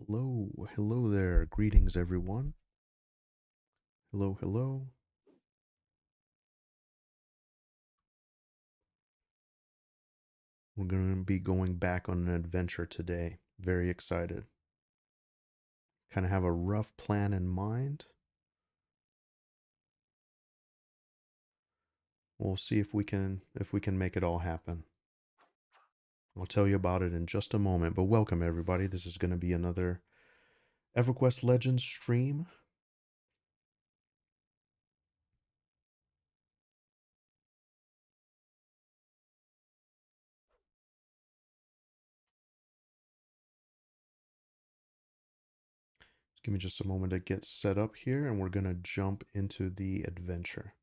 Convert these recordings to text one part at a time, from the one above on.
Hello there. Greetings, everyone. Hello. We're going to be going back on an adventure today. Very excited. Kind of have a rough plan in mind. We'll see if we can make it all happen. I'll tell you about it in just a moment, but welcome everybody. This is going to be another EverQuest Legends stream. Give me just a moment to get set up here and we're going to jump into the adventure.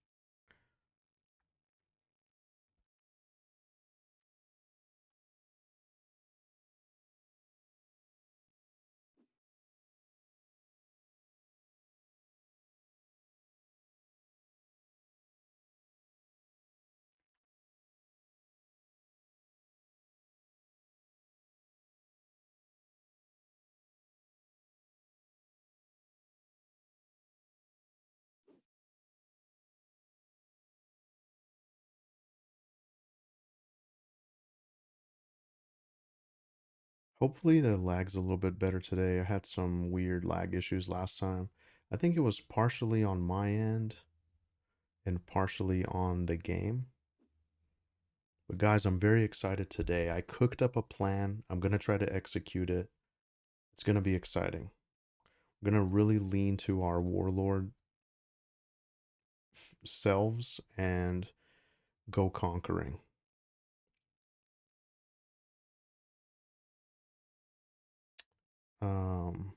Hopefully the lag's a little bit better today. I had some weird lag issues last time. I think it was partially on my end and partially on the game. But guys, I'm very excited today. I cooked up a plan. I'm going to try to execute it. It's going to be exciting. I'm going to really lean to our warlord selves and go conquering. Um,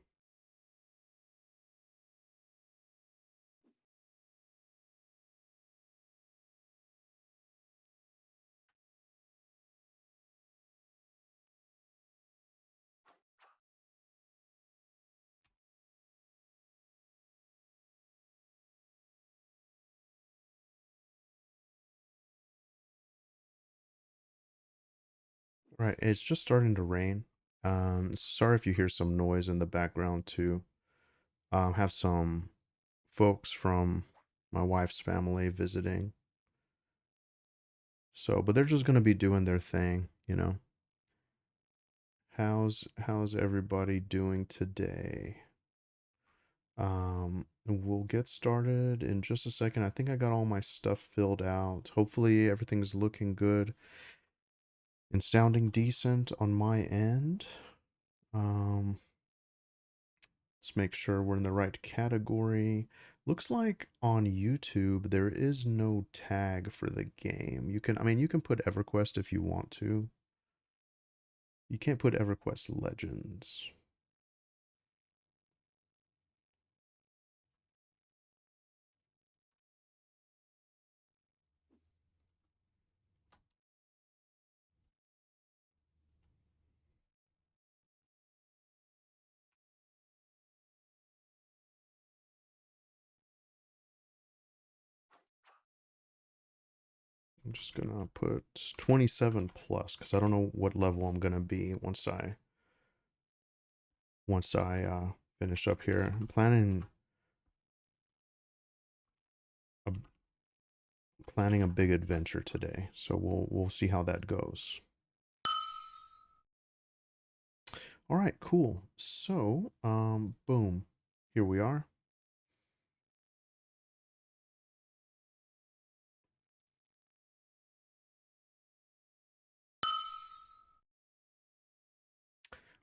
right, it's just starting to rain. Sorry if you hear some noise in the background too. Have some folks from my wife's family visiting. So, but they're just gonna be doing their thing. How's everybody doing today? We'll get started in just a second. I think I got all my stuff filled out. Hopefully everything's looking good and sounding decent on my end. Um, let's make sure we're in the right category. Looks like on YouTube there is no tag for the game. You can put EverQuest if you want to. You can't put EverQuest Legends. I'm just gonna put 27 plus because I don't know what level I'm gonna be once I finish up here. I'm a planning a big adventure today, so we'll see how that goes. All right, cool. So, boom, here we are.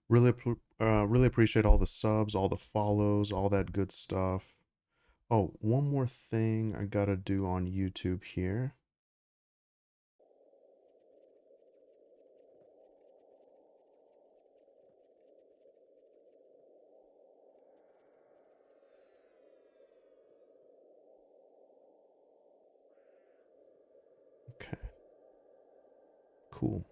Really appreciate all the subs, all the follows, all that good stuff. Oh, one more thing I gotta do on YouTube here. Okay, cool.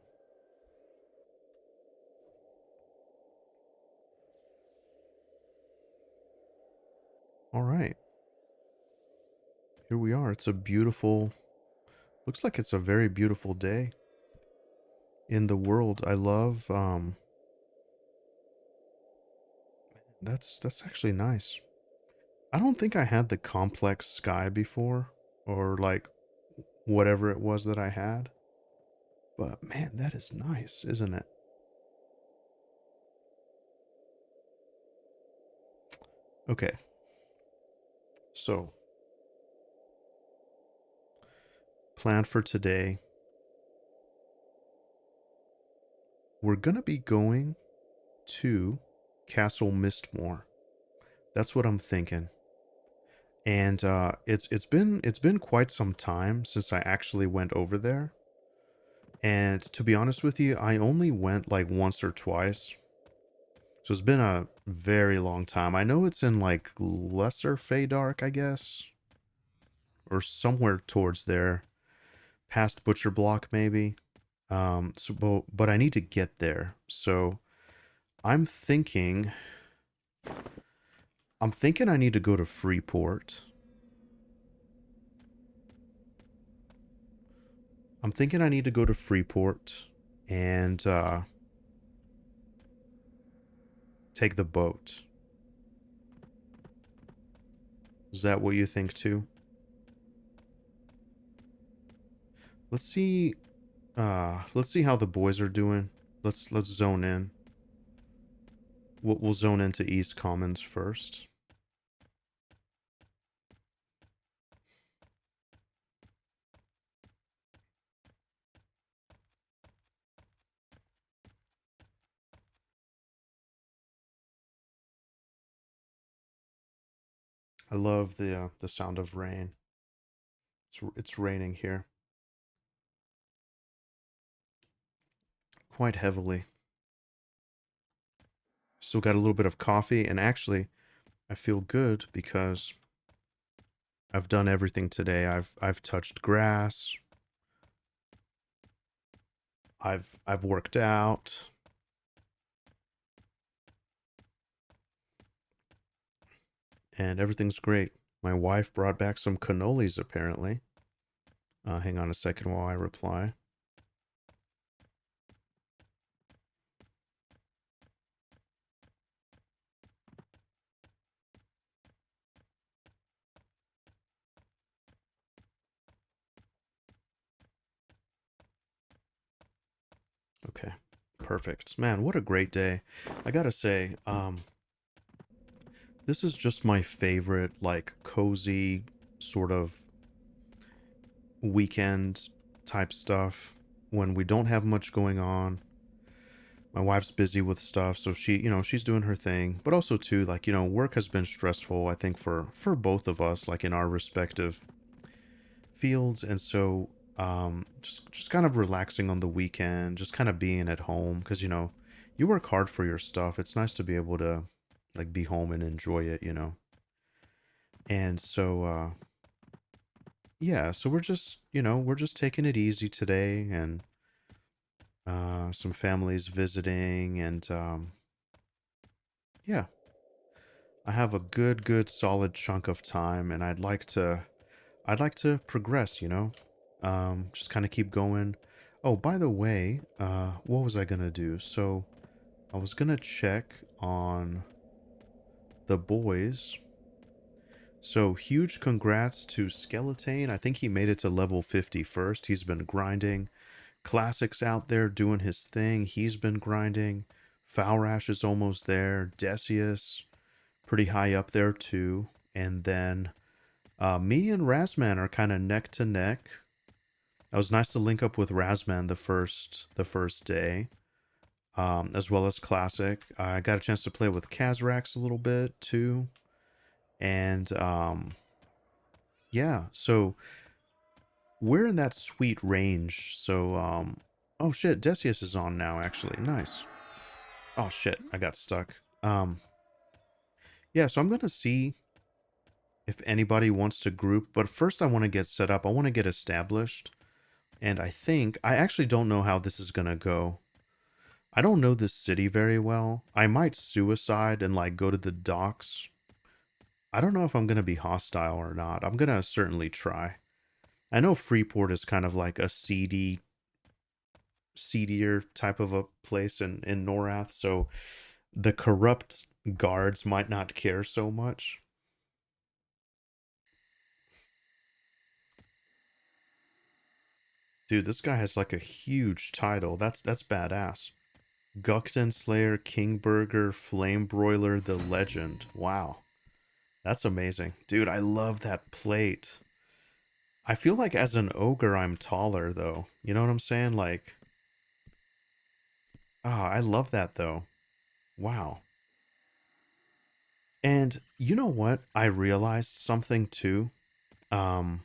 All right, here we are. Looks like it's a very beautiful day in the world. I love That's actually nice. I don't think I had the complex sky before, or like whatever it was that I had. But man, that is nice, isn't it? Okay, so plan for today. We're gonna be going to Castle Mistmoore. That's what I'm thinking. And it's been quite some time since I actually went over there. And to be honest with you, I only went like once or twice. So it's been a very long time. I know it's in like Lesser Feydark, I guess, or somewhere towards there, past Butcher Block maybe. But I need to get there. So I'm thinking I'm thinking I need to go to Freeport. I'm thinking I need to go to Freeport and take the boat. Is that what you think too? Let's see let's see how the boys are doing. Let's zone in. We'll zone into East Commons first. I love the sound of rain. It's raining here quite heavily. Still got a little bit of coffee, and actually I feel good because I've done everything today. I've touched grass. I've worked out, and everything's great. My wife brought back some cannolis apparently. Hang on a second while I reply. Okay, perfect. Man, what a great day. I gotta say, this is just my favorite, like, cozy sort of weekend type stuff when we don't have much going on. My wife's busy with stuff, so she's doing her thing. But also too, like, work has been stressful, I think, for both of us, like in our respective fields. And so just kind of relaxing on the weekend, just kind of being at home, because you work hard for your stuff. It's nice to be able to like be home and enjoy it. And so yeah, so we're just taking it easy today, and some families visiting, and yeah, I have a good solid chunk of time, and I'd like to progress, just kind of keep going. Oh, by the way, what was I gonna do? So I was gonna check on the boys. So huge congrats to Skeleton. I think he made it to level 50 first. He's been grinding. Classics out there doing his thing. He's been grinding. Foulrash is almost there. Decius, pretty high up there too. And then me and Razman are kind of neck to neck. It was nice to link up with Razman the first day, as well as Classic. I got a chance to play with Kazrax a little bit too, and yeah. So we're in that sweet range. So oh shit, Decius is on now. Actually, nice. Oh shit, I got stuck. Yeah. So I'm gonna see if anybody wants to group, but first I want to get set up. I want to get established, and I actually don't know how this is gonna go. I don't know this city very well. I might suicide and like go to the docks. I don't know if I'm going to be hostile or not. I'm going to certainly try. I know Freeport is kind of like a seedier type of a place in Norath, so the corrupt guards might not care so much. Dude, this guy has like a huge title. That's badass. Gukton Slayer, King Burger, Flame Broiler, the Legend. Wow. That's amazing. Dude, I love that plate. I feel like as an ogre I'm taller though. You know what I'm saying? Like, I love that though. Wow. And you know what? I realized something too. Um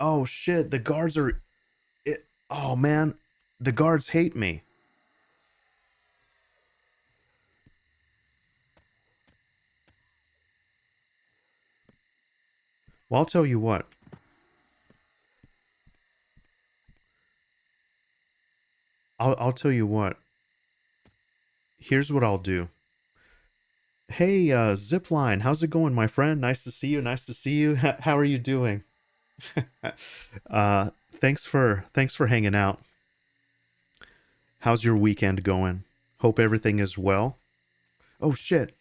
oh shit, the guards are oh man, the guards hate me. Well, I'll tell you what. I'll tell you what. Here's what I'll do. Hey, Zipline, how's it going, my friend? Nice to see you. Nice to see you. How are you doing? uh, thanks for hanging out. How's your weekend going? Hope everything is well. Oh shit,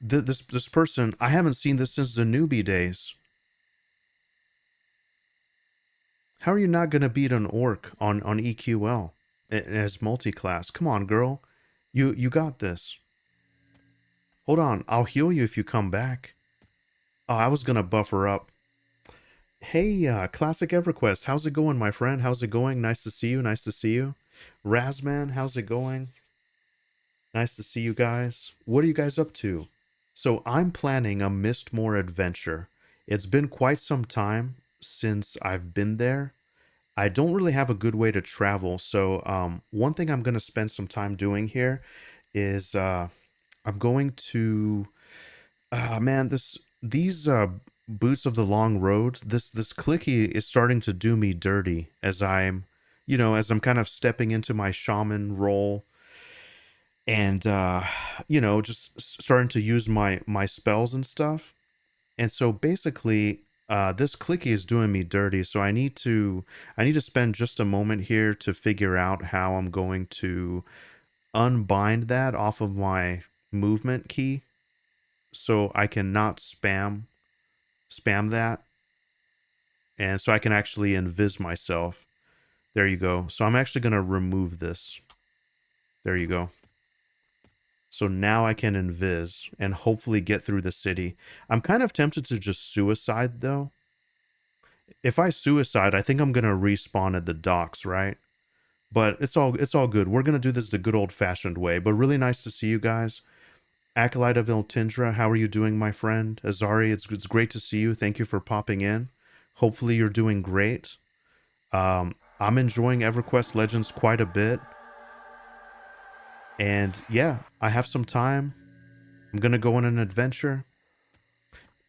this person, I haven't seen this since the newbie days. How are you not gonna beat an orc on EQL as multi-class? Come on, girl, you got this. Hold on, I'll heal you if you come back. Oh, I was gonna buffer up. Hey, Classic EverQuest, how's it going, my friend? How's it going? Nice to see you. Nice to see you. Razman, how's it going? Nice to see you guys. What are you guys up to? So I'm planning a Mistmoore adventure. It's been quite some time since I've been there. I don't really have a good way to travel, so one thing I'm going to spend some time doing here is I'm going to man, these boots of the long road, this clicky is starting to do me dirty as I'm kind of stepping into my shaman role and just starting to use my spells and stuff. And so basically this clicky is doing me dirty, so I need to spend just a moment here to figure out how I'm going to unbind that off of my movement key so I can not spam that, and so I can actually invis myself. There you go. So I'm actually going to remove this. There you go. So now I can invis and hopefully get through the city. I'm kind of tempted to just suicide though. If I suicide, I think I'm going to respawn at the docks, right? But it's all good. We're going to do this the good old-fashioned way. But really nice to see you guys. Acolyte of Iltindra, how are you doing, my friend? Azari, it's great to see you. Thank you for popping in. Hopefully you're doing great. I'm enjoying EverQuest Legends quite a bit. And yeah, I have some time. I'm going to go on an adventure.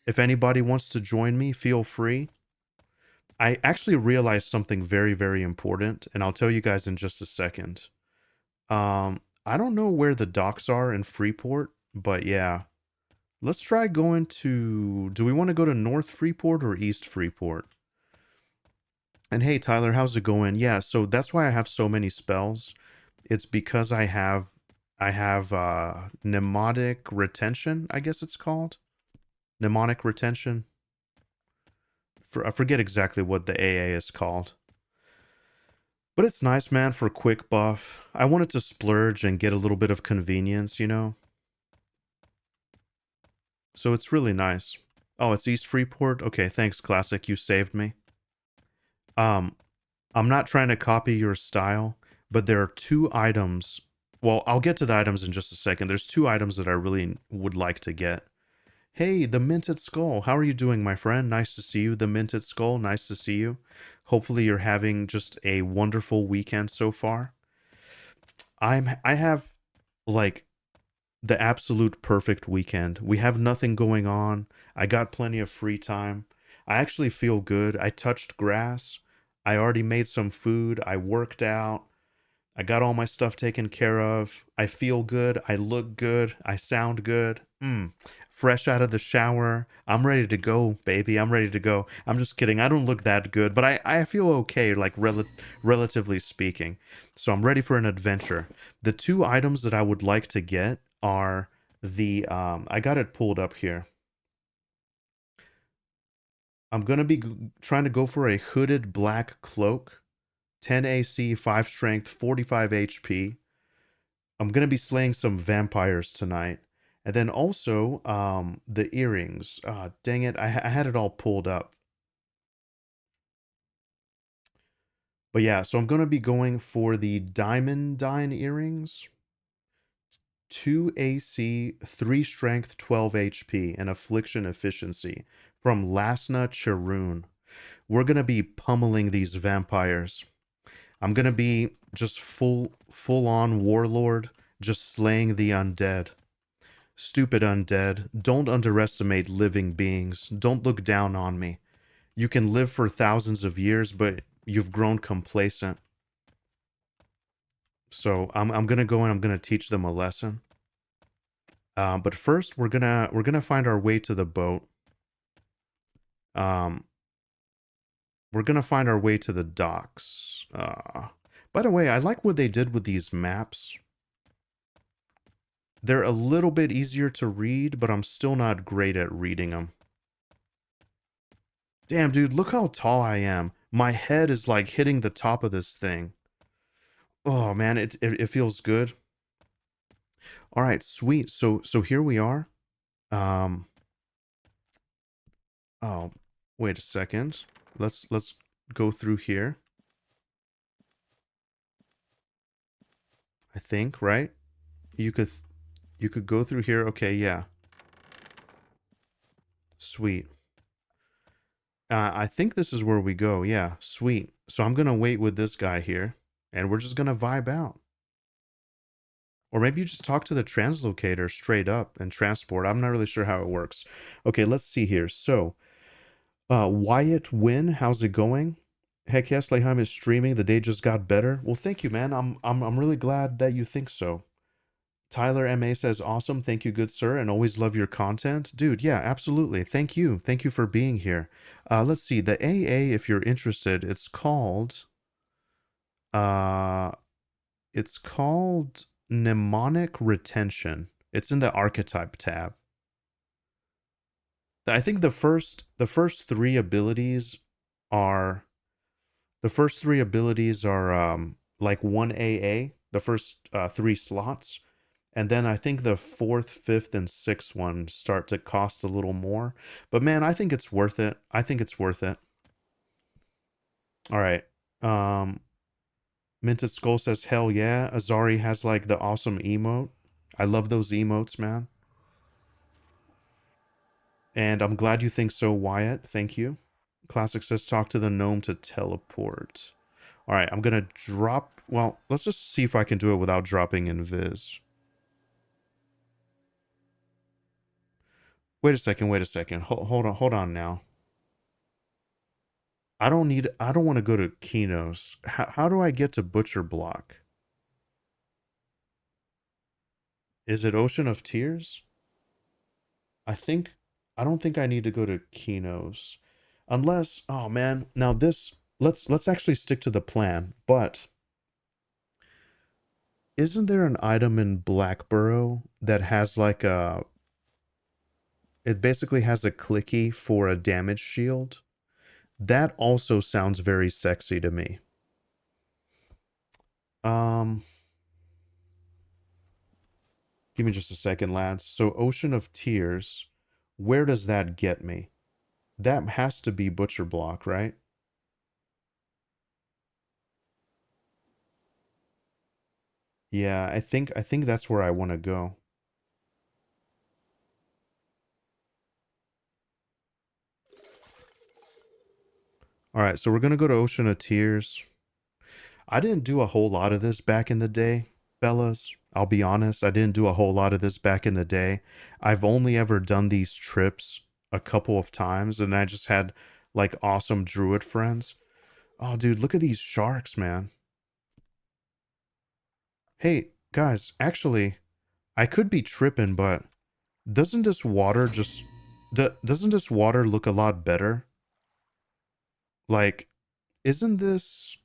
If anybody wants to join me, feel free. I actually realized something very, very important, and I'll tell you guys in just a second. I don't know where the docks are in Freeport, but yeah. Let's try going to... Do we want to go to North Freeport or East Freeport? And hey, Tyler, how's it going? Yeah, so that's why I have so many spells. It's because I have mnemonic retention, I guess it's called. Mnemonic retention. I forget exactly what the AA is called. But it's nice, man, for a quick buff. I wanted to splurge and get a little bit of convenience, you know? So it's really nice. Oh, it's East Freeport? Okay, thanks, Classic. You saved me. Um, I'm not trying to copy your style, but there are two items. Well, I'll get to the items in just a second. There's two items that I really would like to get. Hey, the Minted Skull. How are you doing, my friend? Nice to see you. The Minted Skull. Nice to see you. Hopefully you're having just a wonderful weekend so far. I have like the absolute perfect weekend. We have nothing going on. I got plenty of free time. I actually feel good. I touched grass. I already made some food. I worked out. I got all my stuff taken care of. I feel good. I look good. I sound good. Fresh out of the shower. I'm ready to go, baby. I'm ready to go. I'm just kidding. I don't look that good, but I feel okay, like relatively speaking. So I'm ready for an adventure. The two items that I would like to get are the I got it pulled up here. I'm gonna be trying to go for a hooded black cloak, 10 AC, 5 strength, 45 HP. I'm gonna be slaying some vampires tonight. And then also, the earrings. Ah, dang it, I had it all pulled up. But yeah, so I'm gonna be going for the Diamond Dine earrings. 2 AC, 3 strength, 12 HP, and affliction efficiency from Lasna Charoon. We're gonna be pummeling these vampires. I'm gonna be just full on warlord, just slaying the undead. Stupid undead, don't underestimate living beings. Don't look down on me. You can live for thousands of years, but you've grown complacent. So I'm gonna go and I'm gonna teach them a lesson. But first we're gonna find our way to the boat. Um, we're gonna find our way to the docks. By the way, I like what they did with these maps. They're a little bit easier to read, but I'm still not great at reading them. Damn, dude, look how tall I am. My head is like hitting the top of this thing. Oh man, it feels good. All right, sweet. So here we are. Um, oh, wait a second. Let's go through here. I think, right? You could you could go through here. Okay, yeah. Sweet. I think this is where we go. Yeah, sweet. So I'm gonna wait with this guy here, and we're just gonna vibe out. Or maybe you just talk to the translocator straight up and transport. I'm not really sure how it works. Okay, let's see here. So, Wyatt Wynn, how's it going? Heck yes, Leheim is streaming. The day just got better. Well, thank you, man. I'm really glad that you think so. Tyler MA says, awesome. Thank you, good sir, and always love your content. Dude, yeah, absolutely. Thank you. Thank you for being here. Let's see. The AA, if you're interested, uh it's called mnemonic retention. It's in the archetype tab. I think the first three abilities are like one AA, the first three slots. And then I think the fourth, fifth, and sixth one start to cost a little more. But man, I think it's worth it. I think it's worth it. All right. Um, Minted Skull says, hell yeah. Azari has like the awesome emote. I love those emotes, man. And I'm glad you think so, Wyatt. Thank you. Classic says, talk to the gnome to teleport. All right, I'm going to drop. Well, let's just see if I can do it without dropping invis. Wait a second. Wait a second. Hold on now. I don't want to go to Kinos. How do I get to Butcher Block? Is it Ocean of Tears? I think, I don't think I need to go to Kinos. Unless, oh man, now this, let's actually stick to the plan, but isn't there an item in Blackborough that has like it basically has a clicky for a damage shield? That also sounds very sexy to me. Um, Give me just a second, lads. So Ocean of Tears, where does that get me? That has to be Butcher Block, right? Yeah, I think that's where I want to go. All right, so we're gonna go to Ocean of Tears. I didn't do a whole lot of this back in the day, fellas. I'll be honest, I didn't do a whole lot of this back in the day. I've only ever done these trips a couple of times, and I just had like awesome druid friends. Oh, dude, look at these sharks, man. Hey, guys, actually, I could be tripping, but doesn't this water just doesn't this water look a lot better? Like, isn't this?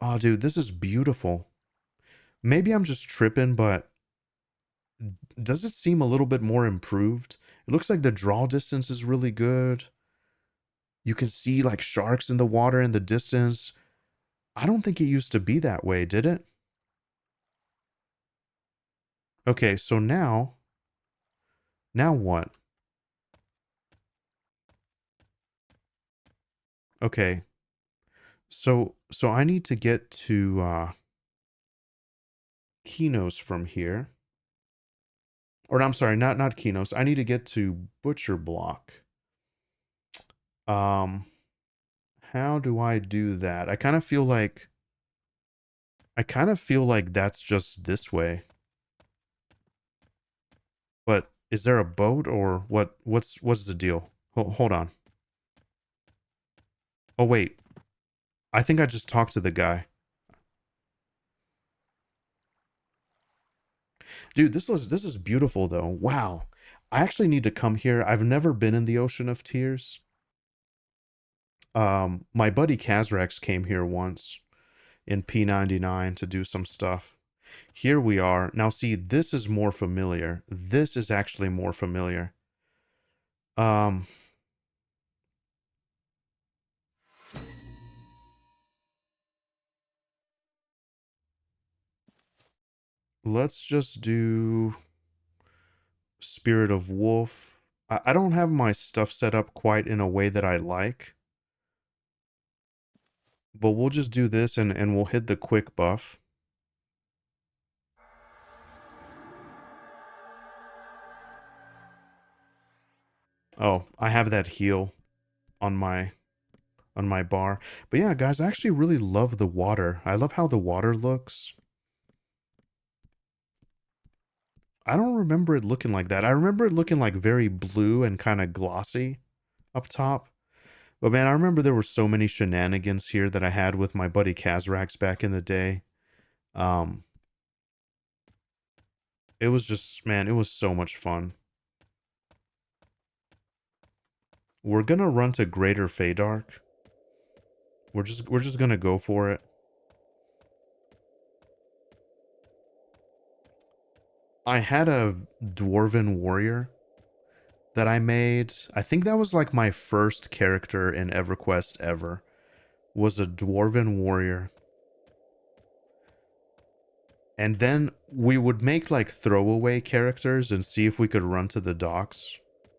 Oh, dude, this is beautiful. Maybe I'm just tripping, but does it seem a little bit more improved? It looks like the draw distance is really good. You can see like sharks in the water in the distance. I don't think it used to be that way, did it? Okay, so now what? Okay, so I need to get to Kinos from here. Or I'm sorry, not Kinos. I need to get to Butcher Block. Um, how do I do that? I kind of feel like that's just this way. But is there a boat or what's the deal? Hold on. Oh wait, I think I just talked to the guy. Dude, this is beautiful though. Wow. I actually need to come here. I've never been in the Ocean of Tears. My buddy Kazrax came here once in P99 to do some stuff. Here we are. Now see, this is more familiar. This is actually more familiar. Um, let's just do Spirit of Wolf. I don't have my stuff set up quite in a way that I like, but we'll just do this and we'll hit the quick buff. Oh, I have that heal on my bar. But yeah, guys, I actually really love the water. I love how the water looks. I don't remember it looking like that. I remember it looking like very blue and kind of glossy up top. But man, I remember there were so many shenanigans here that I had with my buddy Kazrax back in the day. Um, it was just, man, it was so much fun. We're gonna run to Greater Feydark. We're just gonna go for it. I had a dwarven warrior that I made. I think that was like my first character in EverQuest ever. Was a dwarven warrior. And then we would make like throwaway characters and see if we could run to the docks.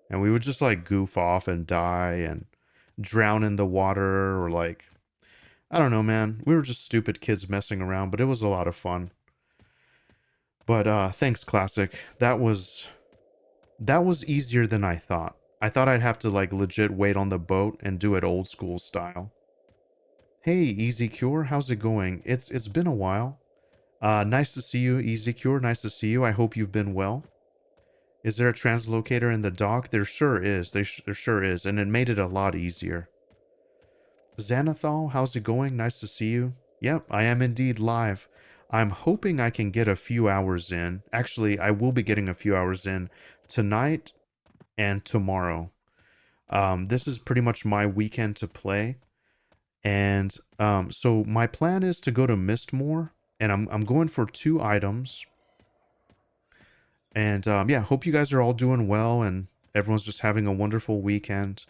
And we would just like goof off and die and drown in the water or like I don't know, man. We were just stupid kids messing around, but it was a lot of fun. But thanks, Classic. That was easier than I thought. I thought I'd have to like legit wait on the boat and do it old school style. Hey, Easy Cure, how's it going? It's been a while. Nice to see you, Easy Cure. Nice to see you. I hope you've been well. Is there a translocator in the dock? There sure is. There sure is, and it made it a lot easier. Xanathal, how's it going? Nice to see you. Yep, I am indeed live. I'm hoping I can get a few hours in. Actually, I will be getting a few hours in tonight and tomorrow. This is pretty much my weekend to play. And so my plan is to go to Mistmoore, and I'm going for 2 items. And yeah, hope you guys are all doing well and everyone's just having a wonderful weekend.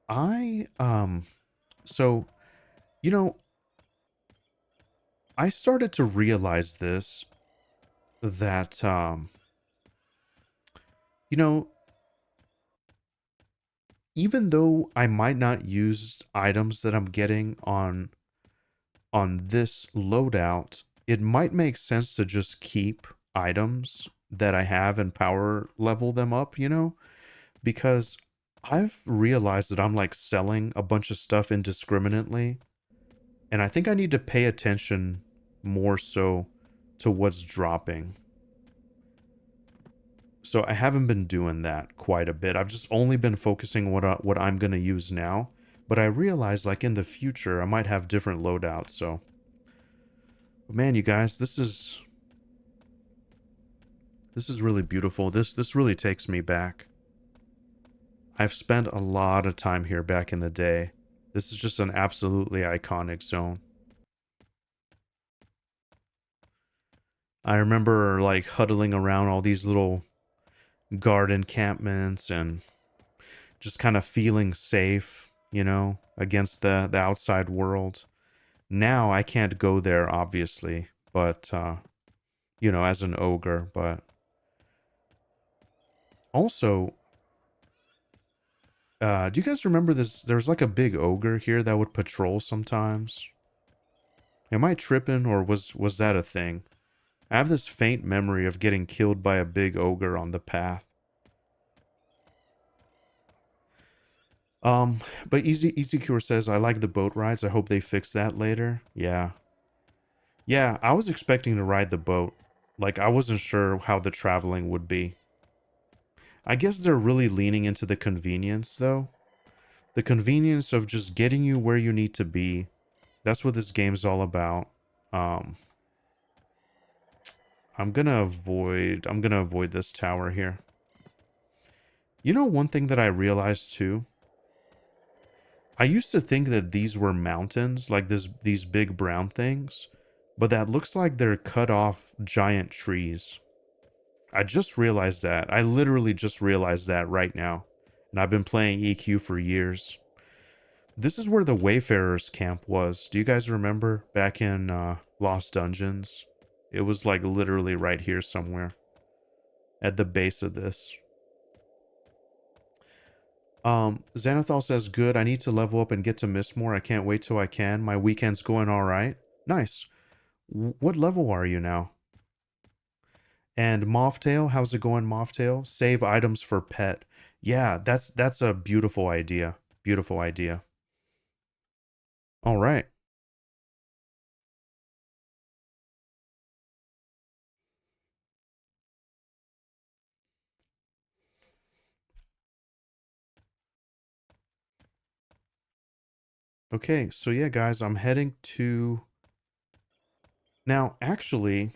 I so you know, I started to realize this that you know, even though I might not use items that I'm getting on this loadout, it might make sense to just keep items that I have and power level them up, because I've realized that I'm like selling a bunch of stuff indiscriminately, and I think I need to pay attention more so to what's dropping. So I haven't been doing that quite a bit. I've just only been focusing what I'm gonna use now. But I realize like in the future I might have different loadouts. So, but man, you guys, this is really beautiful. This really takes me back. I've spent a lot of time here back in the day. This is just an absolutely iconic zone. I remember like huddling around all these little guard encampments and just kind of feeling safe, against the outside world. Now I can't go there, obviously, but as an ogre. But also, do you guys remember this? There's like a big ogre here that would patrol sometimes. Am I tripping, or was that a thing? I have this faint memory of getting killed by a big ogre on the path. Um, but Easy Cure says I like the boat rides. I hope they fix that later. Yeah. Yeah, I was expecting to ride the boat. Like I wasn't sure how the traveling would be. I guess they're really leaning into the convenience though. The convenience of just getting you where you need to be. That's what this game's all about. Um I'm gonna avoid this tower here. One thing that I realized too, I used to think that these were mountains, like these big brown things, but that looks like they're cut off giant trees. I just realized that. I literally just realized that right now. And I've been playing EQ for years. This is where the Wayfarers camp was. Do you guys remember back in Lost Dungeons? It was like literally right here somewhere at the base of this. Xanathal says, good. I need to level up and get to Mistmoore. I can't wait till I can. My weekend's going all right. Nice. What level are you now? And Mothtail, how's it going, Mothtail? Save items for pet. Yeah, that's a beautiful idea. Beautiful idea. All right. Okay, so yeah, guys, I'm heading to now. Actually,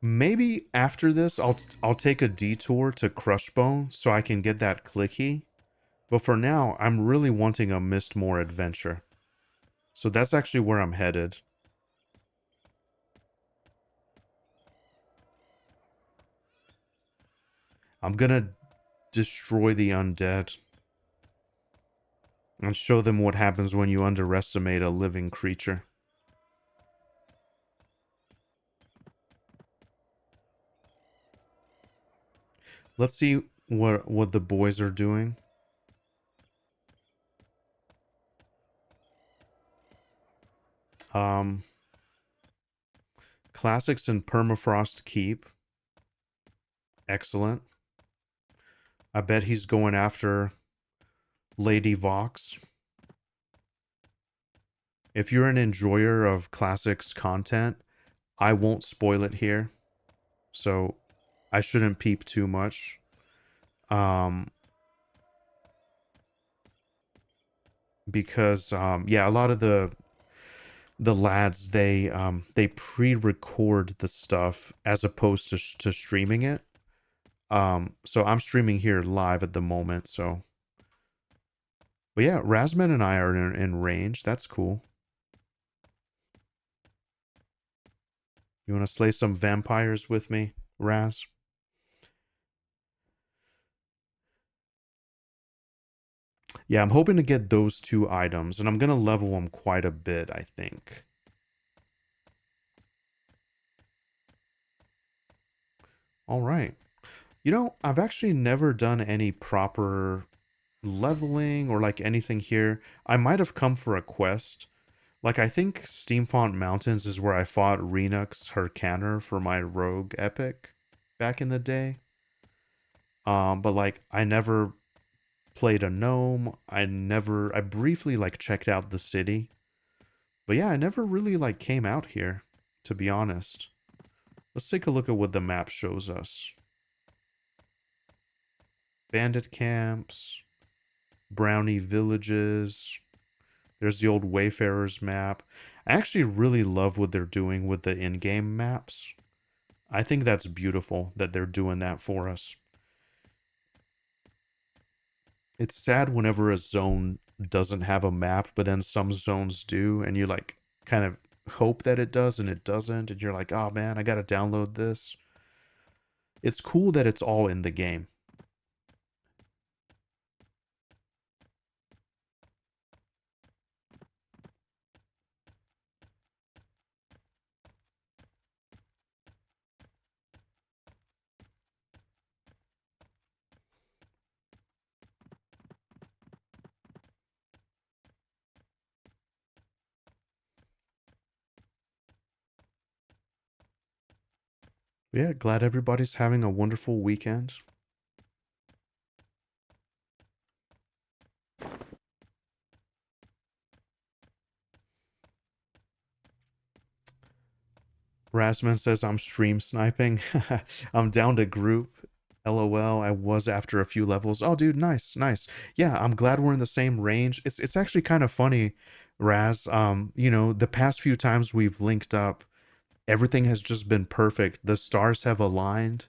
maybe after this, I'll take a detour to Crushbone so I can get that clicky. But for now, I'm really wanting a Mistmoore adventure. So that's actually where I'm headed. I'm gonna destroy the undead and show them what happens when you underestimate a living creature. Let's see what the boys are doing. Um, Classics in Permafrost Keep. Excellent. I bet he's going after Lady Vox. If you're an enjoyer of classics content, I won't spoil it here. So I shouldn't peep too much. Because yeah, a lot of the lads, they pre-record the stuff as opposed to streaming it. So I'm streaming here live at the moment, so but yeah, Razman and I are in range. That's cool. You want to slay some vampires with me, Raz? Yeah, I'm hoping to get those two items, and I'm gonna level them quite a bit, I think. All right. I've actually never done any proper leveling or like anything here. I might have come for a quest. Like, I think Steamfont Mountains is where I fought Renux Hurricaner for my rogue epic back in the day. But like, I never played a gnome. I briefly like checked out the city. But yeah, I never really like came out here, to be honest. Let's take a look at what the map shows us. Bandit camps, brownie villages. There's the old Wayfarers map. I actually really love what they're doing with the in-game maps. I think that's beautiful that they're doing that for us. It's sad whenever a zone doesn't have a map, but then some zones do, and you like kind of hope that it does and it doesn't, and you're like, oh man, I gotta download this. It's cool that it's all in the game. Yeah, glad everybody's having a wonderful weekend. Rasmus says I'm stream sniping. I'm down to group. LOL. I was after a few levels. Oh, dude, nice, nice. Yeah, I'm glad we're in the same range. It's actually kind of funny, Raz. The past few times we've linked up, everything has just been perfect. The stars have aligned,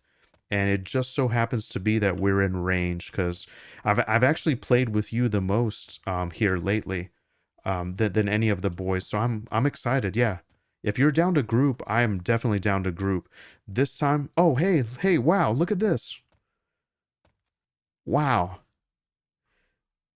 and it just so happens to be that we're in range because I've actually played with you the most here lately than any of the boys. So I'm excited. Yeah, if you're down to group, I am definitely down to group. This time, oh hey, wow, look at this. Wow,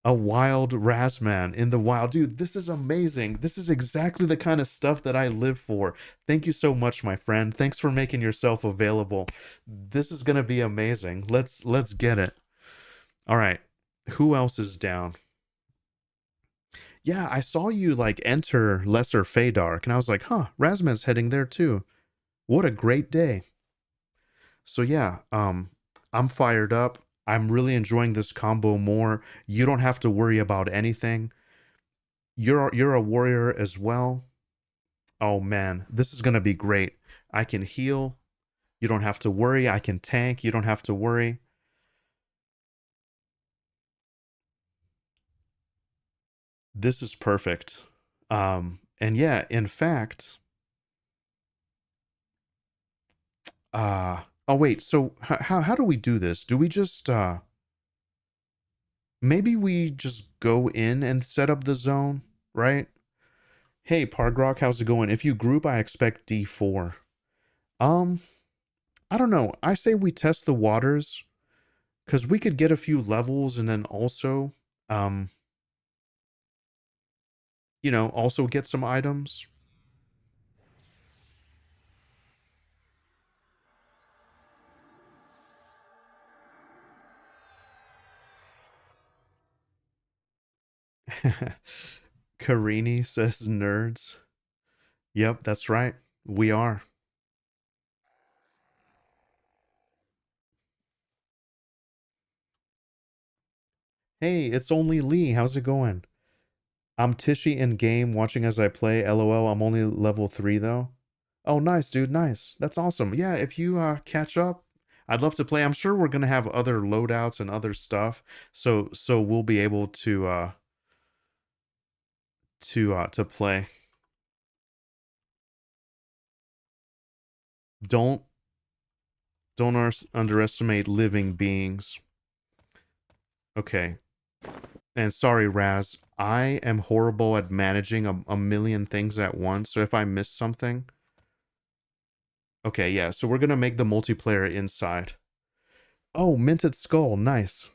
a wild Razman in the wild, dude. This is amazing. This is exactly the kind of stuff that I live for. Thank you so much, my friend. Thanks for making yourself available. This is gonna be amazing. Let's get it. All right, who else is down? Yeah, I saw you like enter Lesser Feydark, and I was like, huh, Razman's heading there too. What a great day. So yeah, I'm fired up. I'm really enjoying this combo more. You don't have to worry about anything. You're a warrior as well. Oh man, this is gonna be great. I can heal. You don't have to worry. I can tank. You don't have to worry. This is perfect. And yeah, in fact, oh wait, so how do we do this? Do we just maybe we just go in and set up the zone, right? Hey, Pargrok, how's it going? If you group, I expect D4. Um, I don't know. I say we test the waters because we could get a few levels and then also, um, also get some items. Karini says nerds. Yep, that's right. We are. Hey, it's only Lee. How's it going? I'm Tishy in game watching as I play. LOL. I'm only level 3 though. Oh, nice, dude. Nice. That's awesome. Yeah, if you catch up, I'd love to play. I'm sure we're gonna have other loadouts and other stuff. So we'll be able to play. Don't don't underestimate living beings. Okay. And sorry, Raz. I am horrible at managing a million things at once. So if I miss something, okay, yeah. So we're gonna make the multiplayer inside. Oh, minted skull, nice.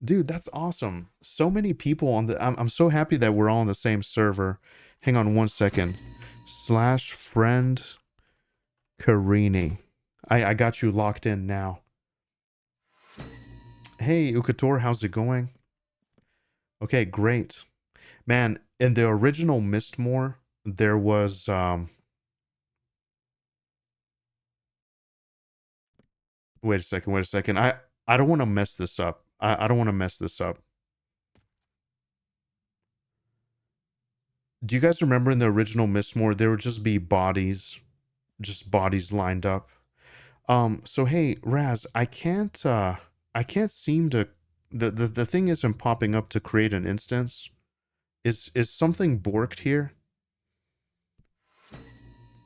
Dude, that's awesome. So many people on the I'm so happy that we're all on the same server. Hang on one second. Slash friend Karini. I got you locked in now. Hey, Ukator, how's it going? Okay, great. Man, in the original Mistmoore, there was wait a second. I don't want to mess this up. I don't want to mess this up. Do you guys remember in the original Mistmoore there would just bodies lined up? So hey, Raz, I can't seem to the thing isn't popping up to create an instance. Is something borked here?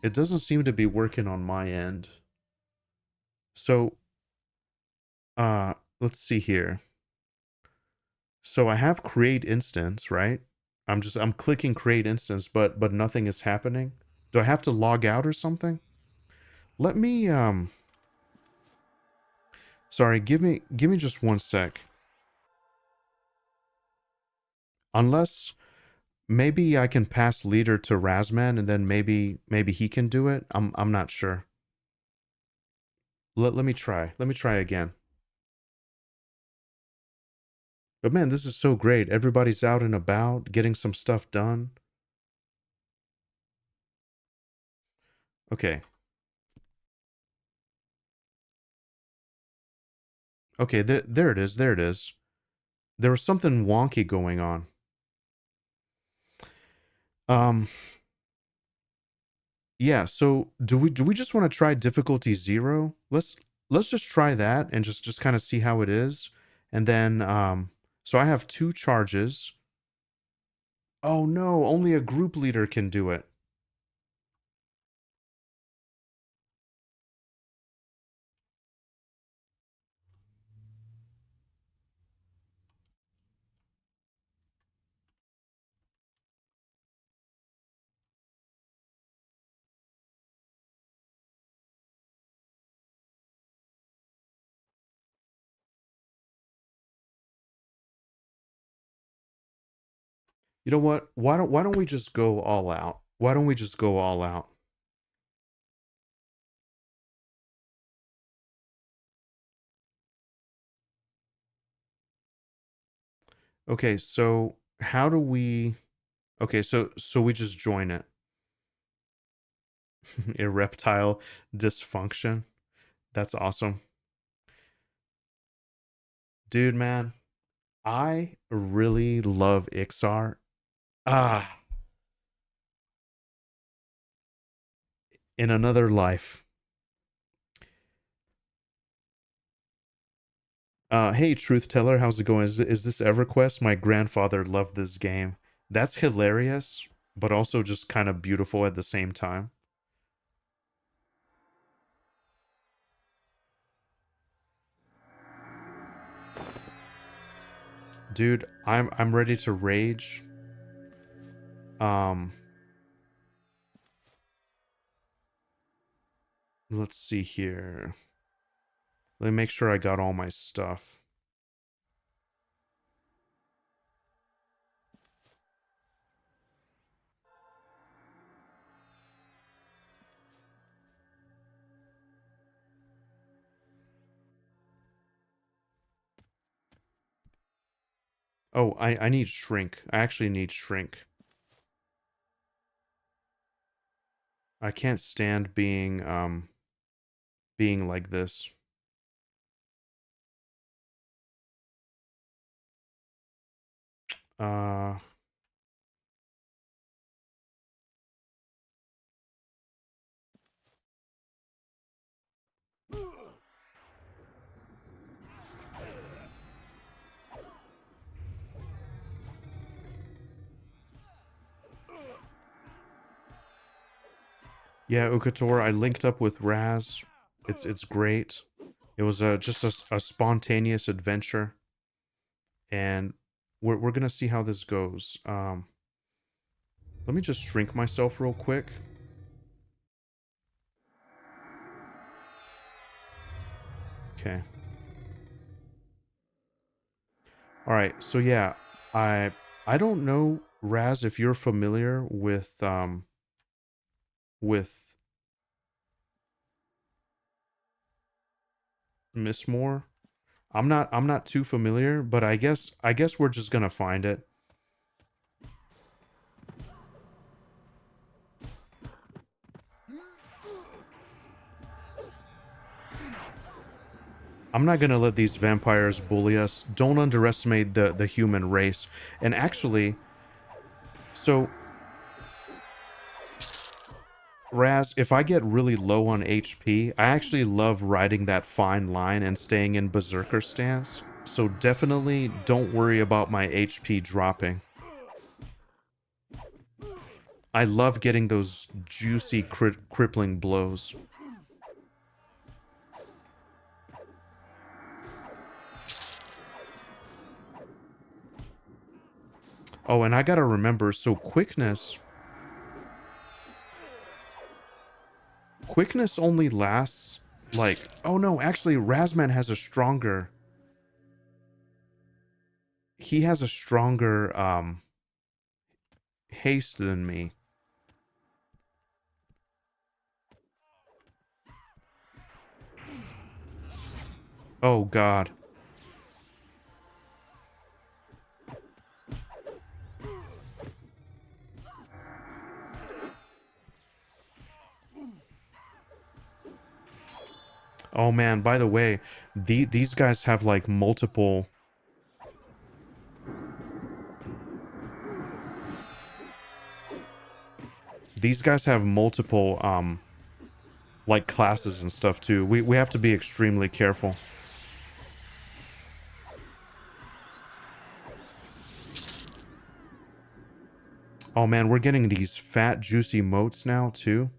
It doesn't seem to be working on my end. So, let's see here. So I have create instance, right? I'm clicking create instance, but nothing is happening. Do I have to log out or something? Let me, sorry, give me just one sec. Unless, maybe I can pass leader to Razman and then maybe he can do it. I'm not sure. Let me try. Let me try again. But man, this is so great. Everybody's out and about, getting some stuff done. Okay. Okay, there it is. There it is. There was something wonky going on. Um, yeah, so do we just want to try difficulty 0? Let's just try that and just kind of see how it is. And then so I have 2 charges. Oh no, only a group leader can do it. You know what? Why don't we just go all out? Why don't we just go all out? Okay, so how do we Okay, so we just join it. Erectile dysfunction. That's awesome. Dude, man, I really love Ixar. Ah, in another life. Hey, Truth Teller, how's it going? Is this EverQuest? My grandfather loved this game. That's hilarious, but also just kind of beautiful at the same time. Dude, I'm ready to rage. Um, let's see here. Let me make sure I got all my stuff. Oh, I need shrink. I actually need shrink. I can't stand being like this. Uh yeah, Ukator, I linked up with Raz. It's great. It was just a spontaneous adventure, and we're gonna see how this goes. Let me just shrink myself real quick. Okay. All right. So yeah, I don't know, Raz, if you're familiar with Mistmoore. I'm not too familiar, but I guess we're just gonna find it. I'm not gonna let these vampires bully us. Don't underestimate the human race. And actually, so Raz, if I get really low on HP, I actually love riding that fine line and staying in berserker stance. So definitely don't worry about my HP dropping. I love getting those juicy crippling blows. Oh, and I gotta remember, so quickness. Quickness only lasts, like... Oh, no, actually, Razman has a stronger... He has a stronger, haste than me. Oh, God. Oh, man, by the way, these guys have, like, multiple... These guys have multiple, like, classes and stuff, too. We have to be extremely careful. Oh, man, we're getting these fat, juicy motes now, too.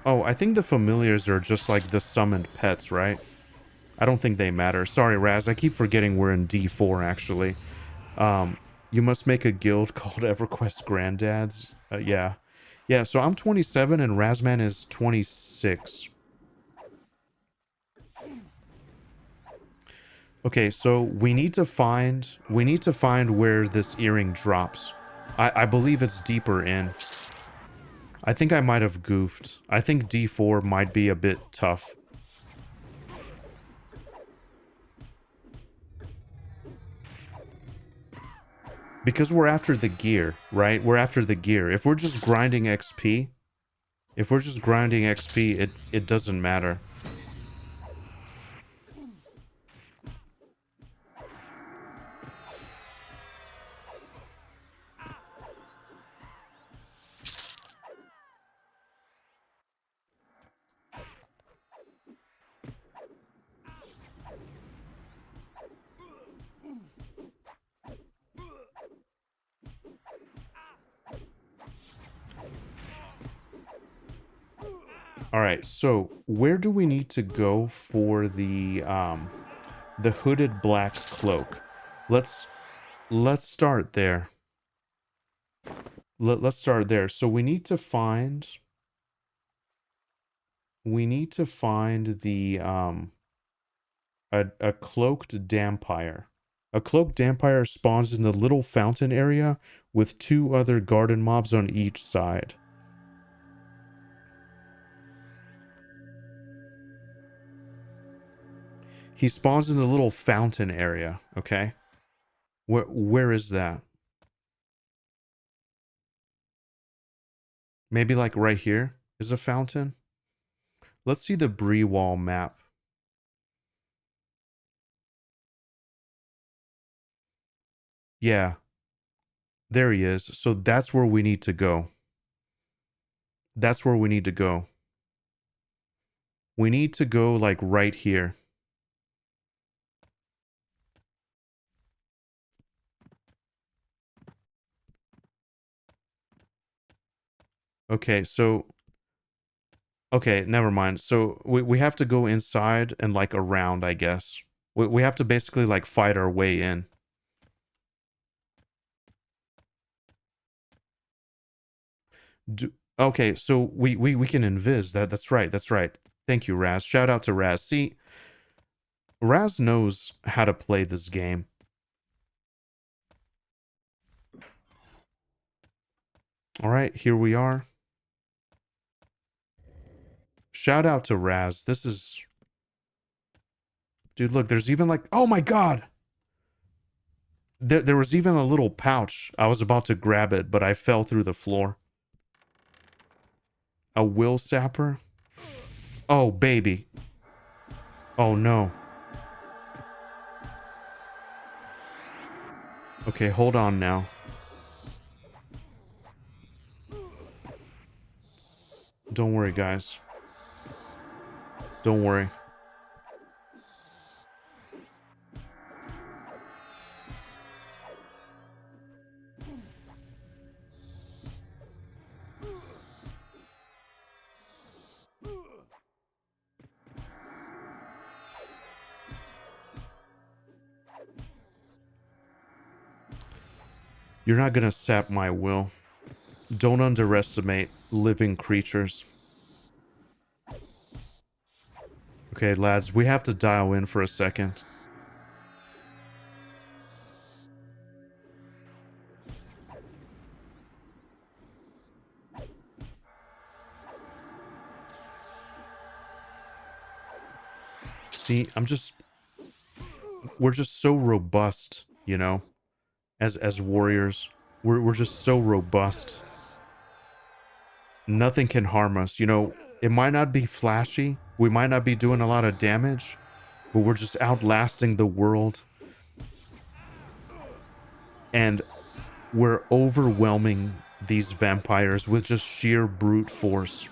Oh, I think the familiars are just like the summoned pets, right? I don't think they matter. Sorry, Raz, I keep forgetting we're in D4, actually. You must make a guild called EverQuest Granddads. Yeah. Yeah, so I'm 27 and Razman is 26. Okay, so we need to find where this earring drops. I believe it's deeper in. I think I might have goofed. I think D4 might be a bit tough. Because we're after the gear, right? We're after the gear. If we're just grinding XP, it doesn't matter. All right, so where do we need to go for the hooded black cloak? Let's start there. Let's start there. So we need to find the a cloaked dampire. A cloaked dampire spawns in the little fountain area with 2 other garden mobs on each side. He spawns in the little fountain area, okay? Where is that? Maybe like right here is a fountain? Let's see the Bree-Wall map. Yeah, there he is. So that's where we need to go. That's where we need to go. We need to go like right here. Okay, so... Okay, never mind. So we have to go inside and like around, I guess. We have to basically like fight our way in. Okay, so we can invis. That's right. That's right. Thank you, Raz. Shout out to Raz. See, Raz knows how to play this game. All right, here we are. Shout out to Raz. This is... Dude, look, there's even like... Oh my god! There was even a little pouch. I was about to grab it, but I fell through the floor. A will sapper? Oh, baby. Oh, no. Okay, hold on now. Don't worry, guys. Don't worry. You're not gonna sap my will. Don't underestimate living creatures. Okay, lads, we have to dial in for a second. See, we're just so robust, you know, as warriors. We're just so robust. Nothing can harm us. You know, it might not be flashy. We might not be doing a lot of damage, but we're just outlasting the world. And we're overwhelming these vampires with just sheer brute force.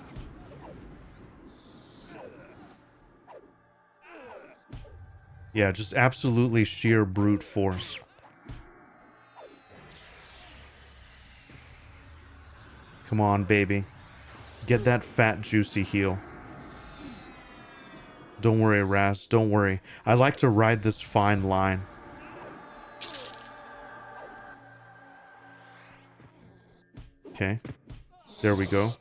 Yeah, just absolutely sheer brute force. Come on, baby. Get that fat, juicy heal. Don't worry, Raz. Don't worry. I like to ride this fine line. Okay. There we go.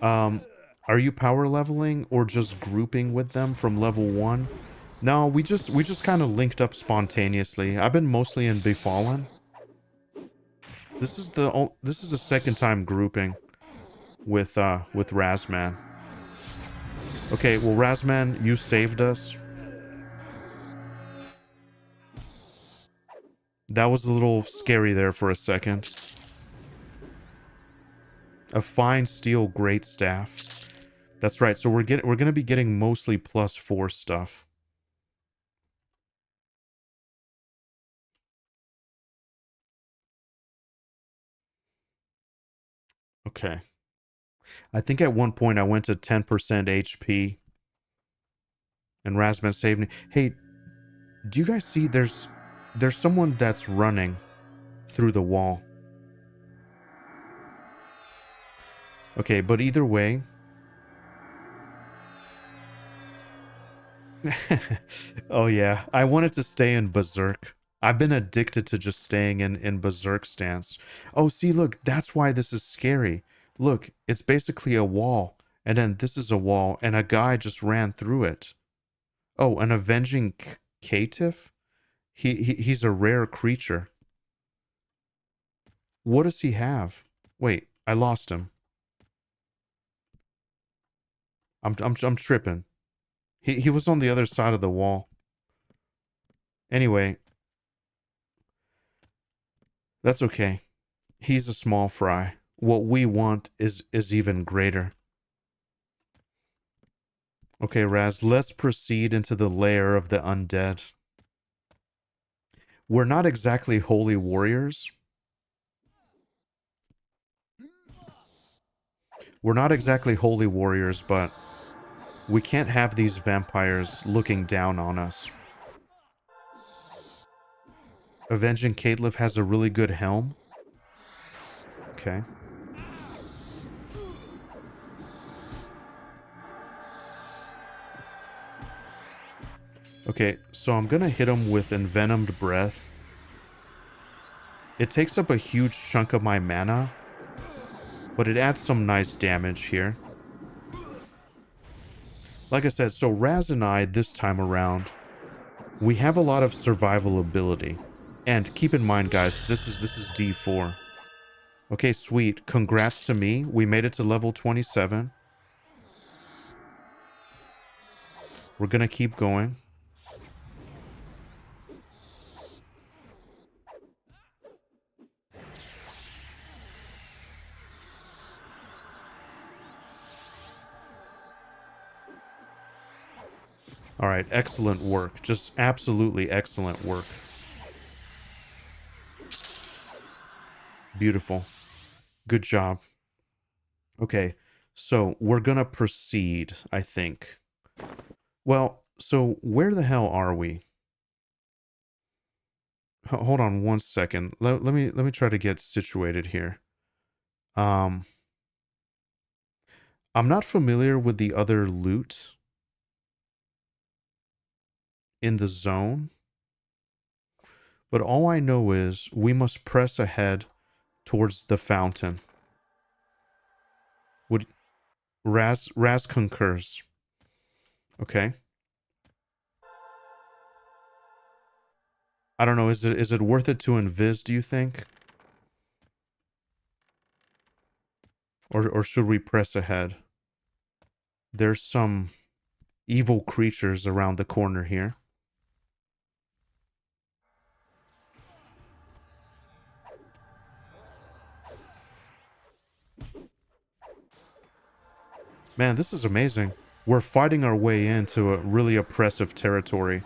Are you power leveling or just grouping with them from level 1? No, we just kind of linked up spontaneously. I've been mostly in Befallen. This is the second time grouping with Razman. Okay, well Razman, you saved us. That was a little scary there for a second. A fine steel great staff. That's right. So we're gonna be getting mostly +4 stuff. Okay. I think at one point I went to 10% HP and Razman saved me. Hey, do you guys see there's someone that's running through the wall. Okay, but either way. Oh yeah, I wanted to stay in Berserk. I've been addicted to just staying in Berserk stance. Oh, see, look, that's why this is scary. Look, it's basically a wall, and then this is a wall, and a guy just ran through it. Oh, an avenging caitiff? He's a rare creature. What does he have? Wait, I lost him. I'm tripping. He was on the other side of the wall. Anyway, that's okay. He's a small fry. What we want is even greater. Okay, Raz, let's proceed into the lair of the undead. We're not exactly holy warriors. We're not exactly holy warriors, but we can't have these vampires looking down on us. Avenging Caitlif has a really good helm. Okay. Okay, so I'm gonna hit him with Envenomed Breath. It takes up a huge chunk of my mana, but it adds some nice damage here. Like I said, so Raz and I, this time around, we have a lot of survival ability. And keep in mind, guys, this is D4. Okay, sweet. Congrats to me. We made it to level 27. We're gonna keep going. All right, excellent work. Just absolutely excellent work. Beautiful. Good job. Okay, so we're gonna proceed, I think. Well, so where the hell are we? Hold on one second. Let me try to get situated here. Um, I'm not familiar with the other loot in the zone. But all I know is we must press ahead towards the fountain. Would Raz concurs. Okay. I don't know, is it worth it to invis, do you think? Or should we press ahead? There's some evil creatures around the corner here. Man, this is amazing. We're fighting our way into a really oppressive territory.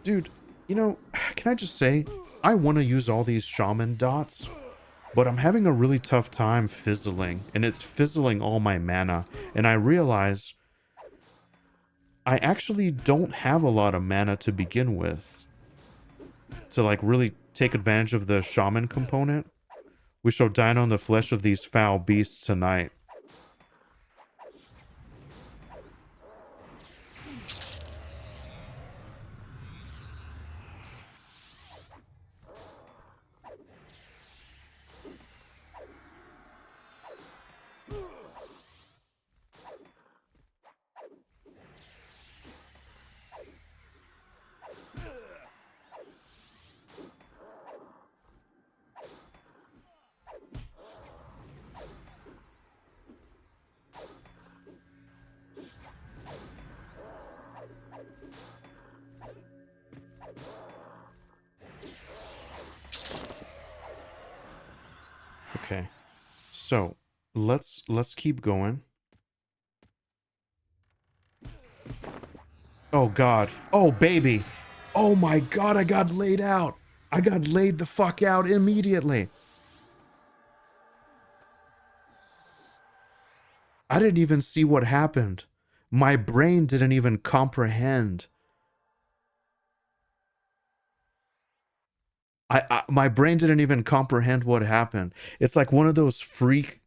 Dude, you know, can I just say, I want to use all these shaman dots, but I'm having a really tough time fizzling, and it's fizzling all my mana, and I realize I actually don't have a lot of mana to begin with to like really take advantage of the shaman component. We shall dine on the flesh of these foul beasts tonight. Okay. So, let's keep going. Oh god. Oh baby. Oh my god, I got laid out. I got laid the fuck out immediately. I didn't even see what happened. My brain didn't even comprehend. My brain didn't even comprehend what happened. It's like one of those freak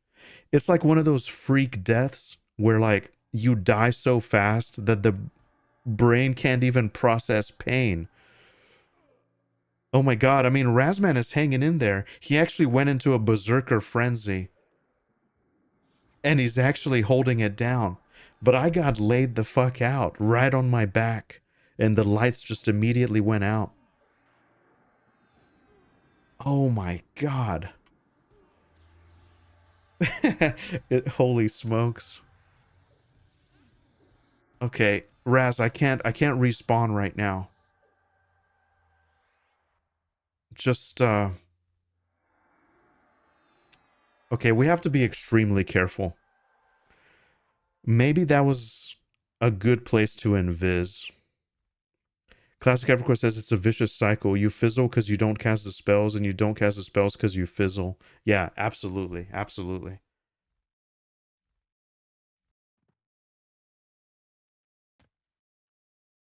it's like one of those freak deaths where like you die so fast that the brain can't even process pain. Oh my god, I mean Razman is hanging in there. He actually went into a berserker frenzy. And he's actually holding it down. But I got laid the fuck out right on my back, and the lights just immediately went out. Oh my god. Holy smokes. Okay, Raz, I can't respawn right now. Just okay, we have to be extremely careful. Maybe that was a good place to invis. Classic EverQuest says it's a vicious cycle. You fizzle because you don't cast the spells, and you don't cast the spells because you fizzle. Yeah, absolutely. Absolutely.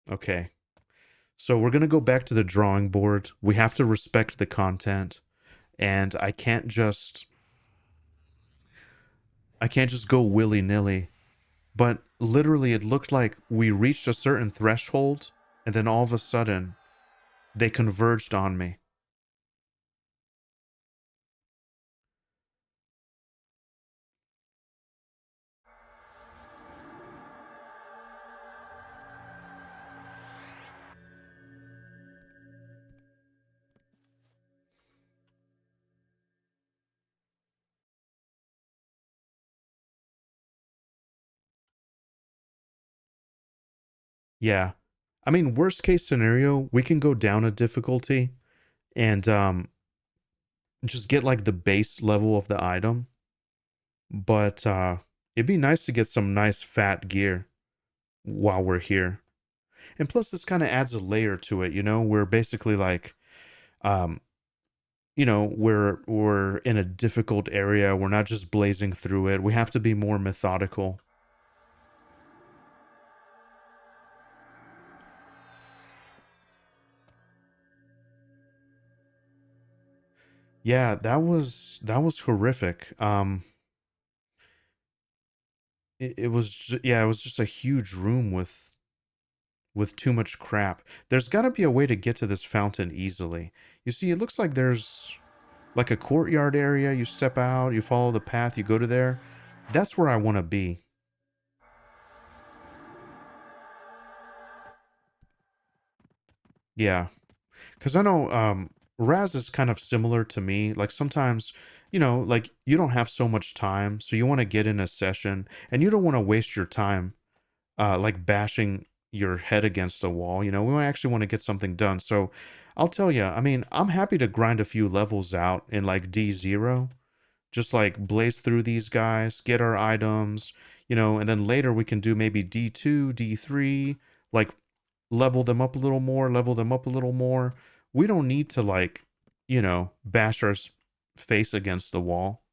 Okay. So we're going to go back to the drawing board. We have to respect the content, and I can't just go willy-nilly. But literally it looked like we reached a certain threshold, and then all of a sudden they converged on me. Yeah. I mean, worst case scenario, we can go down a difficulty and just get like the base level of the item. But it'd be nice to get some nice fat gear while we're here. And plus this kind of adds a layer to it, you know? We're basically like um we're in a difficult area. We're not just blazing through it. We have to be more methodical. Yeah, that was horrific. It was yeah, it was just a huge room with with too much crap. There's got to be a way to get to this fountain easily. You see, it looks like there's like a courtyard area. You step out, you follow the path, you go to there. That's where I want to be. Yeah. Because I know Raz is kind of similar to me. Like sometimes, like you don't have so much time, so you want to get in a session and you don't want to waste your time like bashing your head against a wall. We actually want to get something done. So I'll tell you, I mean, I'm happy to grind a few levels out in like D0, just like blaze through these guys, get our items, and then later we can do maybe D2, D3, like level them up a little more, level them up a little more. We don't need to like, bash our face against the wall.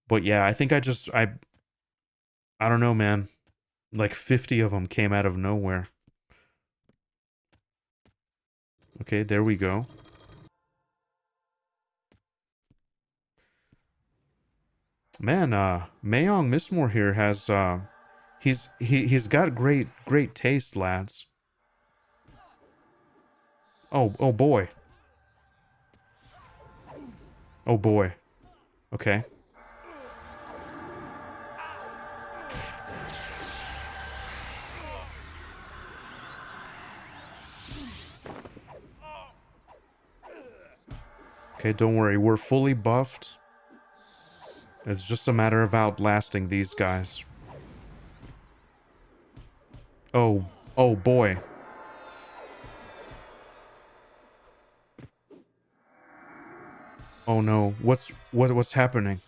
But yeah, I think I don't know, man. Like 50 of them came out of nowhere. Okay, there we go. Man, Mayong Mistmoore here has he's got great taste, lads. Oh boy. Oh boy. Okay. Okay, don't worry. We're fully buffed. It's just a matter of outlasting these guys. Oh boy. Oh no. What's happening?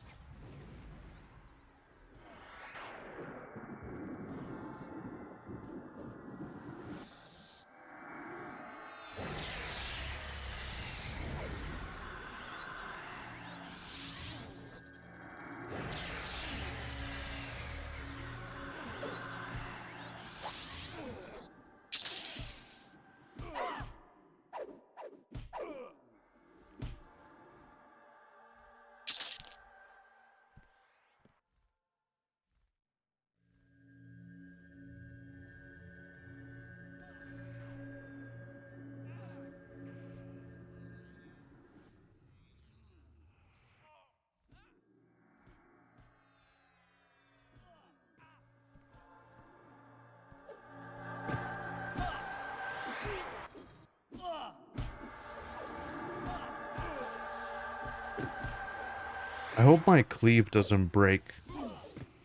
I hope my cleave doesn't break,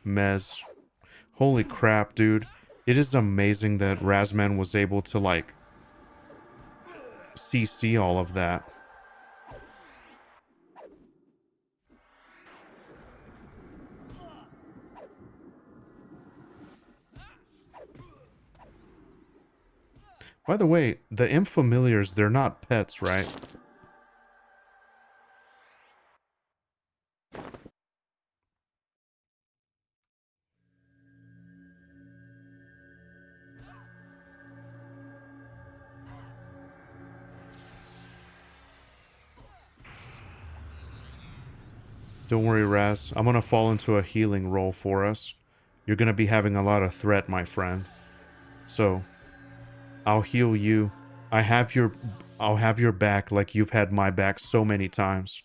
Mez. Holy crap, dude. It is amazing that Razman was able to, like, CC all of that. By the way, the imp familiars, they're not pets, right? Don't worry, Raz. I'm gonna fall into a healing role for us. You're gonna be having a lot of threat, my friend. So, I'll heal you. I have your... I'll have your back like you've had my back so many times.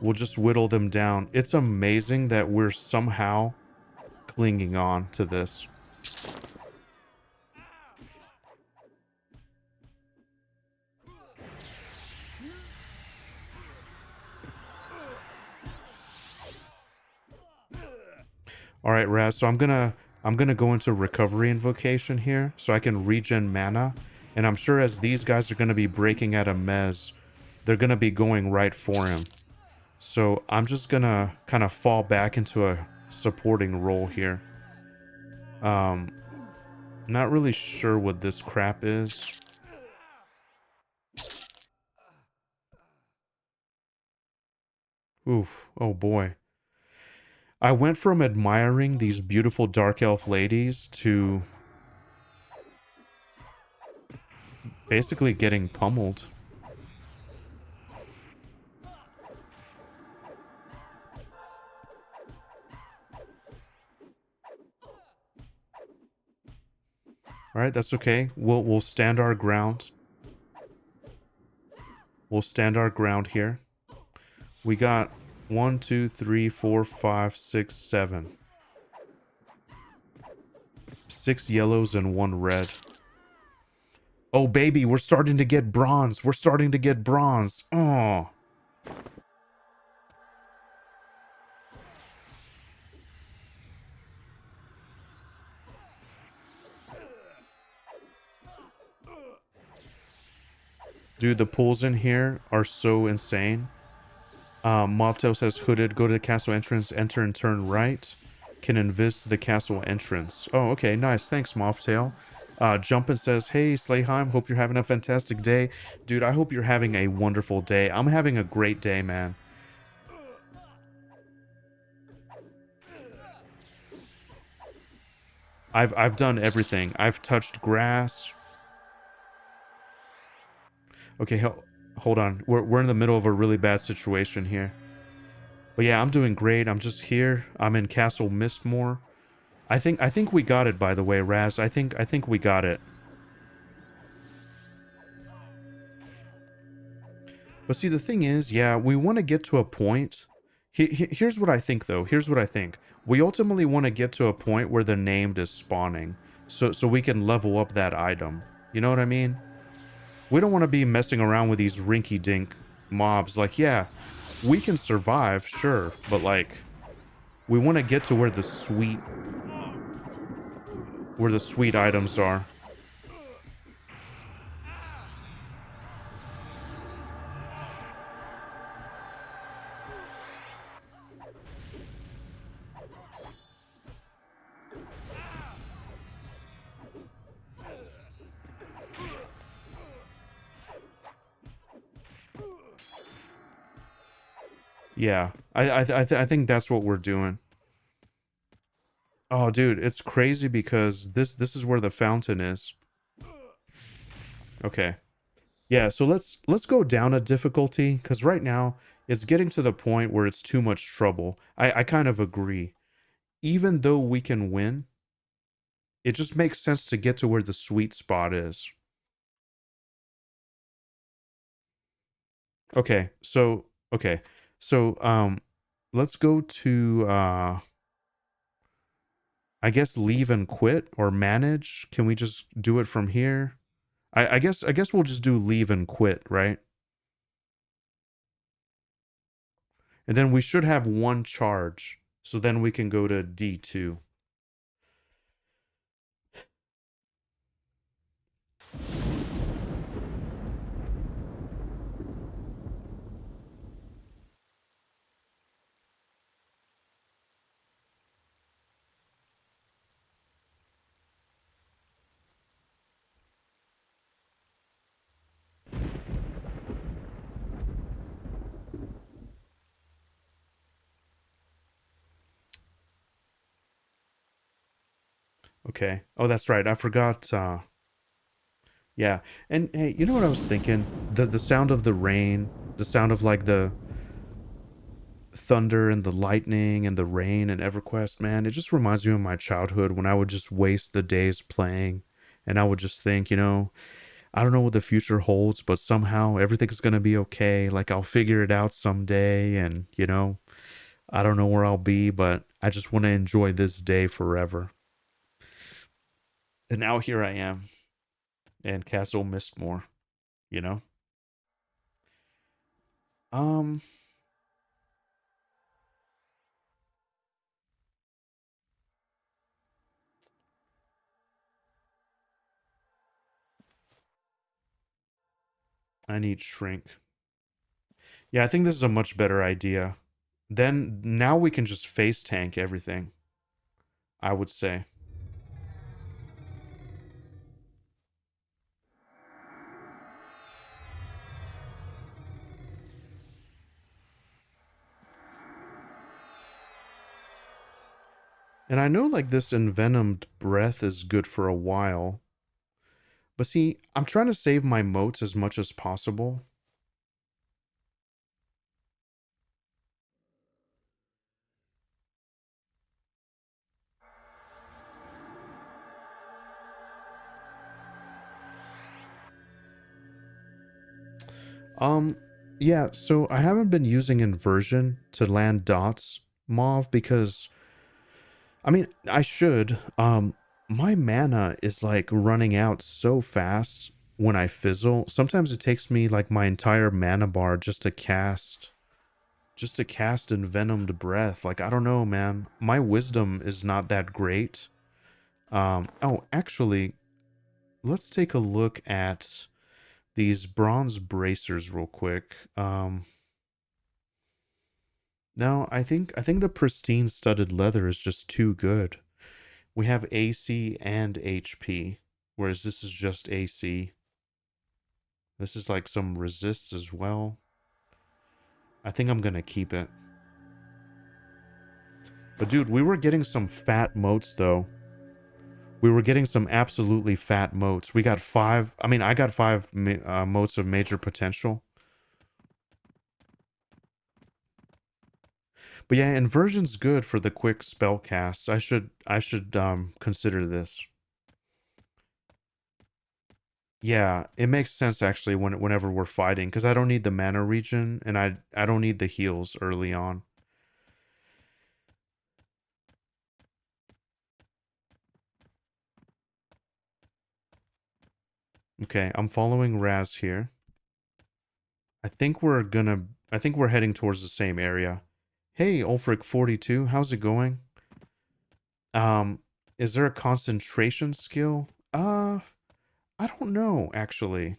We'll just whittle them down. It's amazing that we're somehow clinging on to this. All right, Raz. So I'm gonna go into recovery invocation here, so I can regen mana. And I'm sure as these guys are gonna be breaking out of Mez, they're gonna be going right for him. So I'm just gonna kind of fall back into a supporting role here. Not really sure what this crap is. Oof. Oh boy. I went from admiring these beautiful dark elf ladies to basically getting pummeled. right, that's okay. We'll stand our ground. We'll stand our ground here. We got 1, 2, 3, 4, 5, 6, 7. 6 yellows and 1 red. Oh, baby, we're starting to get bronze. We're starting to get bronze. Oh. Dude, the pulls in here are so insane. Mobtail says hooded, go to the castle entrance, enter and turn right. Can invis the castle entrance. Oh, okay, nice. Thanks, Mobtail. Jumpin' says, hey, Slayheim, hope you're having a fantastic day. Dude, I hope you're having a wonderful day. I'm having a great day, man. I've done everything. I've touched grass. Okay, hold on. We're in the middle of a really bad situation here. But yeah, I'm doing great. I'm just here. I'm in Castle Mistmoore. I think we got it, by the way, Raz. I think we got it. But see, the thing is, yeah, we want to get to a point. Here's what I think, though. Here's what I think. We ultimately want to get to a point where the named is spawning, so we can level up that item. You know what I mean? We don't want to be messing around with these rinky-dink mobs. Like, yeah, we can survive, sure, but like, we want to get to where the sweet items are. Yeah, I think that's what we're doing. Oh, dude, it's crazy because this is where the fountain is. Okay. Yeah, so let's go down a difficulty because right now it's getting to the point where it's too much trouble. I kind of agree. Even though we can win, it just makes sense to get to where the sweet spot is. Okay, so okay. So let's go to I guess leave and quit or manage. Can we just do it from here? I guess we'll just do leave and quit, right? And then we should have one charge. So then we can go to D2. Okay. Oh, that's right. I forgot. Yeah. And hey, you know what I was thinking? The sound of the rain, the sound of like the thunder and the lightning and the rain and EverQuest, man, it just reminds me of my childhood when I would just waste the days playing and I would just think, I don't know what the future holds, but somehow everything's going to be okay. Like I'll figure it out someday and, I don't know where I'll be, but I just want to enjoy this day forever. And now here I am in Castle Mistmoore, you know? Um, I need shrink. Yeah, I think this is a much better idea. Then now we can just face tank everything, I would say. And I know like this envenomed breath is good for a while. But see, I'm trying to save my motes as much as possible. Um, yeah, so I haven't been using inversion to land dots, Mauve, because I mean, I should. My mana is like running out so fast when I fizzle. Sometimes it takes me like my entire mana bar just to cast envenomed breath. Like I don't know, man. My wisdom is not that great. Oh, actually, let's take a look at these bronze bracers real quick. No, I think the pristine studded leather is just too good. We have AC and HP, whereas this is just AC. This is like some resists as well. I think I'm gonna keep it. But dude, we were getting some fat moats though. We were getting some absolutely fat moats. We got five. I mean, I got five moats of major potential. But yeah, inversion's good for the quick spell casts. I should consider this. Yeah, it makes sense actually whenever we're fighting because I don't need the mana regen and I don't need the heals early on. Okay, I'm following Raz here. I think we're heading towards the same area. Hey, Ulfric 42, how's it going? Um, is there a concentration skill? I don't know actually.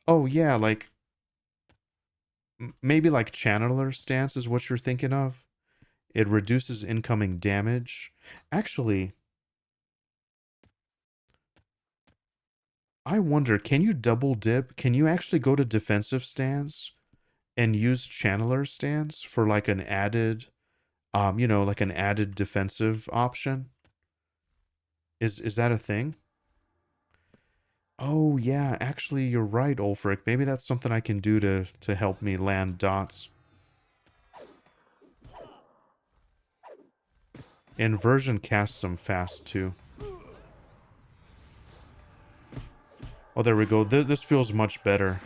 Oh yeah, like maybe like channeler stance is what you're thinking of. It reduces incoming damage. Actually, I wonder, can you double dip? Can you actually go to defensive stance and use channeler stance for like an added like an added defensive option? Is that a thing? Oh yeah, actually you're right, Ulfric. Maybe that's something I can do to help me land dots. Inversion casts them fast too. Oh, there we go. This feels much better.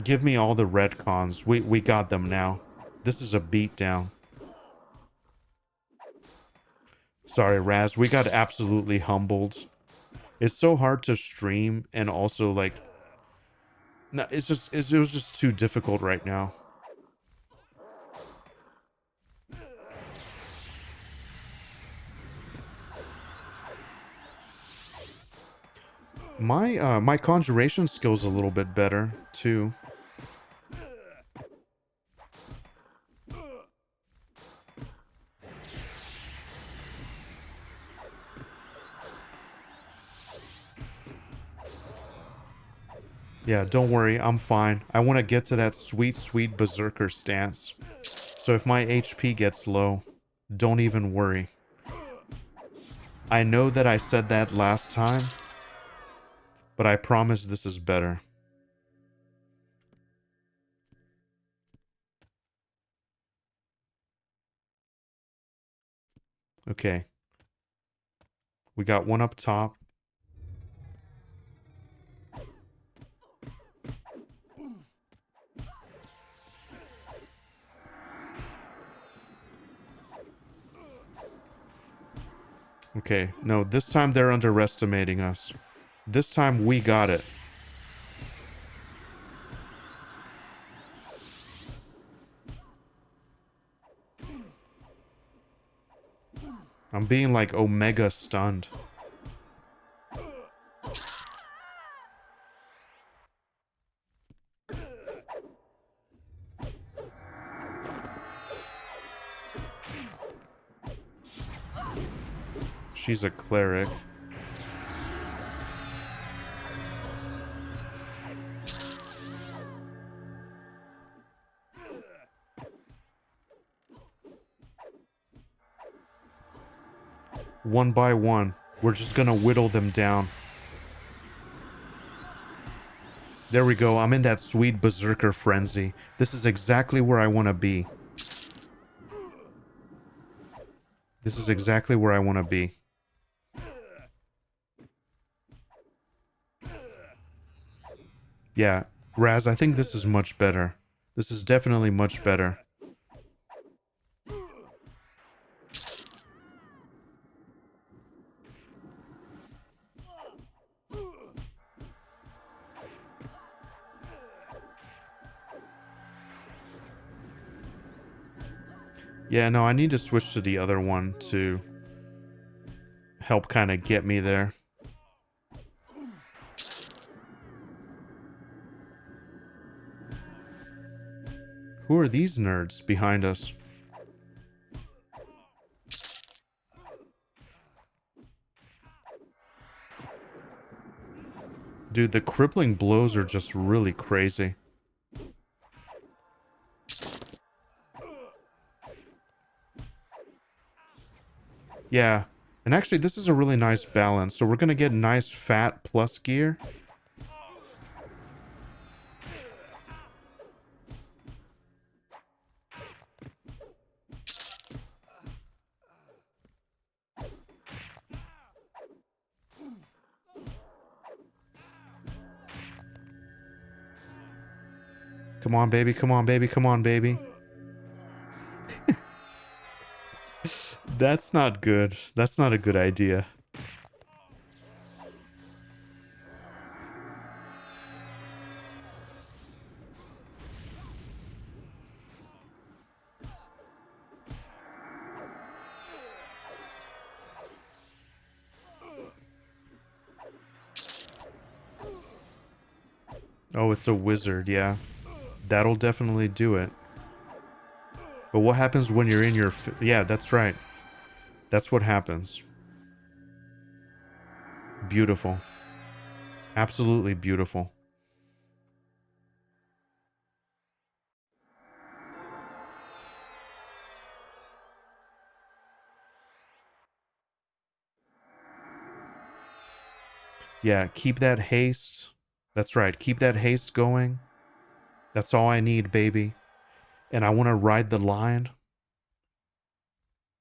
Give me all the retcons. We got them now. This is a beatdown. Sorry, Raz. We got absolutely humbled. It's so hard to stream and also like no, it was just too difficult right now. My conjuration skill's a little bit better too. Yeah, don't worry, I'm fine. I want to get to that sweet, sweet berserker stance. So if my HP gets low, don't even worry. I know that I said that last time, but I promise this is better. Okay. We got one up top. Okay, no, this time they're underestimating us. This time we got it. I'm being like Omega stunned. She's a cleric. One by one, we're just gonna whittle them down. There we go. I'm in that sweet berserker frenzy. This is exactly where I want to be. This is exactly where I want to be. Yeah, Raz, I think this is much better. This is definitely much better. Yeah, no, I need to switch to the other one to help kind of get me there. Who are these nerds behind us? Dude, the crippling blows are just really crazy. Yeah, and actually this is a really nice balance. So we're going to get nice fat plus gear. Come on, baby. Come on, baby. Come on, baby. That's not good. That's not a good idea. Oh, it's a wizard, yeah. That'll definitely do it. But what happens when you're in your... Yeah, that's right. That's what happens. Beautiful. Absolutely beautiful. Yeah, keep that haste. That's right. Keep that haste going. That's all I need, baby. And I want to ride the line.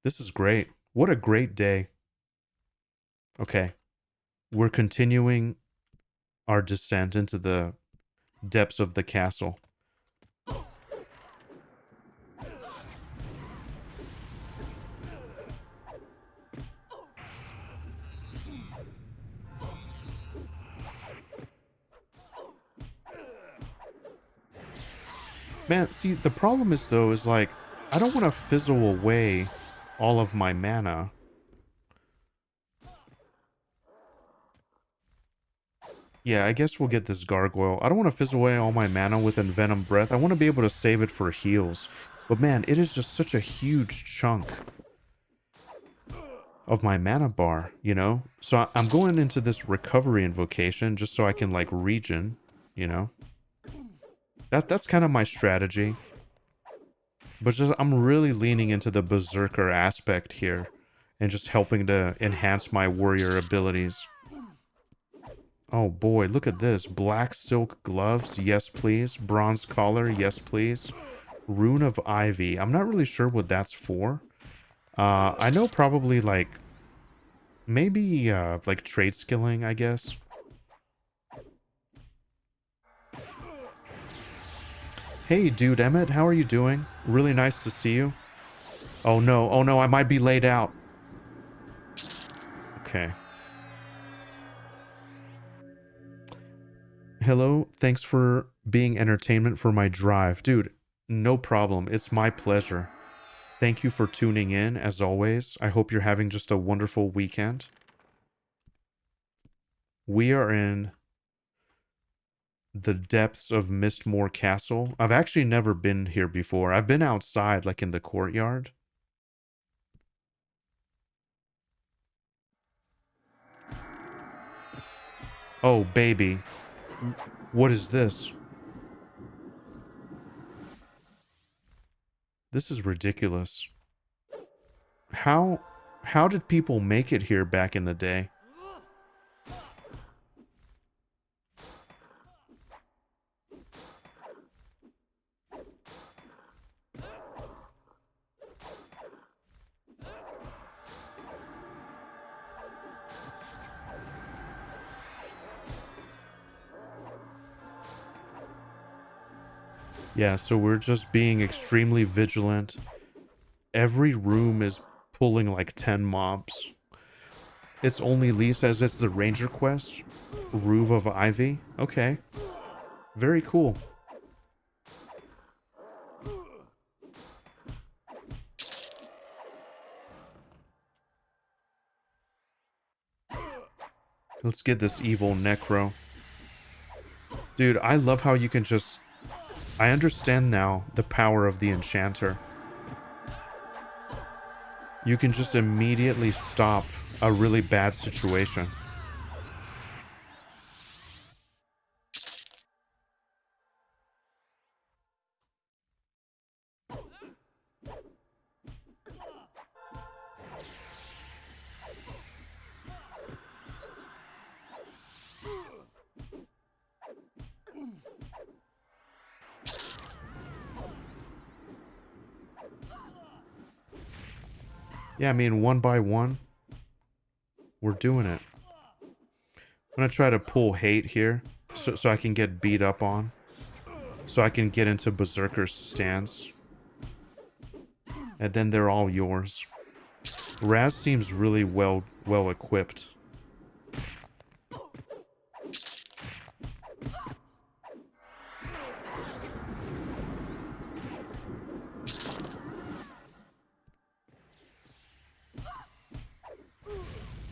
This is great. What a great day. Okay. We're continuing our descent into the depths of the castle. Man, see, the problem is, though, is like, I don't want to fizzle away all of my mana. Yeah, I guess we'll get this gargoyle. I don't want to fizz away all my mana with Envenom Breath. I want to be able to save it for heals. But man, it is just such a huge chunk of my mana bar, you know? So I'm going into this recovery invocation just so I can, like, regen, you know? That's kind of my strategy. But just I'm really leaning into the berserker aspect here and just helping to enhance my warrior abilities. Oh boy, look at this. Black silk gloves, yes please. Bronze collar, yes please. Rune of Ivy. I'm not really sure what that's for. I know probably like maybe like trade skilling, I guess. Hey dude Emmett, how are you doing? Really nice to see you. Oh no, I might be laid out. Okay. Hello, thanks for being entertainment for my drive. Dude, no problem. It's my pleasure. Thank you for tuning in, as always. I hope you're having just a wonderful weekend. We are in the depths of Mistmoore Castle. I've actually never been here before. I've been outside, like in the courtyard. Oh, baby. What is this? This is ridiculous. How did people make it here back in the day? Yeah, so we're just being extremely vigilant. Every room is pulling like 10 mobs. It's only Lee says it's the ranger quest. Roof of Ivy. Okay. Very cool. Let's get this evil necro. Dude, I love how you can just... I understand now the power of the enchanter. You can just immediately stop a really bad situation. Yeah, I mean, one by one, we're doing it. I'm gonna try to pull hate here so I can get beat up on. So I can get into Berserker's stance. And then they're all yours. Raz seems really well equipped.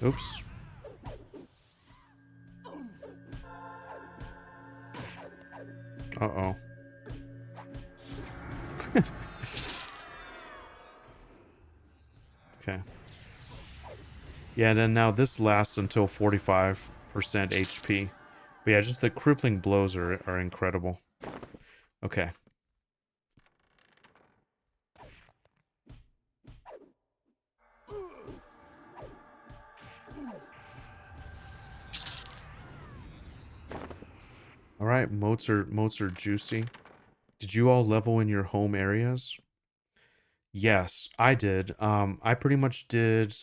Oops. Uh-oh. Okay. Yeah, and then now this lasts until 45% HP. But yeah, just the crippling blows are incredible. Okay. Alright, moats are juicy. Did you all level in your home areas? Yes, I did. I pretty much did...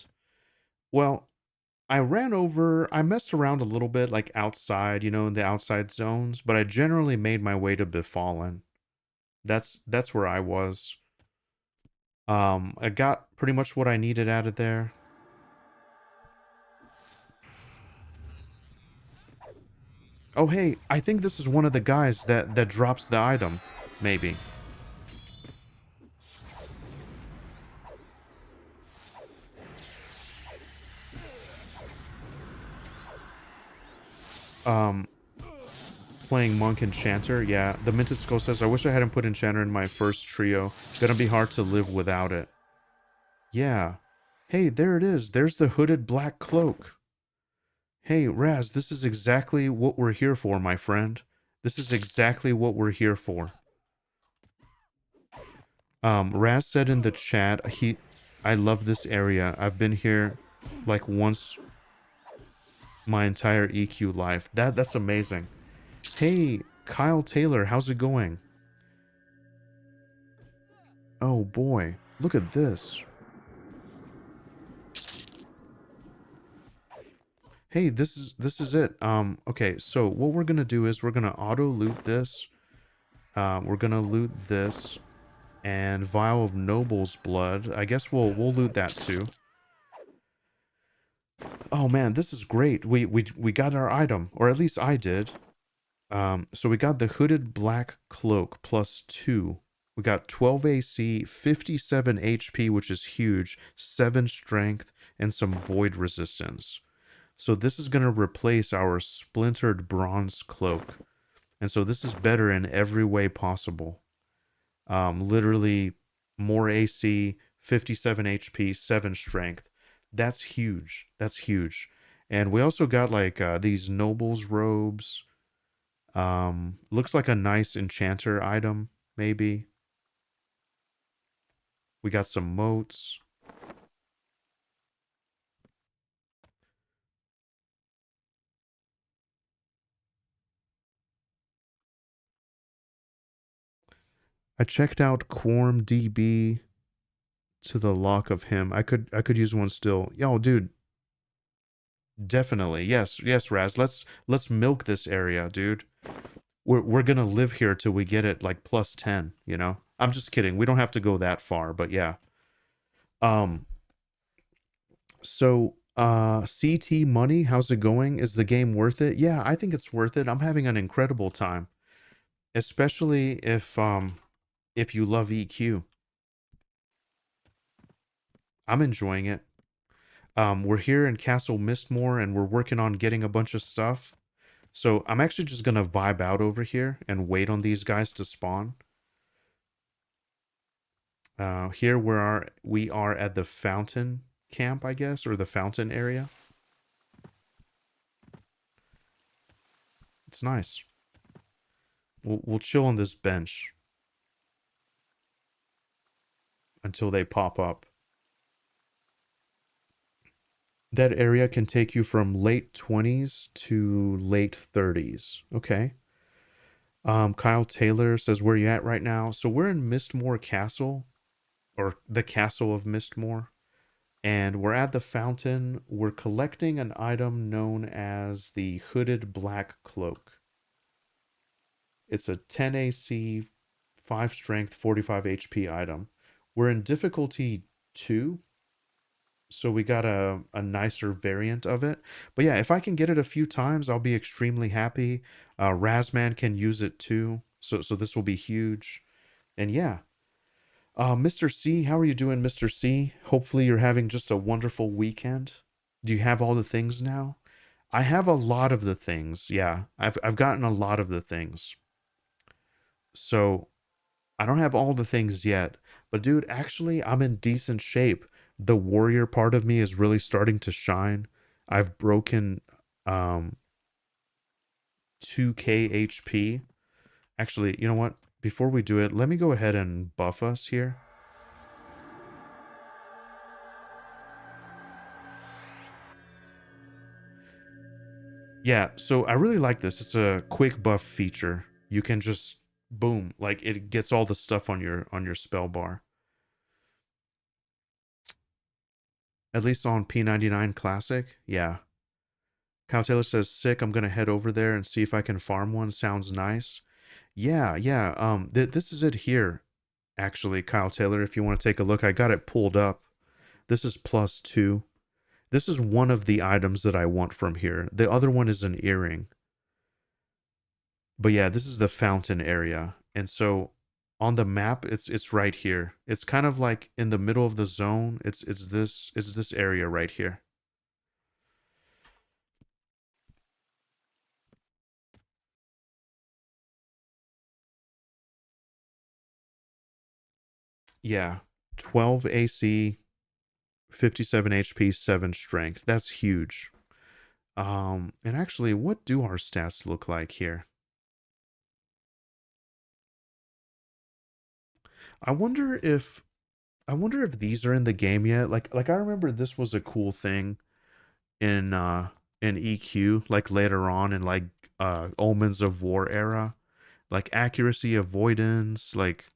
Well, I messed around a little bit, like outside, in the outside zones, but I generally made my way to Befallen. That's where I was. I got pretty much what I needed out of there. Oh, hey, I think this is one of the guys that drops the item, maybe. Um, Playing Monk Enchanter, yeah. The Minted Skull says, I wish I hadn't put Enchanter in my first trio. Gonna be hard to live without it. Yeah. Hey, there it is. There's the hooded black cloak. Hey, Raz, this is exactly what we're here for, my friend. This is exactly what we're here for. Raz said in the chat, I love this area. I've been here like once my entire EQ life. That's amazing. Hey, Kyle Taylor, how's it going? Oh boy, look at this. Hey, this is it. Okay, so what we're gonna do is we're gonna auto loot this. We're gonna loot this and Vial of Noble's Blood. I guess we'll loot that too. Oh man, this is great. We got our item, or at least I did. So we got the hooded black cloak +2. We got 12 AC, 57 HP, which is huge, 7 strength, and some void resistance. So this is going to replace our splintered bronze cloak. And so this is better in every way possible. Literally more AC, 57 HP, 7 strength. That's huge. That's huge. And we also got like these nobles robes. Looks like a nice enchanter item, maybe. We got some moats. I checked out Quorum DB to the lock of him. I could use one still. Yo, dude, definitely. Yes, Raz. Let's milk this area, dude. we're gonna live here till we get it like plus 10, you know? I'm just kidding. We don't have to go that far, but yeah. Um, so CT Money, how's it going? Is the game worth it? Yeah, I think it's worth it. I'm having an incredible time, especially if you love EQ. I'm enjoying it. We're here in Castle Mistmoore and we're working on getting a bunch of stuff. So I'm actually just gonna vibe out over here and wait on these guys to spawn. Here we are at the fountain camp, I guess, or the fountain area. It's nice. We'll chill on this bench until they pop up. That area can take you from late 20s to late 30s. Okay. Kyle Taylor says, where you at right now? So we're in Mistmoore Castle, or the Castle of Mistmoore. And we're at the fountain. We're collecting an item known as the Hooded Black Cloak. It's a 10 AC, 5 strength, 45 HP item. We're in difficulty 2, so we got a nicer variant of it. But yeah, if I can get it a few times, I'll be extremely happy. Razman can use it too, so this will be huge. And yeah, Mr. C, how are you doing, Mr. C? Hopefully you're having just a wonderful weekend. Do you have all the things now? I have a lot of the things. Yeah, I've gotten a lot of the things. So I don't have all the things yet, but dude, actually, I'm in decent shape. The warrior part of me is really starting to shine. I've broken um 2k HP. Actually, you know what? Before we do it, let me go ahead and buff us here. Yeah, so I really like this. It's a quick buff feature. You can just boom, like it gets all the stuff on your spell bar. At least on P99 Classic. Yeah. Cow Taylor says, sick, I'm gonna head over there and see if I can farm one. Sounds nice. Yeah, yeah. This is it here, actually, Kyle Taylor. If you want to take a look, I got it pulled up. This is +2. This is one of the items that I want from here. The other one is an earring. But yeah, this is the fountain area. And so on the map, it's right here. It's kind of like in the middle of the zone. It's this area right here. Yeah. 12 AC, 57 HP, 7 strength. That's huge. And actually, what do our stats look like here? I wonder if I wonder if these are in the game yet. Like I remember this was a cool thing in EQ, like later on in like Omens of War era. Like accuracy, avoidance, like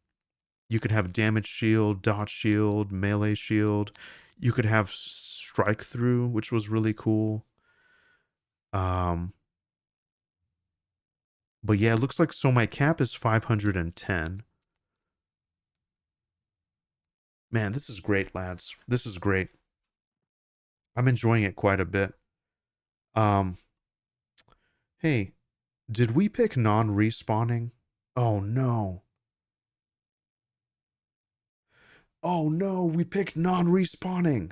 you could have damage shield, dot shield, melee shield. You could have strike through, which was really cool. Um but yeah, it looks like so my cap is 510. Man, this is great, lads. This is great. I'm enjoying it quite a bit. Um, hey, did we pick non-respawning? Oh no. Oh no, we picked non-respawning.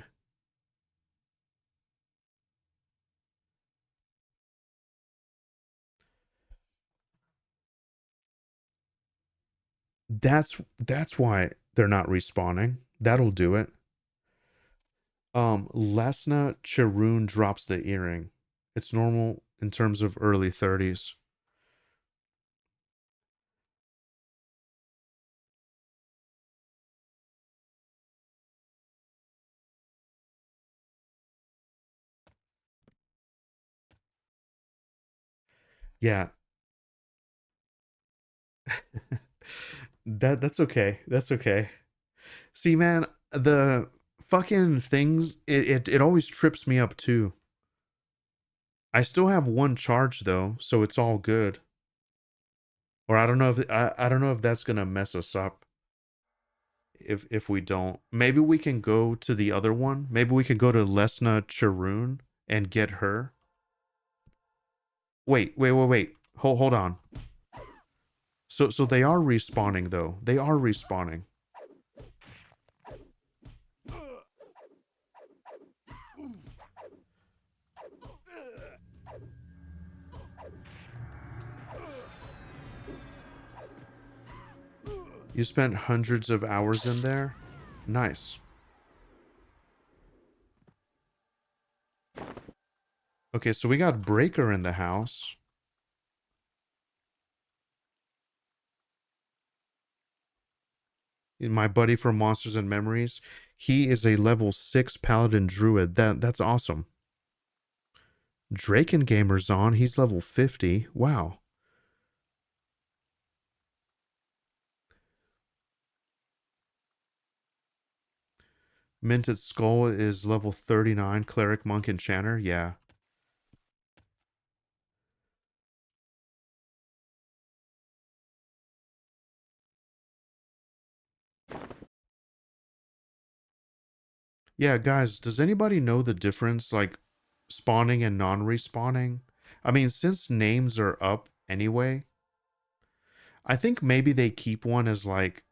That's why they're not respawning. That'll do it. Lesna Charoon drops the earring. It's normal in terms of early 30s. Yeah. That's okay. That's okay. See, man, the fucking things it always trips me up too. I still have one charge though, so it's all good. Or I don't know if I don't know if that's gonna mess us up if we don't. Maybe we can go to the other one. Maybe we can go to Lesna Charoon and get her. Wait. Hold on. So they are respawning though. They are respawning. You spent hundreds of hours in there? Nice. Okay, so we got Breaker in the house. My buddy from Monsters and Memories. He is a level 6 Paladin Druid. That's awesome. Draken Gamer's on. He's level 50. Wow. Minted Skull is level 39. Cleric, Monk, Enchanter. Yeah. Yeah, guys, does anybody know the difference, like spawning and non-respawning? I mean, since names are up anyway, I think maybe they keep one as like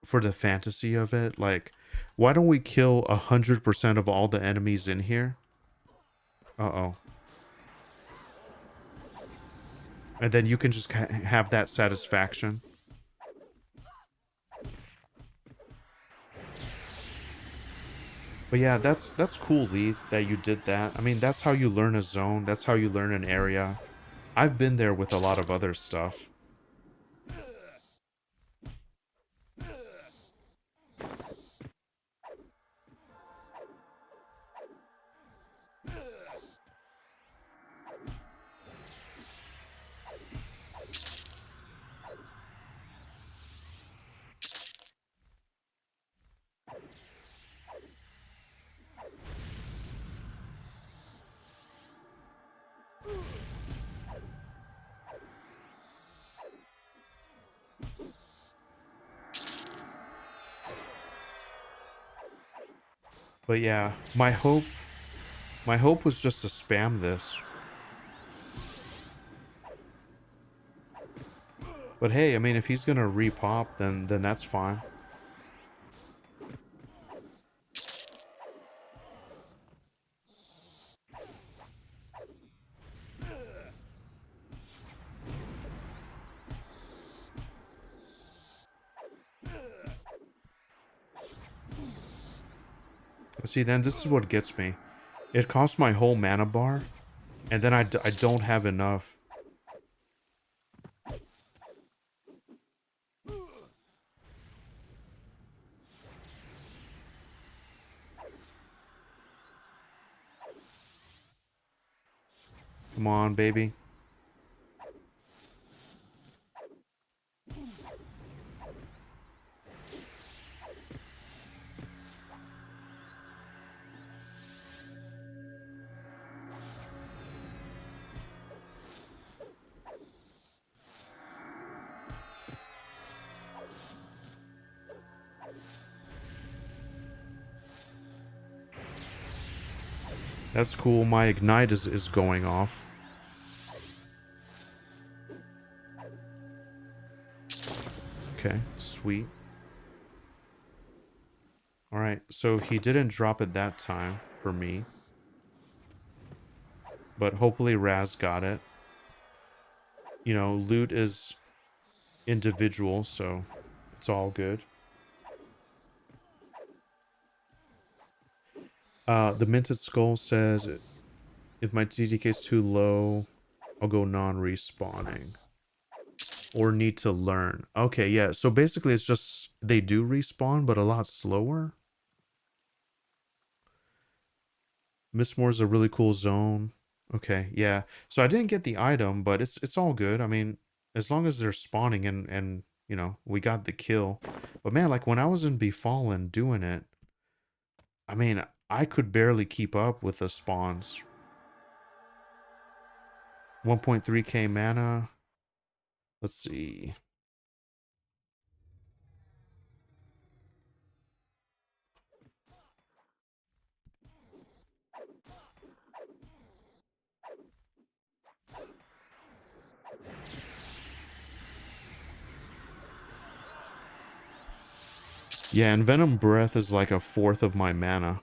for the fantasy of it. Like, why don't we kill 100% of all the enemies in here? Uh-oh. And then you can just have that satisfaction. But yeah, that's cool, Lee, that you did that. I mean, that's how you learn a zone. That's how you learn an area. I've been there with a lot of other stuff. But yeah, my hope was just to spam this. But hey, I mean, if he's gonna repop, then that's fine. See, then this is what gets me. It costs my whole mana bar, and then I don't have enough. Come on, baby. That's cool. My ignite is going off. Okay, sweet. All right, so he didn't drop it that time for me, but hopefully Raz got it. You know, loot is individual, so it's all good. The Minted Skull says if my TDK is too low, I'll go non-respawning. Or need to learn. Okay, yeah. So basically it's just they do respawn, but a lot slower. Mistmoore is a really cool zone. Okay, yeah. So I didn't get the item, but it's all good. I mean, as long as they're spawning and you know, we got the kill. But man, like when I was in Befallen doing it, I mean, I could barely keep up with the spawns. 1.3k mana. Let's see. Yeah, and Venom Breath is like a fourth of my mana.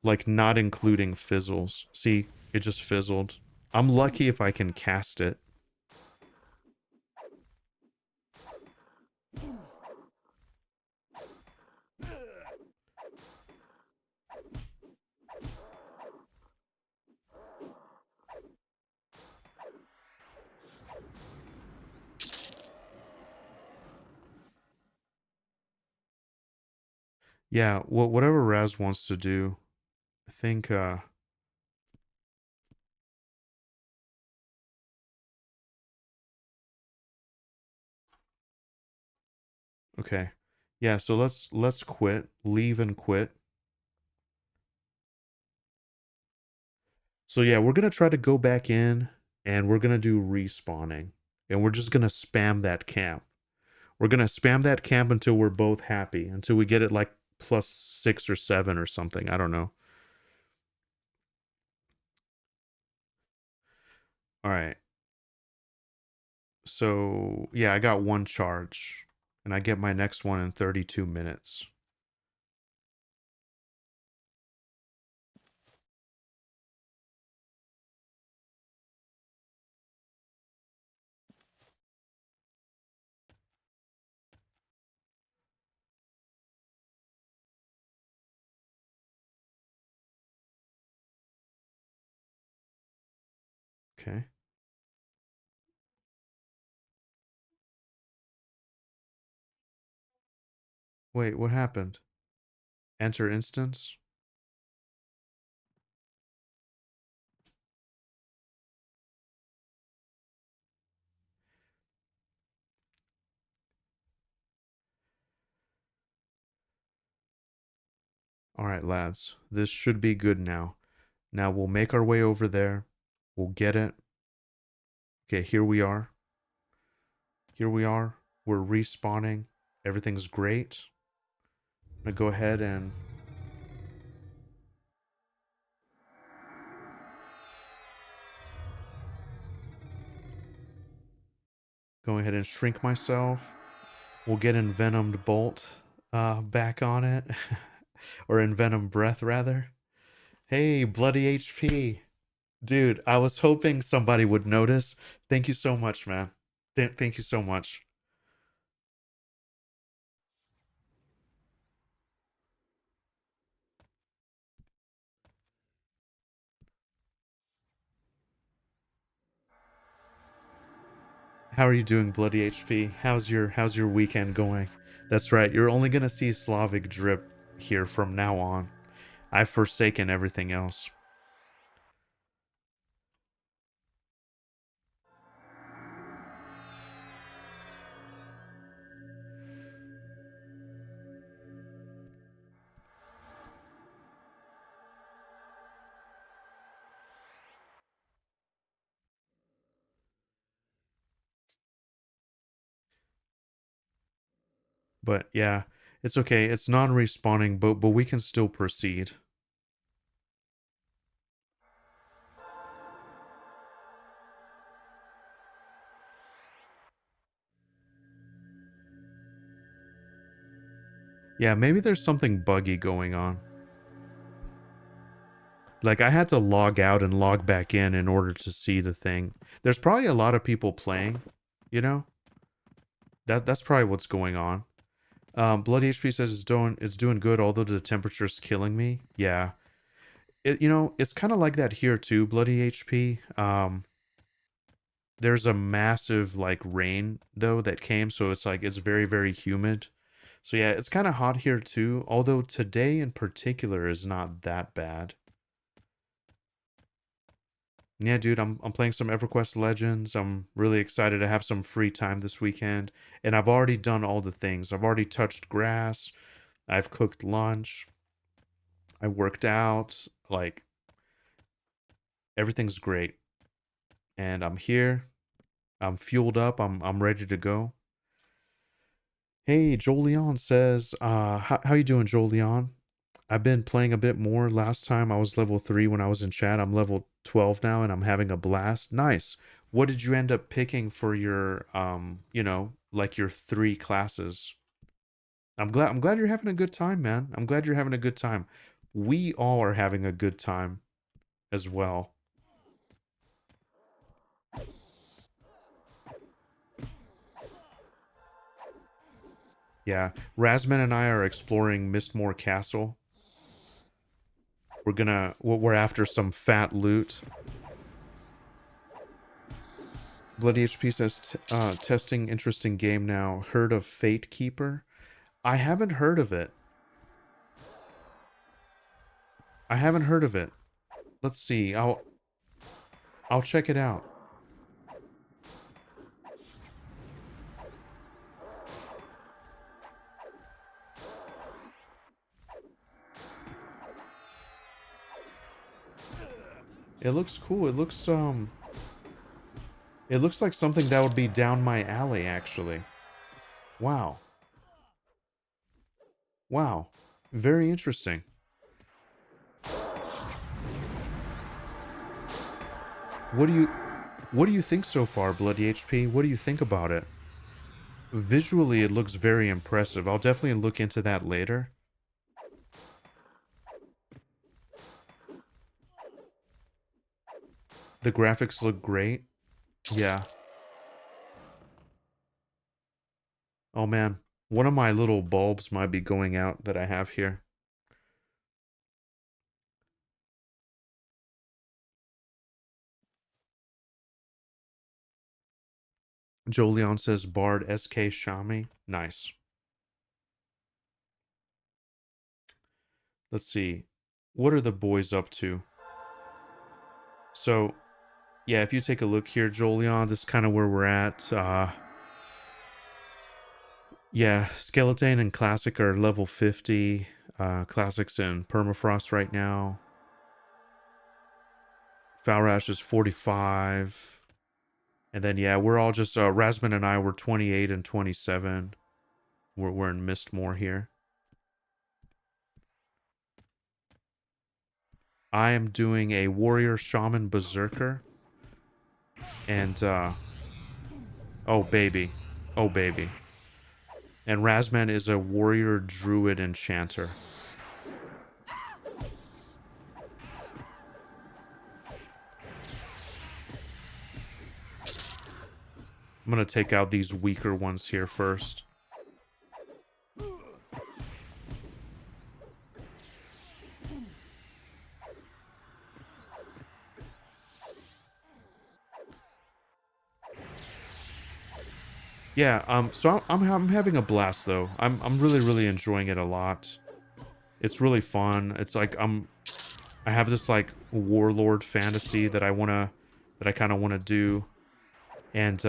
Like, not including fizzles. See, it just fizzled. I'm lucky if I can cast it. Yeah, whatever Raz wants to do. I think, okay. Yeah, so let's quit. Leave and quit. So yeah, we're gonna try to go back in and we're gonna do respawning. And we're just gonna spam that camp. We're gonna spam that camp until we're both happy, until we get it like +6 or 7 or something. I don't know. All right. So yeah, I got one charge, and I get my next one in 32 minutes. Okay. Wait, what happened? Enter instance? All right, lads. This should be good now. Now we'll make our way over there. We'll get it. Okay, here we are. Here we are. We're respawning. Everything's great. I'm gonna go ahead and shrink myself. We'll get Envenomed Bolt back on it. Or Envenomed Breath, rather. Hey, Bloody HP. Dude, I was hoping somebody would notice. Thank you so much, man. Thank you so much. How are you doing, Bloody HP? How's your weekend going? That's right. You're only gonna see Slavic drip here from now on. I've forsaken everything else. But yeah, it's okay. It's non-respawning, but we can still proceed. Yeah, maybe there's something buggy going on. Like, I had to log out and log back in order to see the thing. There's probably a lot of people playing, you know? That's probably what's going on. Bloody HP says it's doing good, although the temperature's killing me. Yeah. It's kind of like that here too, Bloody HP. There's a massive like rain though that came, so it's like it's very, very humid. So yeah, it's kind of hot here too, although today in particular is not that bad. Yeah, dude, I'm playing some EverQuest Legends. I'm really excited to have some free time this weekend, and I've already done all the things. I've already touched grass. I've cooked lunch. I worked out. Like, everything's great, and I'm here. I'm fueled up. I'm ready to go. Hey, Joel Leon says, how you doing, Joel Leon? I've been playing a bit more. Last time I was level 3 when I was in chat. I'm level 12 now and I'm having a blast. Nice. What did you end up picking for your like your 3 classes? I'm glad you're having a good time, man. I'm glad you're having a good time. We all are having a good time as well. Yeah, Razman and I are exploring Mistmoore Castle. We're after some fat loot. Bloody HP says, testing interesting game now. Heard of Fate Keeper? I haven't heard of it. I haven't heard of it. Let's see. I'll check it out. It looks cool. It looks like something that would be down my alley, actually. Wow. Wow. Very interesting. What do you think so far, Bloody HP? What do you think about it? Visually, it looks very impressive. I'll definitely look into that later. The graphics look great. Yeah. Oh man, one of my little bulbs might be going out that I have here. Jolion says Bard SK Shami. Nice. Let's see. What are the boys up to? So, yeah, if you take a look here, Jolion, this is kind of where we're at. Yeah, Skeleton and Classic are level 50. Classics in Permafrost right now. Falrash is 45. And then, yeah, we're all just, Rasman and I were 28 and 27. We're in Mistmoore here. I am doing a Warrior Shaman Berserker. And, oh, baby. Oh, baby. And Razman is a Warrior Druid Enchanter. I'm going to take out these weaker ones here first. Yeah, so I'm having a blast though. I'm really enjoying it a lot. It's really fun. It's like I have this like warlord fantasy that I kind of want to do, and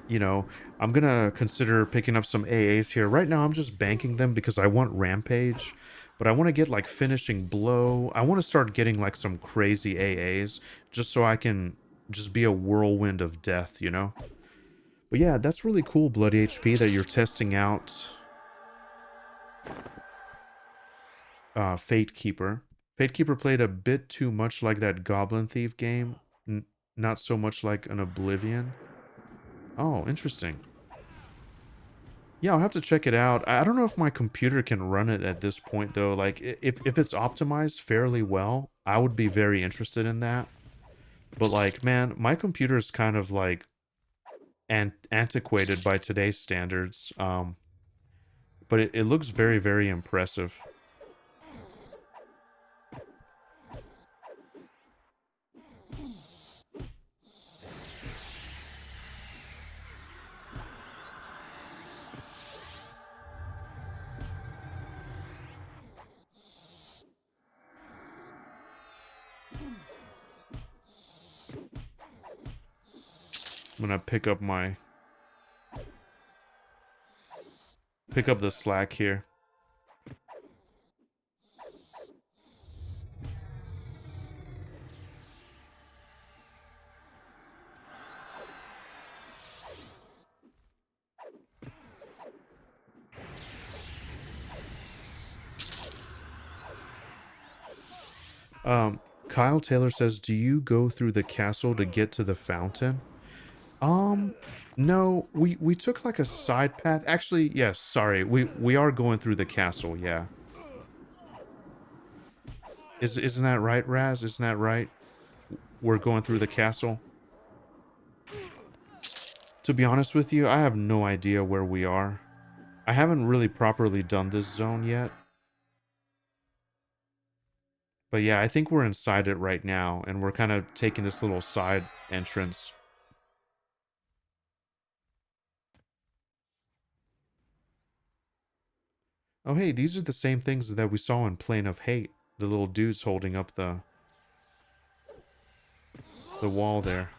you know, I'm gonna consider picking up some AAs here. Right now, I'm just banking them because I want Rampage, but I want to get like Finishing Blow. I want to start getting like some crazy AAs just so I can just be a whirlwind of death, you know? But yeah, that's really cool, Bloody HP, that you're testing out Fate Keeper. Fate Keeper played a bit too much like that Goblin Thief game, not so much like an Oblivion. Oh, interesting. Yeah, I'll have to check it out. I don't know if my computer can run it at this point, though. Like, if it's optimized fairly well, I would be very interested in that. But, like, man, my computer is kind of, like, antiquated by today's standards. But it looks very impressive. I'm gonna pick up the slack here. Kyle Taylor says, do you go through the castle to get to the fountain? Um, no, we took like a side path. Actually, yes, sorry. We are going through the castle, yeah. Isn't that right, Raz? Isn't that right? We're going through the castle. To be honest with you, I have no idea where we are. I haven't really properly done this zone yet. But yeah, I think we're inside it right now, and we're kind of taking this little side entrance. Oh hey, these are the same things that we saw in Plane of Hate. The little dudes holding up the wall there.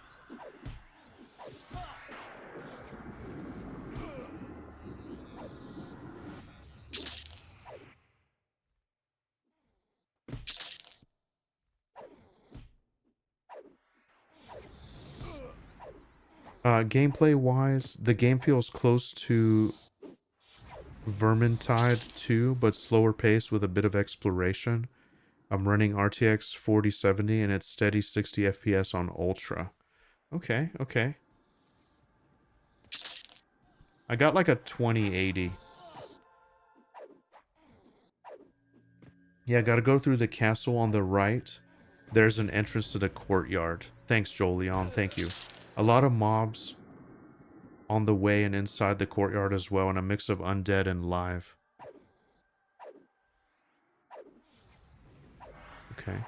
Gameplay wise, the game feels close to Vermintide 2, but slower pace with a bit of exploration. I'm running RTX 4070 and it's steady 60 FPS on Ultra. Okay, okay. I got like a 2080. Yeah, gotta go through the castle on the right. There's an entrance to the courtyard. Thanks, Joel Leon. Thank you. A lot of mobs on the way and inside the courtyard as well, and a mix of undead and live. Okay.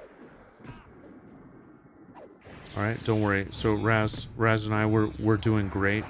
All right, don't worry. So Raz and I we're doing great.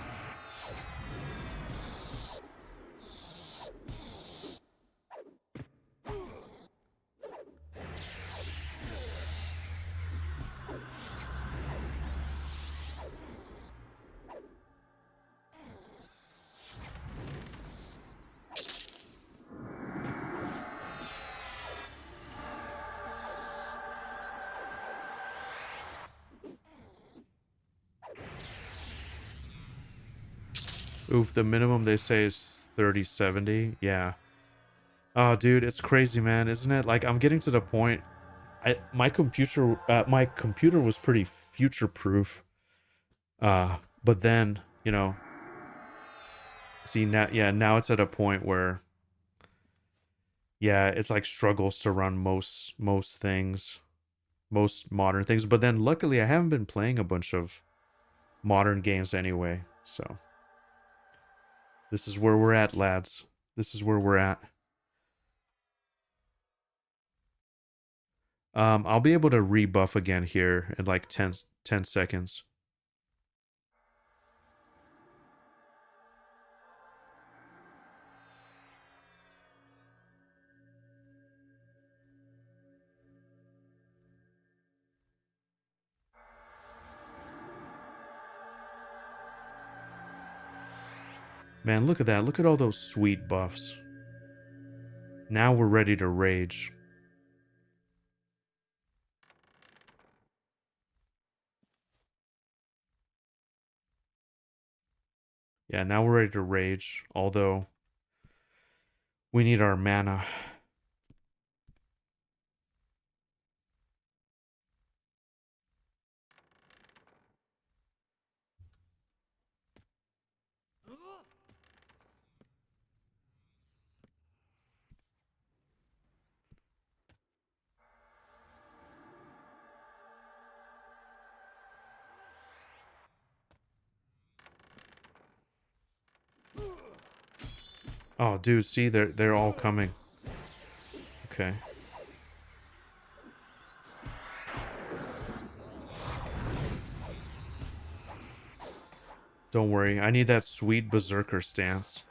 Oof, the minimum they say is 3070. Yeah. Oh, dude, it's crazy, man, isn't it? Like I'm getting to the point my computer was pretty future proof. But then, you know, see now yeah, now it's at a point where yeah, it's like struggles to run most things, most modern things. But then luckily I haven't been playing a bunch of modern games anyway. So this is where we're at, lads. This is where we're at. I'll be able to rebuff again here in like 10 seconds. Man, look at that. Look at all those sweet buffs. Now we're ready to rage. Yeah, now we're ready to rage, although we need our mana. Oh, dude, see, they're all coming. Okay. Don't worry, I need that sweet berserker stance.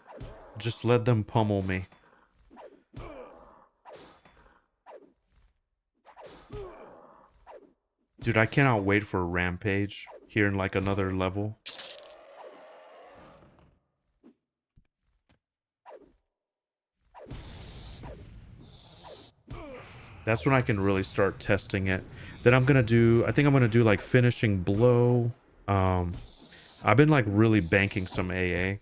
Just let them pummel me. Dude, I cannot wait for a rampage here in like another level. That's when I can really start testing it. Then I think I'm gonna do like finishing blow. I've been like really banking some AA.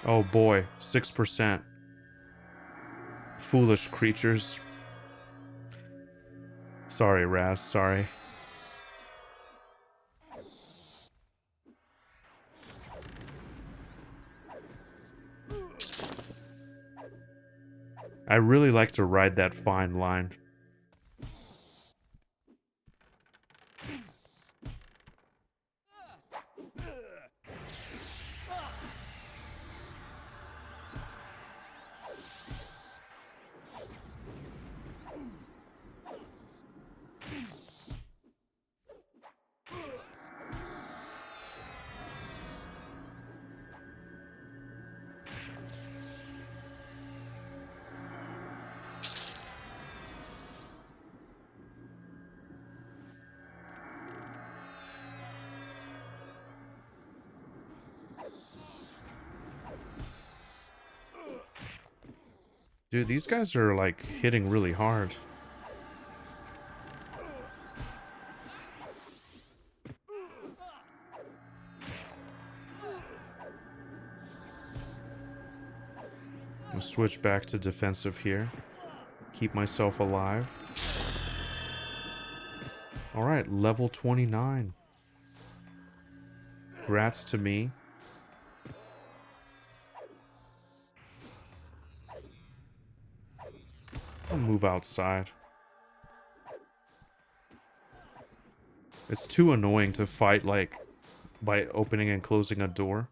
Oh boy, 6%. Foolish creatures. Sorry, Raz, sorry. I really like to ride that fine line. Dude, these guys are like hitting really hard. I'll switch back to defensive here. Keep myself alive. Alright, level 29. Grats to me. I'll move outside. It's too annoying to fight, like, by opening and closing a door.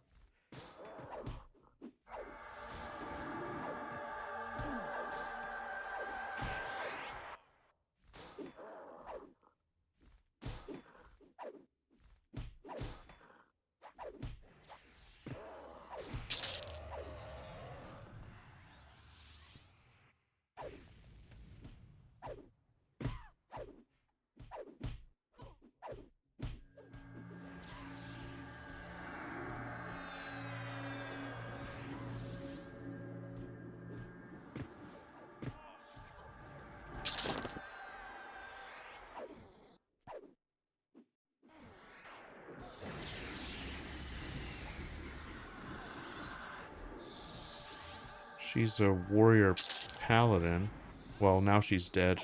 She's a warrior paladin. Well, now she's dead.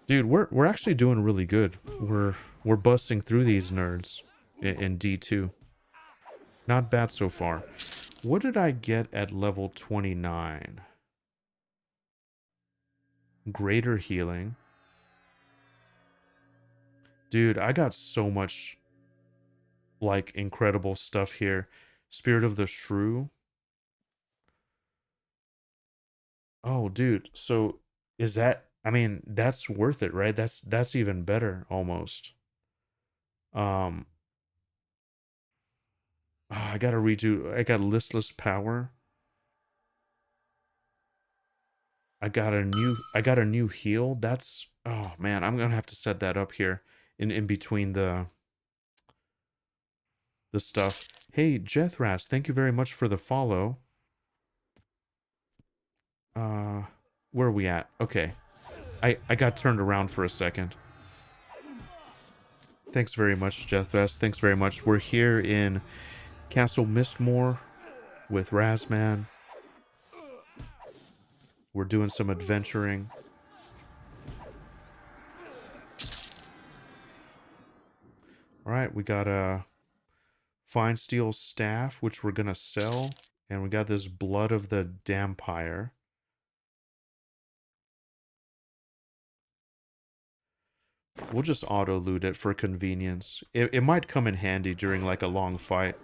Dude, we're actually doing really good. We're busting through these nerds in D2. Not bad so far. What did I get at level 29? Greater healing. Dude, I got so much, like, incredible stuff here. Spirit of the Shrew. Oh, dude. So, is that... I mean, that's worth it, right? That's even better, almost. Um... I gotta redo... I got Listless Power. I got a new heal. That's... Oh, man. I'm gonna have to set that up here. In between the stuff. Hey, Jethras, thank you very much for the follow. Uh, where are we at? Okay. I got turned around for a second. Thanks very much, Jethras. Thanks very much. We're here in Castle Mistmoore with Razman. We're doing some adventuring. Alright, we got a fine steel staff, which we're gonna sell. And we got this Blood of the Dampire. We'll just auto-loot it for convenience. It might come in handy during, like, a long fight.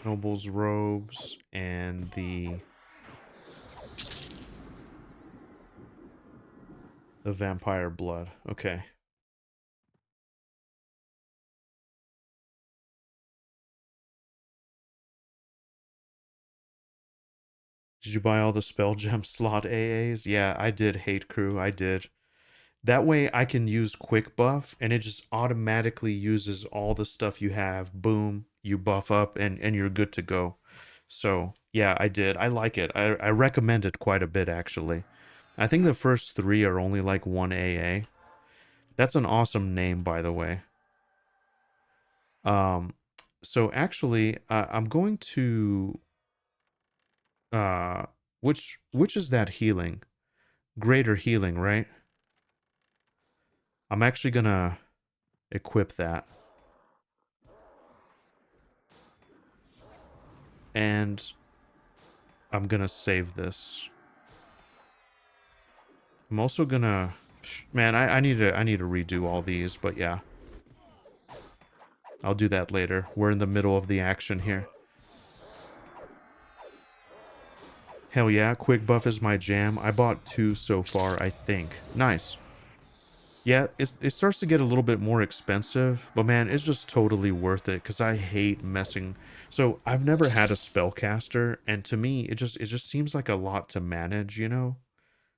Noble's robes and the vampire blood. Okay. Did you buy all the spell gem slot AAs? Yeah, I did hate crew. I did. That way I can use quick buff and it just automatically uses all the stuff you have. Boom, you buff up and you're good to go. So yeah, I did. I like it. I recommend it quite a bit actually. I think the first three are only like 1 AA. That's an awesome name, by the way. Um, so actually, I'm going to uh, which is that healing? Greater healing, right? I'm actually gonna equip that, and I'm gonna save this. I'm also gonna, man, I need to redo all these, but yeah, I'll do that later. We're in the middle of the action here. Hell yeah, quick buff is my jam. I bought 2 so far, I think. Nice. Yeah, it starts to get a little bit more expensive, but man, it's just totally worth it because I hate messing. So I've never had a spellcaster, and to me, it just seems like a lot to manage, you know?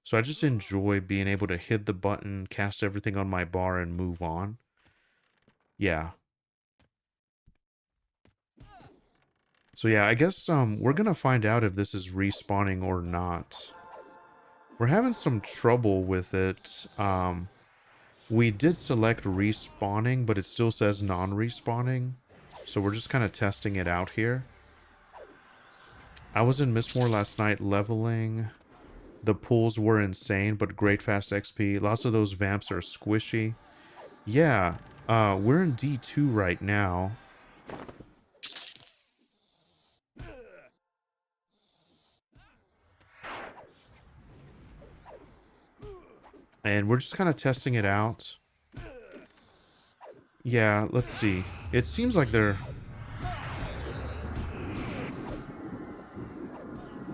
So I just enjoy being able to hit the button, cast everything on my bar, and move on. Yeah. So yeah, I guess we're gonna find out if this is respawning or not. We're having some trouble with it. We did select respawning, but it still says non-respawning. So we're just kind of testing it out here. I was in Mistmoore last night leveling. The pools were insane, but great fast XP. Lots of those vamps are squishy. Yeah, we're in D2 right now. And we're just kind of testing it out. Yeah, let's see. It seems like they're...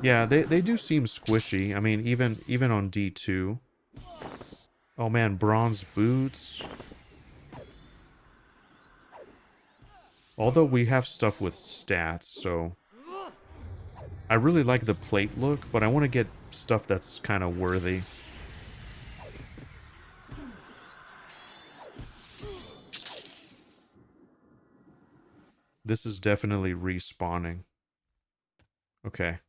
Yeah, they do seem squishy. I mean, even on D2. Oh man, bronze boots. Although we have stuff with stats, so... I really like the plate look, but I want to get stuff that's kind of worthy. This is definitely respawning. Okay.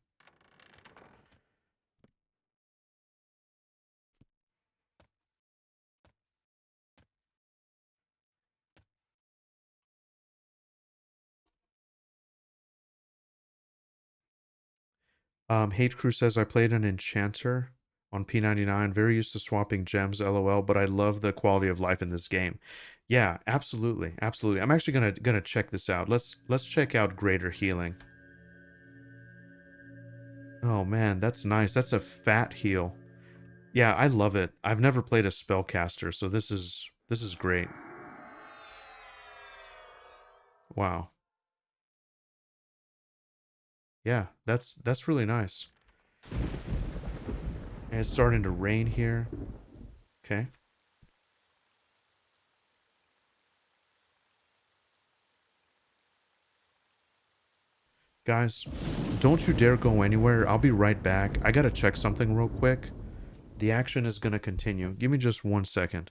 Hate Crew says, I played an enchanter on P99. Very used to swapping gems, lol, but I love the quality of life in this game. Yeah, absolutely. Absolutely. I'm actually gonna check this out. Let's check out Greater Healing. Oh man, that's nice. That's a fat heal. Yeah, I love it. I've never played a spellcaster, so this is great. Wow. Yeah, that's really nice. And it's starting to rain here. Okay. Guys, don't you dare go anywhere. I'll be right back. I gotta check something real quick. The action is gonna continue. Give me just 1 second.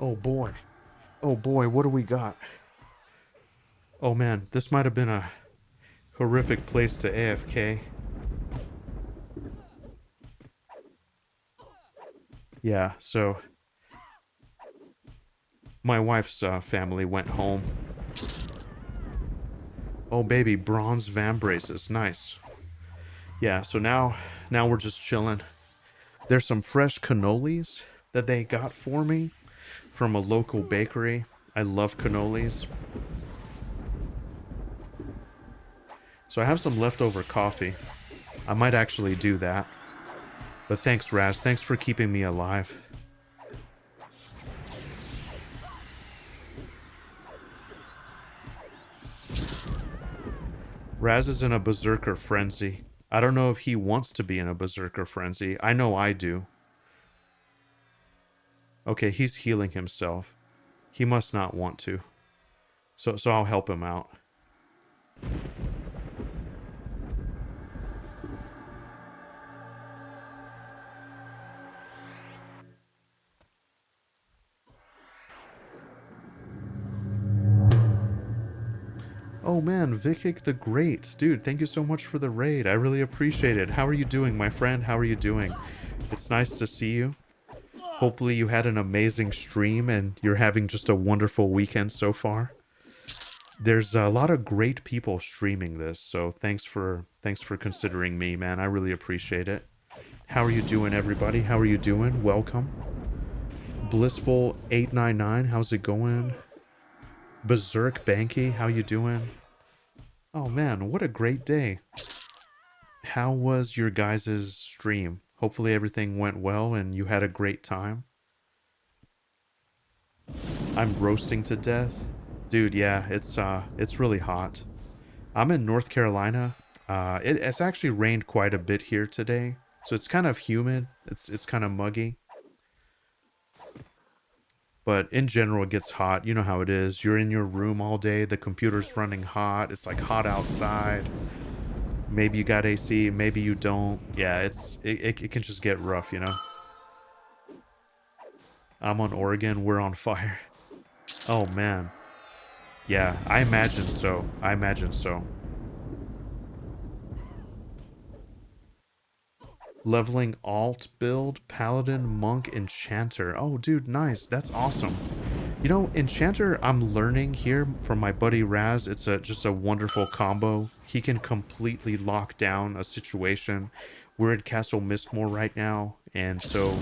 Oh boy. Oh boy, what do we got? Oh man, this might have been a horrific place to AFK. Yeah, so my wife's family went home. Oh baby, bronze van braces, nice. Yeah, so now we're just chilling. There's some fresh cannolis that they got for me from a local bakery. I love cannolis. So I have some leftover coffee. I might actually do that. But thanks, Raz. Thanks for keeping me alive. Raz is in a berserker frenzy. I don't know if he wants to be in a berserker frenzy. I know I do. Okay, he's healing himself. He must not want to. So I'll help him out. Oh man, Vikik the Great. Dude, thank you so much for the raid. I really appreciate it. How are you doing, my friend? How are you doing? It's nice to see you. Hopefully you had an amazing stream and you're having just a wonderful weekend so far. There's a lot of great people streaming this, so thanks for considering me, man. I really appreciate it. How are you doing, everybody? How are you doing? Welcome. Blissful899, how's it going? Berserk Banky, how you doing? Oh man, what a great day. How was your guys' stream? Hopefully everything went well and you had a great time. I'm roasting to death. Dude, yeah, it's really hot. I'm in North Carolina. It's actually rained quite a bit here today, so it's kind of humid. It's kind of muggy. But in general, it gets hot. You know how it is. You're in your room all day. The computer's running hot. It's like hot outside. Maybe you got AC. Maybe you don't. Yeah, it can just get rough, you know. I'm on Oregon. We're on fire. Oh man. Yeah, I imagine so. I imagine so. Leveling alt build, paladin, monk, enchanter. Oh, dude, nice. That's awesome. You know, enchanter, I'm learning here from my buddy Raz. It's just a wonderful combo. He can completely lock down a situation. We're at Castle Mistmoore right now, and so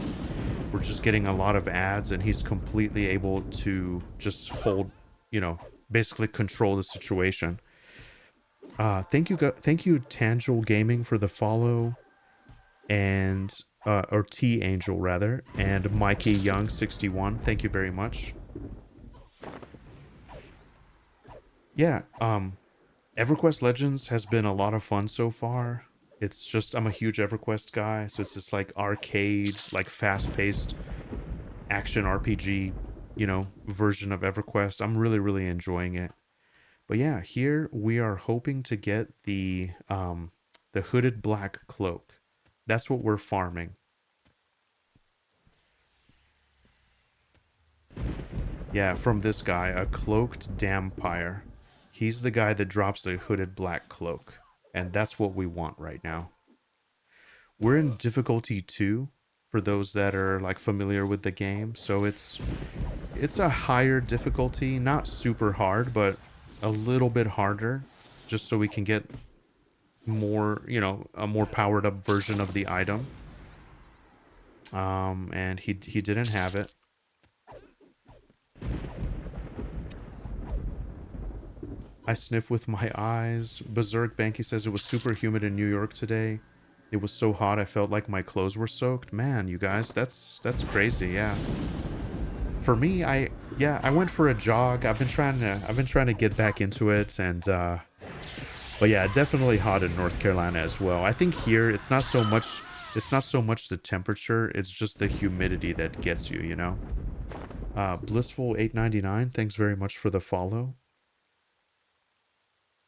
we're just getting a lot of ads, and he's completely able to just hold, you know, basically control the situation. Thank you, Tangible Gaming, for the follow, and or T Angel rather, and Mikey Young 61. Thank you very much. Yeah, EverQuest Legends has been a lot of fun so far. It's just, I'm a huge EverQuest guy, so it's just like arcade, like fast-paced action RPG, you know, version of EverQuest. I'm really enjoying it. But yeah, here we are hoping to get the hooded black cloak. That's what we're farming. Yeah, from this guy, a cloaked dampire. He's the guy that drops the hooded black cloak. And that's what we want right now. We're in difficulty 2 for those that are like familiar with the game. So it's a higher difficulty, not super hard, but a little bit harder, just so we can get more, you know, a more powered up version of the item. And he didn't have it. I sniff with my eyes. Berserk Banky says it was super humid in New York today. It was so hot I felt like my clothes were soaked. Man, you guys, that's crazy. Yeah. For me, I went for a jog. I've been trying to get back into it, and but yeah, definitely hot in North Carolina as well. I think here it's not so much the temperature, it's just the humidity that gets you, you know. Blissful899, thanks very much for the follow.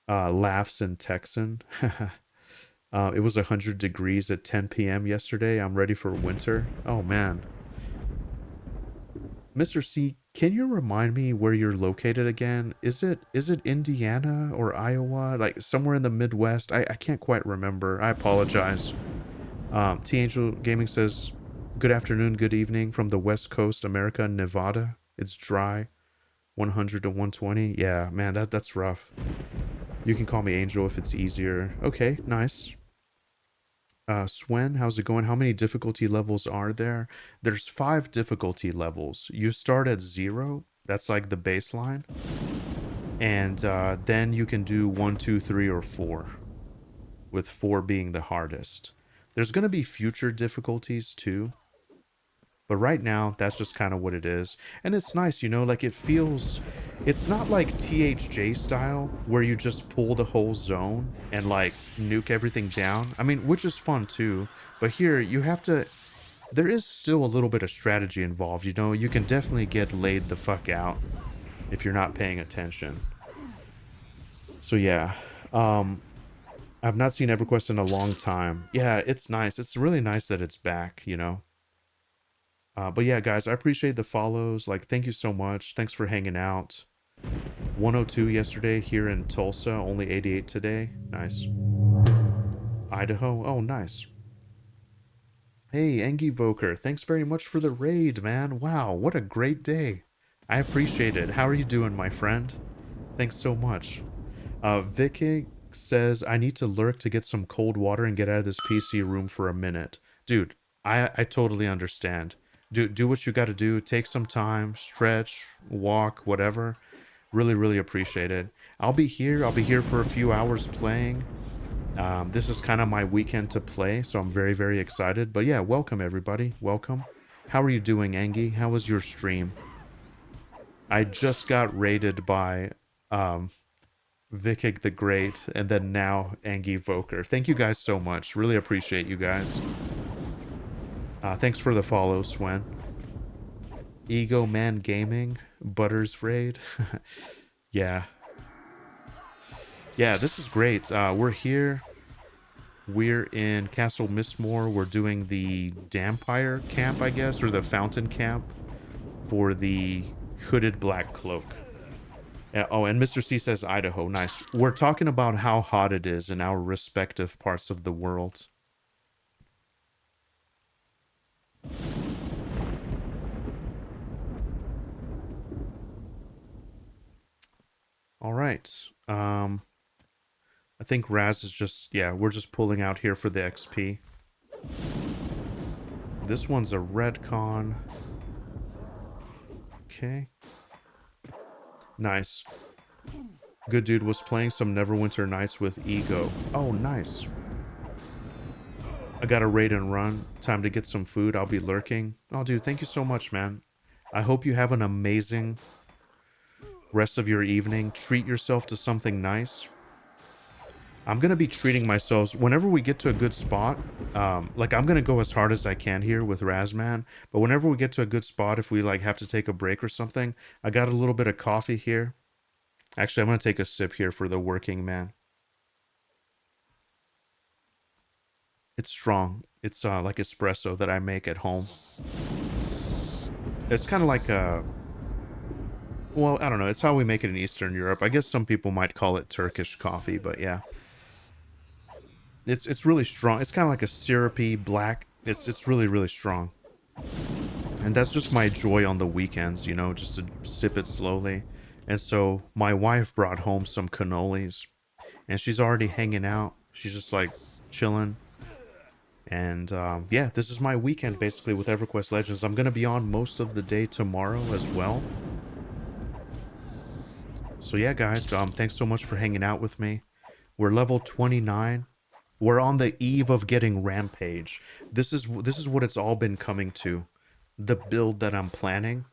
Laughs in Texan. It was 100 degrees at 10 p.m. yesterday. I'm ready for winter. Oh man. Mr. Can you remind me where you're located again? Is it Indiana or Iowa? Like somewhere in the Midwest? I can't quite remember. I apologize. T Angel Gaming says, "Good afternoon, good evening from the West Coast, America, Nevada. It's dry, 100 to 120. Yeah, man, that's rough. You can call me Angel if it's easier. Okay, nice. Swen, how's it going? How many difficulty levels are there? There's 5 difficulty levels. You start at 0. That's like the baseline. And then you can do 1, 2, 3, or 4, with 4 being the hardest. There's going to be future difficulties too. But right now, that's just kind of what it is. And it's nice, you know, like it feels... It's not like THJ style, where you just pull the whole zone and like nuke everything down. I mean, which is fun too. But here, you have to... There is still a little bit of strategy involved, you know? You can definitely get laid the fuck out if you're not paying attention. So yeah, I've not seen EverQuest in a long time. Yeah, it's nice. It's really nice that it's back, you know? But yeah, guys, I appreciate the follows. Like, thank you so much. Thanks for hanging out. 102 yesterday here in Tulsa, only 88 today. Nice. Idaho. Oh, nice. Hey, Engie Voker, thanks very much for the raid, man. Wow, what a great day. I appreciate it. How are you doing, my friend? Thanks so much. Vicky says, I need to lurk to get some cold water and get out of this PC room for a minute. Dude, I totally understand. Do what you gotta do. Take some time, stretch, walk, whatever. Really, really appreciate it. I'll be here. I'll be here for a few hours playing. This is kind of my weekend to play, so I'm very, very excited. But yeah, welcome everybody. Welcome. How are you doing, Angie? How was your stream? I just got raided by Vikig the Great, and then now Angie Voker. Thank you guys so much. Really appreciate you guys. Thanks for the follow, Swen. Ego Man Gaming, Butters Raid. Yeah. Yeah, this is great. We're here. We're in Castle Mistmoore. We're doing the Dampire camp, I guess, or the Fountain camp for the Hooded Black Cloak. Oh, and Mr. C says Idaho. Nice. We're talking about how hot it is in our respective parts of the world. All right. I think Raz is just... Yeah, we're just pulling out here for the XP. This one's a Redcon. Okay. Nice. Good dude was playing some Neverwinter Nights with Ego. Oh, nice. I got a raid and run. Time to get some food. I'll be lurking. Oh, dude, thank you so much, man. I hope you have an amazing rest of your evening. Treat yourself to something nice. I'm going to be treating myself whenever we get to a good spot. Like, I'm going to go as hard as I can here with Razman. But whenever we get to a good spot, if we, like, have to take a break or something, I got a little bit of coffee here. Actually, I'm going to take a sip here for the working man. It's strong. It's like espresso that I make at home. It's kind of like a... Well, I don't know. It's how we make it in Eastern Europe. I guess some people might call it Turkish coffee, but yeah. It's really strong. It's kind of like a syrupy black. It's really, really strong. And that's just my joy on the weekends, you know, just to sip it slowly. And so my wife brought home some cannolis, and she's already hanging out. She's just like chilling. And yeah, this is my weekend basically with EverQuest Legends. I'm going to be on most of the day tomorrow as well. So yeah, guys, thanks so much for hanging out with me. We're level 29. We're on the eve of getting Rampage. This is what it's all been coming to. The build that I'm planning.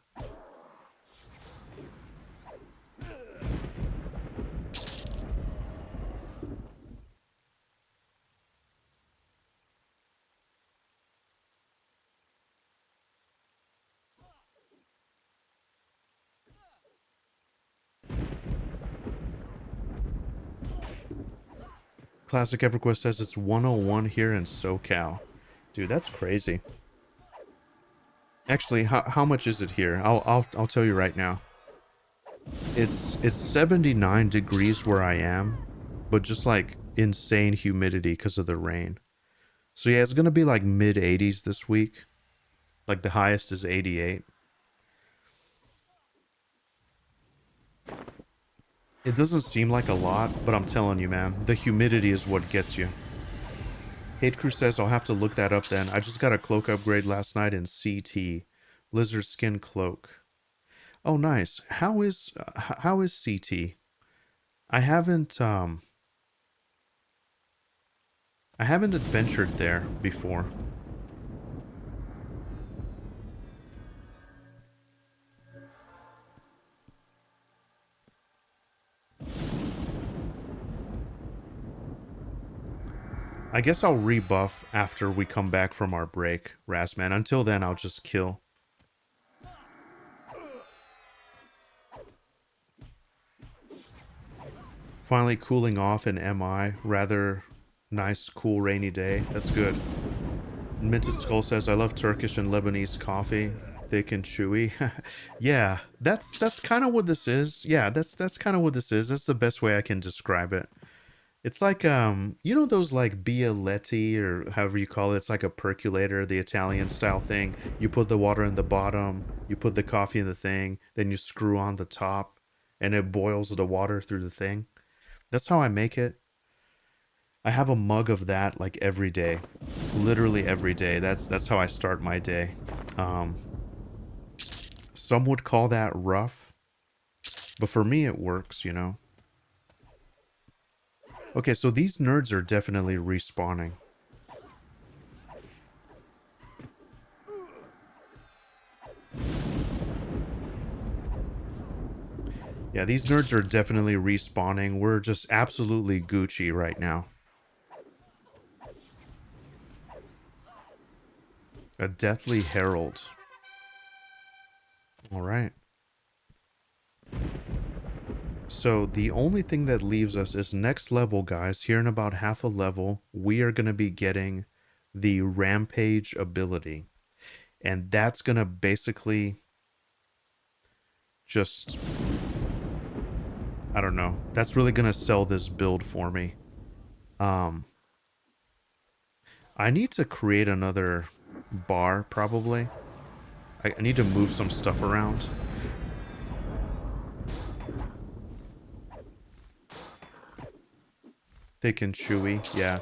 Classic EverQuest says it's 101 here in SoCal. Dude, that's crazy. Actually, how much is it here? I'll tell you right now. It's 79 degrees where I am, but just like insane humidity because of the rain. So yeah, it's gonna be like mid 80s this week. Like the highest is 88. It doesn't seem like a lot, but I'm telling you, man, the humidity is what gets you. Hate Crew says I'll have to look that up then. I just got a cloak upgrade last night in CT. Lizard skin cloak. Oh, nice. How is CT? I haven't I haven't adventured there before. I guess I'll rebuff after we come back from our break, Rasman. Until then, I'll just kill. Finally cooling off in MI. Rather nice, cool, rainy day. That's good. Minted Skull says, I love Turkish and Lebanese coffee. Thick and chewy. Yeah, that's kind of what this is. Yeah, that's kind of what this is. That's the best way I can describe it. It's like you know those like bialetti or however you call it. It's like a percolator, the Italian style thing. You put the water in the bottom, you put the coffee in the thing, then you screw on the top, and it boils the water through the thing. That's how I make it. I have a mug of that like every day, literally every day. That's how I start my day. Um, some would call that rough, but for me it works, you know. Okay, so these nerds are definitely respawning. Yeah, these nerds are definitely respawning. We're just absolutely Gucci right now. A Deathly Herald. All right. So the only thing that leaves us is next level, guys. Here in about half a level, we are going to be getting the Rampage ability. And that's going to basically just... I don't know. That's really going to sell this build for me. Um, I need to create another bar, probably. I need to move some stuff around. Thick and chewy, yeah.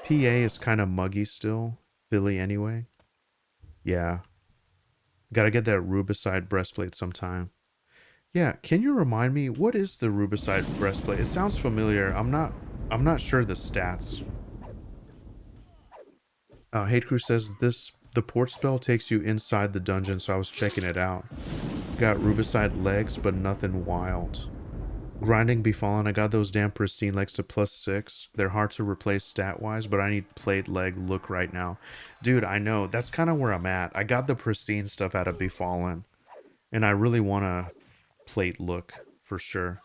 PA is kind of muggy still. Billy anyway. Yeah. Gotta get that Rubicide breastplate sometime. Yeah, can you remind me, what is the Rubicide breastplate? It sounds familiar. I'm not sure the stats. Hate Crew says the port spell takes you inside the dungeon, so I was checking it out. Got Rubicide legs, but nothing wild. Grinding Befallen, I got those damn pristine legs to +6. They're hard to replace stat-wise, but I need plate leg look right now. Dude, I know. That's kind of where I'm at. I got the pristine stuff out of Befallen, and I really want to plate look for sure.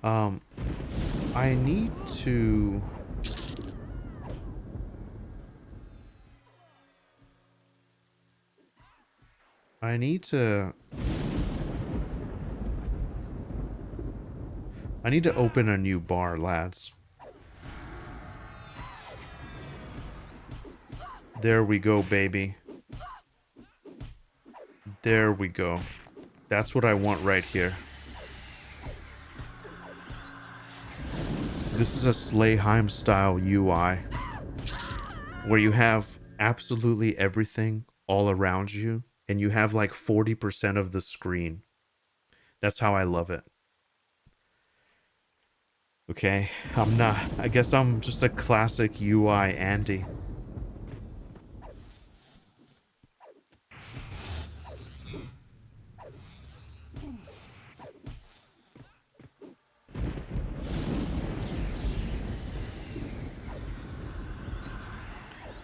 Um, I need to... I need to... I need to open a new bar, lads. There we go, baby. There we go. That's what I want right here. This is a Slayheim style UI where you have absolutely everything all around you and you have like 40% of the screen. That's how I love it. Okay, I guess I'm just a classic UI Andy.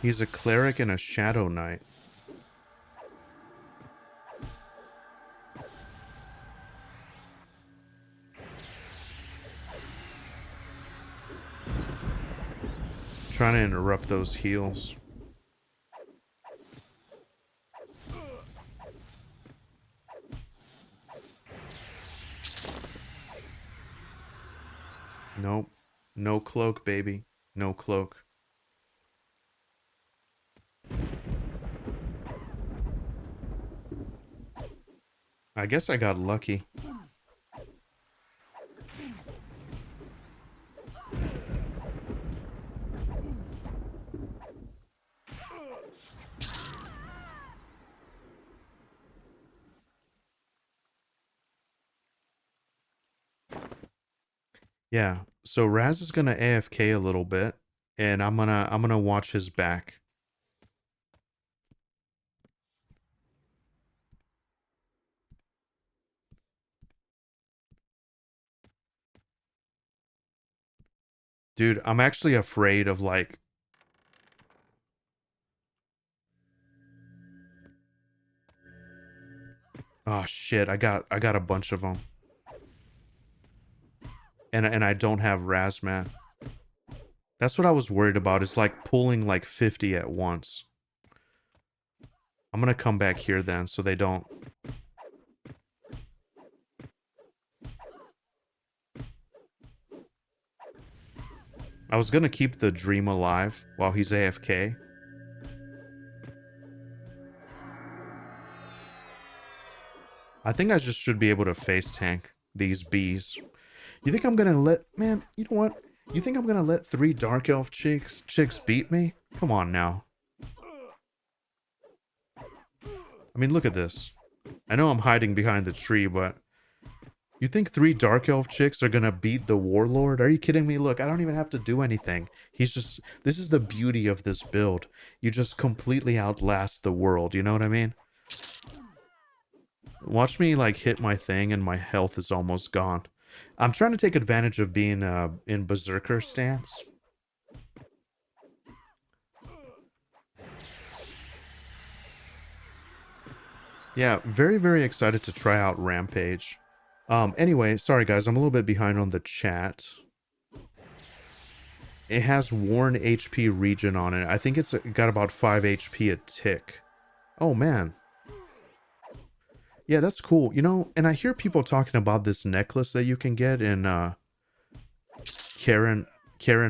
He's a cleric and a shadow knight. Trying to interrupt those heals. Nope. No cloak, baby. No cloak. I guess I got lucky. Yeah. So Raz is gonna AFK a little bit, and I'm gonna watch his back. Dude, I'm actually afraid of like, oh shit, I got a bunch of them. And I don't have Razmat. That's what I was worried about, is like pulling like 50 at once. I'm gonna come back here then so they don't. I was gonna keep the dream alive while he's AFK. I think I just should be able to face tank these bees. You think I'm gonna let, man, you know what? You think I'm gonna let 3 Dark Elf chicks beat me? Come on now. I mean, look at this. I know I'm hiding behind the tree, but you think 3 Dark Elf chicks are gonna beat the Warlord? Are you kidding me? Look, I don't even have to do anything. He's just, this is the beauty of this build. You just completely outlast the world, you know what I mean? Watch me like hit my thing and my health is almost gone. I'm trying to take advantage of being in Berserker stance. Yeah, very, very excited to try out Rampage. Anyway, sorry guys, I'm a little bit behind on the chat. It has worn HP regen on it. I think it's got about 5 HP a tick. Oh man. Yeah, that's cool. You know, and I hear people talking about this necklace that you can get in Karen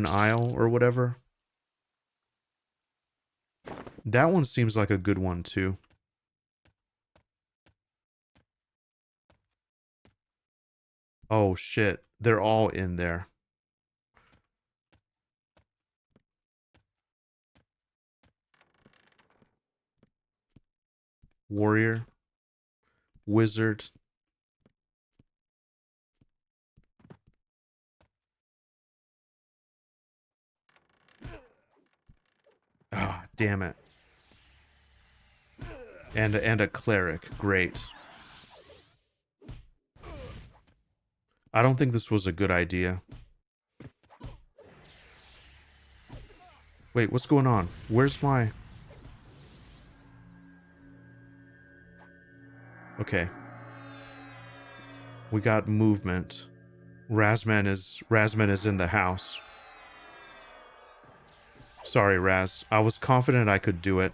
Isle or whatever. That one seems like a good one too. Oh shit, they're all in there. Warrior, wizard. Ah, damn it. And a cleric. Great. I don't think this was a good idea. Wait, what's going on? Where's my... Okay. We got movement. Razman is in the house. Sorry, Raz. I was confident I could do it.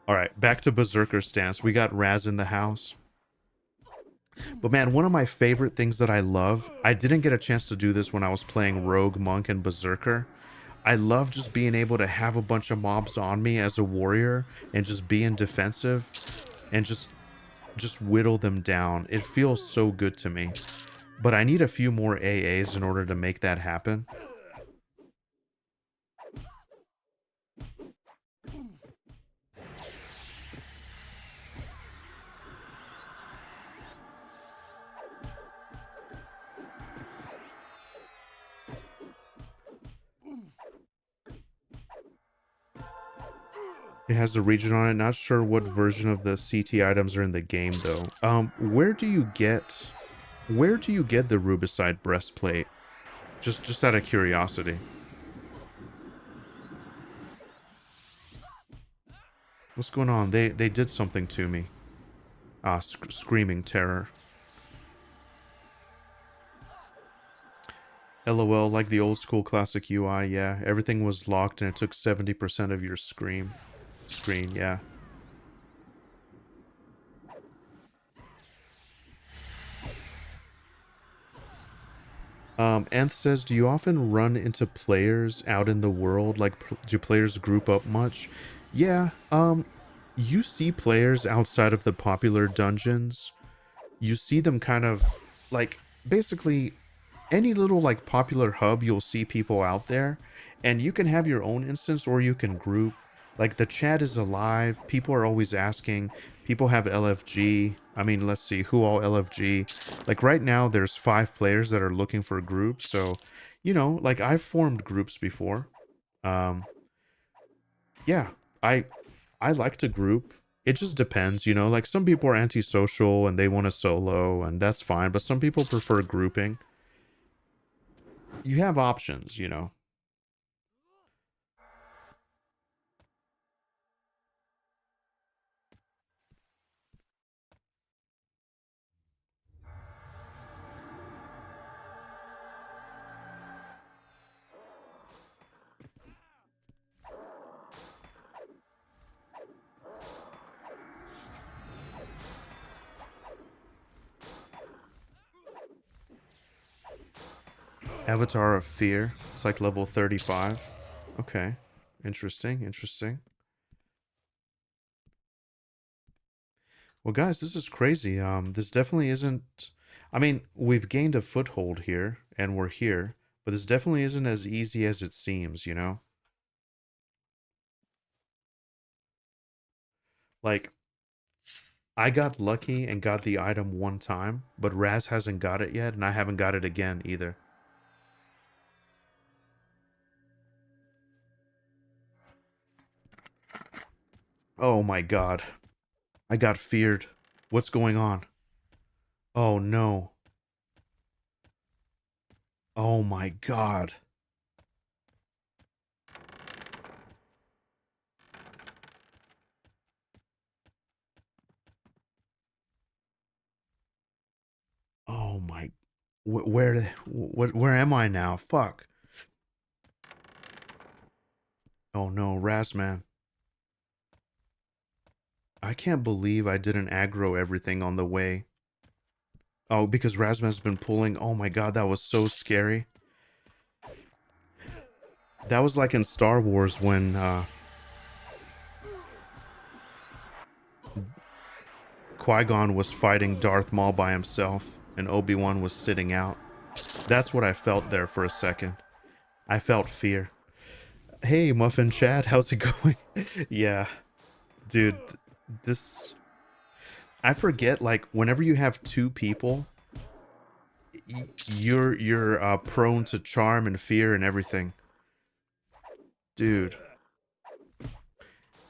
Alright, back to Berserker stance. We got Raz in the house. But man, one of my favorite things that I love, I didn't get a chance to do this when I was playing Rogue, Monk, and Berserker. I love just being able to have a bunch of mobs on me as a warrior and just being defensive and just whittle them down. It feels so good to me. But I need a few more AAs in order to make that happen. It has a region on it. Not sure what version of the CT items are in the game though. Where do you get the Rubicide breastplate? Just out of curiosity. What's going on? They did something to me. Ah, screaming terror. LOL, like the old school classic UI, yeah. Everything was locked and it took 70% of your screen, yeah. Nth says, do you often run into players out in the world? Like, do players group up much? Yeah, you see players outside of the popular dungeons. You see them kind of, like, basically any little, like, popular hub, you'll see people out there. And you can have your own instance or you can group. Like, the chat is alive. People are always asking. People have LFG. I mean, let's see, who all LFG? Like, right now, there's 5 players that are looking for groups. So, like, I've formed groups before. Um, yeah, I I like to group. It just depends, like some people are antisocial and they want to solo and that's fine, but some people prefer grouping. You have options. Avatar of Fear. It's like level 35. Okay. Interesting, interesting. Well, guys, this is crazy. This definitely isn't I mean, we've gained a foothold here and we're here, but this definitely isn't as easy as it seems. Like I got lucky and got the item one time, but Raz hasn't got it yet, and I haven't got it again either. Oh my god. I got feared. What's going on? Oh no. Oh my god. Oh my. Where am I now? Fuck. Oh no, Razman. I can't believe I didn't aggro everything on the way. Oh, because Razman's been pulling. Oh my god, that was so scary. That was like in Star Wars when Qui-Gon was fighting Darth Maul by himself and Obi-Wan was sitting out. That's what I felt there for a second. I felt fear. Hey, Muffin Chad, how's it going? Yeah, dude, this... I forget, like, whenever you have 2 people, you're prone to charm and fear and everything. Dude,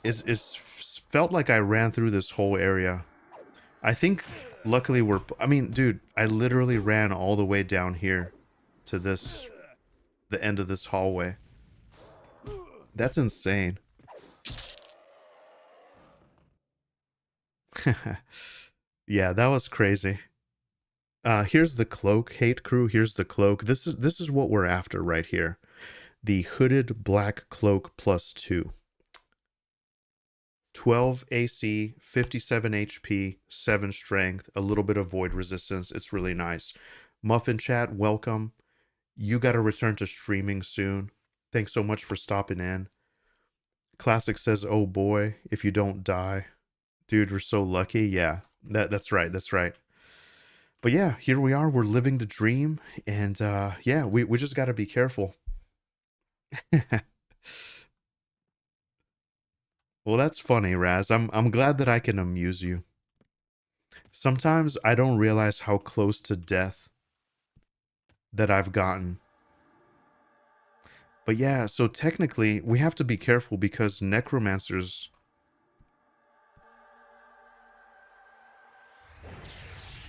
it's felt like I ran through this whole area. I think, luckily I mean, dude, I literally ran all the way down here to the end of this hallway. That's insane. Yeah, that was crazy. Here's the cloak, Hate Crew. Here's the cloak. This is what we're after right here. The hooded black cloak plus 2. 12 AC, 57 HP, 7 strength, a little bit of void resistance. It's really nice. Muffin Chat, welcome. You got to return to streaming soon. Thanks so much for stopping in. Classic says, "Oh boy, if you don't die." Dude, we're so lucky. Yeah. That's right. That's right. But yeah, here we are. We're living the dream and yeah, we just got to be careful. Well, that's funny, Raz. I'm glad that I can amuse you. Sometimes I don't realize how close to death that I've gotten. But yeah, so technically we have to be careful because necromancers,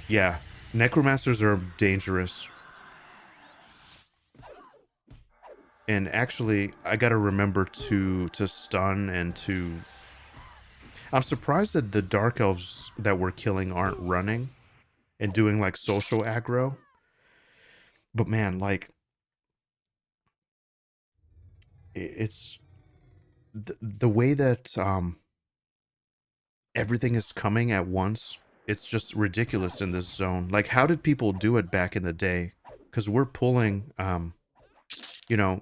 yeah, necromancers are dangerous. And actually, I got to remember to stun and to I'm surprised that the dark elves that we're killing aren't running and doing like social aggro. But man, like it's the way that everything is coming at once. It's just ridiculous in this zone. Like, how did people do it back in the day? because we're pulling, you know,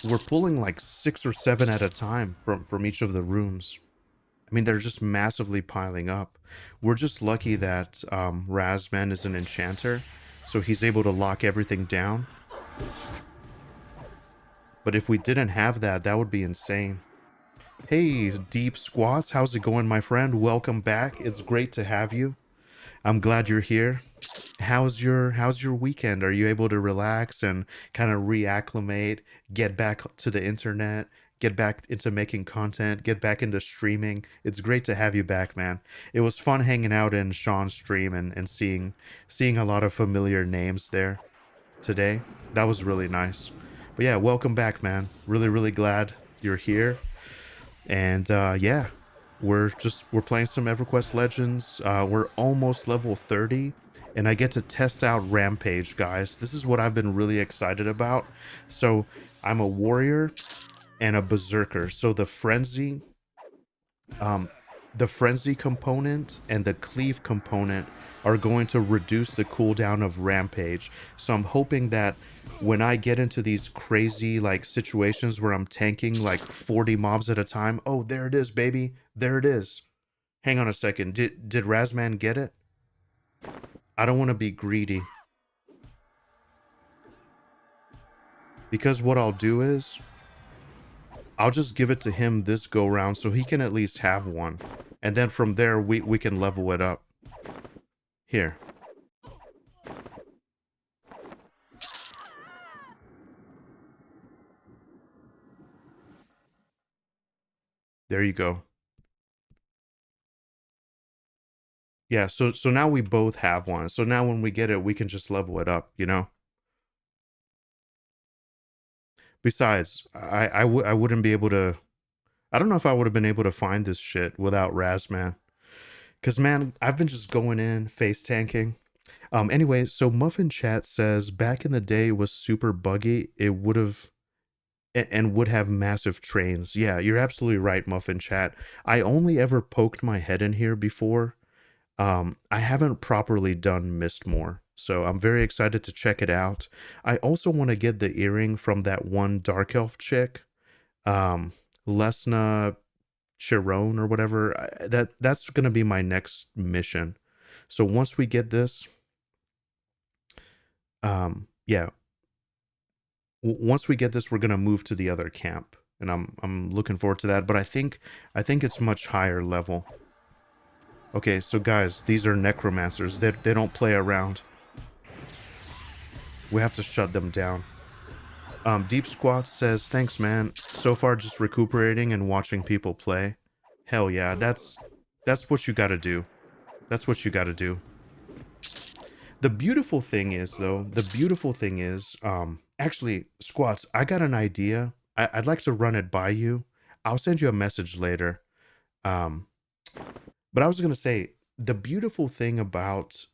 we're pulling like 6 or 7 at a time from each of the rooms. I mean, they're just massively piling up. We're just lucky that Razman is an enchanter, so he's able to lock everything down. But if we didn't have that, that would be insane. Hey, Deep Squats, how's it going, my friend? Welcome back. It's great to have you. I'm glad you're here. How's your weekend? Are you able to relax and kind of reacclimate, get back to the internet, get back into making content, get back into streaming? It's great to have you back, man. It was fun hanging out in Sean's stream and seeing a lot of familiar names there today. That was really nice. But yeah, welcome back, man. Really, really glad you're here. And yeah, we're playing some EverQuest Legends. We're almost level 30, and I get to test out Rampage, guys. This is what I've been really excited about. So I'm a warrior and a berserker. So um, the frenzy component and the cleave component are going to reduce the cooldown of Rampage. So I'm hoping that when I get into these crazy like situations where I'm tanking like 40 mobs at a time, oh, there it is, baby. There it is. Hang on a second. Did Razman get it? I don't want to be greedy. Because what I'll do is I'll just give it to him this go round so he can at least have one. And then from there we can level it up. Here. There you go. Yeah, so now we both have one. So now when we get it, we can just level it up, you know? Besides, I wouldn't be able to. I don't know if I would have been able to find this shit without Razman. Cause man, I've been just going in face tanking. Anyway, so Muffin Chat says back in the day it was super buggy. It would have and would have massive trains. Yeah, you're absolutely right, Muffin Chat. I only ever poked my head in here before. I haven't properly done Mistmoore, so I'm very excited to check it out. I also want to get the earring from that one Dark Elf chick, um, Lesna Chiron or whatever. That's gonna be my next mission. So once we get this, yeah, once we get this, we're gonna move to the other camp, and I'm looking forward to that. But I think it's much higher level. Okay, so guys, these are necromancers. They don't play around. We have to shut them down. Deep Squat says, thanks, man. So far, just recuperating and watching people play. Hell yeah, that's what you gotta do. That's what you gotta do. The beautiful thing is, though, actually, Squats, I got an idea. I'd like to run it by you. I'll send you a message later. Um, but I was gonna say, the beautiful thing about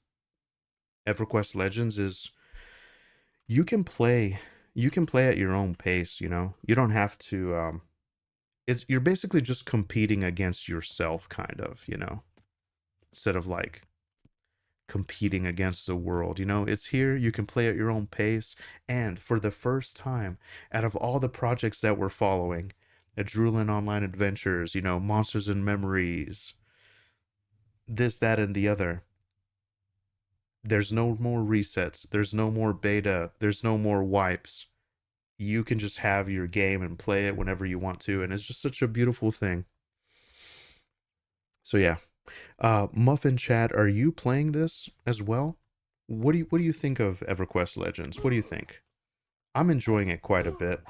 EverQuest Legends is you can play you can play at your own pace, you know. You don't have to it's you're basically just competing against yourself kind of, you know, instead of like competing against the world, you know. It's here, you can play at your own pace, and for the first time out of all the projects that we're following, Drulin Online Adventures, you know, Monsters and Memories, this, that, and the other, there's no more resets, there's no more beta, there's no more wipes. You can just have your game and play it whenever you want to, and it's just such a beautiful thing. So yeah, Muffin Chat, are you playing this as well? What do you think of EverQuest Legends? What do you think? I'm enjoying it quite a bit.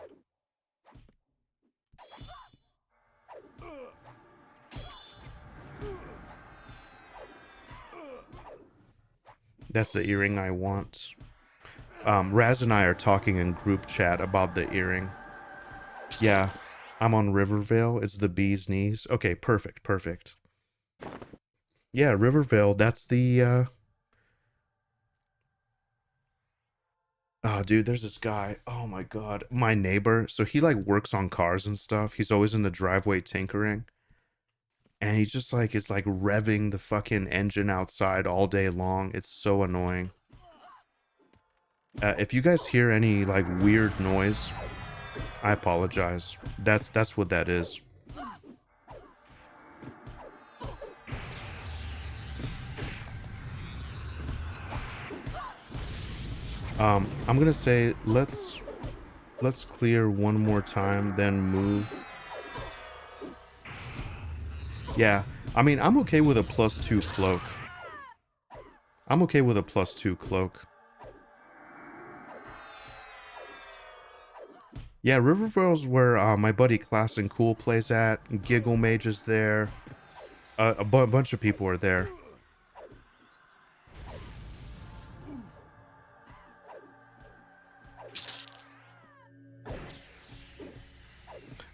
That's the earring I want. Raz and I are talking in group chat about the earring. Yeah, I'm on Rivervale. It's the bee's knees. Okay, perfect, perfect. Yeah, Rivervale. That's the. Oh, dude, there's this guy. Oh my God, my neighbor. So he like works on cars and stuff. He's always in the driveway tinkering, and he just like is like revving the fucking engine outside all day long. It's so annoying. If you guys hear any like weird noise, I apologize. That's what that is. I'm gonna say let's clear one more time, then move. Yeah, I mean I'm okay with a +2 cloak. I'm okay with a +2 cloak. Yeah, Riverville's where my buddy Class and Cool plays at. Giggle Mage is there. Bunch of people are there.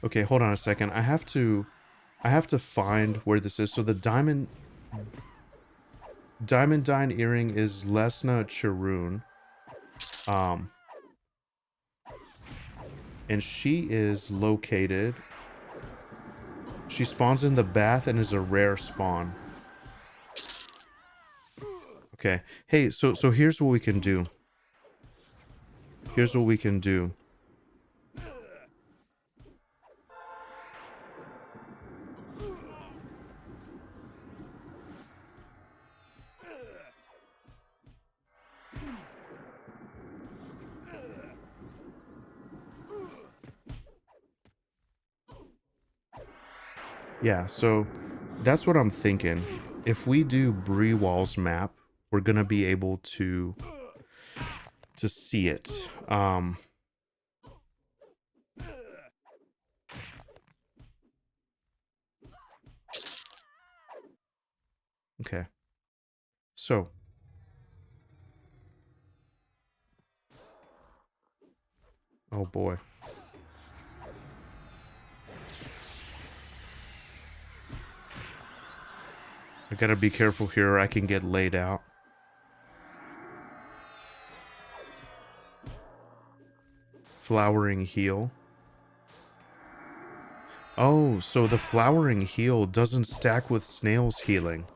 Okay, hold on a second. I have to find where this is. So the Diamond Dine earring is Lesna Charoon. And she is located. She spawns in the bath and is a rare spawn. Okay. Hey, so here's what we can do. Here's what we can do. Yeah, so that's what I'm thinking. If we do Bree-Wall's map, we're gonna be able to see it. Okay. So oh boy. I gotta be careful here or I can get laid out. Flowering Heal. Oh, so the Flowering Heal doesn't stack with Snail's healing.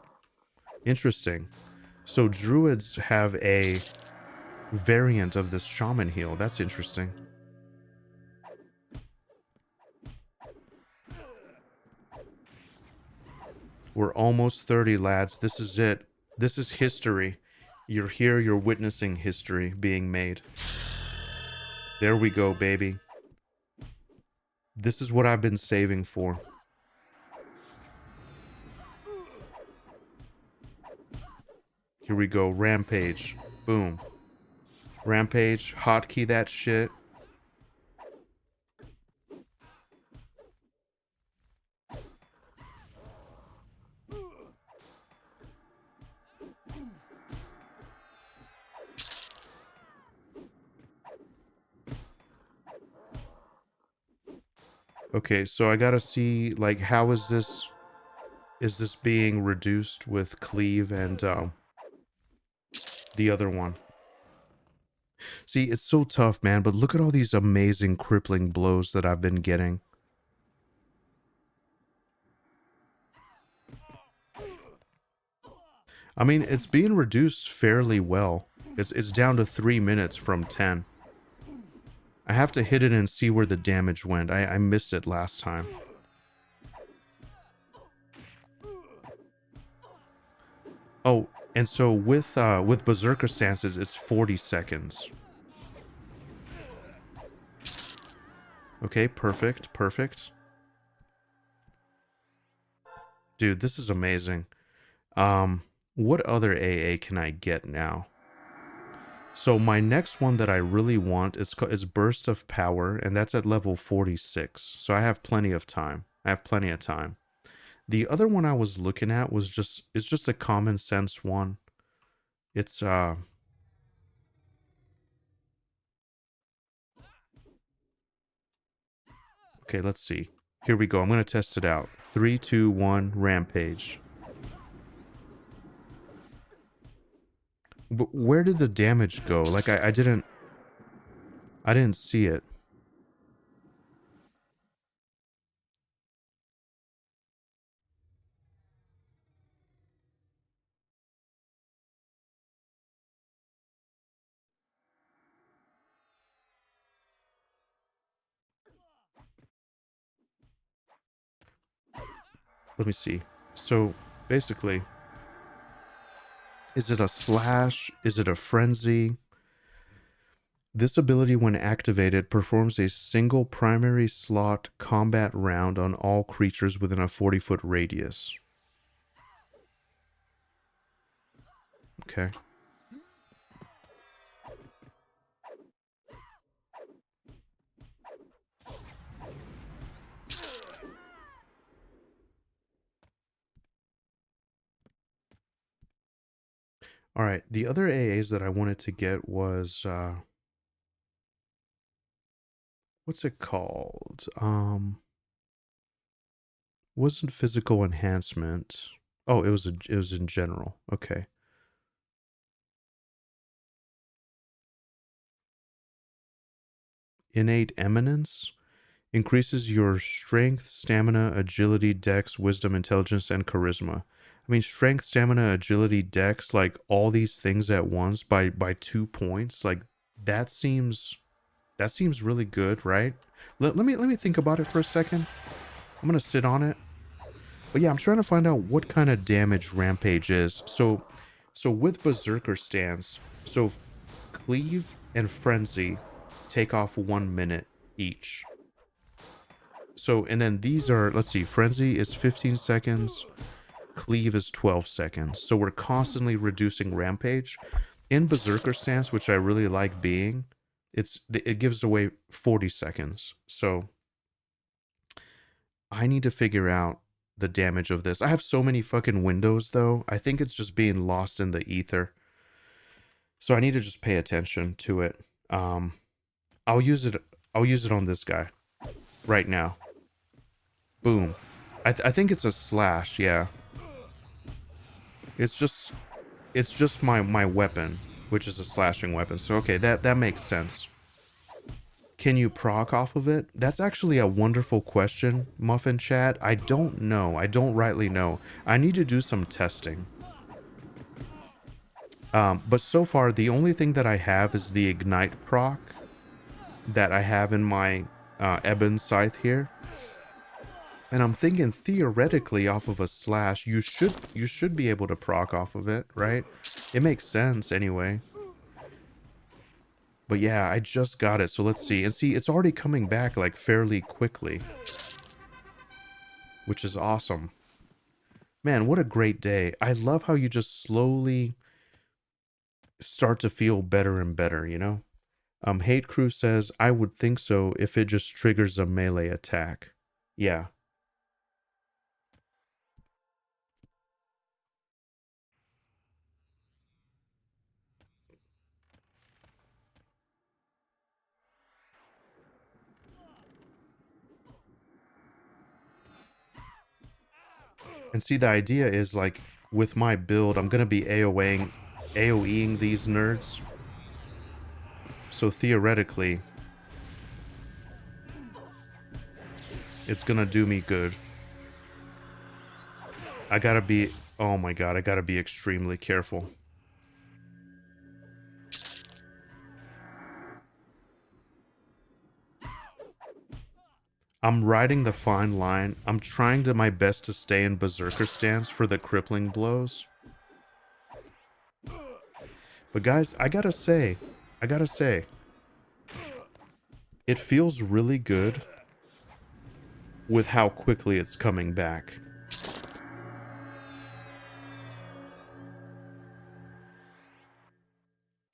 Interesting. So druids have a variant of this Shaman Heal. That's interesting. We're almost 30, lads. This is it. This is history. You're here, you're witnessing history being made. There we go, baby. This is what I've been saving for. Here we go. Rampage. Boom. Rampage. Hotkey that shit. Okay, so I gotta see, like, how is this being reduced with Cleave and the other one? See, it's so tough, man, but look at all these amazing crippling blows that I've been getting. I mean, it's being reduced fairly well. It's down to 3 minutes from 10. I have to hit it and see where the damage went. I missed it last time. Oh, and so with Berserker stances, it's 40 seconds. Okay, perfect, perfect. Dude, this is amazing. What other AA can I get now? So my next one that I really want is Burst of Power, and that's at level 46. So I have plenty of time. I have plenty of time. The other one I was looking at was just a common sense one. It's okay, let's see. Here we go. I'm gonna test it out. 3, 2, 1, Rampage. But where did the damage go? Like I didn't see it. Let me see. So basically, is it a slash? Is it a frenzy? This ability, when activated, performs a single primary slot combat round on all creatures within a 40-foot radius. Okay. All right. The other AAs that I wanted to get was what's it called? Wasn't physical enhancement. Oh, it was in general. Okay. Innate eminence increases your strength, stamina, agility, dex, wisdom, intelligence, and charisma. I mean, strength, stamina, agility, dex, like all these things at once by 2 points. Like that seems really good, right? Let me think about it for a second. I'm gonna sit on it. But yeah, I'm trying to find out what kind of damage Rampage is. So with Berserker stance, so Cleave and Frenzy take off 1 minute each. So, and then these are, let's see, Frenzy is 15 seconds, Cleave is 12 seconds. So we're constantly reducing Rampage. In Berserker stance, which I really like being, it gives away 40 seconds. So I need to figure out the damage of this. I have so many fucking windows though. I think it's just being lost in the ether. So I need to just pay attention to it. I'll use it on this guy right now. Boom. I think it's a slash, yeah. It's just my weapon, which is a slashing weapon. So okay, that makes sense. Can you proc off of it? That's actually a wonderful question, Muffin Chat. I don't know. I don't rightly know. I need to do some testing. But so far, the only thing that I have is the Ignite proc that I have in my Ebon Scythe here. And I'm thinking theoretically off of a slash, you should be able to proc off of it, right? It makes sense anyway. But yeah, I just got it, so let's see. And see, it's already coming back like fairly quickly, which is awesome. Man, what a great day. I love how you just slowly start to feel better and better, you know? Hate Crew says, I would think so if it just triggers a melee attack. Yeah. And see, the idea is like, with my build, I'm gonna be AoEing these nerds. So theoretically, it's gonna do me good. I gotta be, oh my god, I gotta be extremely careful. I'm riding the fine line. I'm trying to my best to stay in Berserker stance for the crippling blows. But guys, I gotta say, it feels really good with how quickly it's coming back.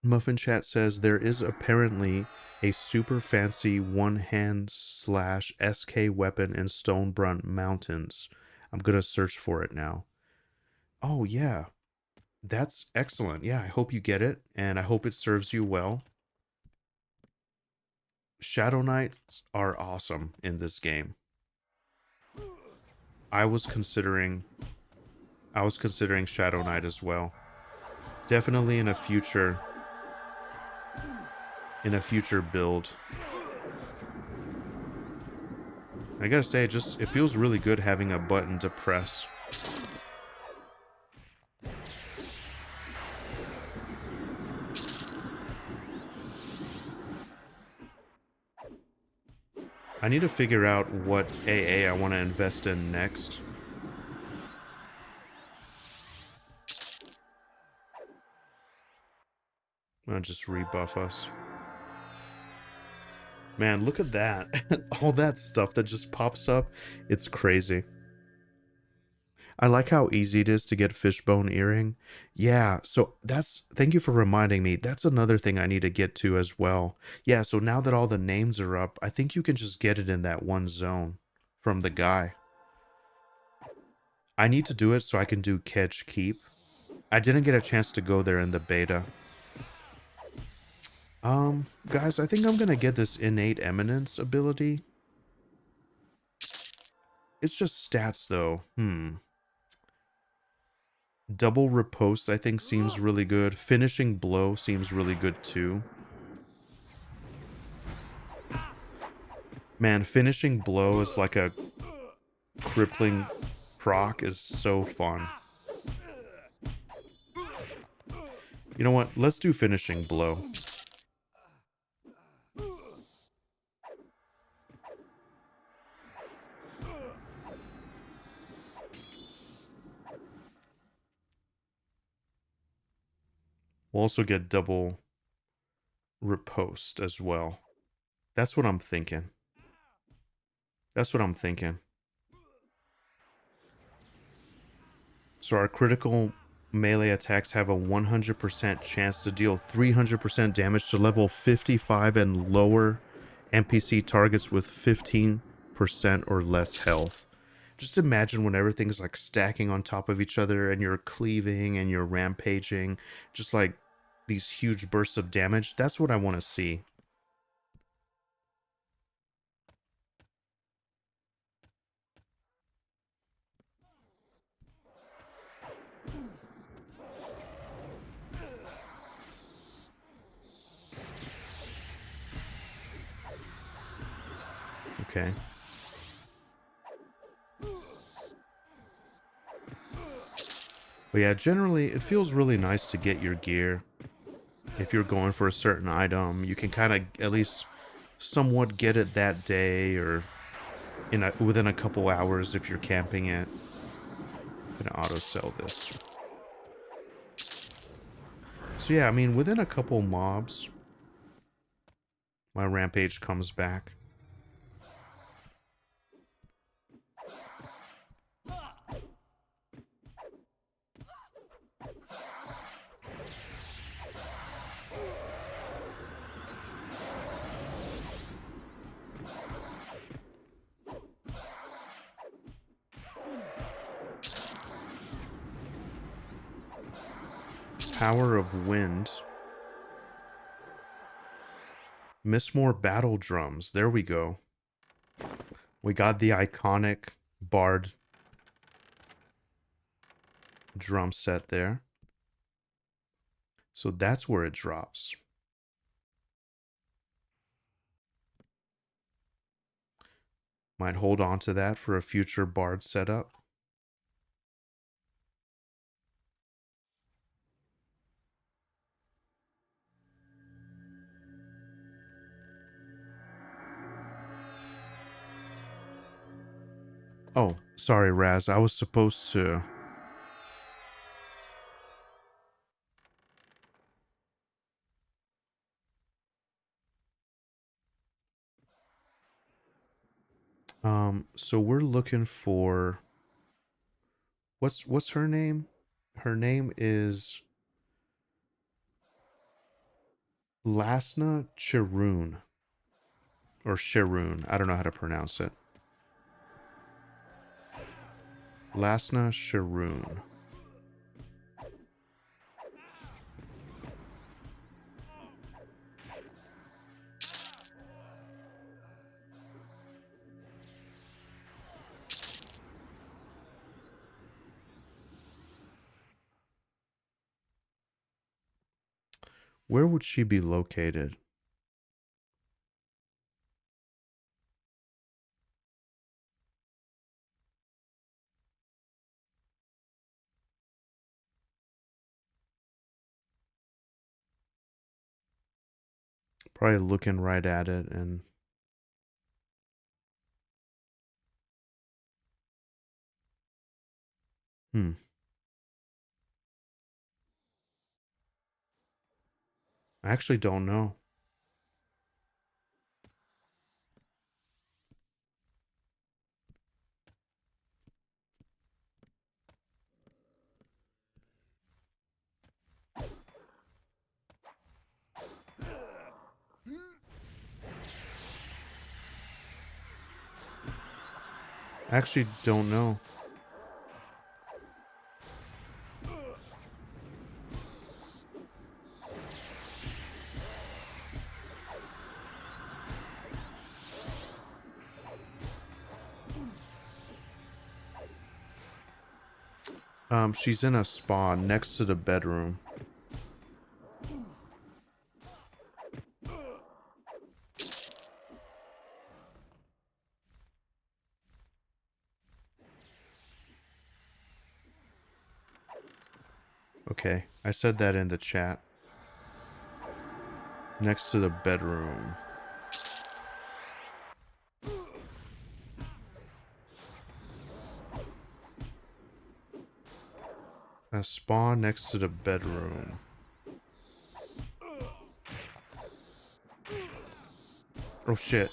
Muffin Chat says there is apparently a super fancy one-hand slash SK weapon in Stonebrun Mountains. I'm gonna search for it now. Oh yeah, that's excellent. Yeah, I hope you get it, and I hope it serves you well. Shadow Knights are awesome in this game. I was considering Shadow Knight as well. Definitely in a future build. I gotta say, it feels really good having a button to press. I need to figure out what AA I want to invest in next. I'll just rebuff us. Man, look at that. All that stuff that just pops up. It's crazy. I like how easy it is to get fishbone earring. Yeah, so thank you for reminding me. That's another thing I need to get to as well. Yeah, so now that all the names are up, I think you can just get it in that one zone from the guy. I need to do it so I can do catch keep. I didn't get a chance to go there in the beta. Guys, I think I'm gonna get this innate eminence ability. It's just stats though. Double riposte I think seems really good. Finishing blow seems really good too. Man, finishing blow is like a crippling proc is so fun. You know what? Let's do finishing blow. We'll also get double riposte as well. That's what I'm thinking. That's what I'm thinking. So our critical melee attacks have a 100% chance to deal 300% damage to level 55 and lower NPC targets with 15% or less health. Just imagine when everything's like stacking on top of each other and you're cleaving and you're rampaging, just like these huge bursts of damage. That's what I want to see. Okay. But yeah, generally it feels really nice to get your gear. If you're going for a certain item, you can kind of at least somewhat get it that day or within a couple hours if you're camping it. I'm gonna auto sell this. So yeah, I mean within a couple mobs, my rampage comes back. Power of Wind. Mistmoore battle drums. There we go. We got the iconic Bard drum set there. So that's where it drops. Might hold on to that for a future Bard setup. Oh, sorry, Raz. I was supposed to... So we're looking for... What's her name? Her name is Lasna Chiroon. Or Sharoon. I don't know how to pronounce it. Lasna Sharoon. Where would she be located? Probably looking right at it and... Hmm. I actually don't know. I actually don't know. She's in a spa next to the bedroom. Okay, I said that in the chat. Next to the bedroom. A spa next to the bedroom. Oh shit.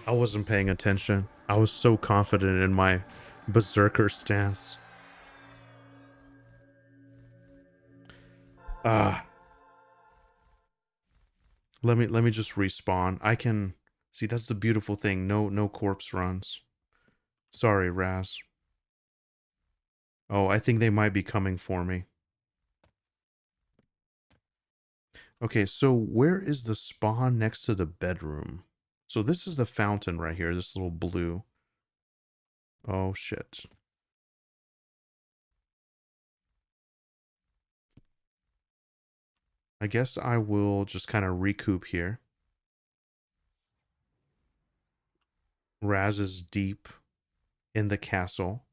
I wasn't paying attention. I was so confident in my berserker stance. Ah. Let me just respawn. I can see, that's the beautiful thing. No corpse runs. Sorry, Raz. Oh, I think they might be coming for me. Okay, so where is the spawn next to the bedroom? So this is the fountain right here, this little blue. Oh shit. I guess I will just kind of recoup here. Raz is deep in the castle.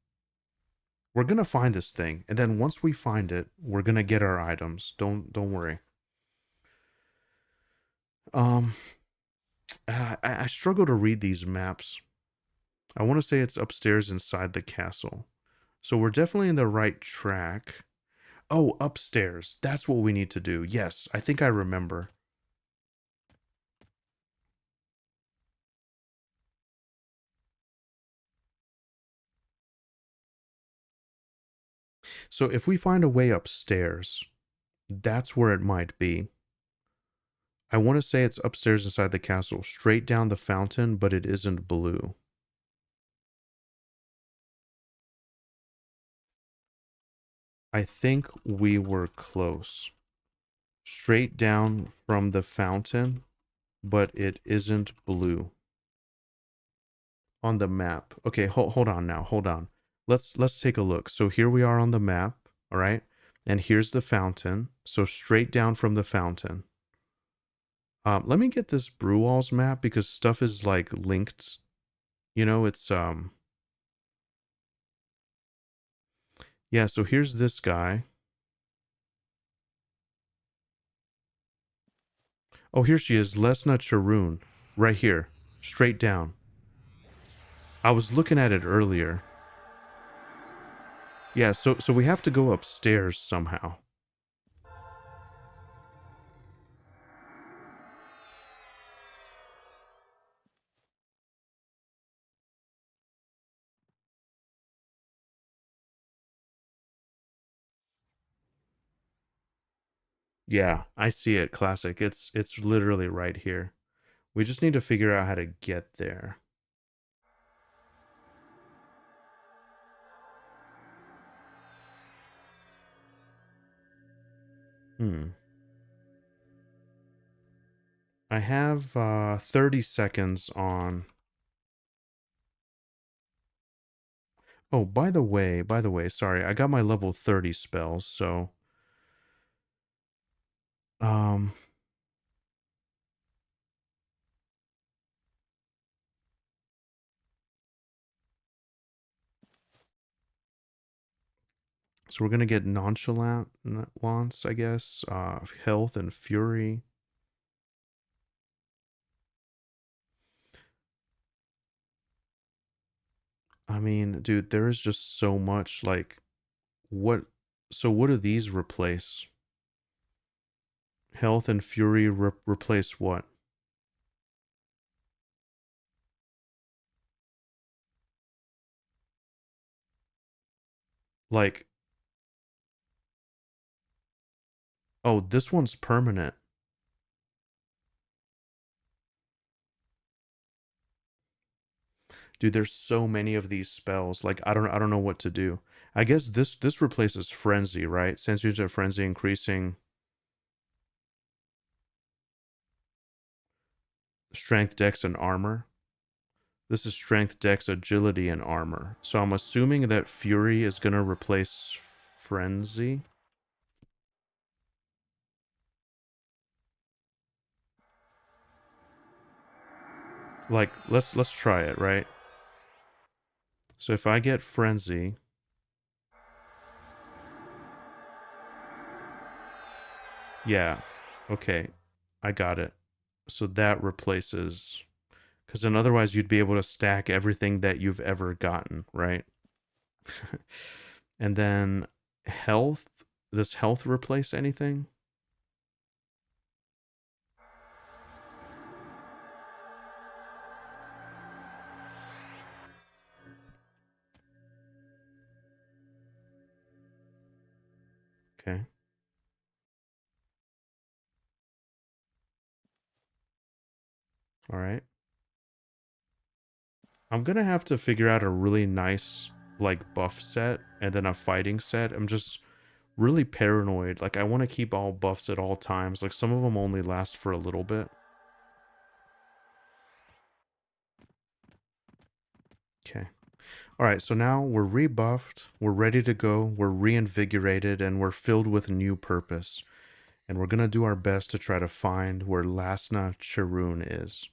We're gonna find this thing, and then once we find it, we're gonna get our items. Don't worry. Um, I struggle to read these maps. I want to say it's upstairs inside the castle. So we're definitely in the right track. Oh, upstairs. That's what we need to do. Yes, I think I remember. So if we find a way upstairs, that's where it might be. I want to say it's upstairs inside the castle, straight down the fountain, but it isn't blue. I think we were close. Straight down from the fountain, but it isn't blue on the map. Okay, hold on now. Hold on. Let's take a look. So here we are on the map, all right? And here's the fountain. So straight down from the fountain. Let me get this Brewalls map because stuff is like linked. You know, it's yeah, so here's this guy. Oh, here she is, Lesna Charoon. Right here. Straight down. I was looking at it earlier. Yeah, so we have to go upstairs somehow. Yeah, I see it. Classic. It's literally right here. We just need to figure out how to get there. Hmm. I have 30 seconds on. Oh, by the way, sorry. I got my level 30 spells, so um so we're going to get nonchalance, I guess, health and fury. I mean, dude, there is just so much like what so what do these replace? Health and Fury replace what? Like, oh, this one's permanent. Dude, there's so many of these spells. Like, I don't know what to do. I guess this replaces Frenzy, right? Since you have Frenzy increasing Strength, Dex, and Armor. This is Strength, Dex, Agility, and Armor. So I'm assuming that Fury is gonna replace Frenzy. Like, let's try it, right? So if I get Frenzy, yeah, okay, I got it. So that replaces, because then otherwise you'd be able to stack everything that you've ever gotten, right? And then health, does health replace anything? Okay, all right. I'm gonna have to figure out a really nice like buff set and then a fighting set. I'm just really paranoid. Like I want to keep all buffs at all times. Like some of them only last for a little bit. Okay. All right, so now we're rebuffed, we're ready to go, we're reinvigorated, and we're filled with new purpose. And we're gonna do our best to try to find where Lasna Charoon is.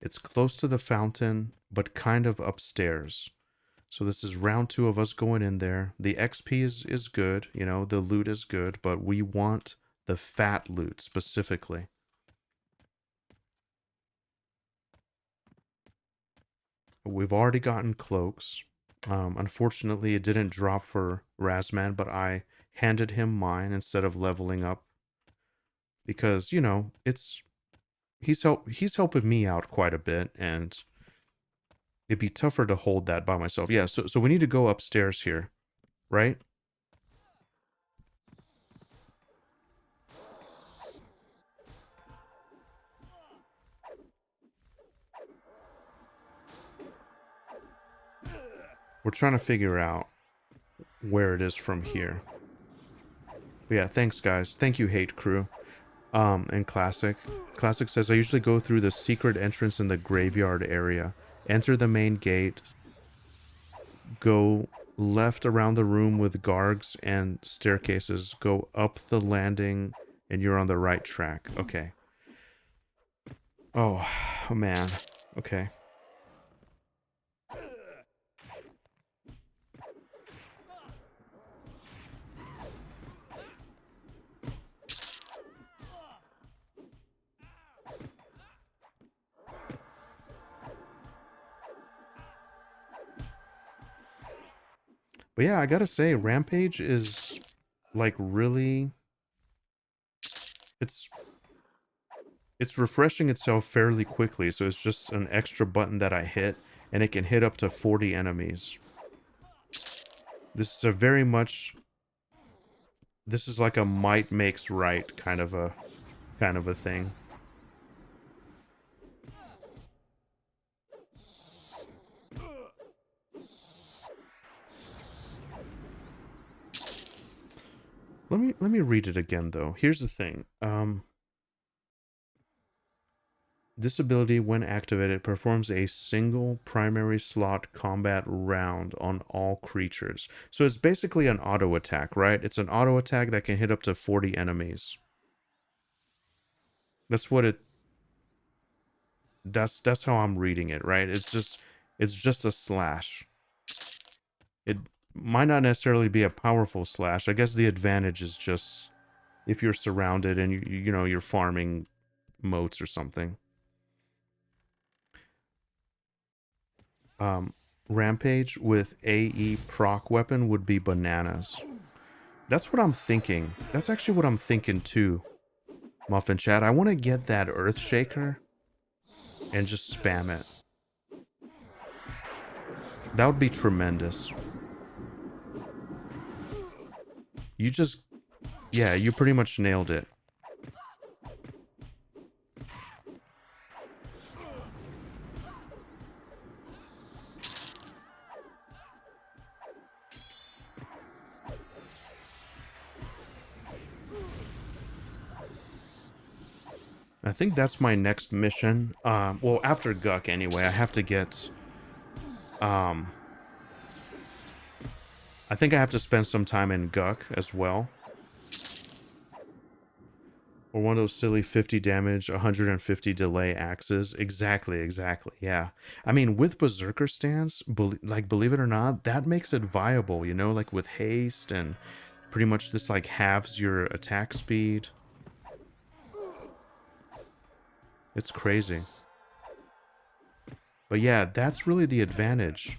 It's close to the fountain, but kind of upstairs. So this is round two of us going in there. The XP is good, you know, the loot is good, but we want the fat loot specifically. We've already gotten cloaks. Unfortunately, it didn't drop for Razman, but I handed him mine instead of leveling up because, you know, he's helping me out quite a bit, and it'd be tougher to hold that by myself. Yeah, so we need to go upstairs here, right? We're trying to figure out where it is from here. But yeah, thanks guys. Thank you, Hate Crew. And Classic. Classic says I usually go through the secret entrance in the graveyard area. Enter the main gate. Go left around the room with gargs and staircases. Go up the landing and you're on the right track. Okay. Oh, man. Okay. But yeah, I gotta say, Rampage is like really it's it's refreshing itself fairly quickly, so it's just an extra button that I hit and it can hit up to 40 enemies. This is a very much this is like a might makes right kind of a thing. Let me read it again though. Here's the thing. This ability, when activated, performs a single primary slot combat round on all creatures. So it's basically an auto attack, right? It's an auto attack that can hit up to 40 enemies. That's what it that's how I'm reading it, right? It's just a slash. It might not necessarily be a powerful slash. I guess the advantage is just if you're surrounded and you know you're farming moats or something. Um, Rampage with AE proc weapon would be bananas. That's what I'm thinking. That's actually what I'm thinking too, Muffin Chat. I want to get that Earth Shaker and just spam it. That would be tremendous. You just, yeah, you pretty much nailed it. I think that's my next mission. Well, after GUK anyway, I have to get, I think I have to spend some time in GUK as well. Or one of those silly 50 damage, 150 delay axes. Exactly, yeah. I mean, with Berserker stance, like, believe it or not, that makes it viable, you know? Like, with haste and pretty much this, like, halves your attack speed. It's crazy. But yeah, that's really the advantage.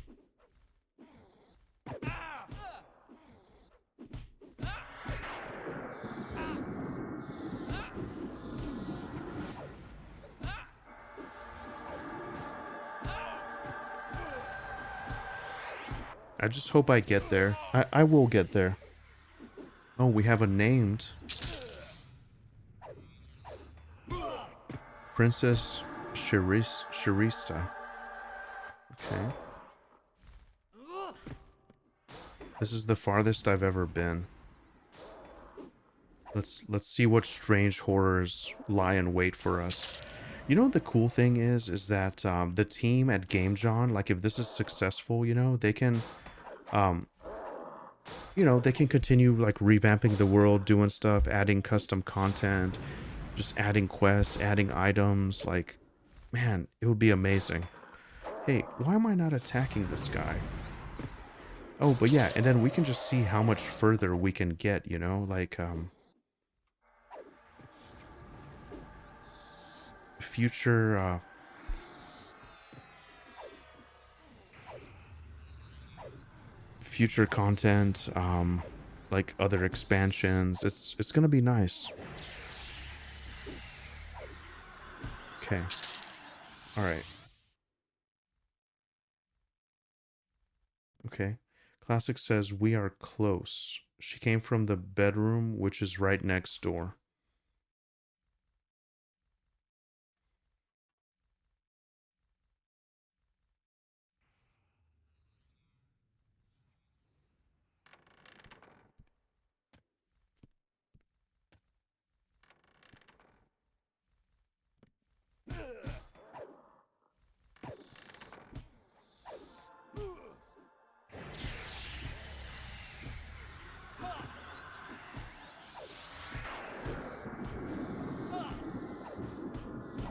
I just hope I get there. I will get there. Oh, we have a named Princess Shirista. Okay. This is the farthest I've ever been. Let's see what strange horrors lie in wait for us. You know what the cool thing is that the team at Game John, like if this is successful, you know, they can um you know, they can continue like revamping the world, doing stuff, adding custom content, just adding quests, adding items, like man, it would be amazing. Hey, why am I not attacking this guy? Oh, but yeah, and then we can just see how much further we can get, you know, like future future content, like other expansions. It's gonna be nice. Okay. All right. Okay. Classic says we are close. She came from the bedroom, which is right next door.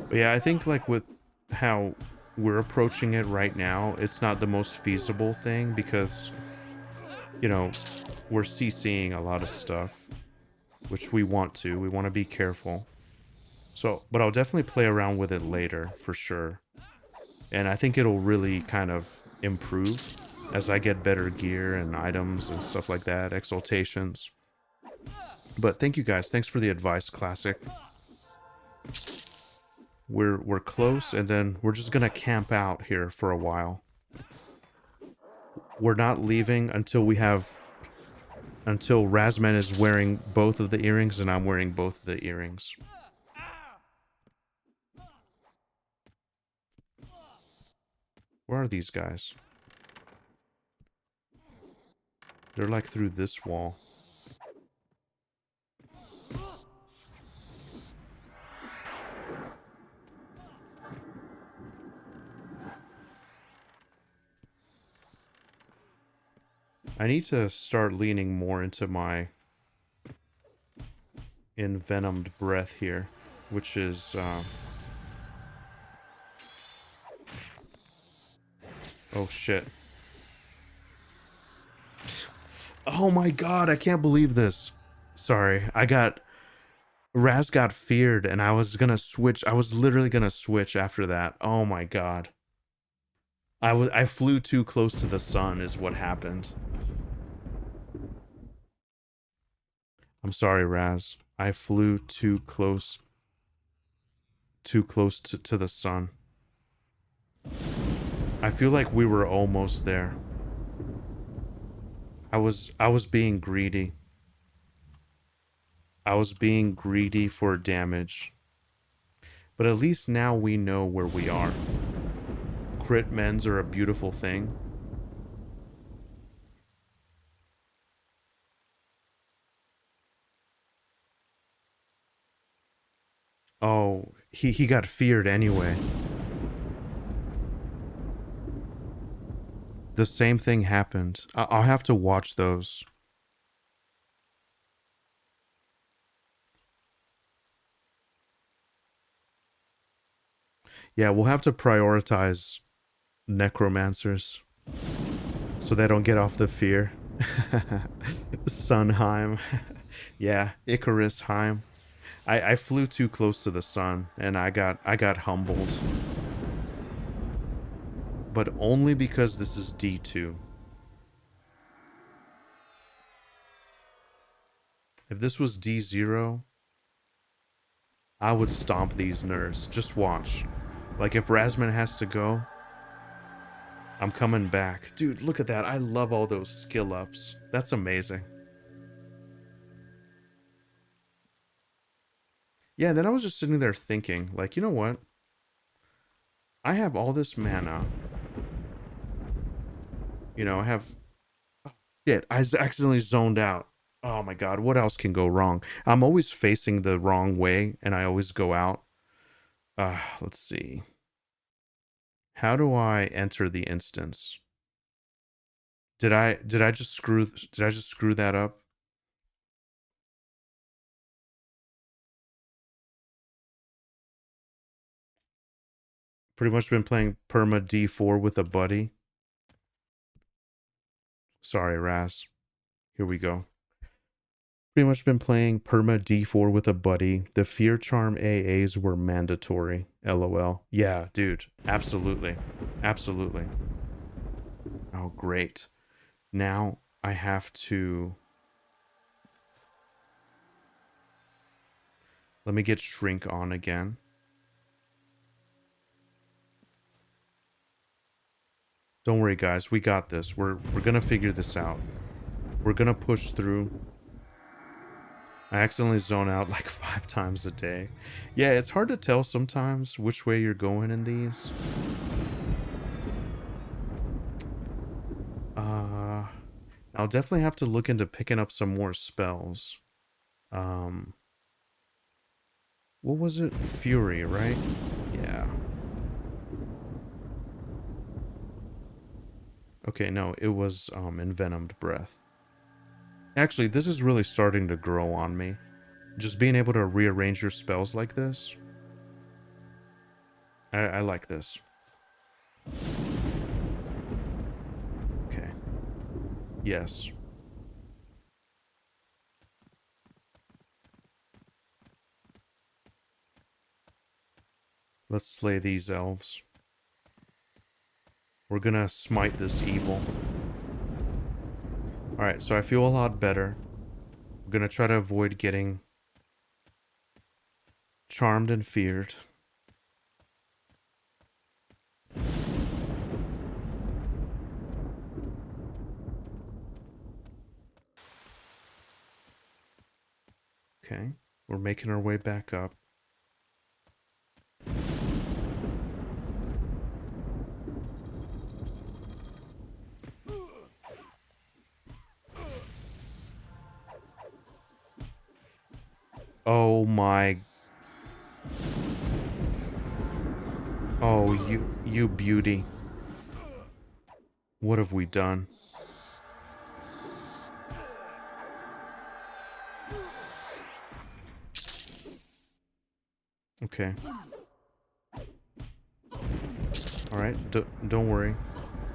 But yeah, I think like with how we're approaching it right now, it's not the most feasible thing because, you know, we're CCing a lot of stuff, which we want to. We want to be careful. So, but I'll definitely play around with it later for sure. And I think it'll really kind of improve as I get better gear and items and stuff like that, exaltations. But thank you guys. Thanks for the advice, Classic. We're close, and then we're just gonna camp out here for a while. We're not leaving until Razman is wearing both of the earrings and I'm wearing both of the earrings. Where are these guys? They're like through this wall. I need to start leaning more into my envenomed breath here, which is oh shit. Oh my god, I can't believe this. Sorry, Raz got feared and I was gonna switch. I was literally gonna switch after that. Oh my god. I flew too close to the sun is what happened. I'm sorry, Raz. I flew too close to the sun. I feel like we were almost there. I was being greedy. I was being greedy for damage. But at least now we know where we are. Crit mends are a beautiful thing. Oh, he got feared anyway. The same thing happened. I'll have to watch those. Yeah, we'll have to prioritize necromancers so they don't get off the fear. Sunheim. Yeah, Icarusheim. I flew too close to the sun and I got humbled. But only because this is D2. If this was D0, I would stomp these nerds. Just watch. Like if Razman has to go, I'm coming back. Dude, look at that. I love all those skill ups. That's amazing. Yeah, then I was just sitting there thinking, like, you know what? I have all this mana. You know, I have... Oh, shit, I accidentally zoned out. Oh my god, what else can go wrong? I'm always facing the wrong way, and I always go out. Let's see. How do I enter the instance? Did I just screw that up? Pretty much been playing perma D4 with a buddy. Sorry, Raz. Here we go. Pretty much been playing perma D4 with a buddy. The fear charm AAs were mandatory. LOL. Yeah, dude. Absolutely. Absolutely. Oh, great. Now I have to... Let me get shrink on again. Don't worry, guys. We got this. We're gonna figure this out. We're gonna push through. I accidentally zone out like 5 times a day. Yeah, it's hard to tell sometimes which way you're going in these. I'll definitely have to look into picking up some more spells. Um, what was it? Fury, right? Yeah. Okay, no, it was Envenomed Breath. Actually, this is really starting to grow on me. Just being able to rearrange your spells like this. I like this. Okay. Yes. Let's slay these elves. We're gonna smite this evil. Alright, so I feel a lot better. I'm gonna try to avoid getting charmed and feared. Okay, we're making our way back up. Oh my... Oh, you beauty. What have we done? Okay. Alright, don't worry.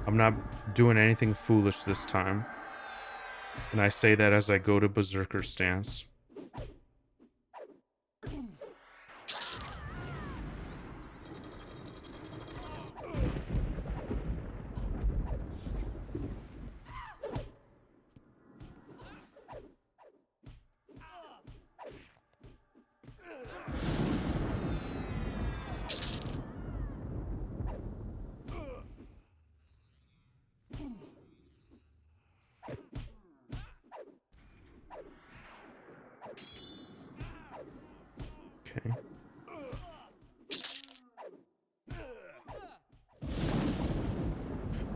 I'm not doing anything foolish this time. And I say that as I go to Berserker stance.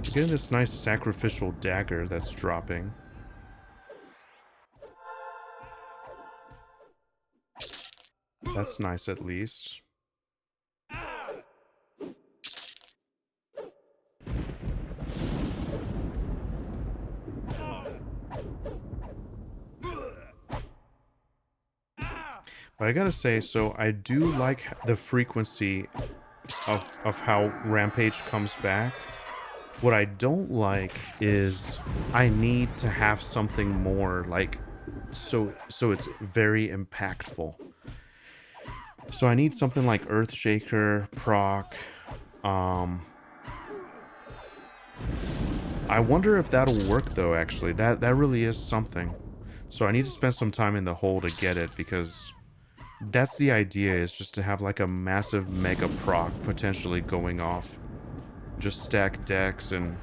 I'm getting this nice sacrificial dagger that's dropping. That's nice at least. But I gotta say, so I do like the frequency of how Rampage comes back. What I don't like is I need to have something more, like, so it's very impactful. So I need something like Earthshaker, proc. I wonder if that'll work though, actually. That really is something. So I need to spend some time in the hole to get it, because that's the idea, is just to have like a massive mega proc potentially going off. Just stack decks and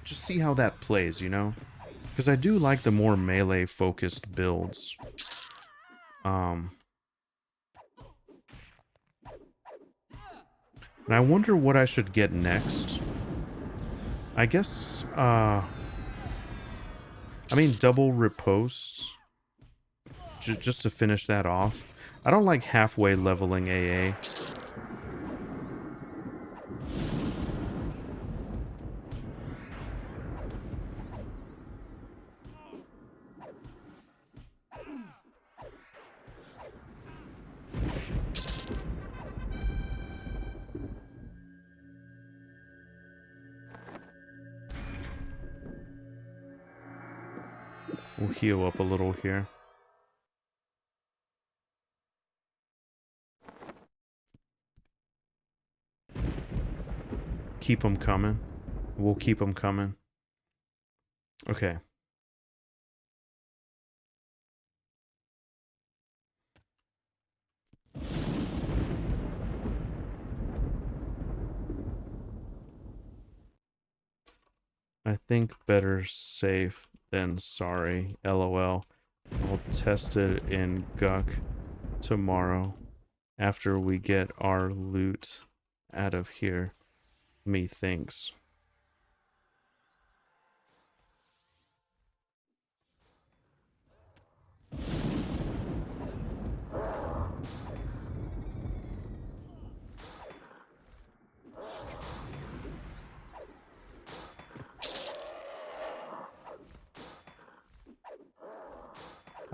just see how that plays, you know? Because I do like the more melee focused builds. And I wonder what I should get next. I guess, I mean, double riposte. Just to finish that off. I don't like halfway leveling AA. We'll heal up a little here. Keep them coming. We'll keep them coming. Okay. I think better safe than sorry. LOL. I'll test it in GUK tomorrow after we get our loot out of here. Methinks.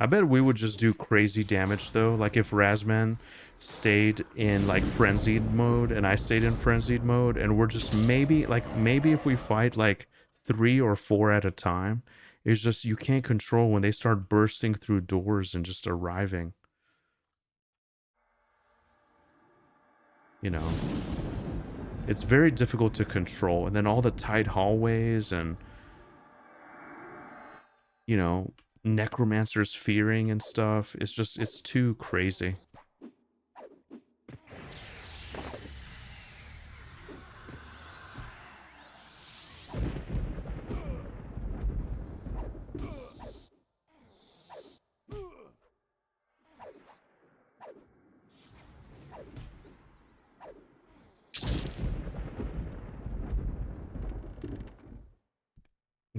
I bet we would just do crazy damage though. Like if Razman stayed in like frenzied mode and I stayed in frenzied mode, and we're just maybe if we fight like 3 or 4 at a time, it's just you can't control when they start bursting through doors and just arriving. You know. It's very difficult to control, and then all the tight hallways and, you know, necromancers fearing and stuff. It's just, it's too crazy.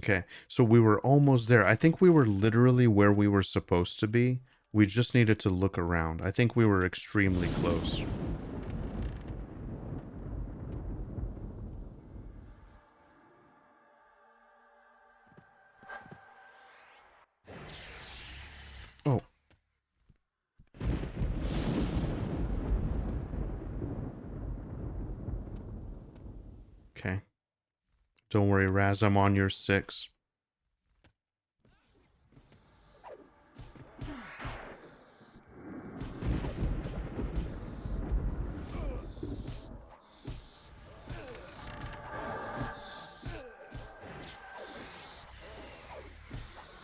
Okay, so we were almost there. I think we were literally where we were supposed to be. We just needed to look around. I think we were extremely close. Oh. Okay. Don't worry, Raz, I'm on your 6.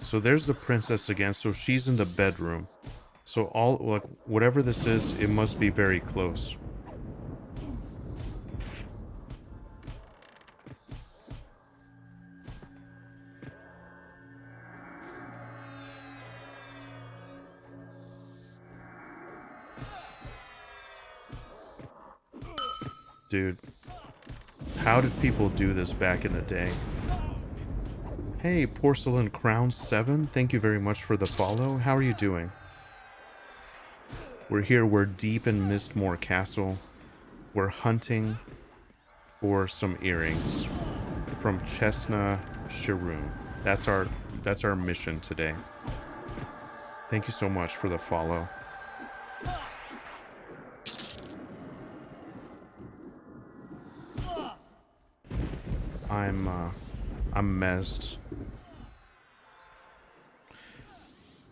So there's the princess again. So she's in the bedroom. So all, like, whatever this is, it must be very close. Dude. How did people do this back in the day? Hey, Porcelain Crown 7, thank you very much for the follow. How are you doing? We're here, we're deep in Mistmoore Castle. We're hunting for some earrings from Chesna Sharoon. That's our mission today. Thank you so much for the follow. I'm mezzed.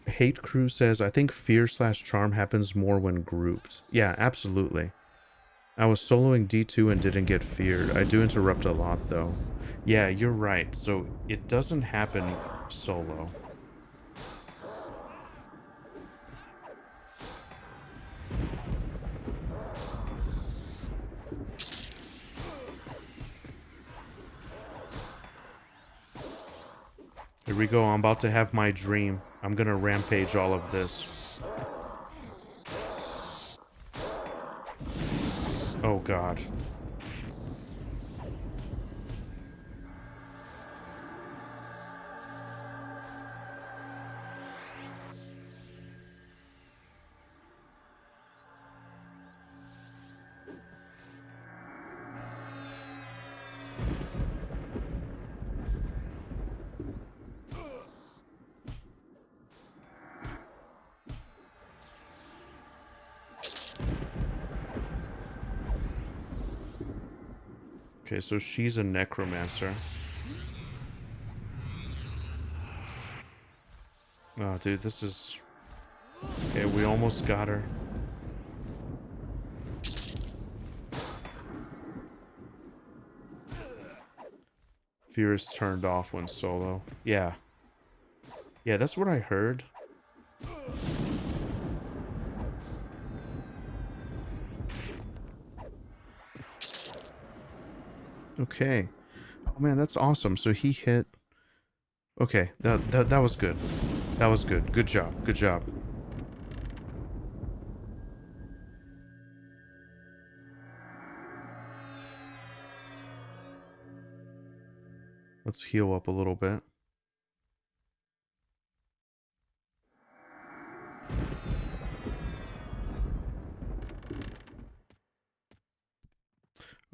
Hate Crew says, I think fear/charm happens more when grouped. Yeah, absolutely. I was soloing D2 and didn't get feared. I do interrupt a lot, though. Yeah, you're right. So it doesn't happen solo. Here we go. I'm about to have my dream. I'm gonna rampage all of this. Oh, God. Okay, so she's a necromancer. Oh, dude, this is... Okay, we almost got her. Fear is turned off when solo. Yeah. Yeah, that's what I heard. Okay. Oh, man, that's awesome. So he hit... Okay, that was good. That was good. Good job. Good job. Let's heal up a little bit.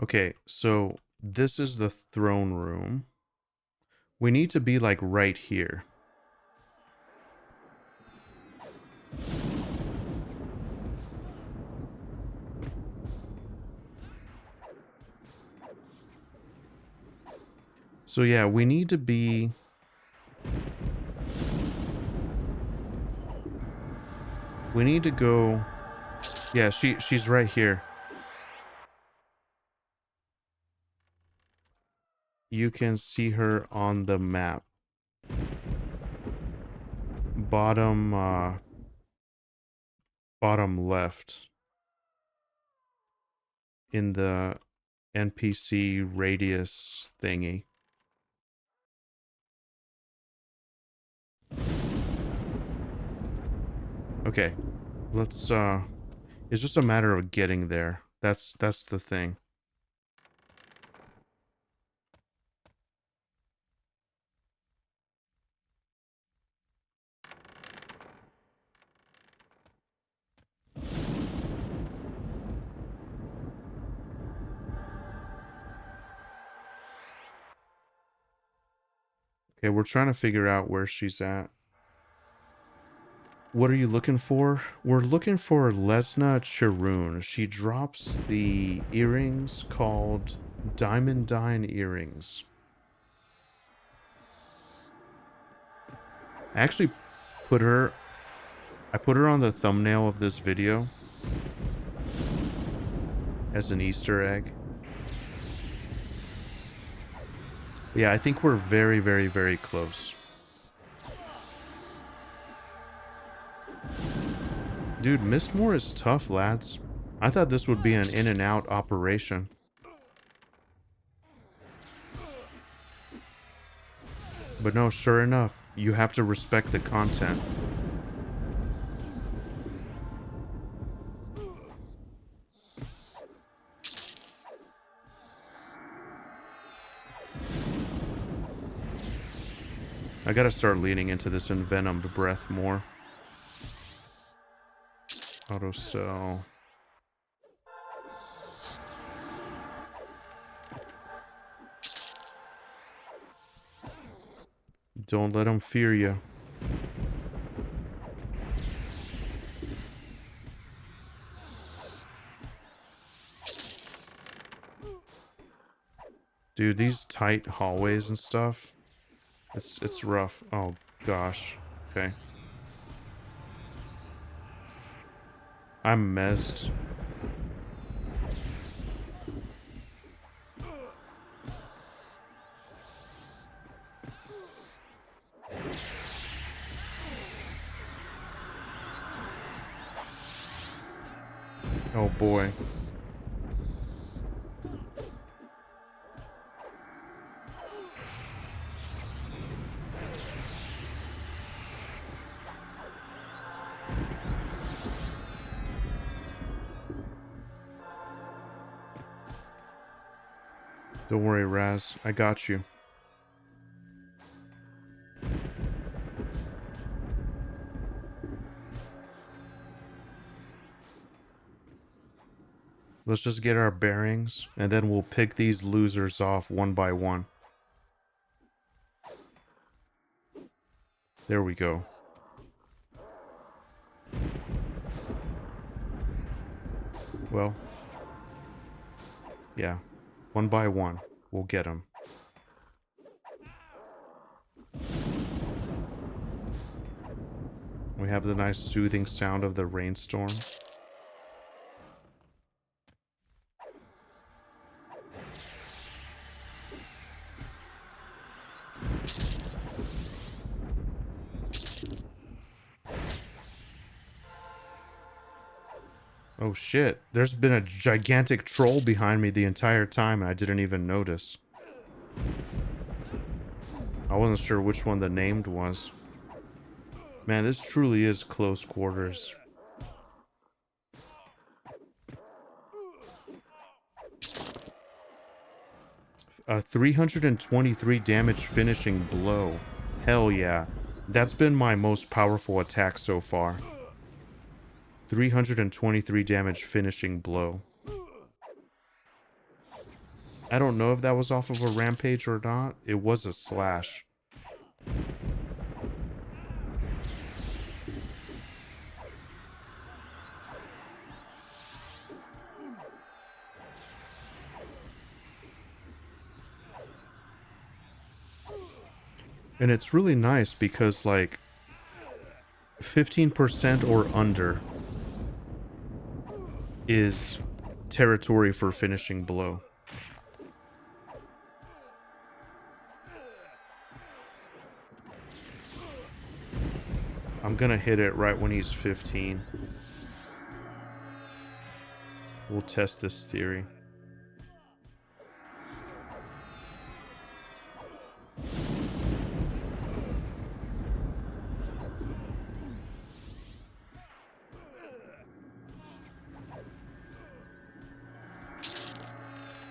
Okay, so this is the throne room. We need to be like right here. So yeah, we need to be... We need to go... Yeah, she's right here. You can see her on the map. Bottom left. In the NPC radius thingy. Okay. Let's it's just a matter of getting there. That's the thing. Okay, we're trying to figure out where she's at. What are you looking for? We're looking for Lesna Charoon. She drops the earrings called Diamondine earrings. I actually put her... I put her on the thumbnail of this video as an Easter egg. Yeah, I think we're very, very, very close. Dude, Mistmoore is tough, lads. I thought this would be an in-and-out operation. But no, sure enough, you have to respect the content. I gotta start leaning into this envenomed breath more. Auto cell. Don't let them fear you. Dude, these tight hallways and stuff, it's rough. Oh gosh. Okay. I'm mezzed. Oh boy. Don't worry, Raz. I got you. Let's just get our bearings, and then we'll pick these losers off one by one. There we go. Well, yeah. One by one, we'll get them. We have the nice soothing sound of the rainstorm. Oh shit, there's been a gigantic troll behind me the entire time and I didn't even notice. I wasn't sure which one the named was. Man, this truly is close quarters. 323 damage finishing blow. Hell yeah. That's been my most powerful attack so far. 323 damage finishing blow. I don't know if that was off of a rampage or not. It was a slash. And it's really nice because, like, 15% or under is territory for finishing blow. I'm gonna hit it right when he's 15. We'll test this theory.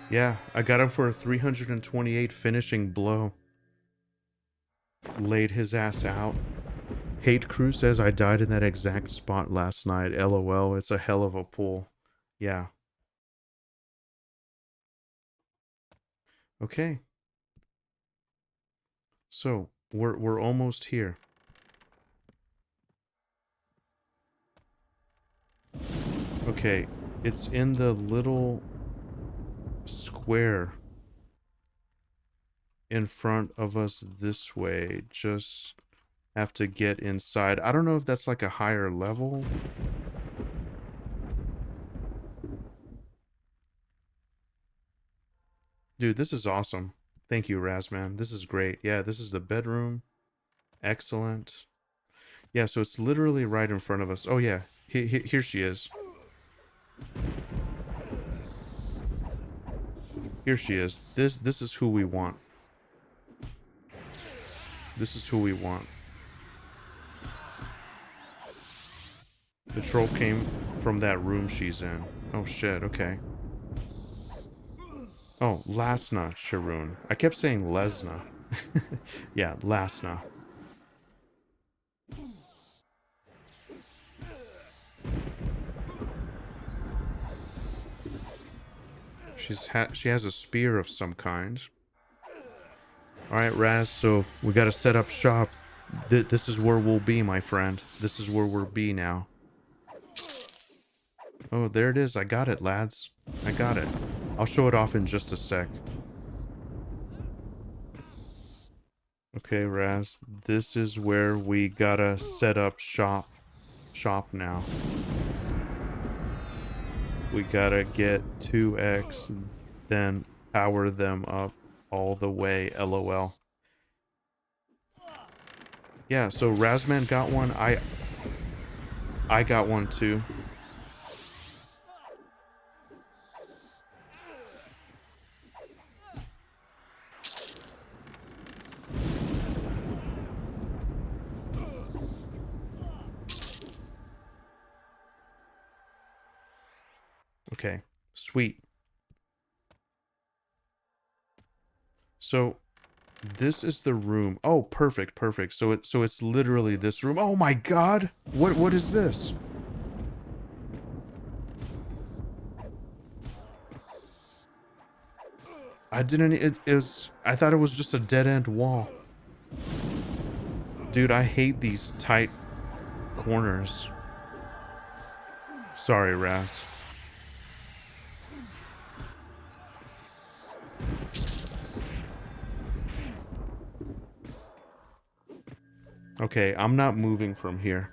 Yeah, I got him for a 328 finishing blow. Laid his ass out. Hate Crew says I died in that exact spot last night. LOL, it's a hell of a pull. Yeah. Okay. So, we're almost here. Okay, it's in the little square in front of us this way. Just have to get inside. I don't know if that's like a higher level. Dude, this is awesome. Thank you, Razman. This is great. Yeah, this is the bedroom. Excellent. Yeah, so it's literally right in front of us. Oh yeah, here she is. Here she is. This is who we want. This is who we want. The troll came from that room she's in. Oh shit, okay. Oh, Lasna Sharoon. I kept saying Lesna. Yeah, Lasna. She has a spear of some kind. Alright, Raz, so we gotta set up shop. This is where we'll be, my friend. This is where we'll be now. Oh, there it is. I got it, lads. I got it. I'll show it off in just a sec. Okay, Raz, this is where we gotta set up shop now. We gotta get 2x, then power them up all the way, LOL. Yeah, so Razman got one. I got one too. Okay, sweet. So this is the room. Oh, perfect, perfect. So it's literally this room. Oh my god! What is this? I didn't it is I thought it was just a dead-end wall. Dude, I hate these tight corners. Sorry, Raz. Okay, I'm not moving from here.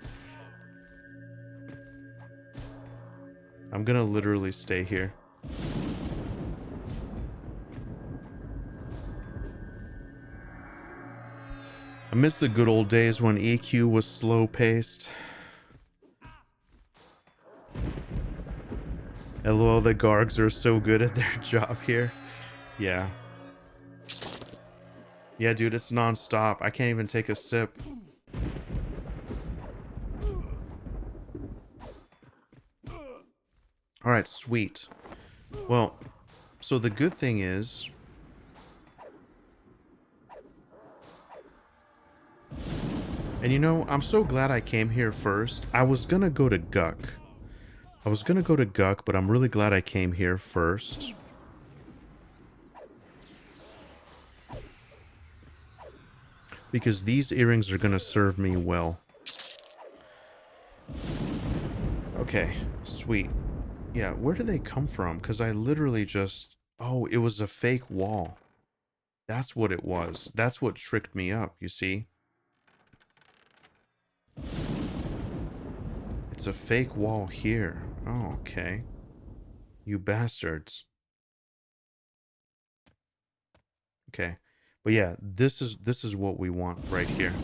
I'm gonna literally stay here. I miss the good old days when EQ was slow-paced. LOL, the Gargs are so good at their job here. Yeah. Yeah, dude, it's non-stop. I can't even take a sip. Alright, sweet. Well, so the good thing is... And you know, I'm so glad I came here first. I was gonna go to GUK. But I'm really glad I came here first. Because these earrings are gonna serve me well. Okay, sweet. Yeah, where do they come from? Because I literally just... Oh, it was a fake wall. That's what it was. That's what tricked me up, you see? It's a fake wall here. Oh, okay. You bastards. Okay. But yeah, this is what we want right here.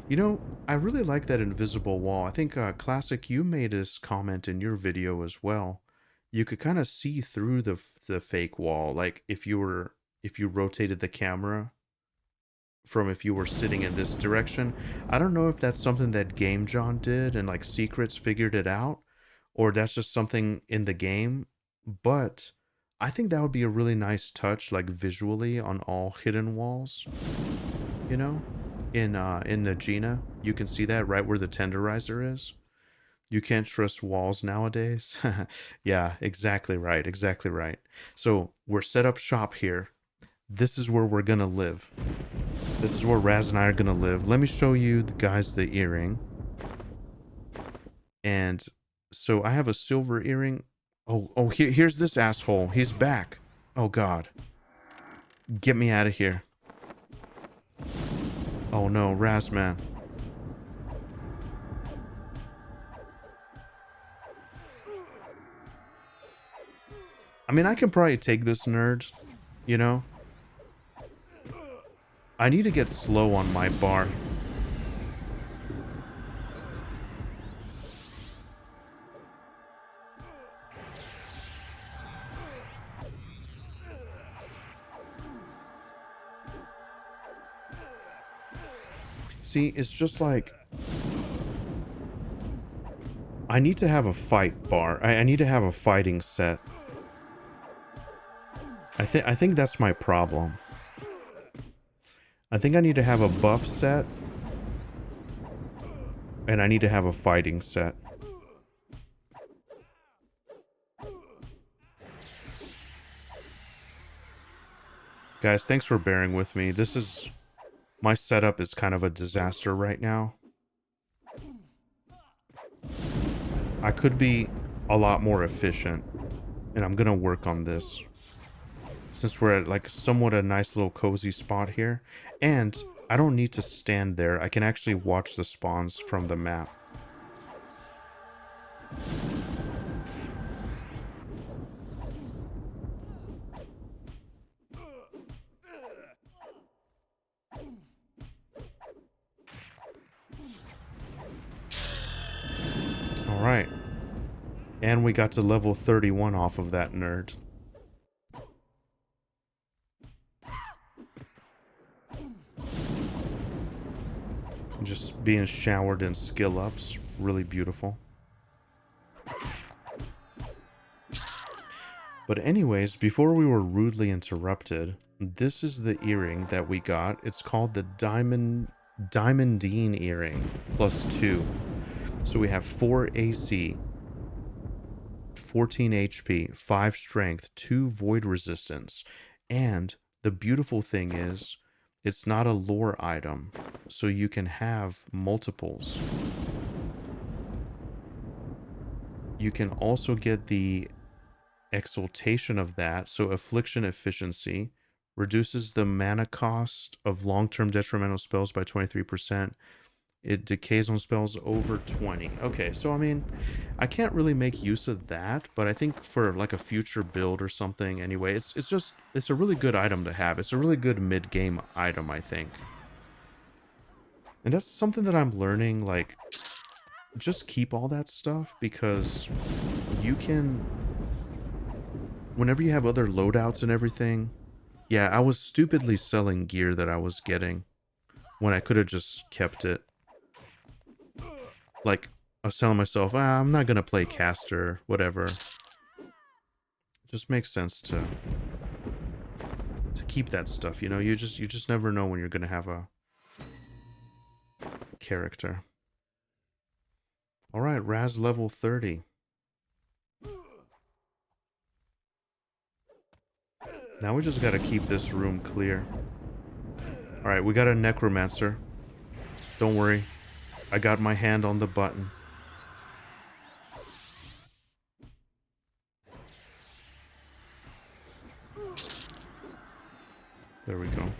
You know, I really like that invisible wall. I think Classic, you made this comment in your video as well. You could kind of see through the fake wall, like if you rotated the camera from if you were sitting in this direction. I don't know if that's something that Game John did and like Secrets figured it out, or that's just something in the game, but I think that would be a really nice touch, like visually on all hidden walls. You know? In Najina, you can see that right where the tenderizer is. You can't trust walls nowadays. Yeah, exactly right, exactly right. So we're set up shop here. This is where we're gonna live. This is where Raz and I are gonna live. Let me show you the guys the earring. And so I have a silver earring. Oh, here's this asshole. He's back. Oh god. Get me out of here. Oh no, Razman. I mean, I can probably take this nerd, you know? I need to get slow on my bar. See, it's just like... I need to have a fight bar. I need to have a fighting set. I think that's my problem. I think I need to have a buff set. And I need to have a fighting set. Guys, thanks for bearing with me. My setup is kind of a disaster right now. I could be a lot more efficient, and I'm gonna work on this. Since we're at like somewhat a nice little cozy spot here. And I don't need to stand there. I can actually watch the spawns from the map. Alright. And we got to level 31 off of that nerd. Just being showered in skill ups. Really beautiful. But anyways, before we were rudely interrupted, this is the earring that we got. It's called the Diamondine earring +2. So we have 4 AC, 14 HP, 5 strength, 2 void resistance. And the beautiful thing is, it's not a lore item, so you can have multiples. You can also get the exaltation of that, so affliction efficiency reduces the mana cost of long-term detrimental spells by 23%. It decays on spells over 20. Okay, so I mean, I can't really make use of that, but I think for like a future build or something anyway, it's a really good item to have. It's a really good mid-game item, I think. And that's something that I'm learning, like, just keep all that stuff because you can, whenever you have other loadouts and everything. Yeah, I was stupidly selling gear that I was getting when I could have just kept it. Like, I was telling myself, I'm not gonna play caster, whatever. It just makes sense to keep that stuff, you know? You just never know when you're gonna have a character. Alright, Raz level 30. Now we just gotta keep this room clear. Alright, we got a necromancer. Don't worry. I got my hand on the button. There we go.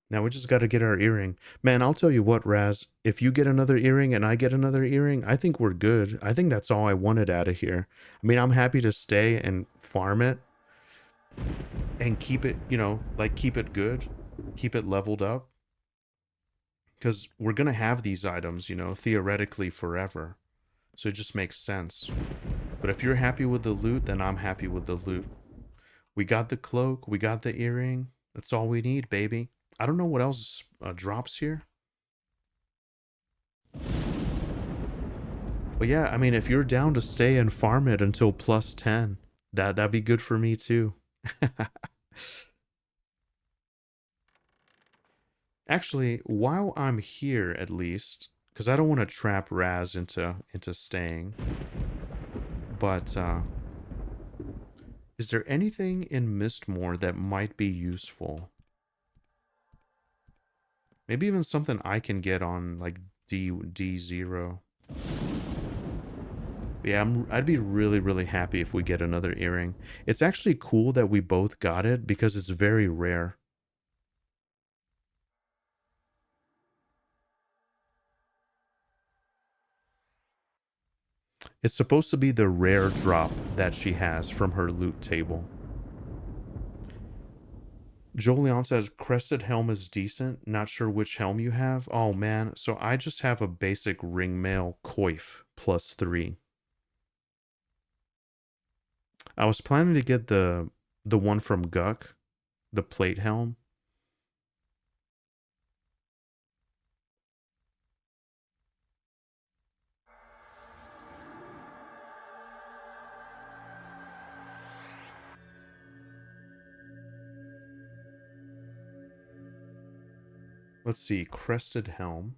Now we just got to get our earring. Man, I'll tell you what, Raz, if you get another earring and I get another earring, I think we're good. I think that's all I wanted out of here. I mean, I'm happy to stay and farm it and keep it, you know, like keep it good, keep it leveled up. Because we're going to have these items, you know, theoretically forever. So it just makes sense. But if you're happy with the loot, then I'm happy with the loot. We got the cloak, we got the earring. That's all we need, baby. I don't know what else drops here. But yeah, I mean, if you're down to stay and farm it until +10, that'd be good for me too. Actually, while I'm here at least, because I don't want to trap Raz into staying, but is there anything in Mistmoore that might be useful? Maybe even something I can get on like D0. Yeah, I'd be really, really happy if we get another earring. It's actually cool that we both got it because it's very rare. It's supposed to be the rare drop that she has from her loot table. Jolion says, Crested Helm is decent. Not sure which helm you have. Oh, man. So I just have a basic ringmail coif +3. I was planning to get the one from GUK, the plate helm. Let's see, Crested Helm.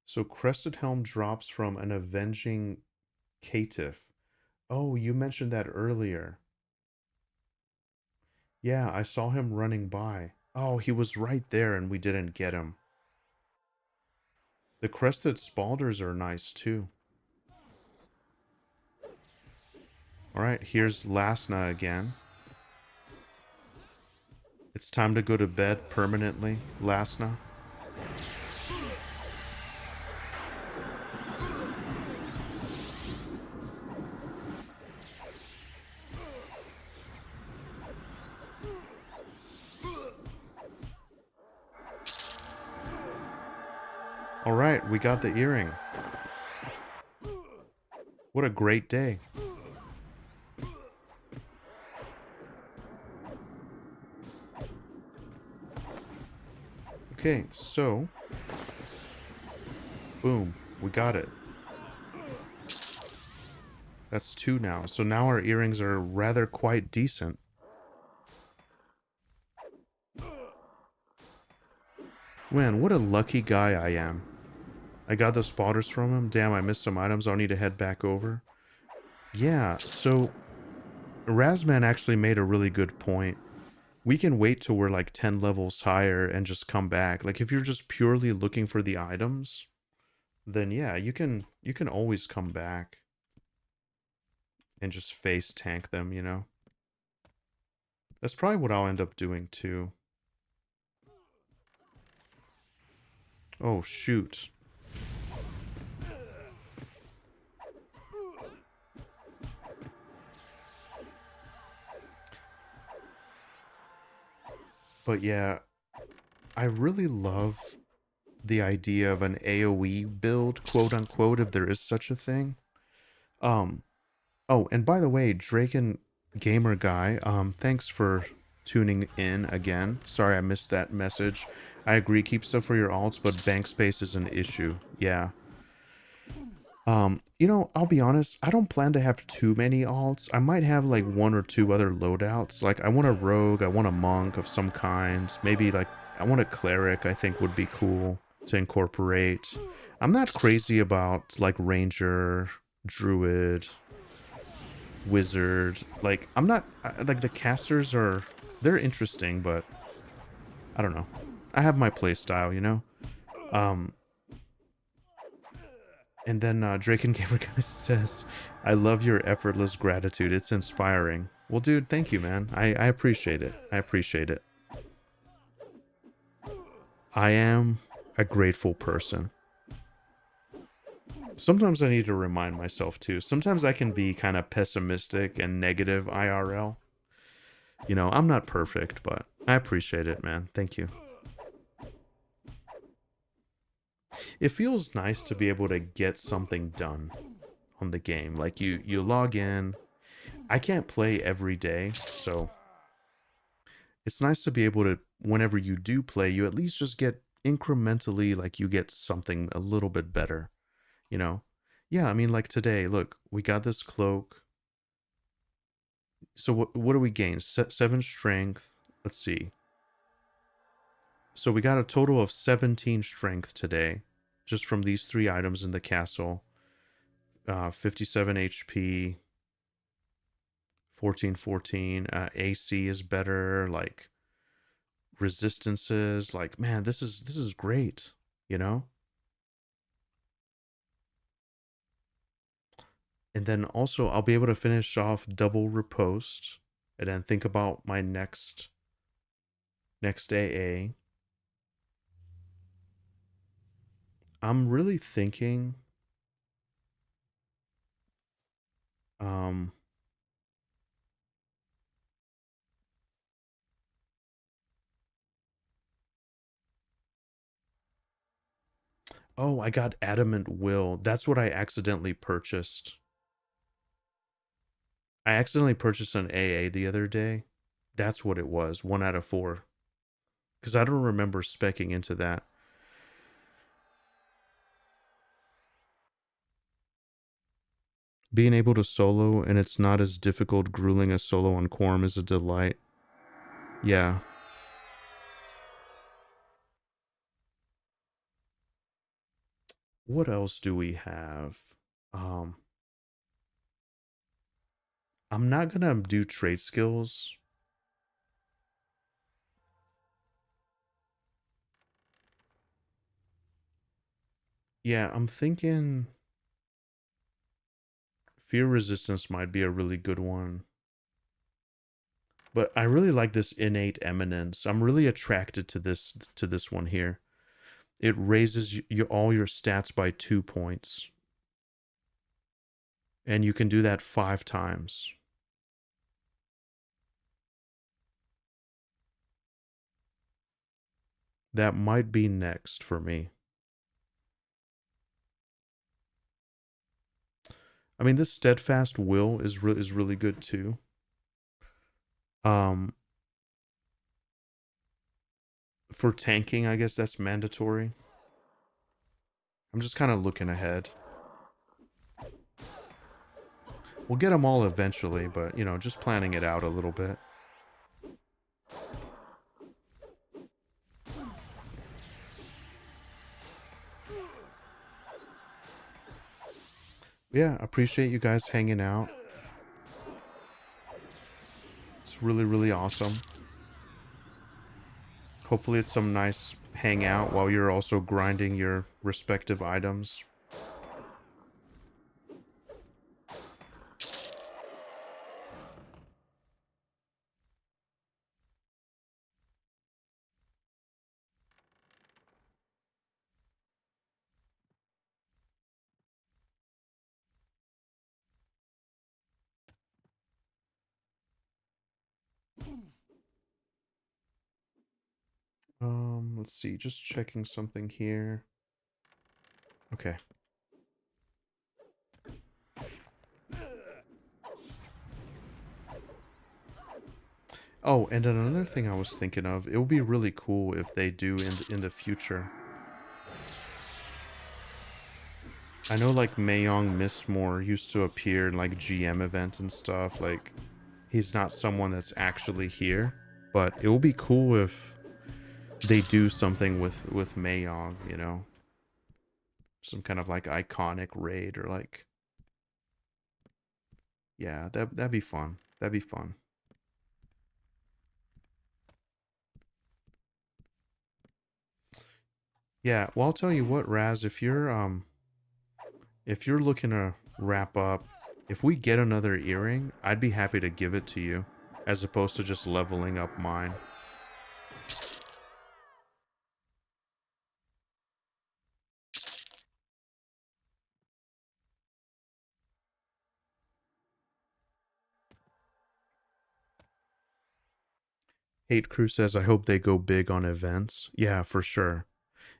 So Crested Helm drops from an Avenging Caitiff. Oh, you mentioned that earlier. Yeah, I saw him running by. Oh, he was right there and we didn't get him. The crested spalders are nice too. Alright, here's Lasna again. It's time to go to bed permanently, Lasna. Alright, we got the earring. What a great day. Okay, so boom, we got it. That's 2 now. So now our earrings are rather quite decent. Man, what a lucky guy I am. I got the spotters from him. Damn, I missed some items. I'll need to head back over. Yeah, so Razman actually made a really good point. We can wait till we're like 10 levels higher and just come back. Like if you're just purely looking for the items, then yeah, you can always come back and just face tank them, you know? That's probably what I'll end up doing too. Oh shoot. But yeah, I really love the idea of an AoE build, quote unquote, if there is such a thing. Um, oh, and by the way, Draken Gamer Guy, thanks for tuning in again. Sorry I missed that message. I agree, keep stuff for your alts, but bank space is an issue. Yeah. I'll be honest, I don't plan to have too many alts. I might have like 1 or 2 other loadouts. Like I want a rogue, I want a monk of some kind. Maybe like I want a cleric, I think would be cool to incorporate. I'm not crazy about like ranger, druid, wizard. Like I'm not like the casters are they're interesting, but I don't know. I have my play style, you know. Um And then Drake and Gamer Guy says, I love your effortless gratitude. It's inspiring. Well, dude, thank you, man. I appreciate it. I appreciate it. I am a grateful person. Sometimes I need to remind myself, too. Sometimes I can be kind of pessimistic and negative IRL. I'm not perfect, but I appreciate it, man. Thank you. It feels nice to be able to get something done on the game. Like you log in. I can't play every day, so it's nice to be able to, whenever you do play, you at least just get incrementally, like you get something a little bit better, you know? Yeah, I mean, like today, look, we got this cloak. So what do we gain? 7 strength. Let's see. So we got a total of 17 strength today, just from these 3 items in the castle. 57 HP, 1414. AC is better. Like resistances. Like man, this is great. You know. And then also I'll be able to finish off double riposte and then think about my next AA. I'm really thinking um oh, I got adamant will. That's what I accidentally purchased. I accidentally purchased an AA the other day. That's what it was. 1 out of 4. Cuz I don't remember specking into that. Being able to solo and it's not as difficult grueling as solo on Quorum is a delight. Yeah. What else do we have? Um I'm not gonna do trait skills. Yeah, I'm thinking fear resistance might be a really good one. But I really like this innate eminence. I'm really attracted to this one here. It raises all your stats by 2 points. And you can do that 5 times. That might be next for me. I mean, this steadfast will is really good too. Um, for tanking, I guess that's mandatory. I'm just kind of looking ahead. We'll get them all eventually, but you know, just planning it out a little bit. Yeah, appreciate you guys hanging out. It's really, really awesome. Hopefully it's some nice hangout while you're also grinding your respective items. Let's see, just checking something here. Okay. Oh, and another thing I was thinking of, it would be really cool if they do in the future. I know like Mayong Mistmoore used to appear in like GM events and stuff. Like he's not someone that's actually here, but it will be cool if they do something with Mayong, you know, some kind of like iconic raid or like, yeah, that'd be fun. That'd be fun. Yeah, well, I'll tell you what, Raz, if you're looking to wrap up, if we get another earring, I'd be happy to give it to you, as opposed to just leveling up mine. Hate Crew says, I hope they go big on events. Yeah, for sure.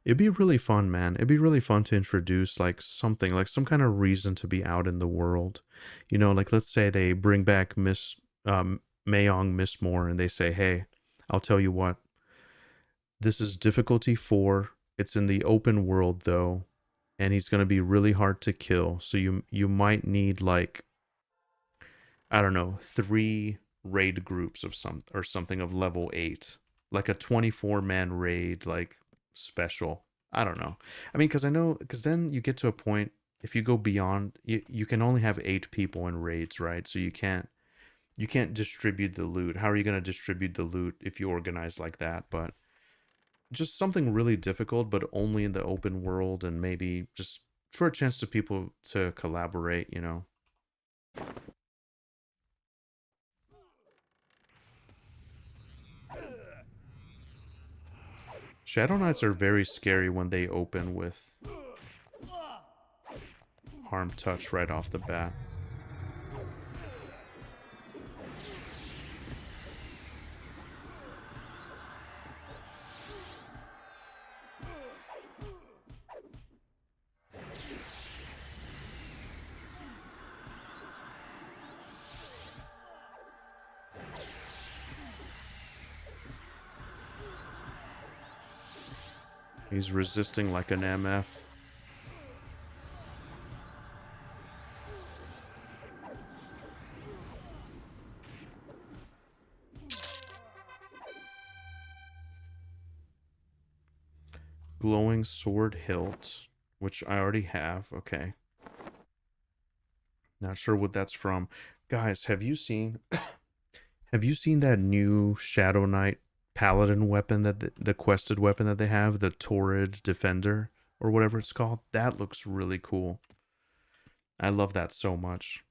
It'd be really fun, man. It'd be really fun to introduce like something, like some kind of reason to be out in the world. You know, like let's say they bring back Mayong Mistmoore and they say, hey, I'll tell you what, this is difficulty 4. It's in the open world though, and he's going to be really hard to kill. So you might need like, I don't know, 3 raid groups of something of level 8. Like a 24-man raid like special. I don't know. I mean, cuz then you get to a point, if you go beyond, you can only have 8 people in raids, right? So you can't distribute the loot. How are you going to distribute the loot if you organize like that? But just something really difficult, but only in the open world, and maybe just for a chance to people to collaborate, you know. Shadow Knights are very scary when they open with harm touch right off the bat. He's resisting like an MF. Glowing sword hilt, which I already have. Okay. Not sure what that's from. Guys, have you seen that new Shadow Knight paladin weapon that the quested weapon that they have, the Torrid Defender or whatever it's called? That looks really cool. I love that so much.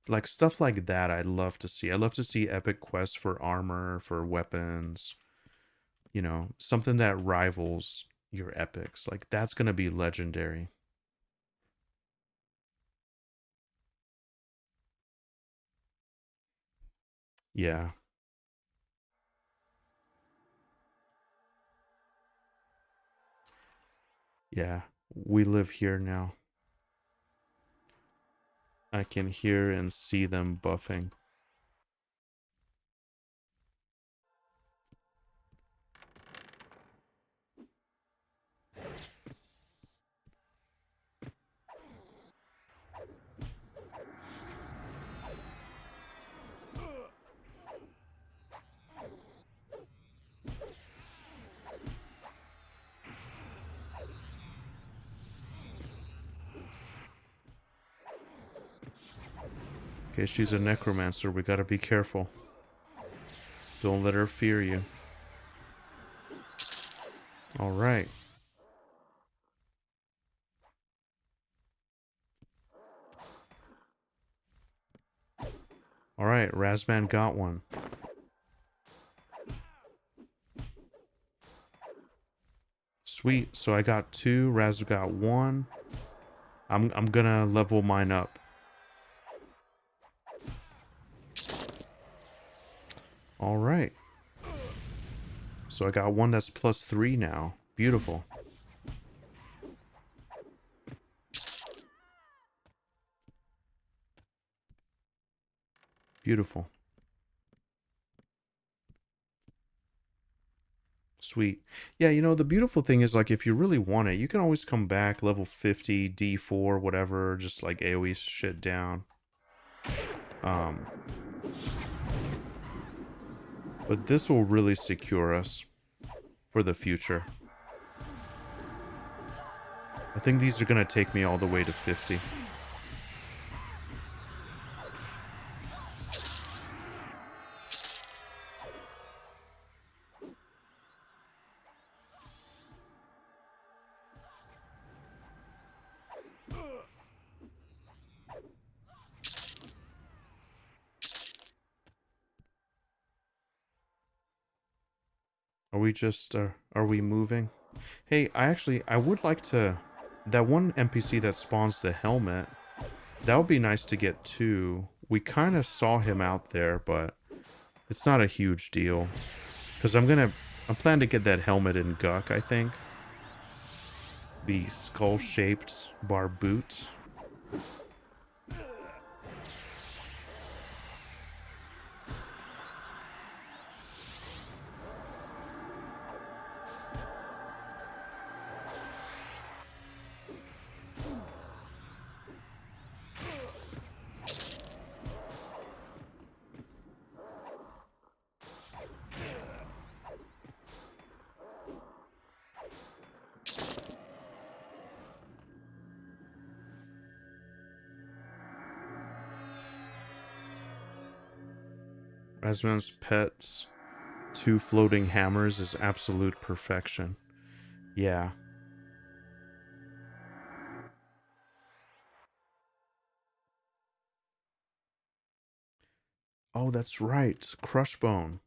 Like stuff like that I'd love to see. I love to see epic quests for armor, for weapons, something that rivals your epics. Like that's going to be legendary. Yeah. Yeah. We live here now. I can hear and see them buffing. Okay, she's a necromancer. We gotta be careful. Don't let her fear you. All right. All right, Razman got one. Sweet. So I got two, Raz got one. I'm gonna level mine up. All right. So I got one that's +3 now. Beautiful. Beautiful. Sweet. Yeah, the beautiful thing is like if you really want it, you can always come back level 50, D4, whatever, just like AoE shit down. Um but this will really secure us for the future. I think these are going to take me all the way to 50. Are we just are we moving? Hey, I would like to that one NPC that spawns the helmet. That would be nice to get too. We kind of saw him out there, but it's not a huge deal because I'm planning to get that helmet in GUK, I think. The skull-shaped barboot. Rasmus's pets, two floating hammers is absolute perfection. Yeah. Oh, that's right. CRUSHBONE.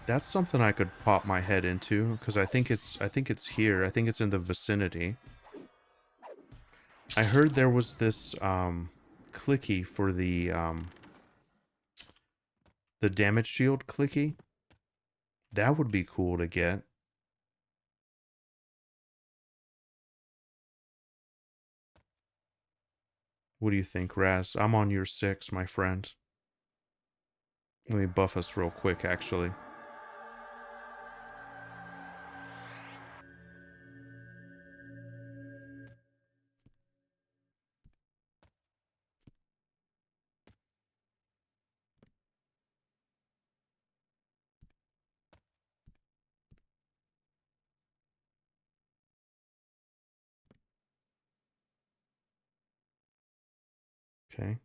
That's something I could pop my head into because I think it's here. I think it's in the vicinity. I heard there was this clicky for the damage shield clicky. That would be cool to get. What do you think, Raz? I'm on your 6, my friend. Let me buff us real quick, actually. Okay.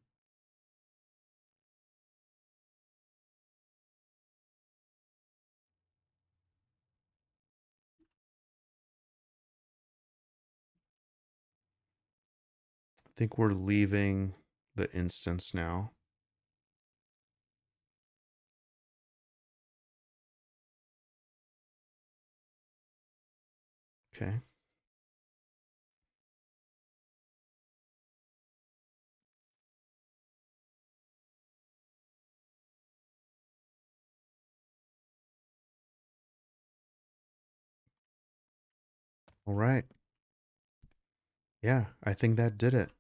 I think we're leaving the instance now. Okay. All right. Yeah, I think that did it.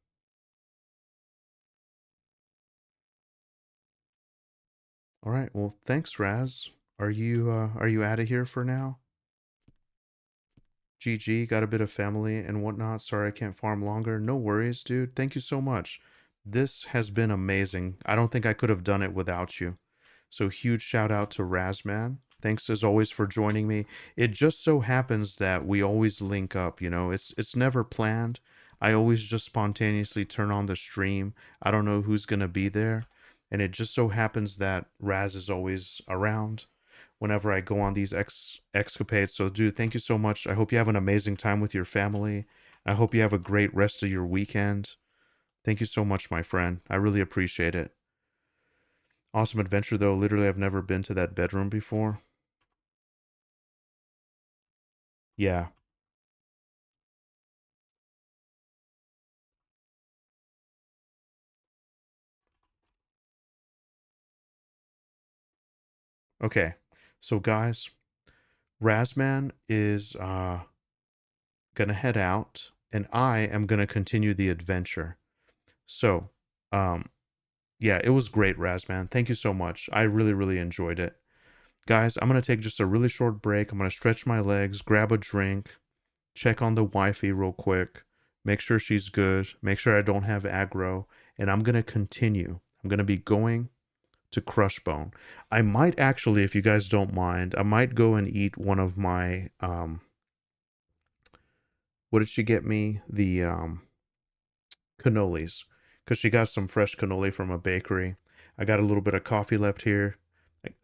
All right. Well, thanks, Raz. Are you out of here for now? GG, got a bit of family and whatnot. Sorry I can't farm longer. No worries, dude. Thank you so much. This has been amazing. I don't think I could have done it without you. So huge shout out to Razman. Thanks as always for joining me. It just so happens that we always link up, you know. It's never planned. I always just spontaneously turn on the stream. I don't know who's going to be there, and it just so happens that Raz is always around whenever I go on these escapades. So, dude, thank you so much. I hope you have an amazing time with your family. I hope you have a great rest of your weekend. Thank you so much, my friend. I really appreciate it. Awesome adventure, though. Literally, I've never been to that bedroom before. Yeah. Okay. So, guys, Razman is gonna head out, and I am gonna continue the adventure. So, um, yeah, it was great, Razman. Thank you so much. I really, really enjoyed it. Guys, I'm going to take just a really short break. I'm going to stretch my legs, grab a drink, check on the wifey real quick, make sure she's good, make sure I don't have aggro, and I'm going to continue. I'm going to be going to CRUSHBONE. I might actually, if you guys don't mind, I might go and eat one of my what did she get me? The cannolis, because she got some fresh cannoli from a bakery. I got a little bit of coffee left here,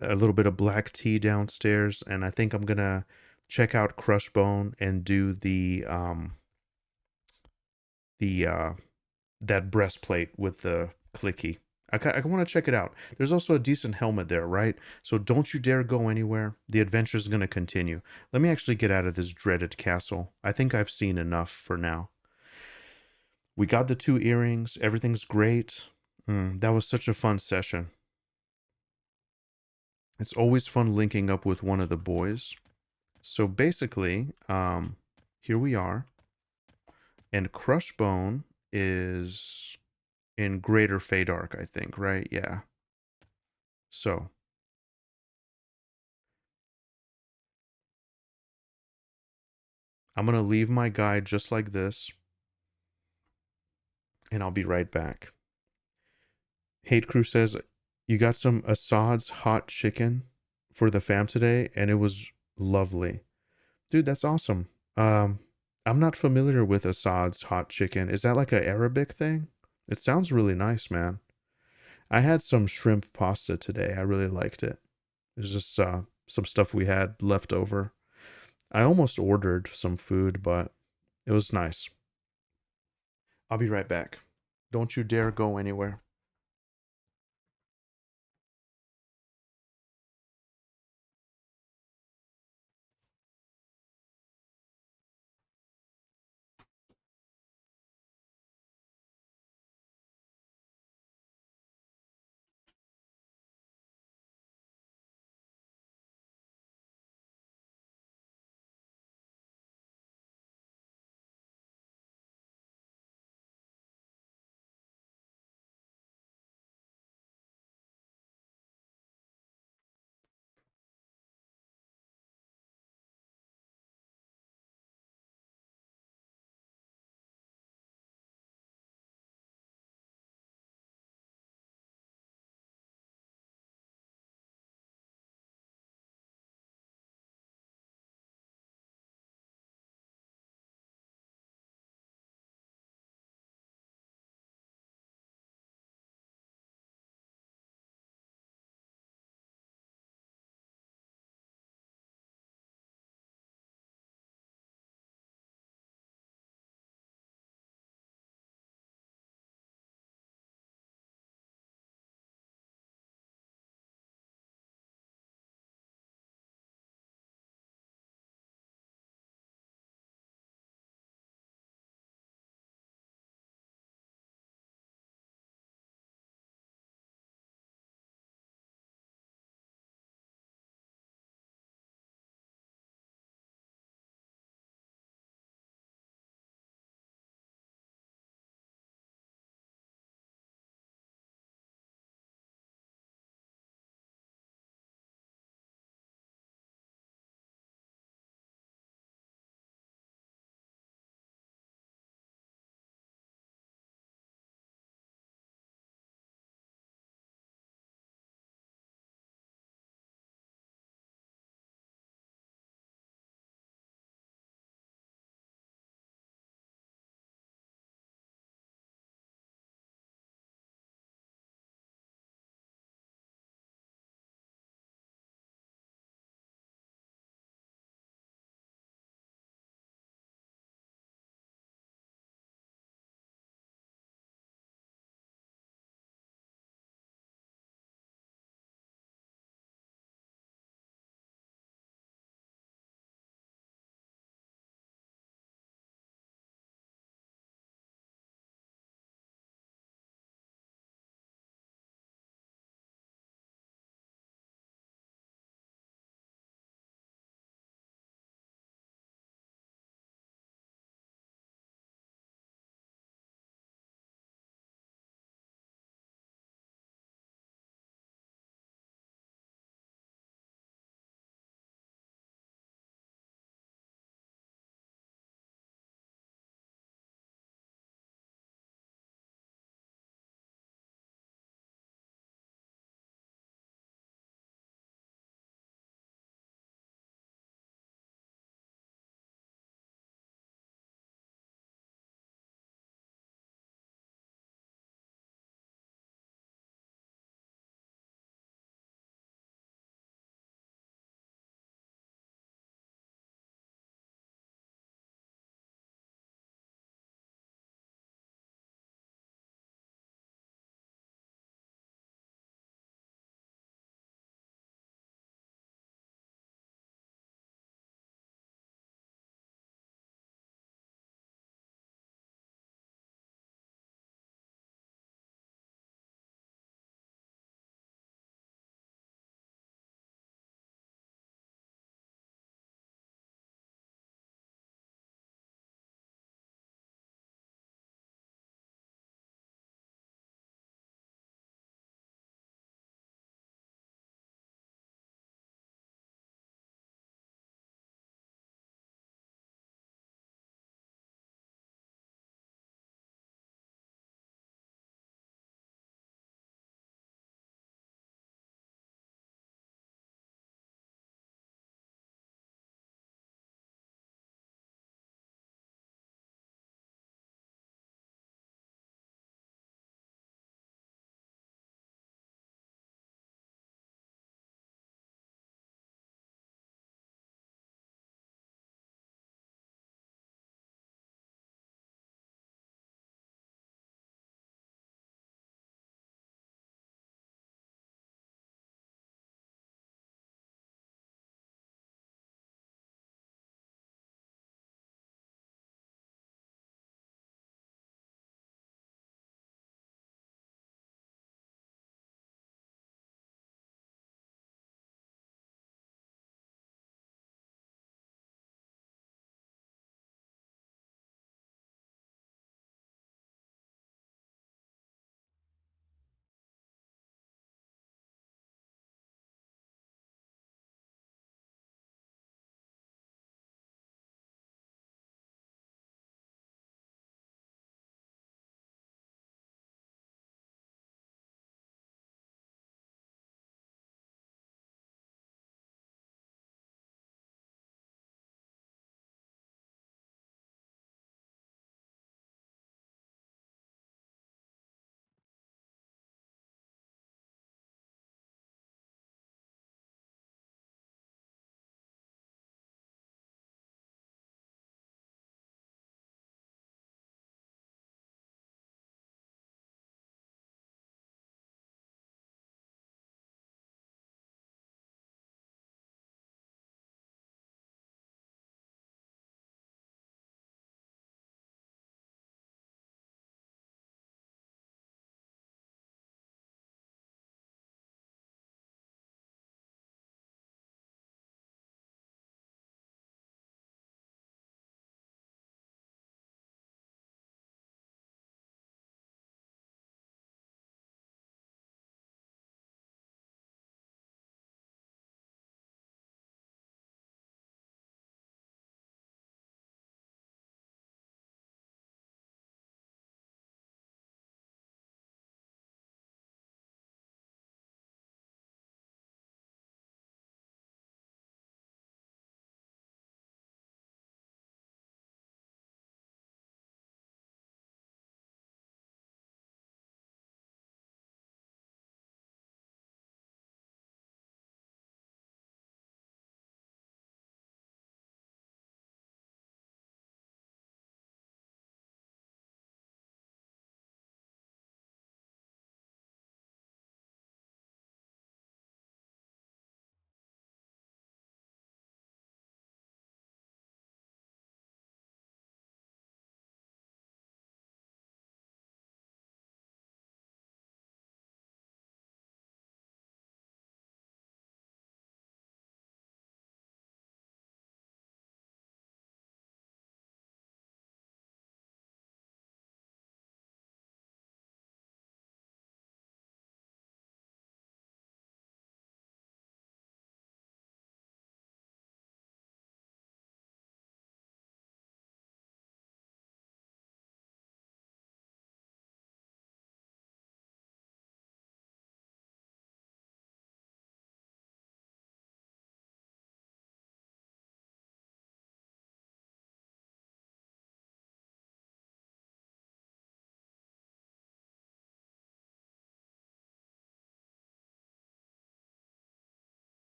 a little bit of black tea downstairs, and I think I'm gonna check out CRUSHBONE and do the that breastplate with the clicky. I want to check it out. There's also a decent helmet there, right? So don't you dare go anywhere. The adventure is going to continue. Let me actually get out of this dreaded castle. I think I've seen enough for now. We got the 2 earrings. Everything's great. That was such a fun session. It's always fun linking up with one of the boys. So basically, here we are. And CRUSHBONE is in Greater Fadark, I think, right? Yeah. So I'm going to leave my guide just like this, and I'll be right back. Hate Crew says, you got some Assad's hot chicken for the fam today, and it was lovely. Dude, that's awesome. Um, I'm not familiar with Assad's hot chicken. Is that like a Arabic thing? It sounds really nice, man. I had some shrimp pasta today. I really liked it. It was just some stuff we had left over. I almost ordered some food, but it was nice. I'll be right back. Don't you dare go anywhere.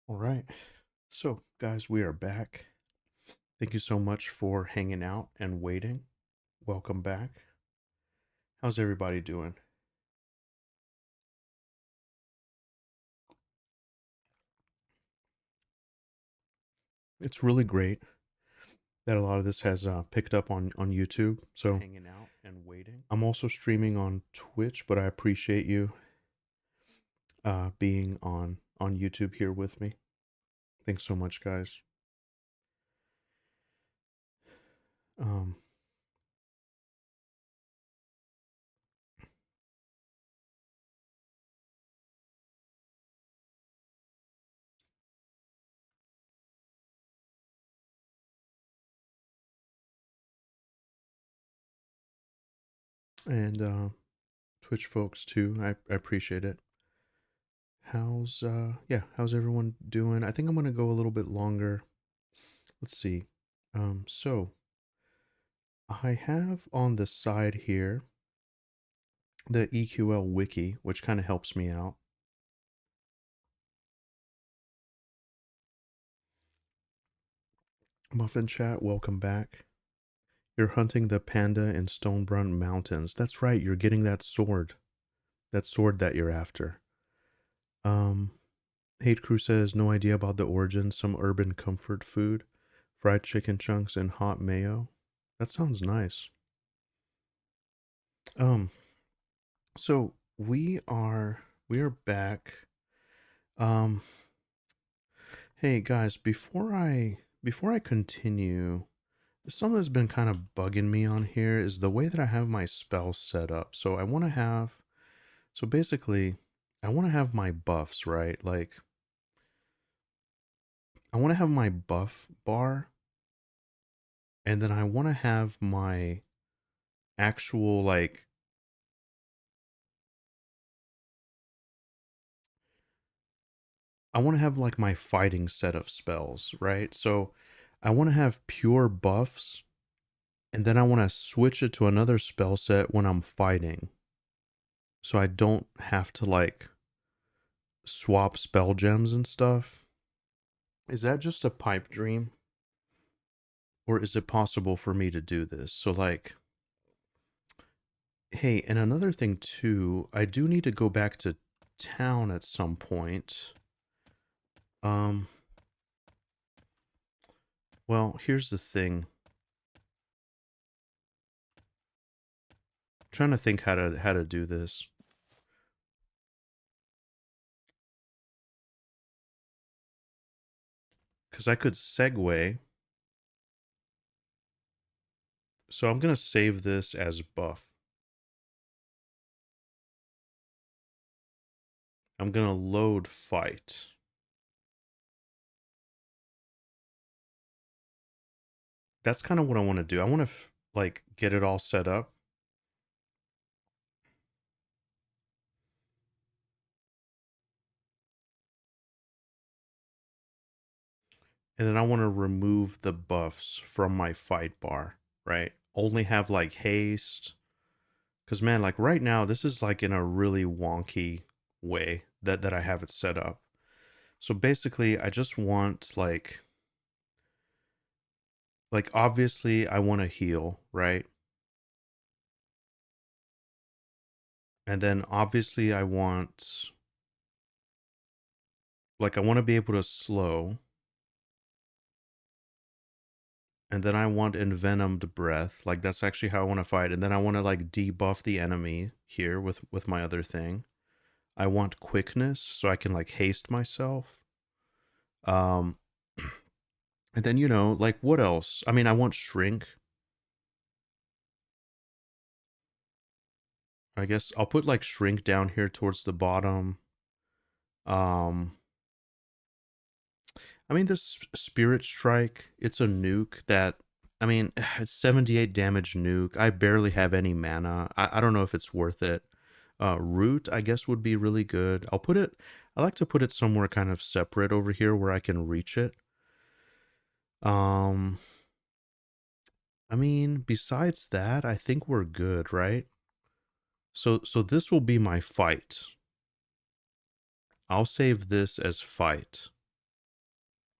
All right. So, guys, we are back. Thank you so much for hanging out and waiting. Welcome back. How's everybody doing? It's really great that a lot of this has picked up on YouTube. So, hanging out and waiting. I'm also streaming on Twitch, but I appreciate you being on YouTube here with me. Thanks so much, guys. Um, and Twitch folks too. I appreciate it. How's everyone doing? I think I'm gonna go a little bit longer. Let's see. So I have on the side here the EQL wiki, which kind of helps me out. Muffin Chat, welcome back. You're hunting the panda in Stonebrun Mountains. That's right, you're getting that sword. That sword that you're after. Hate Crew says, no idea about the origin, some urban comfort food. Fried chicken chunks and hot mayo. That sounds nice. Um, so we are back. Um, hey guys, before I continue, something that's been kind of bugging me on here is the way that I have my spells set up. So basically, I want to have my buffs, right? Like, I want to have my buff bar, and then I want to have my actual, like, I want to have, like, my fighting set of spells, right? So I want to have pure buffs, and then I want to switch it to another spell set when I'm fighting. So I don't have to, like, swap spell gems and stuff. Is that just a pipe dream? Or is it possible for me to do this? So, like, hey, and another thing too, I do need to go back to town at some point. Um, well, here's the thing. I'm trying to think how to do this. Because I could segue. So I'm gonna save this as buff. I'm gonna load fight. That's kind of what I want to do. I want to like get it all set up. And then I want to remove the buffs from my fight bar, right? Only have like haste. Because, man, like right now, this is like in a really wonky way that I have it set up. So basically, I just want like obviously I want to heal, right? And then obviously I want I want to be able to slow, and then I want envenomed breath. Like that's actually how I want to fight. And then I want to like debuff the enemy here with my other thing. I want quickness so I can like haste myself. Um and then like what else? I mean, I want shrink. I guess I'll put like shrink down here towards the bottom. Um I mean, this spirit strike, it's a nuke that, I mean, it's 78 damage nuke. I barely have any mana. I don't know if it's worth it. Root, I guess, would be really good. I like to put it somewhere kind of separate over here where I can reach it. Um, I mean, besides that, I think we're good, right? So this will be my fight. I'll save this as fight.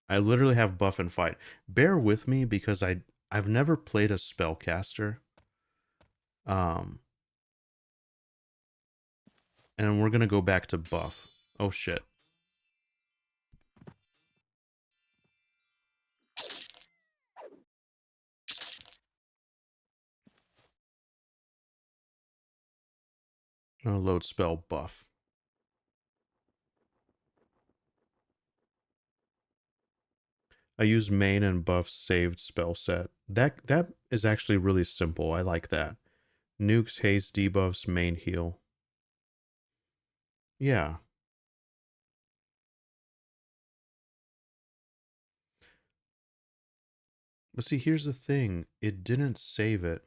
I literally have buff and fight. Bear with me because I've never played a spellcaster. Um, and we're gonna go back to buff. Oh shit. Load spell buff. I use main and buff saved spell set. That is actually really simple. I like that. Nukes, haste, debuffs, main heal. Yeah. But see, here's the thing. It didn't save it.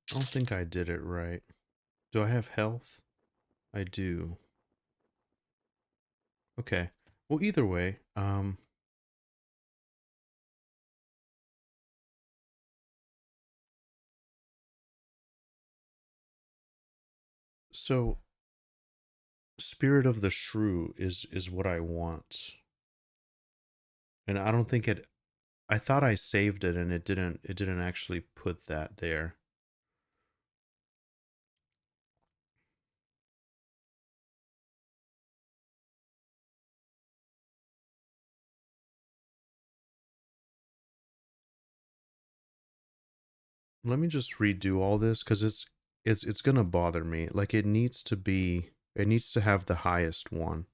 I don't think I did it right. Do I have health? I do. Okay. Well, either way, so Spirit of the Shrew is what I want. And I don't think it I thought I saved it and it didn't actually put that there. Let me just redo all this cuz it's going to bother me. Like it needs to have the highest one.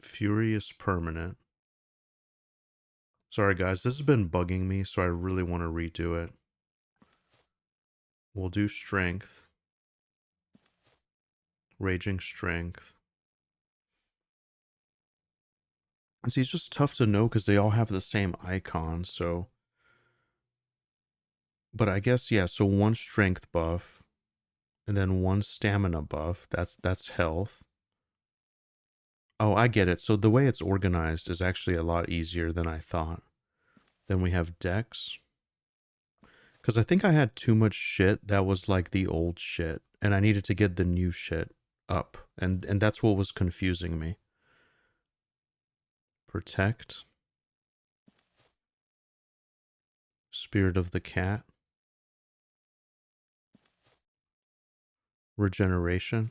Furious permanent. Sorry guys, this has been bugging me, so I really want to redo it. We'll do strength. Raging strength. And see, it's just tough to know because they all have the same icon, so. But I guess, yeah, so one strength buff, and then one stamina buff. That's health. Oh, I get it. So the way it's organized is actually a lot easier than I thought. Then we have Dex. Because I think I had too much shit that was like the old shit, and I needed to get the new shit up. And that's what was confusing me. Protect. Spirit of the Cat. Regeneration.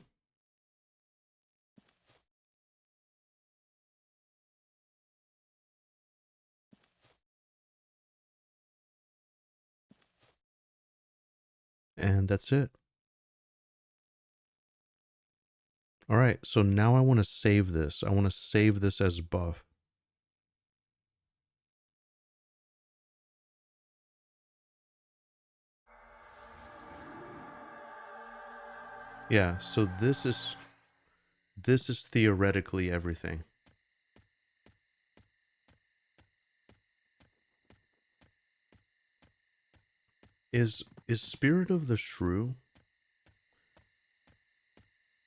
And that's it. All right, so now I want to save this. I want to save this as buff. Yeah, so this is theoretically everything. Is Spirit of the Shrew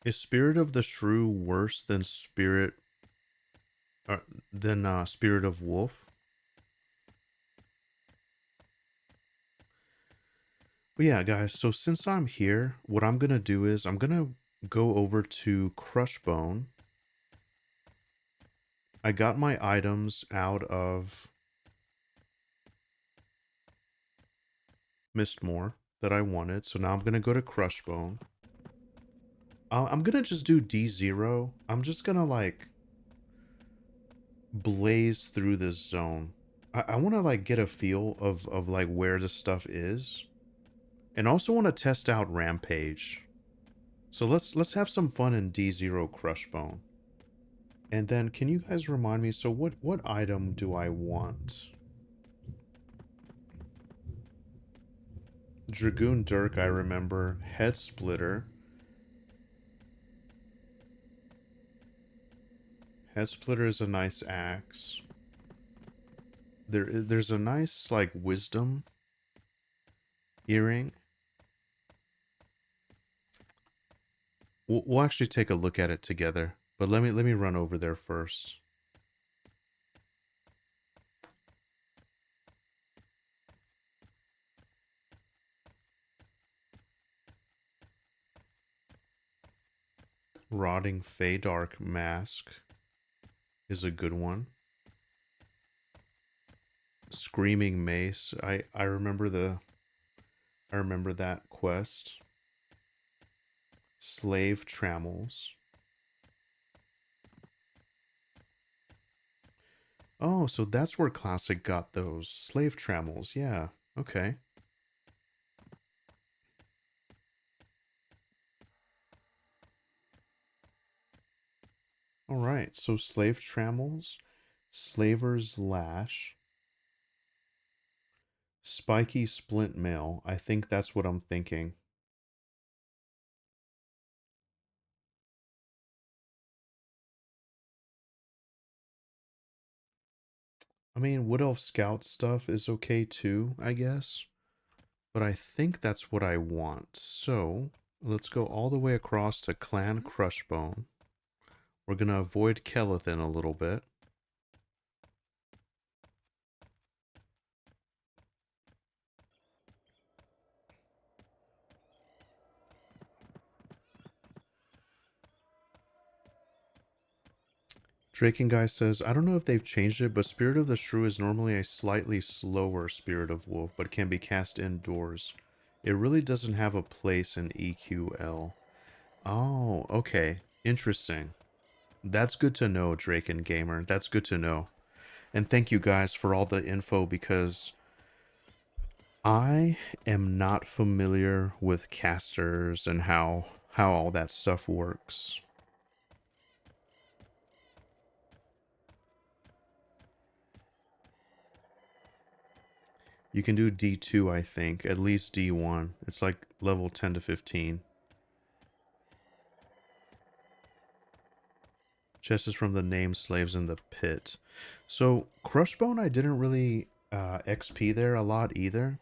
is Spirit of the Shrew worse than uh, Spirit of Wolf? But yeah, guys, so since I'm here, what I'm gonna do is I'm gonna go over to CRUSHBONE. I got my items out of Mistmoore that I wanted, so now I'm gonna go to CRUSHBONE. I'm gonna just do D0. I'm just gonna like blaze through this zone. I want to like get a feel of like where the stuff is, and also want to test out Rampage. So let's have some fun in D0 CRUSHBONE. And then can you guys remind me? So what item do I want? Dragoon Dirk, I remember. Head Splitter. Head Splitter is a nice axe. There's a nice like wisdom earring. We'll actually take a look at it together, but let me run over there first. Rotting Feydark mask is a good one. Screaming Mace. I remember that quest. Slave Trammels. Oh, so that's where Classic got those slave trammels. Yeah. Okay. All right. So slave trammels, slaver's lash, spiky splint mail. I think that's what I'm thinking. I mean, Wood Elf Scout stuff is okay too, I guess. But I think that's what I want. So let's go all the way across to Clan Crushbone. We're gonna avoid Kelethin a little bit. Draken Guy says, I don't know if they've changed it, but Spirit of the Shrew is normally a slightly slower Spirit of Wolf, but can be cast indoors. It really doesn't have a place in EQL. Oh, okay. Interesting. That's good to know, Draken Gamer. That's good to know. And thank you guys for all the info because I am not familiar with casters and how all that stuff works. You can do D2, I think, at least D1. It's like level 10 to 15. Chest is from the name Slaves in the Pit. So, Crushbone, I didn't really XP there a lot either.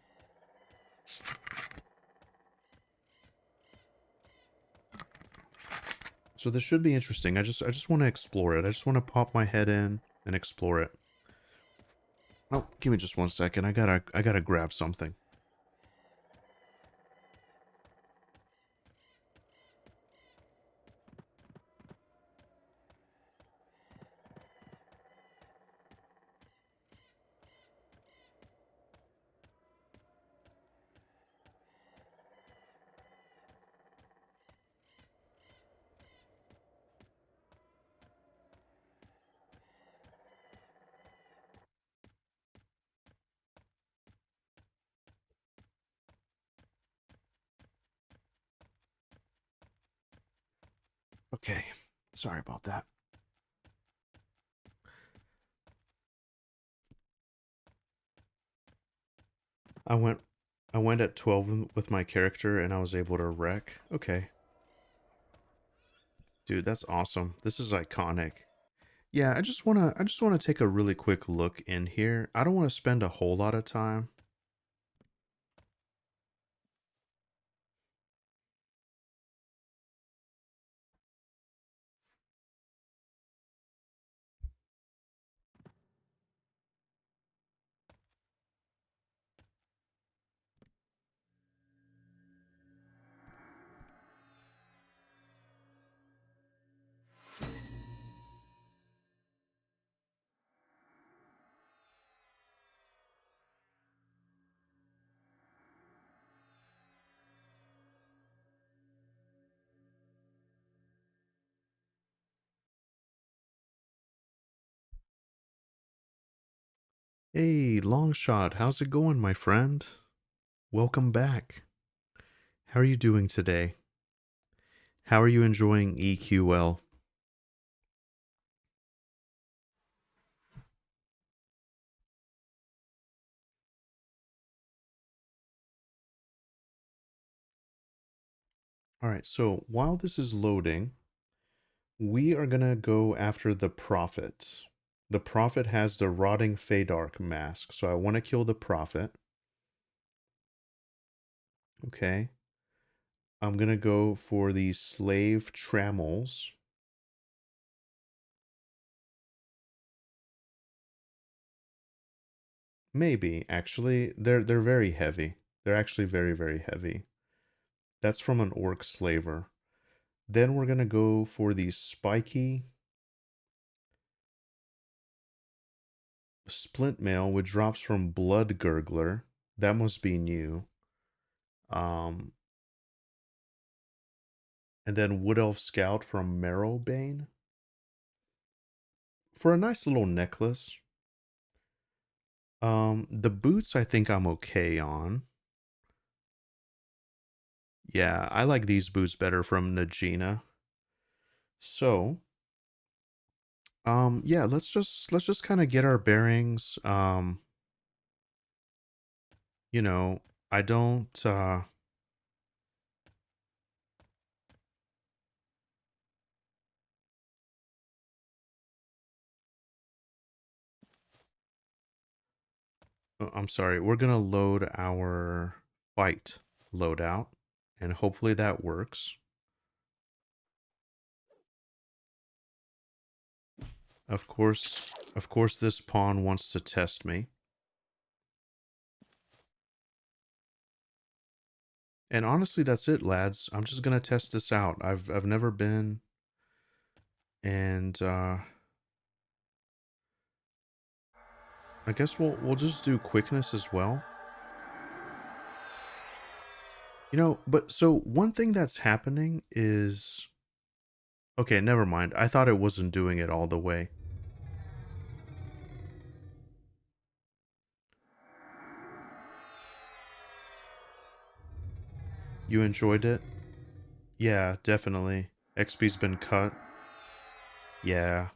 So this should be interesting. I just want to explore it. I just want to pop my head in and explore it. Oh, give me just 1 second. I gotta grab something. Okay. Sorry about that. I went I went at 12 with my character and I was able to wreck. Okay. Dude, that's awesome. This is iconic. Yeah, I just wanna take a really quick look in here. I don't want to spend a whole lot of time. Hey, Longshot, how's it going, my friend? Welcome back. How are you doing today? How are you enjoying EQL? All right, so while this is loading, we are gonna go after the Prophet. The Prophet has the Rotting Feydark mask, so I want to kill the Prophet. Okay. I'm gonna go for the Slave Trammels. Maybe, actually. They're very heavy. They're actually very heavy. That's from an Orc Slaver. Then we're gonna go for the Spiky Splint Mail, which drops from Blood Gurgler. That must be new. Um, and then Wood Elf Scout from Marrowbane. For a nice little necklace. The boots I think I'm okay on. Yeah, I like these boots better from Najina. So, yeah, let's just kind of get our bearings. You know, I don't I'm sorry. We're gonna load our fight loadout, and hopefully that works. Of course, this pawn wants to test me. And honestly, that's it, lads. I'm just gonna test this out. I've never been, and I guess we'll just do quickness as well. You know, but so one thing that's happening is okay, never mind. I thought it wasn't doing it all the way. You enjoyed it? Yeah, definitely. XP's been cut. Yeah.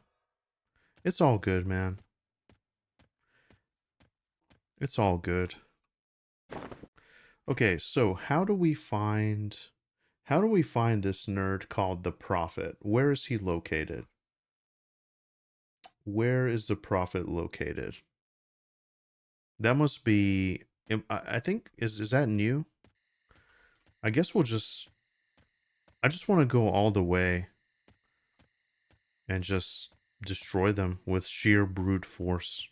It's all good, man. It's all good. Okay, so how do we find this nerd called the Prophet? Where is he located? Where is the Prophet located? That must be I think is that new? I guess I just want to go all the way and just destroy them with sheer brute force.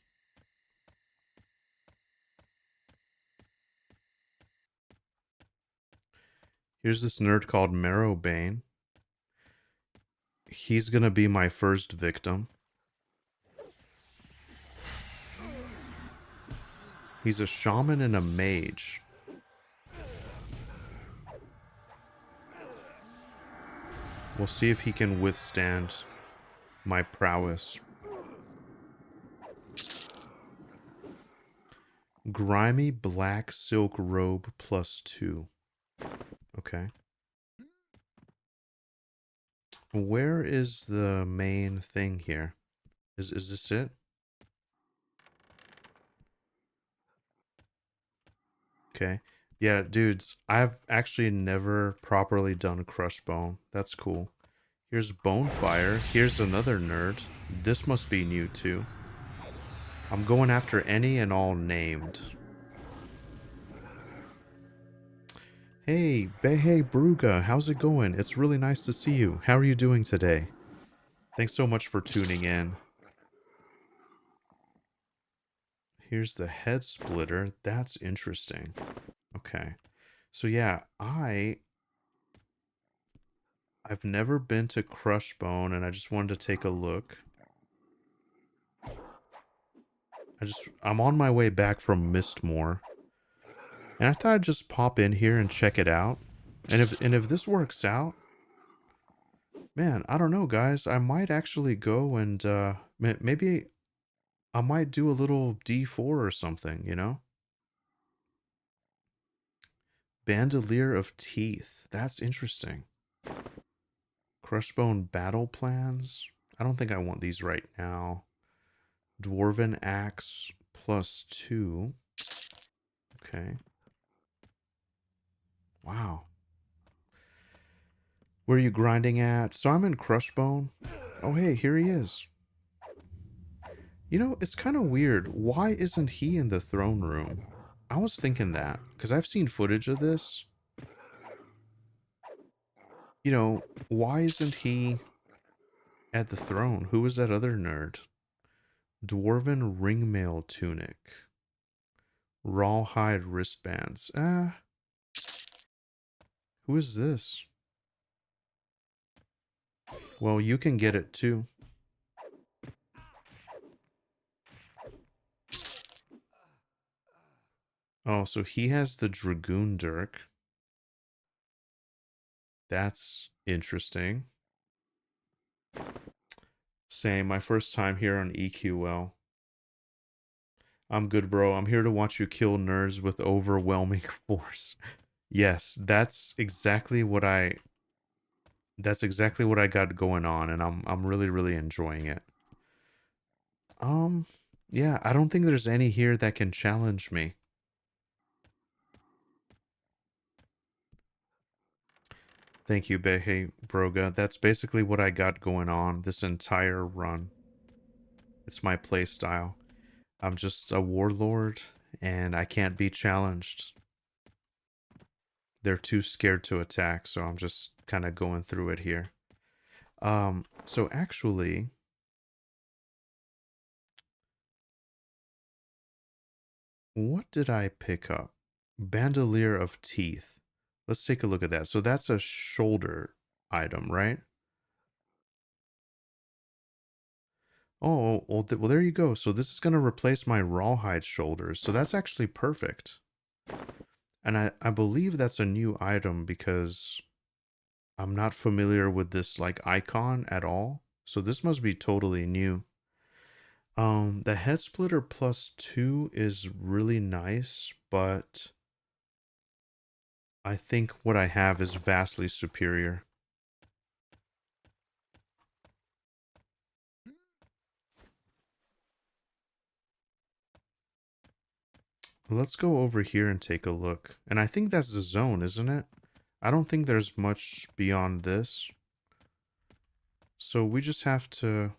Here's this nerd called Marrowbane. He's gonna be my first victim. He's a shaman and a mage. We'll see if he can withstand my prowess. Grimy black silk robe +2. Okay. Where is the main thing here? Is this it? Okay. Yeah, dudes, I've actually never properly done CRUSHBONE. That's cool. Here's Bonefire. Here's another nerd. This must be new too. I'm going after any and all named. Hey, Bruga, how's it going? It's really nice to see you. How are you doing today? Thanks so much for tuning in. Here's the head splitter. That's interesting. Okay. So yeah, I've never been to CRUSHBONE and I just wanted to take a look. I'm on my way back from Mistmoore. And I thought I'd just pop in here and check it out. And if this works out, man, I don't know, guys. I might actually go and maybe I might do a little D4 or something, you know? Bandolier of Teeth. That's interesting. CRUSHBONE battle plans. I don't think I want these right now. Dwarven Axe +2. Okay. Wow. Where are you grinding at? So I'm in CRUSHBONE. Oh, hey, here he is. You know, it's kind of weird. Why isn't he in the throne room? I was thinking that, because I've seen footage of this. You know, why isn't he at the throne? Who is that other nerd? Dwarven ringmail tunic. Rawhide wristbands. Who is this? Well, you can get it too. Oh, so he has the Dragoon Dirk. That's interesting. Same, my first time here on EQL. I'm good, bro. I'm here to watch you kill nerds with overwhelming force. Yes, that's exactly what I got going on, and I'm really, really enjoying it. Um, yeah, I don't think there's any here that can challenge me. Thank you, Behe Broga. That's basically what I got going on this entire run. It's my play style. I'm just a warlord, and I can't be challenged. They're too scared to attack, so I'm just kind of going through it here. So actually, what did I pick up? Bandolier of Teeth. Let's take a look at that. So that's a shoulder item, right? Oh, well, there you go. So this is going to replace my rawhide shoulders. So that's actually perfect. And I believe that's a new item because I'm not familiar with this like icon at all. So this must be totally new. The head splitter +2 is really nice, but I think what I have is vastly superior. Let's go over here and take a look. And I think that's the zone, isn't it? I don't think there's much beyond this. So we just have to...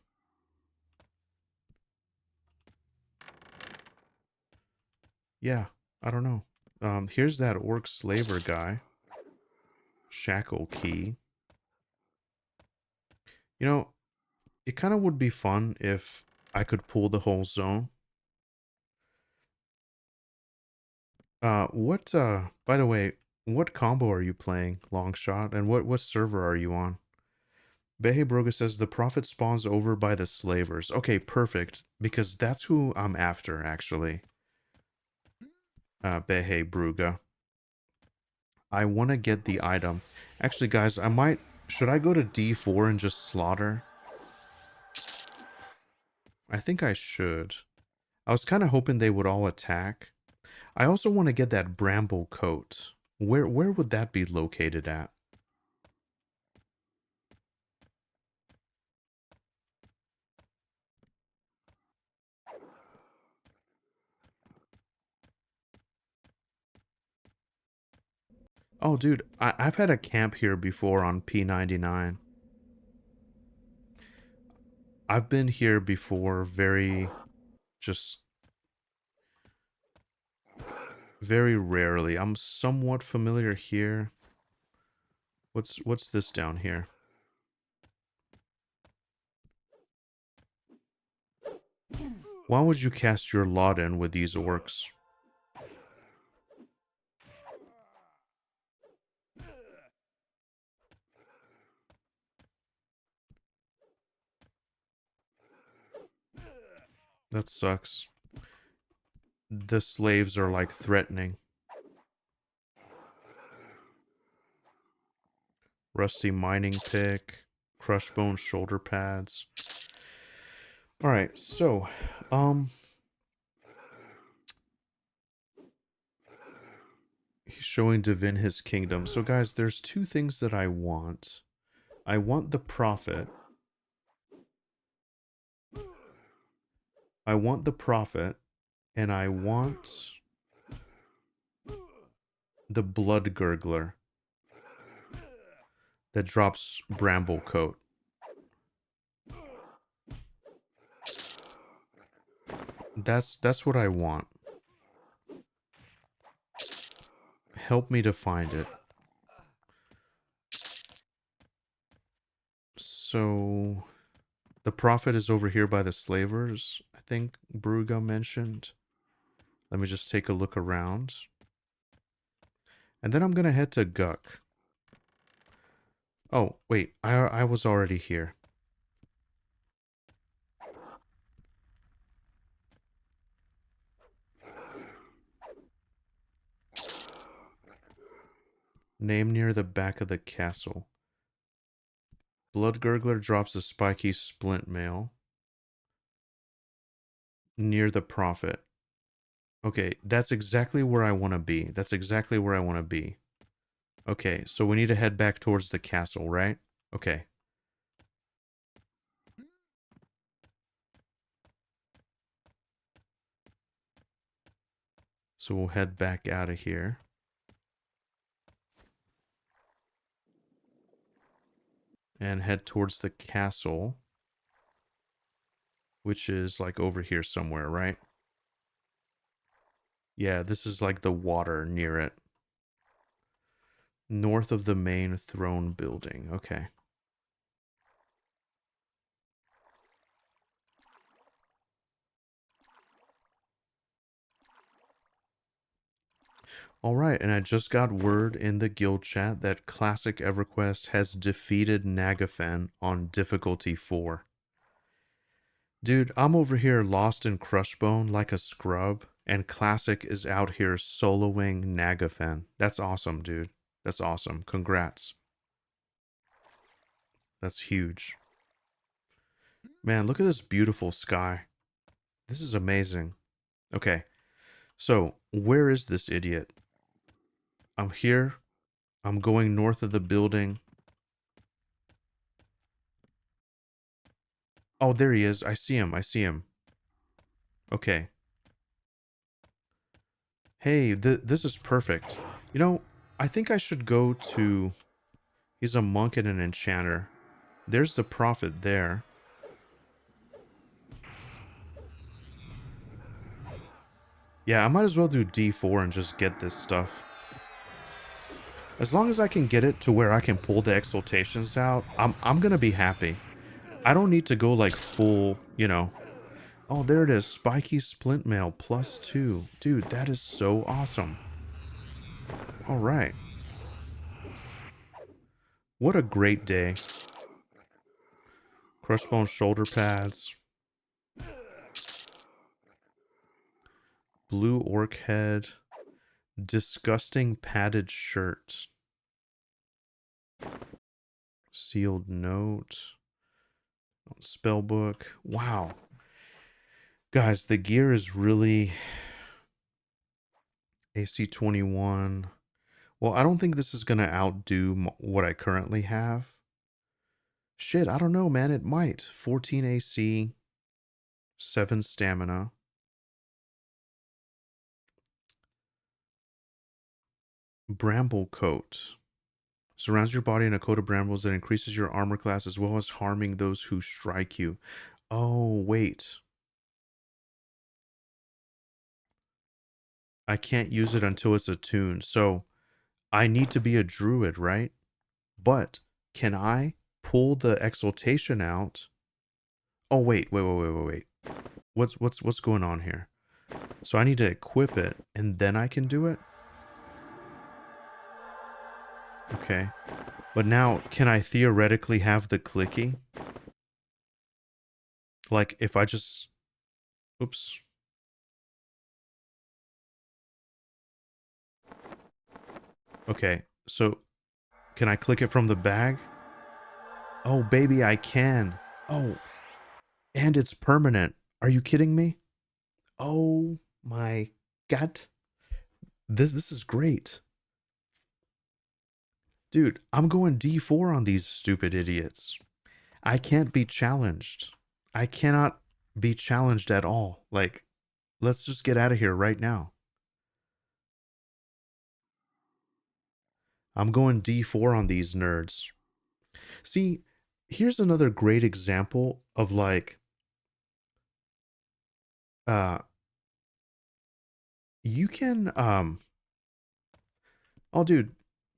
Yeah, I don't know. Here's that orc slaver guy. Shackle key. You know, it kind of would be fun if I could pull the whole zone. By the way, what combo are you playing, Longshot? And what server are you on? Behe Broga says the prophet spawns over by the slavers. Okay, perfect. Because that's who I'm after, actually. Behe Bruga. I want to get the item. Actually, guys, I might... Should I go to D4 and just slaughter? I think I should. I was kind of hoping they would all attack. I also want to get that bramble coat. Where would that be located at? Oh, dude, I've had a camp here before on P99. I've been here before just very rarely. I'm somewhat familiar here. What's this down here? Why would you cast your lot in with these orcs? That sucks. The slaves are like threatening. Rusty mining pick, CRUSHBONE shoulder pads. All right, so, he's showing Divin his kingdom. So, guys, there's two things that I want. I want the prophet. I want the prophet, and I want the blood gurgler that drops bramble coat. That's what I want. Help me to find it. So the prophet is over here by the slavers, I think Bruga mentioned. Let me just take a look around. And then I'm gonna head to GUK. Oh, wait, I was already here. Name near the back of the castle. Blood Gurgler drops a spiky splint mail near the prophet. Okay, that's exactly where I want to be. That's exactly where I want to be. Okay, so we need to head back towards the castle, right? Okay. So we'll head back out of here. And head towards the castle. Which is like over here somewhere, right? Yeah, this is like the water near it. North of the main throne building. Okay. Alright, and I just got word in the guild chat that Classic EverQuest has defeated Nagafen on difficulty 4. Dude, I'm over here lost in CRUSHBONE like a scrub, and Classic is out here soloing Nagafen. That's awesome, dude. That's awesome. Congrats. That's huge. Man, look at this beautiful sky. This is amazing. Okay, so where is this idiot? I'm here. I'm going north of the building. Oh, there he is. I see him. I see him. Okay. Hey, this is perfect. You know, I think I should go to... He's a monk and an enchanter. There's the prophet there. Yeah, I might as well do D4 and just get this stuff. As long as I can get it to where I can pull the exaltations out, I'm gonna be happy. I don't need to go like full, you know. Oh, there it is. Spiky Splint Mail +2. Dude, that is so awesome. Alright. What a great day. CRUSHBONE shoulder pads. Blue orc head. Disgusting padded shirt. Sealed note. Spellbook. Wow. Guys, the gear is really... AC 21. Well, I don't think this is going to outdo what I currently have. Shit, I don't know, man. It might. 14 AC. 7 stamina. Bramble coat. Surrounds your body in a coat of brambles that increases your armor class as well as harming those who strike you. Oh, wait. I can't use it until it's attuned. So I need to be a druid, right? But can I pull the exaltation out? Oh, wait. What's going on here? So I need to equip it and then I can do it? Okay. But now, can I theoretically have the clicky? Like, if I just... Oops. Okay, so can I click it from the bag? Oh, baby, I can. Oh, and it's permanent. Are you kidding me? Oh my God. This is great. Dude, I'm going D4 on these stupid idiots. I can't be challenged. I cannot be challenged at all. Like, let's just get out of here right now. I'm going D4 on these nerds. See, here's another great example of like Uh, you can, oh, dude,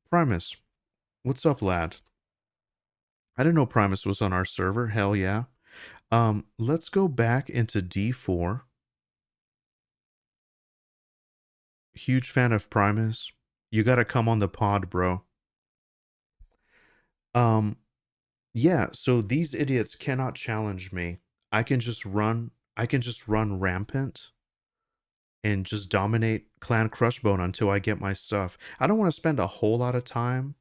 Primus, what's up, lad? I didn't know Primus was on our server. Hell yeah. Let's go back into D4. Huge fan of Primus. You gotta come on the pod, bro. Um, yeah, so these idiots cannot challenge me. I can just run rampant and just dominate Clan Crushbone until I get my stuff. I don't want to spend a whole lot of time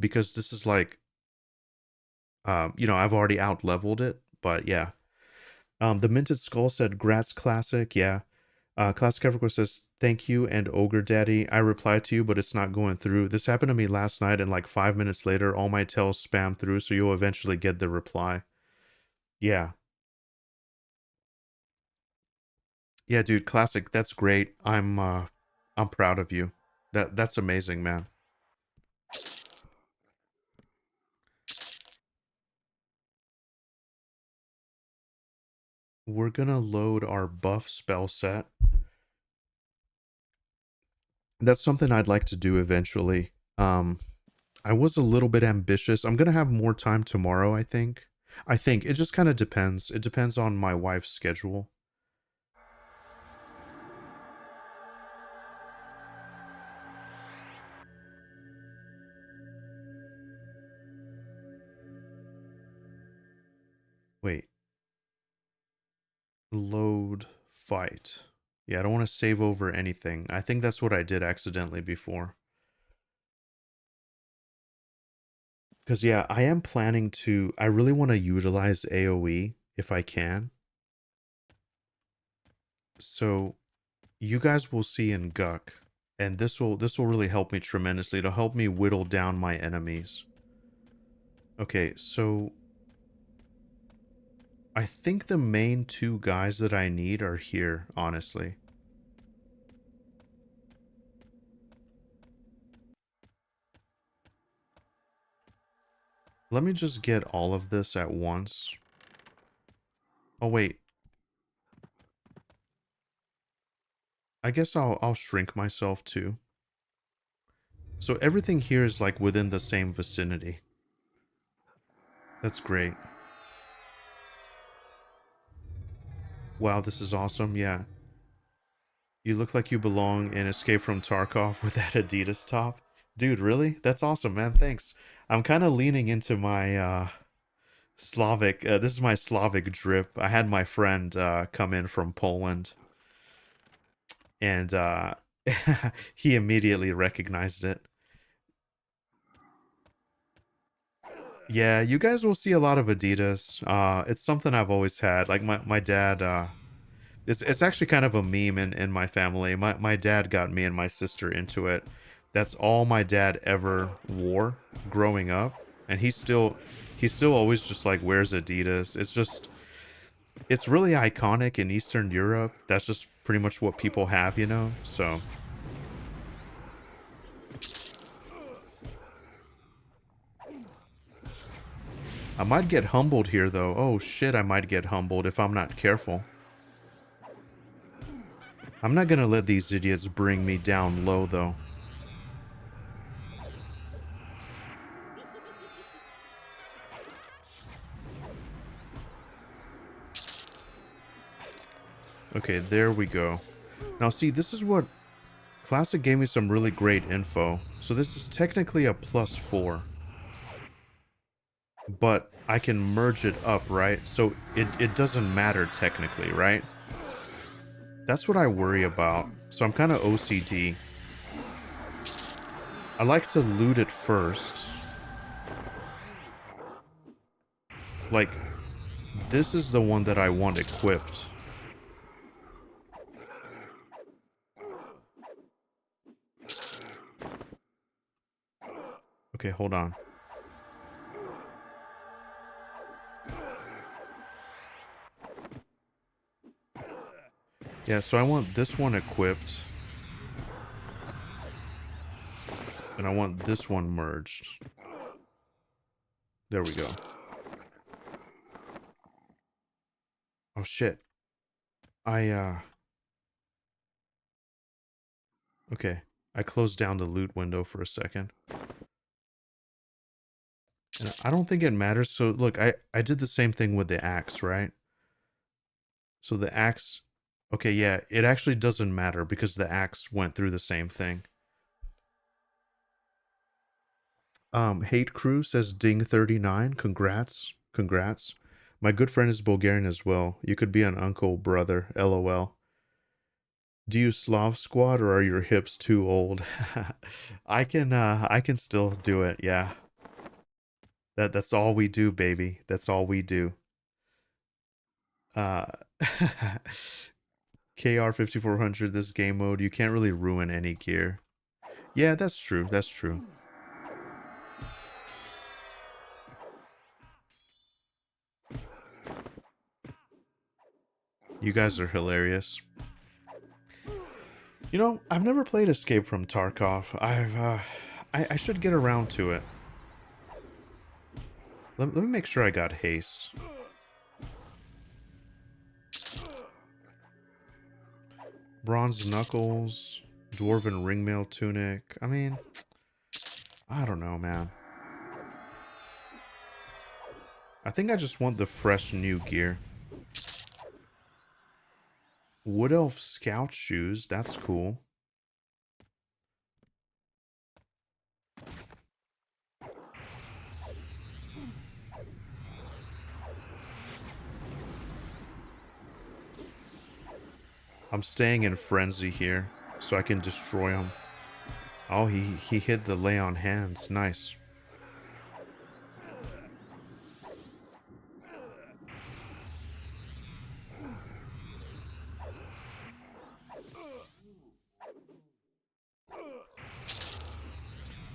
because this is like, I've already out leveled it, but yeah. The Minted Skull said, Grats Classic, yeah. Classic EverQuest says, thank you, and Ogre Daddy. I replied to you, but it's not going through. This happened to me last night, and like 5 minutes later, all my tells spam through, so you'll eventually get the reply. Yeah. Yeah, dude, Classic, that's great. I'm proud of you. That's amazing, man. We're gonna load our buff spell set. That's something I'd like to do eventually. I was a little bit ambitious. I'm gonna have more time tomorrow, I think. I think it just kind of depends. It depends on my wife's schedule. Wait, load fight. Yeah, I don't want to save over anything. I think that's what I did accidentally before. Because, yeah, I am planning to, I really want to utilize AoE if I can. So you guys will see in GUK, and this will really help me tremendously. It'll help me whittle down my enemies. Okay, so I think the main two guys that I need are here, honestly. Let me just get all of this at once. Oh wait, I guess I'll shrink myself too. So everything here is like within the same vicinity. That's great. Wow, this is awesome. Yeah. You look like you belong in Escape from Tarkov with that Adidas top. Dude, really? That's awesome, man. Thanks. I'm kind of leaning into my Slavic. This is my Slavic drip. I had my friend come in from Poland, and he immediately recognized it. Yeah, you guys will see a lot of Adidas. It's something I've always had. Like my dad. It's actually kind of a meme in my family. My dad got me and my sister into it. That's all my dad ever wore growing up, and he still always just like wears Adidas. It's really iconic in Eastern Europe. That's just pretty much what people have, you know? So, I might get humbled here though. Oh shit, I might get humbled if I'm not careful. I'm not gonna let these idiots bring me down low though. Okay, there we go. Now see, this is what Classic gave me some really great info. So this is technically a +4. But I can merge it up, right? So it doesn't matter technically, right? That's what I worry about. So I'm kind of OCD. I like to loot it first. Like, this is the one that I want equipped. Okay, hold on. Yeah, so I want this one equipped. And I want this one merged. There we go. Oh, shit. I okay. I closed down the loot window for a second. And I don't think it matters. So look, I did the same thing with the axe, right? So the axe, okay, yeah, it actually doesn't matter because the axe went through the same thing. Hate Crew says Ding 39. Congrats. Congrats. My good friend is Bulgarian as well. You could be an uncle, brother. LOL. Do you Slav squat or are your hips too old? I can still do it, yeah. That's all we do, baby. That's all we do. Uh KR 5400 this game mode, you can't really ruin any gear. Yeah, that's true. That's true. You guys are hilarious. You know, I've never played Escape from Tarkov. I should get around to it. Let me make sure I got haste. Bronze knuckles, dwarven ringmail tunic. I mean, I don't know, man. I think I just want the fresh new gear. Wood elf scout shoes. That's cool. I'm staying in frenzy here so I can destroy him. Oh, he hit the lay on hands. Nice.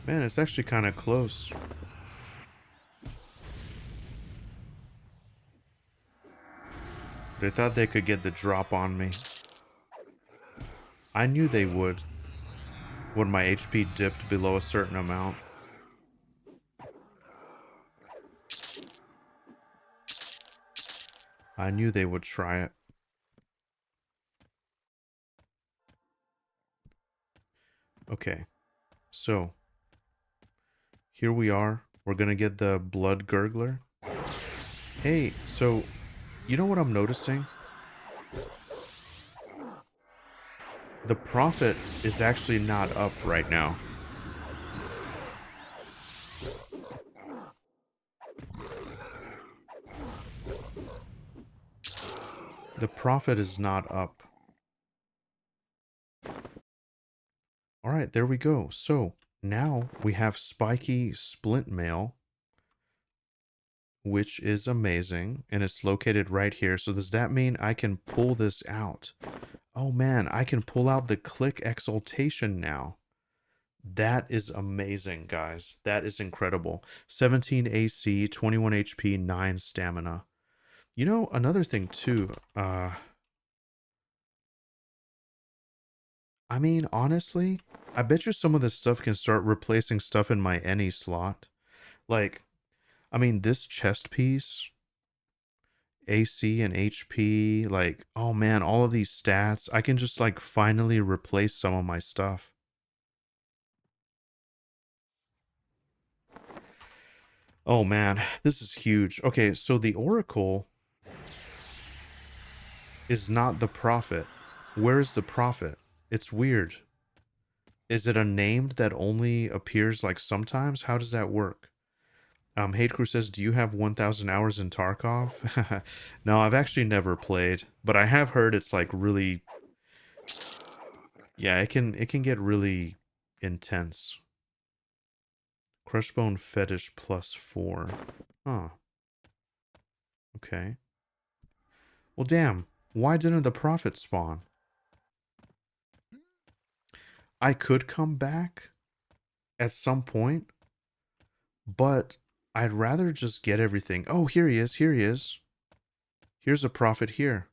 Man, it's actually kind of close. They thought they could get the drop on me. I knew they would when my HP dipped below a certain amount. I knew they would try it. Okay, so here we are. We're gonna get the blood gurgler. Hey, so you know what I'm noticing? The profit is actually not up right now. The profit is not up. Alright, there we go. So now we have spiky splint mail, which is amazing, and it's located right here. So does that mean I can pull this out? Oh man, I can pull out the click exaltation now. That is amazing, guys. That is incredible. 17 AC, 21 HP, 9 stamina. You know, another thing too, I mean, honestly, I bet you some of this stuff can start replacing stuff in my any slot. Like, I mean, this chest piece, AC and HP, like, oh man, all of these stats, I can just like finally replace some of my stuff. Oh man, this is huge. Okay, so the Oracle is not the prophet. Where is the prophet? It's weird. Is it a name that only appears like sometimes? How does that work? Hate Crew says, do you have 1,000 hours in Tarkov? No, I've actually never played, but I have heard it's like really, yeah, it can get really intense. Crushbone fetish +4. Huh. Okay. Well, damn. Why didn't the prophet spawn? I could come back at some point, but I'd rather just get everything. Oh, here he is. Here he is. Here's a prophet here.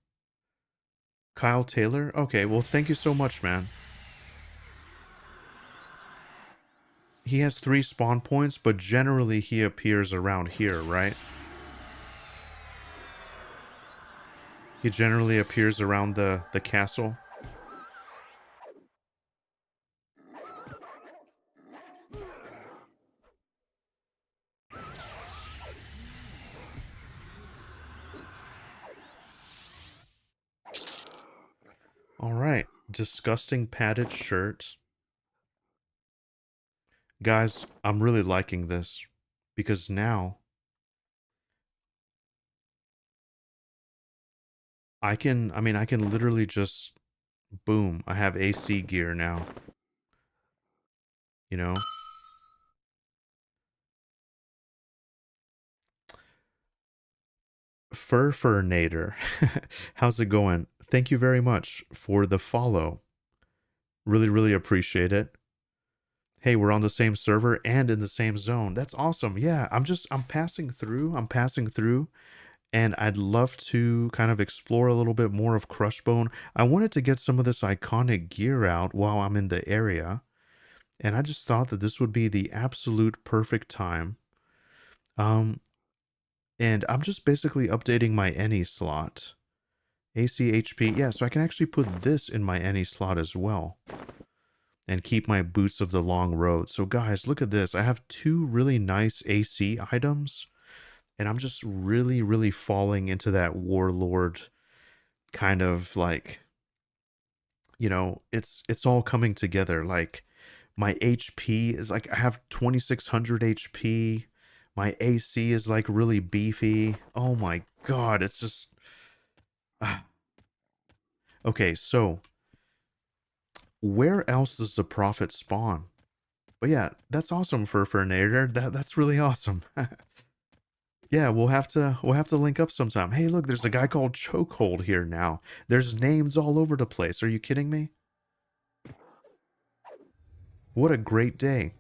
Kyle Taylor? Okay, well, thank you so much, man. He has 3 spawn points, but generally he appears around here, right? He generally appears around the castle. All right. Disgusting padded shirt. Guys, I'm really liking this because now I can literally just boom, I have AC gear now, you know? Furfurnator. How's it going? Thank you very much for the follow. Really, really appreciate it. Hey, we're on the same server and in the same zone. That's awesome. Yeah, I'm passing through. I'm passing through and I'd love to kind of explore a little bit more of CRUSHBONE. I wanted to get some of this iconic gear out while I'm in the area, and I just thought that this would be the absolute perfect time. Um, and I'm just basically updating my any slot. ACHP, yeah, so I can actually put this in my any slot as well and keep my boots of the long road. So guys, look at this. I have two really nice AC items, and I'm just really, really falling into that warlord kind of like, it's all coming together. Like my HP is like I have 2600 HP. My AC is like really beefy. Oh my god, it's just ah. Okay, so where else does the prophet spawn? But yeah, that's awesome for a narrator. That's really awesome. Yeah, we'll have to link up sometime. Hey, look, there's a guy called Chokehold here now. There's names all over the place. Are you kidding me? What a great day.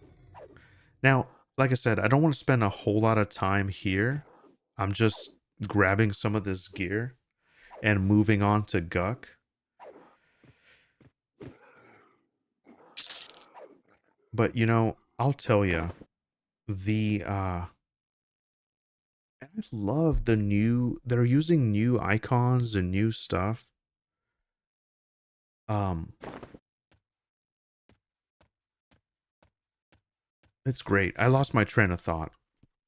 Now, like I said, I don't want to spend a whole lot of time here. I'm just grabbing some of this gear and moving on to GUK. But I'll tell you, I love they're using new icons and new stuff. Um it's great. I lost my train of thought.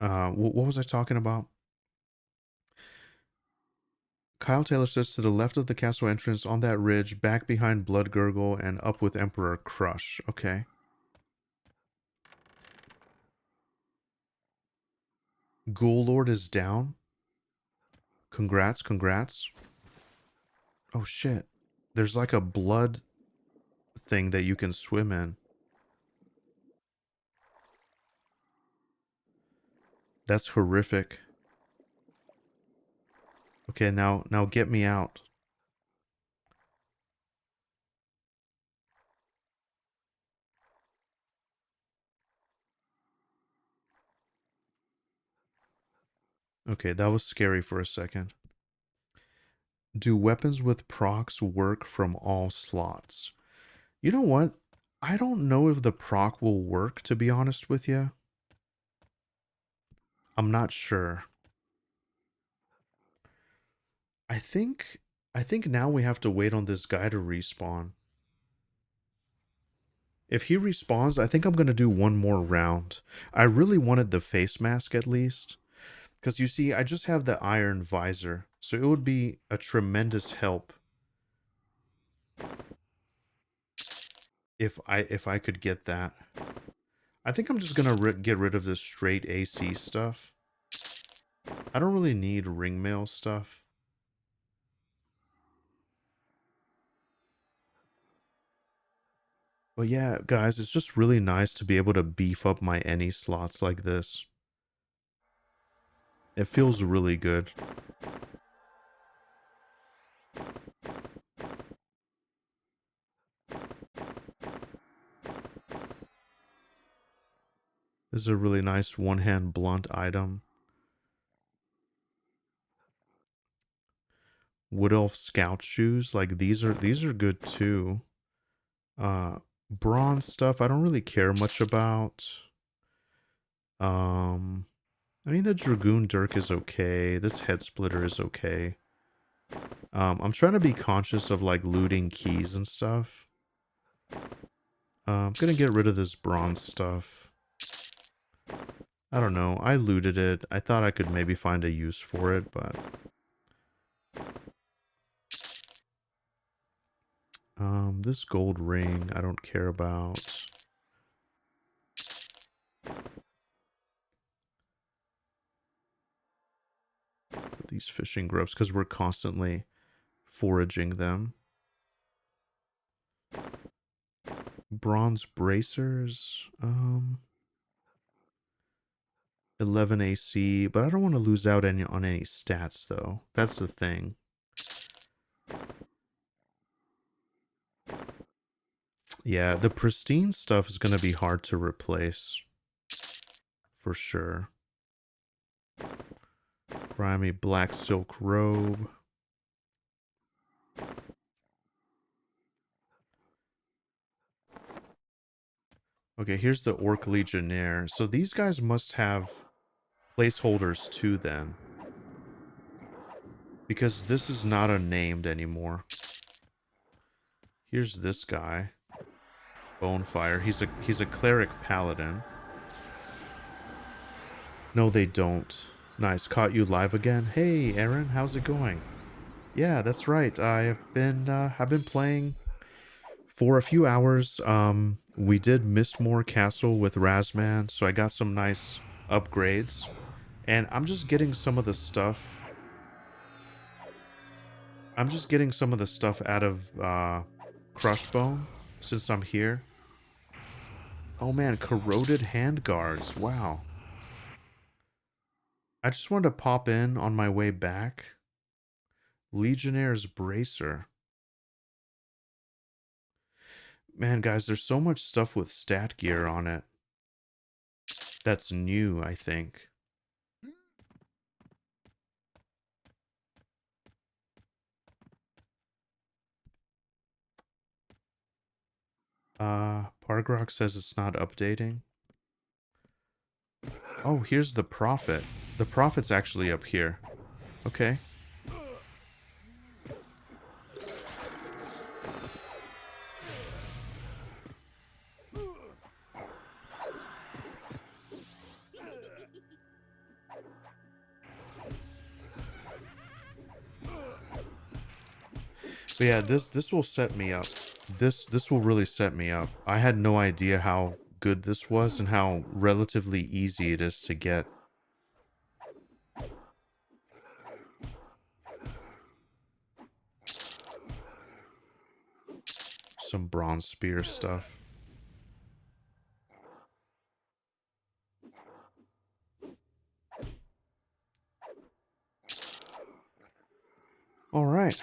What was I talking about? Kyle Taylor says to the left of the castle entrance on that ridge, back behind Blood Gurgle and up with Emperor Crush. Okay. Ghoul Lord is down. Congrats, congrats. Oh shit. There's like a blood thing that you can swim in. That's horrific. Okay, now get me out. Okay, that was scary for a second. Do weapons with procs work from all slots? You know what? I don't know if the proc will work, to be honest with you. I'm not sure. I think I think now we have to wait on this guy to respawn. If he respawns, I think I'm going to do one more round. I really wanted the face mask at least. Because you see, I just have the iron visor. So it would be a tremendous help if I could get that. I think I'm just going to get rid of this straight AC stuff. I don't really need ringmail stuff. But yeah, guys, it's just really nice to be able to beef up my any slots like this. It feels really good. This is a really nice one-hand blunt item. Wood Elf Scout shoes, like these are good too. Bronze stuff I don't really care much about. Um, I mean the Dragoon Dirk is okay. This head splitter is okay. I'm trying to be conscious of like looting keys and stuff. I'm gonna get rid of this bronze stuff. I don't know. I looted it. I thought I could maybe find a use for it, but... this gold ring I don't care about. These fishing grubs, because we're constantly foraging them. Bronze bracers. 11 AC, but I don't want to lose out on any stats, though. That's the thing. Yeah, the pristine stuff is going to be hard to replace. For sure. Grimy black silk robe. Okay, here's the Orc Legionnaire. So these guys must have placeholders to them. Because this is not unnamed anymore. Here's this guy. Bonefire. He's a cleric paladin. No, they don't. Nice. Caught you live again. Hey, Aaron, how's it going? Yeah, that's right. I've been playing for a few hours. We did Mistmoore Castle with Razman, so I got some nice upgrades. And I'm just getting some of the stuff. I'm just getting some of the stuff out of CRUSHBONE since I'm here. Oh man, corroded handguards. Wow. I just wanted to pop in on my way back. Legionnaire's Bracer. Man, guys, there's so much stuff with stat gear on it. That's new, I think. Pargrok says it's not updating. Oh, here's the Prophet. The Prophet's actually up here. Okay. But yeah, this will set me up. This will really set me up. I had no idea how good this was and how relatively easy it is to get. Some bronze spear stuff. All right.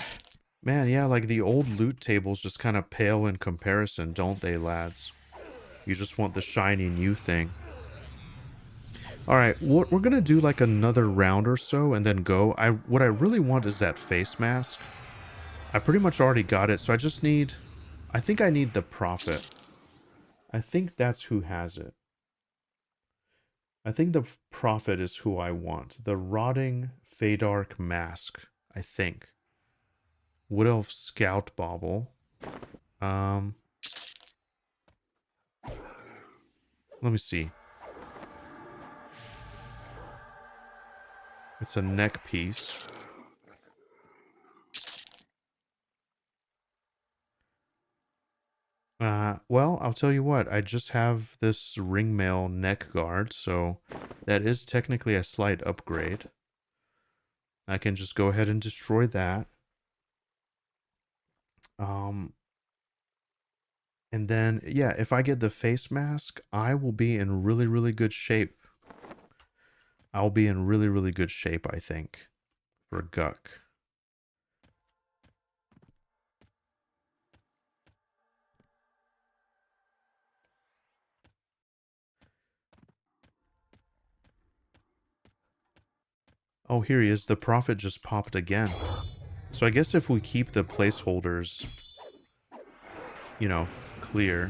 Man, yeah, like the old loot tables just kind of pale in comparison, don't they, lads? You just want the shiny new thing. Alright, we're gonna do like another round or so and then go. What I really want is that face mask. I pretty much already got it, so I just need... I think I need the Prophet. I think that's who has it. I think the Prophet is who I want. The Rotting Fadark Mask, I think. Wood Elf Scout Bauble. Let me see. It's a neck piece. Well, I'll tell you what. I just have this ringmail neck guard, so that is technically a slight upgrade. I can just go ahead and destroy that. And then, yeah, if I get the face mask, I will be in really, really good shape. I'll be in really, really good shape, I think, for GUK. Oh, here he is. The Prophet just popped again. So I guess if we keep the placeholders, you know, clear.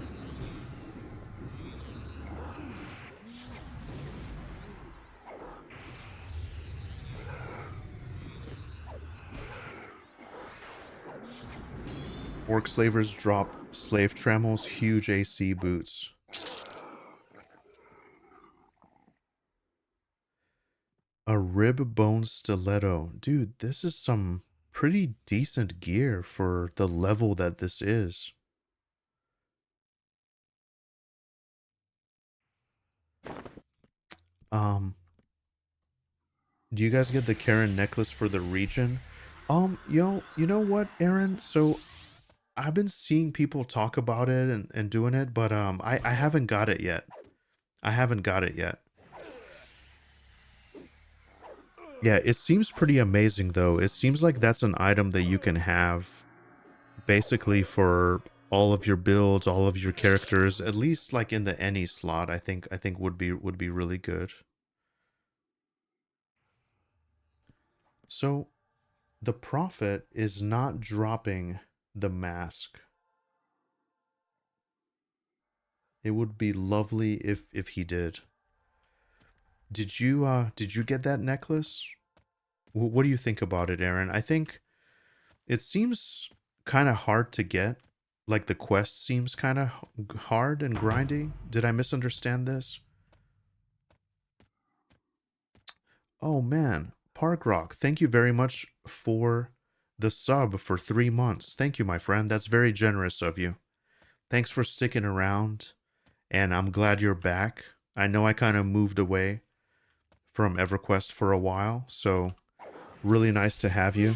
Orc slavers drop slave trammels, huge AC boots. A rib bone stiletto. Dude, this is some pretty decent gear for the level that this is. Um, do you guys get the Karen necklace for the region? You know what, Aaron? So I've been seeing people talk about it and doing it, but I haven't got it yet. I haven't got it yet. Yeah, it seems pretty amazing though. It seems like that's an item that you can have basically for all of your builds, all of your characters, at least like in the any slot. I think would be really good. So the prophet is not dropping the mask. It would be lovely if he did. Did you get that necklace? What do you think about it, Aaron? I think it seems kind of hard to get. Like the quest seems kind of hard and grindy. Did I misunderstand this? Oh man, Park Rock, thank you very much for the sub for 3 months. Thank you, my friend. That's very generous of you. Thanks for sticking around, and I'm glad you're back. I know I kind of moved away from EverQuest for a while, so really nice to have you.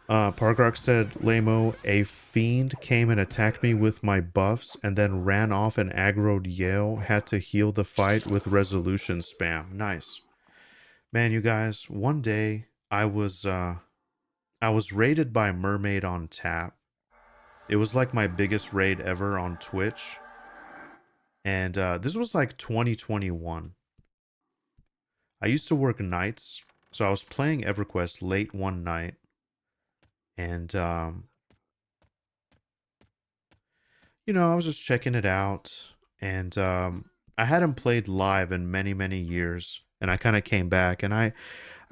Pargrok said, Lamo, a fiend came and attacked me with my buffs and then ran off and aggroed Yale. Had to heal the fight with resolution spam. Nice. Man, you guys, one day I was raided by Mermaid on tap. It was like my biggest raid ever on Twitch. And this was like 2021. I used to work nights, so I was playing EverQuest late one night, and I was just checking it out, and I hadn't played live in many, many years, and I kind of came back, and I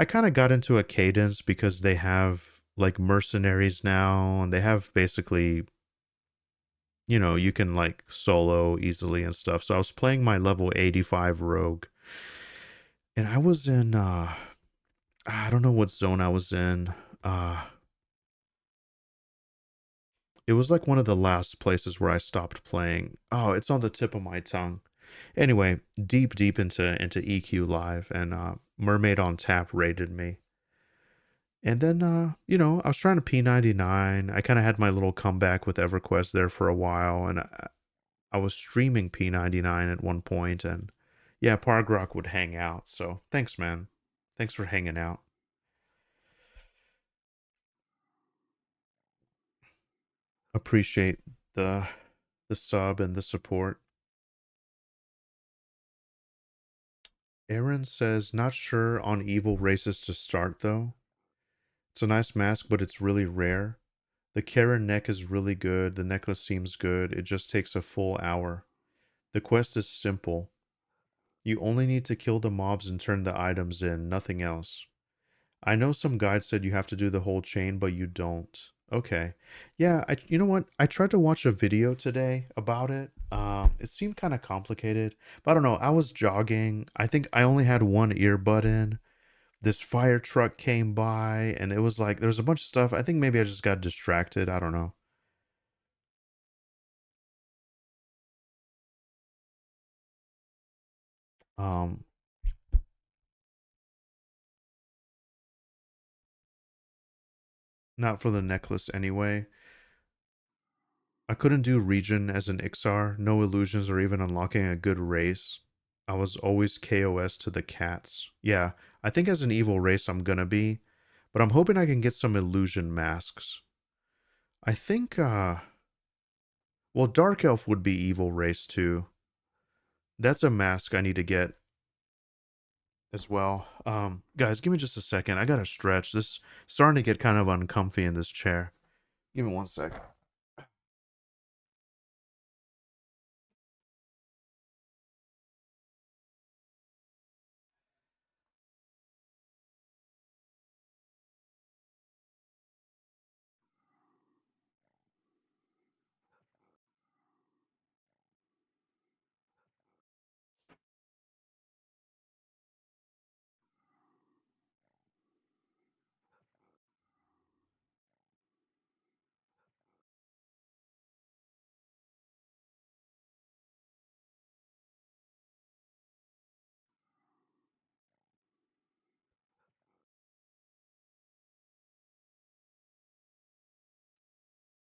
kind of got into a cadence because they have like mercenaries now, and they have basically, you can like solo easily and stuff. So I was playing my level 85 rogue, and I was in I don't know what zone I was in. Uh it was like one of the last places where I stopped playing. Oh, it's on the tip of my tongue. Anyway, deep into EQ live, and Mermaid on tap raided me. And then I was trying to P99. I kind of had my little comeback with EverQuest there for a while, and I was streaming P99 at one point, and yeah, Pargrok would hang out. So thanks, man. Thanks for hanging out. Appreciate the the sub and the support. Aaron says, not sure on evil races to start though. It's a nice mask, but it's really rare. The Karen neck is really good. The necklace seems good. It just takes a full hour. The quest is simple. You only need to kill the mobs and turn the items in, nothing else. I know some guides said you have to do the whole chain, but you don't. Okay. Yeah, you know what? I tried to watch a video today about it. It seemed kind of complicated, but I don't know. I was jogging. I think I only had one earbud in. This fire truck came by, and it was like there was a bunch of stuff. I think maybe I just got distracted. I don't know. Um, Not for the necklace anyway. I couldn't do region as an Ixar, no illusions or even unlocking a good race. I was always KOS to the cats. Yeah, I think as an evil race I'm gonna be, but I'm hoping I can get some illusion masks. I think well, Dark Elf would be evil race too. That's a mask I need to get as well. Guys, give me just a second. I gotta stretch. This starting to get kind of uncomfy in this chair. Give me one sec.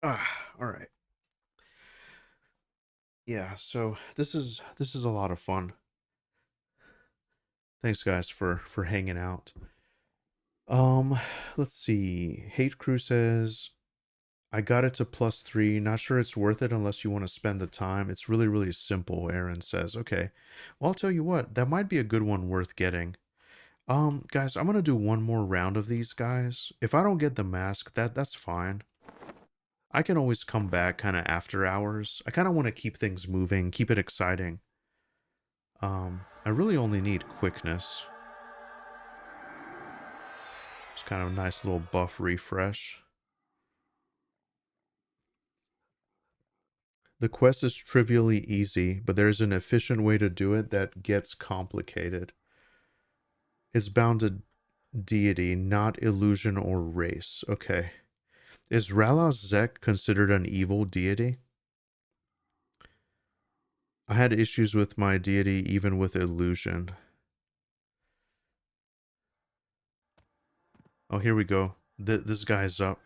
All right. Yeah, so this is a lot of fun. Thanks guys for hanging out. Um, let's see. Hate Crew says I got it to +3. Not sure it's worth it unless you want to spend the time. It's really, really simple, Aaron says. Okay. Well, I'll tell you what, that might be a good one worth getting. Guys, I'm gonna do one more round of these guys. If I don't get the mask, that's fine. I can always come back kind of after hours. I kind of want to keep things moving, keep it exciting. I really only need quickness. Just kind of a nice little buff refresh. The quest is trivially easy, but there's an efficient way to do it that gets complicated. It's bound to deity, not illusion or race. Okay. Is Ralas Zek considered an evil deity? I had issues with my deity even with illusion. Oh, here we go. This guy's up.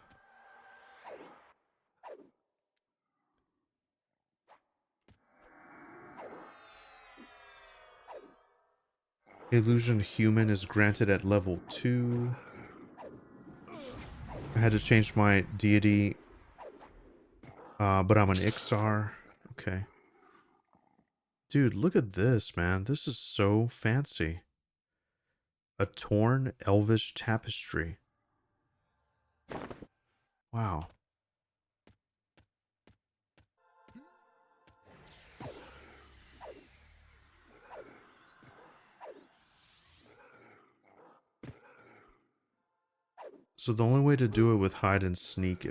Illusion human is granted at level 2. I had to change my deity, but I'm an Ixar. Okay. Dude, look at this, man. This is so fancy. A torn elvish tapestry. Wow. So the only way to do it with hide and sneak,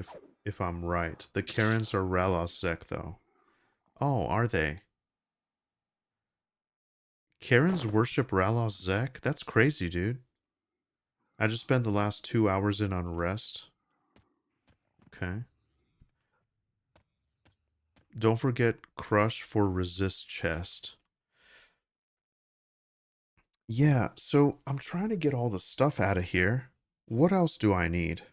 if I'm right. The Karens are Ralos Zek, though. Oh, are they? Karens worship Ralos Zek? That's crazy, dude. I just spent the last 2 hours in unrest. Okay. Don't forget crush for resist chest. Yeah, so I'm trying to get all the stuff out of here. What else do I need?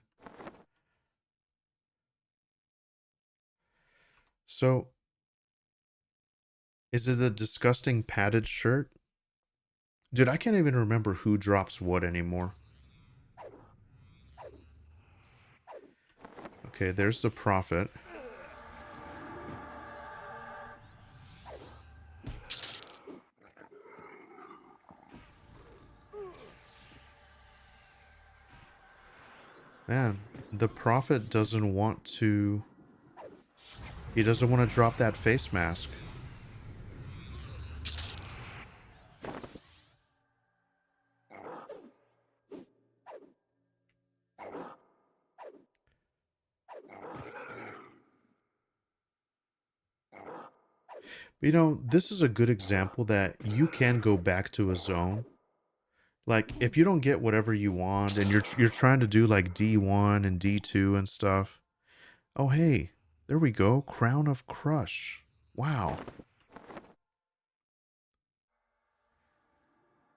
So, is it a disgusting padded shirt? Dude, I can't even remember who drops what anymore. Okay, there's the prophet. Man, the prophet doesn't want to... He doesn't want to drop that face mask. You know, this is a good example that you can go back to a zone. Like, if you don't get whatever you want and you're trying to do like D1 and D2 and stuff. Oh, hey, there we go. Crown of Crush. Wow.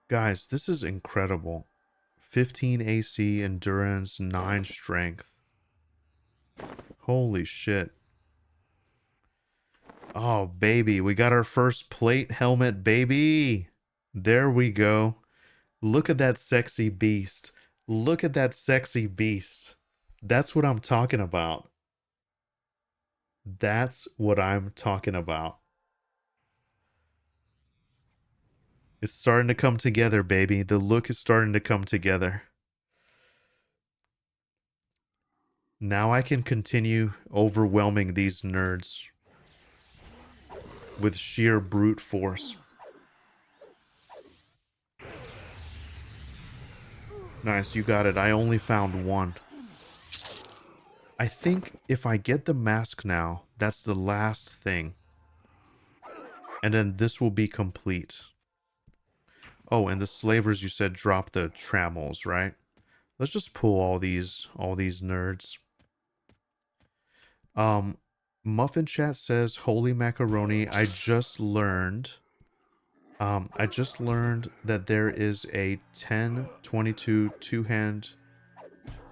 Guys, this is incredible. 15 AC, endurance, 9 strength. Holy shit. Oh, baby, we got our first plate helmet, baby. There we go. Look at that sexy beast. Look at that sexy beast. That's what I'm talking about. That's what I'm talking about. It's starting to come together, baby. The look is starting to come together. Now I can continue overwhelming these nerds with sheer brute force. Nice, you got it. I only found one. I think if I get the mask now, that's the last thing. And then this will be complete. Oh, and the slavers you said drop the trammels, right? Let's just pull all these nerds. Um Muffin Chat says holy macaroni, I just learned that there is a 10/22 two-hand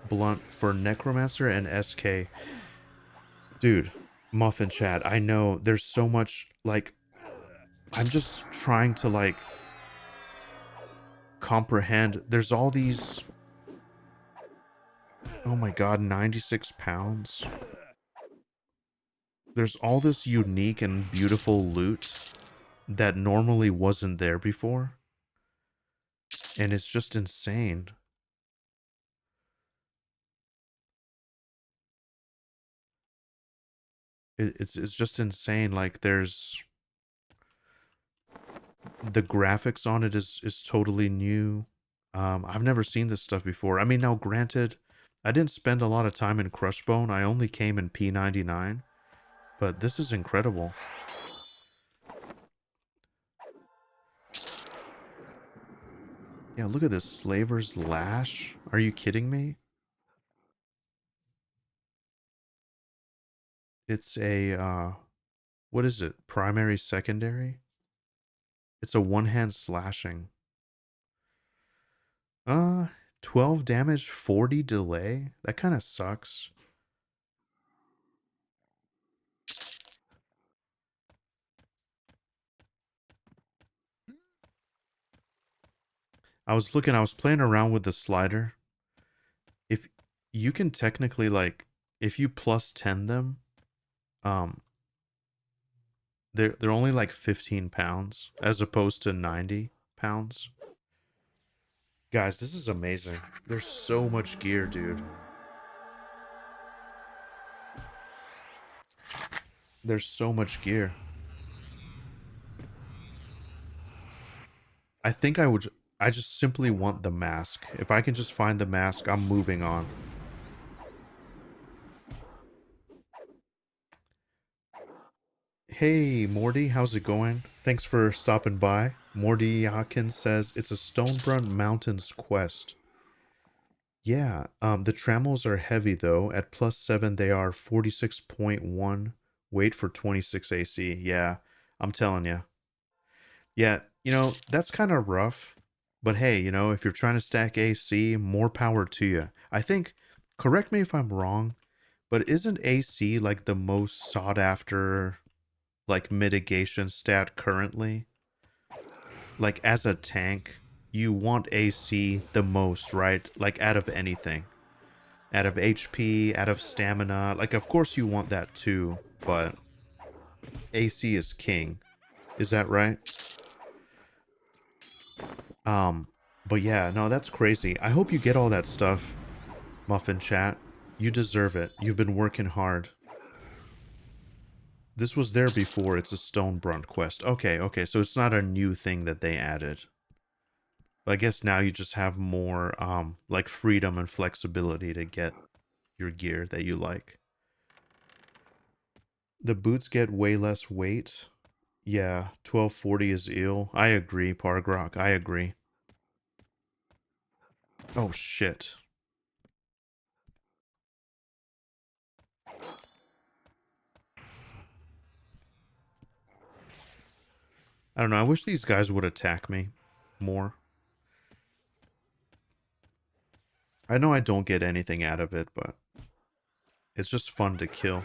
blunt for Necromancer and SK. Dude, Muffin Chat, I know there's so much, like, I'm just trying to, like, comprehend. There's all these, oh my god, 96 pounds. There's all this unique and beautiful loot that normally wasn't there before. And it's just insane. It's just insane. Like, there's the graphics on it is totally new. I've never seen this stuff before. I mean, now granted, I didn't spend a lot of time in CRUSHBONE. I only came in P99, but this is incredible. Yeah, look at this Slaver's Lash. Are you kidding me? It's a what is it? Primary, secondary? It's a one-hand slashing. Uh 12 damage, 40 delay. That kind of sucks. I was playing around with the slider. If you can technically, like, if you plus 10 them, um they're only like 15 pounds as opposed to 90 pounds. Guys, this is amazing. There's so much gear, dude. There's so much gear. I think I just simply want the mask. If I can just find the mask, I'm moving on. Hey, Morty, how's it going? Thanks for stopping by. Morty Hawkins says it's a Stonebrunt Mountains quest. Yeah, the trammels are heavy though. At +7, they are 46.1 weight for 26 AC. Yeah, I'm telling you. Yeah, that's kind of rough. But hey, if you're trying to stack AC, more power to you. I think, correct me if I'm wrong, but isn't AC like the most sought after, like, mitigation stat currently? Like, as a tank, you want AC the most, right? Like, out of anything. Out of HP, out of stamina. Like, of course you want that too, but AC is king. Is that right? Um, but yeah, no, that's crazy. I hope you get all that stuff, Muffin Chat. You deserve it. You've been working hard. This was there before. It's a Stonebrunt quest. Okay, okay, so it's not a new thing that they added. I guess now you just have more, like, freedom and flexibility to get your gear that you like. The boots get way less weight. Yeah, 1240 is ill. I agree, Pargrok. I agree. Oh, shit. I don't know. I wish these guys would attack me more. I know I don't get anything out of it, but it's just fun to kill.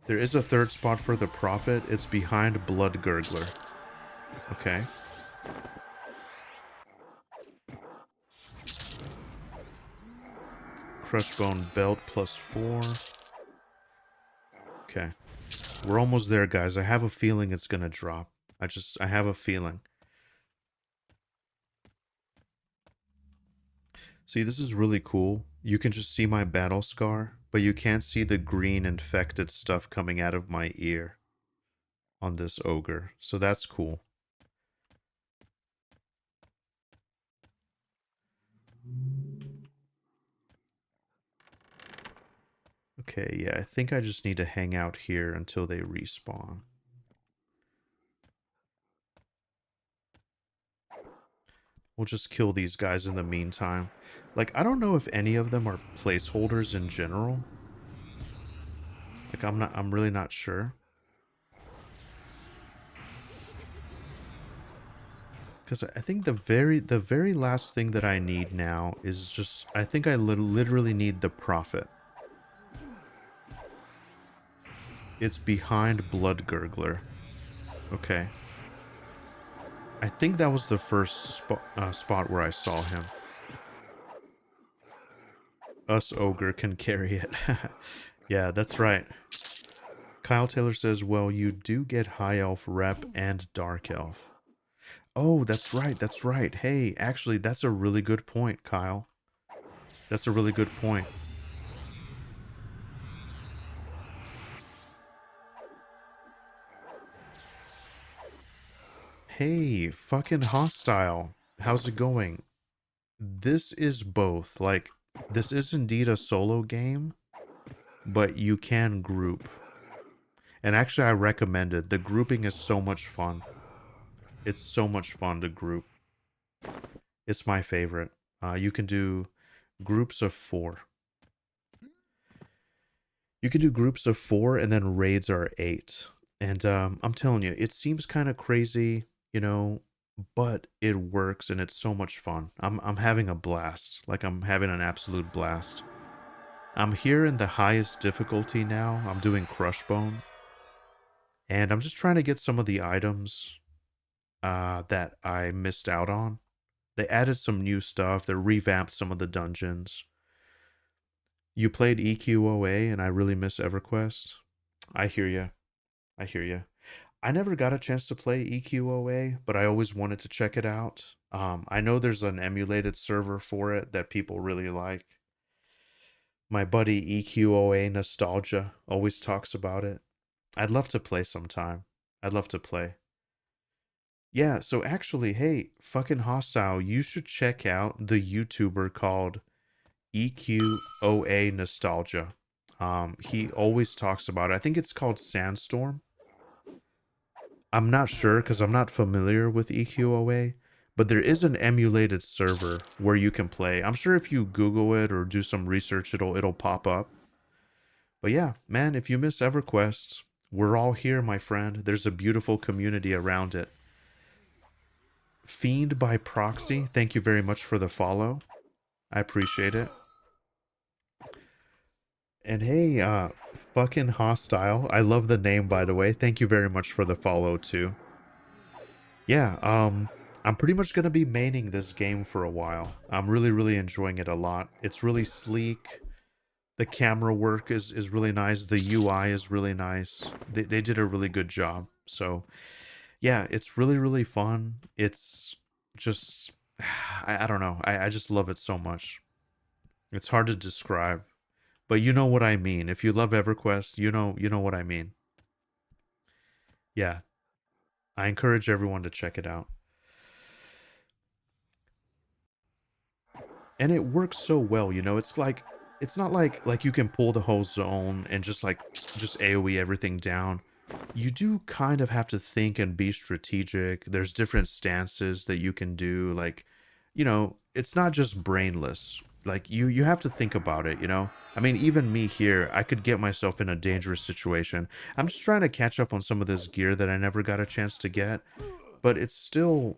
There is a third spot for the Prophet. It's behind Blood Gurgler. Okay. CRUSHBONE belt +4. Okay. We're almost there, guys. I have a feeling it's gonna drop. I have a feeling. See, this is really cool. You can just see my battle scar, but you can't see the green infected stuff coming out of my ear on this ogre. So that's cool. Okay, yeah, I think I just need to hang out here until they respawn. We'll just kill these guys in the meantime. Like, I don't know if any of them are placeholders in general. Like, I'm really not sure. because I think the very last thing that I need now is just I think I literally need the prophet. It's behind Blood Gurgler. Okay. I think that was the first spot where I saw him. Us ogre can carry it. Yeah, that's right. Kyle Taylor says, well, you do get high elf rep and dark elf. Oh, that's right. That's right. Hey, actually, that's a really good point, Kyle. That's a really good point. Hey, fucking hostile. How's it going? This is both. Like, this is indeed a solo game, but you can group. And actually, I recommend it. The grouping is so much fun. It's so much fun to group. It's my favorite. You can do groups of 4. You can do groups of 4, and then raids are 8. And I'm telling you, it seems kind of crazy, you know, but it works and it's so much fun. I'm having a blast. Like I'm having an absolute blast. I'm here in the highest difficulty now. I'm doing CRUSHBONE, and I'm just trying to get some of the items that I missed out on. They added some new stuff. They revamped some of the dungeons. You played EQOA, and I really miss EverQuest. I hear you. I hear you. I never got a chance to play EQOA, but I always wanted to check it out. I know there's an emulated server for it that people really like. My buddy EQOA Nostalgia always talks about it. I'd love to play sometime. I'd love to play. Yeah, so actually, hey, fucking hostile, you should check out the YouTuber called EQOA Nostalgia. He always talks about it. I think it's called Sandstorm. I'm not sure because I'm not familiar with EQOA, but there is an emulated server where you can play. I'm sure if you Google it or do some research, it'll pop up. But yeah, man, if you miss EverQuest, we're all here, my friend. There's a beautiful community around it. Fiend by Proxy, thank you very much for the follow. I appreciate it. And hey, fucking hostile. I love the name, by the way. Thank you very much for the follow too. Yeah, I'm pretty much gonna be maining this game for a while. I'm really, really enjoying it a lot. It's really sleek. The camera work is really nice. The UI is really nice. They did a really good job. So yeah, it's really, really fun. It's just I don't know. I just love it so much. It's hard to describe. But you know what I mean. If you love EverQuest, you know what I mean. Yeah. I encourage everyone to check it out. And it works so well, it's like it's not like you can pull the whole zone and just AoE everything down. You do kind of have to think and be strategic. There's different stances that you can do, like, it's not just brainless. Like you have to think about it. I mean, even me here, I could get myself in a dangerous situation. I'm just trying to catch up on some of this gear that I never got a chance to get, but it's still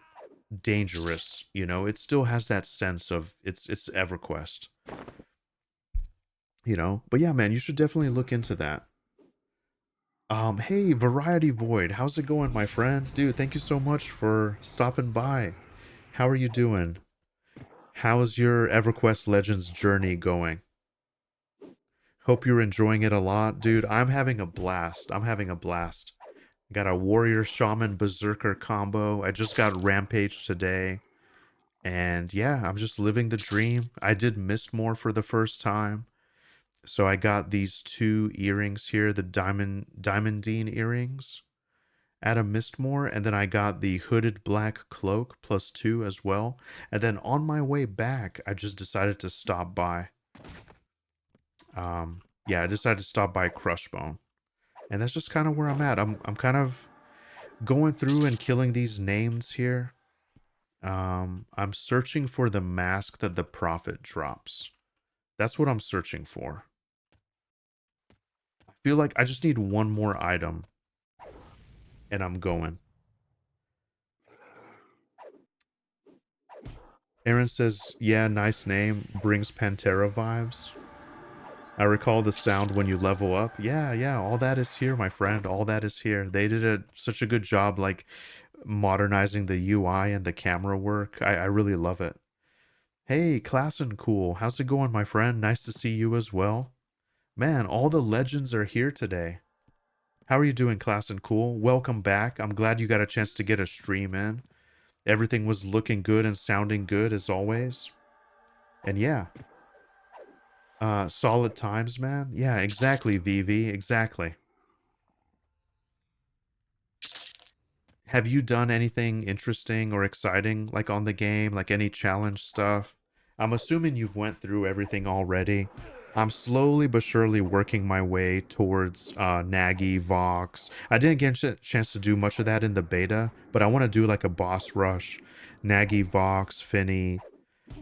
dangerous. It still has that sense of it's EverQuest. But yeah, man, you should definitely look into that. Hey, Variety Void, how's it going, my friend? Dude, thank you so much for stopping by. How are you doing? How's your EverQuest Legends journey going? Hope you're enjoying it a lot. Dude, I'm having a blast. I'm having a blast. Got a Warrior Shaman Berserker combo. I just got Rampage today. And yeah, I'm just living the dream. I did Mistmoore for the first time. So I got these 2 earrings here, the diamondine earrings at a Mistmoore, and then I got the hooded black cloak +2 as well. And then on my way back, I just decided to stop by. Yeah, I decided to stop by CRUSHBONE. And that's just kind of where I'm at. I'm kind of going through and killing these names here. I'm searching for the mask that the prophet drops. That's what I'm searching for. I feel like I just need one more item and I'm going. Aaron says, yeah, nice name. Brings Pantera vibes. I recall the sound when you level up. Yeah, yeah, all that is here, my friend. All that is here. They did such a good job, like modernizing the UI and the camera work. I really love it. Hey, Class and Cool. How's it going, my friend? Nice to see you as well. Man, all the legends are here today. How are you doing, Class and Cool? Welcome back. I'm glad you got a chance to get a stream in. Everything was looking good and sounding good as always. And yeah, solid times, man. Yeah, exactly, VV. Exactly. Have you done anything interesting or exciting like on the game, like any challenge stuff? I'm assuming you've went through everything already. I'm slowly but surely working my way towards Nagi, Vox. I didn't get a chance to do much of that in the beta, but I want to do like a boss rush. Nagi, Vox, Finny,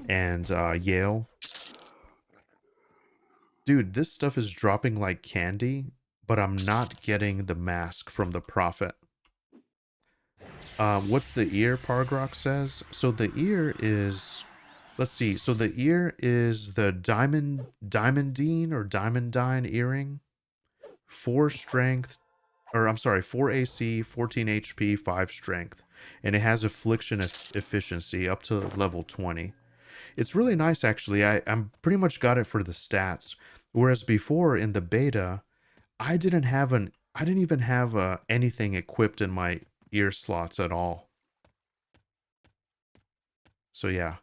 and Yale. Dude, this stuff is dropping like candy, but I'm not getting the mask from the Prophet. What's the ear, Pargrok says? So the ear is, let's see. So the ear is the diamondine or diamondine earring. 4 strength, or I'm sorry, 4 AC, 14 HP, 5 strength. And it has affliction efficiency up to level 20. It's really nice actually. I'm pretty much got it for the stats. Whereas before in the beta, I didn't even have anything equipped in my ear slots at all. So yeah.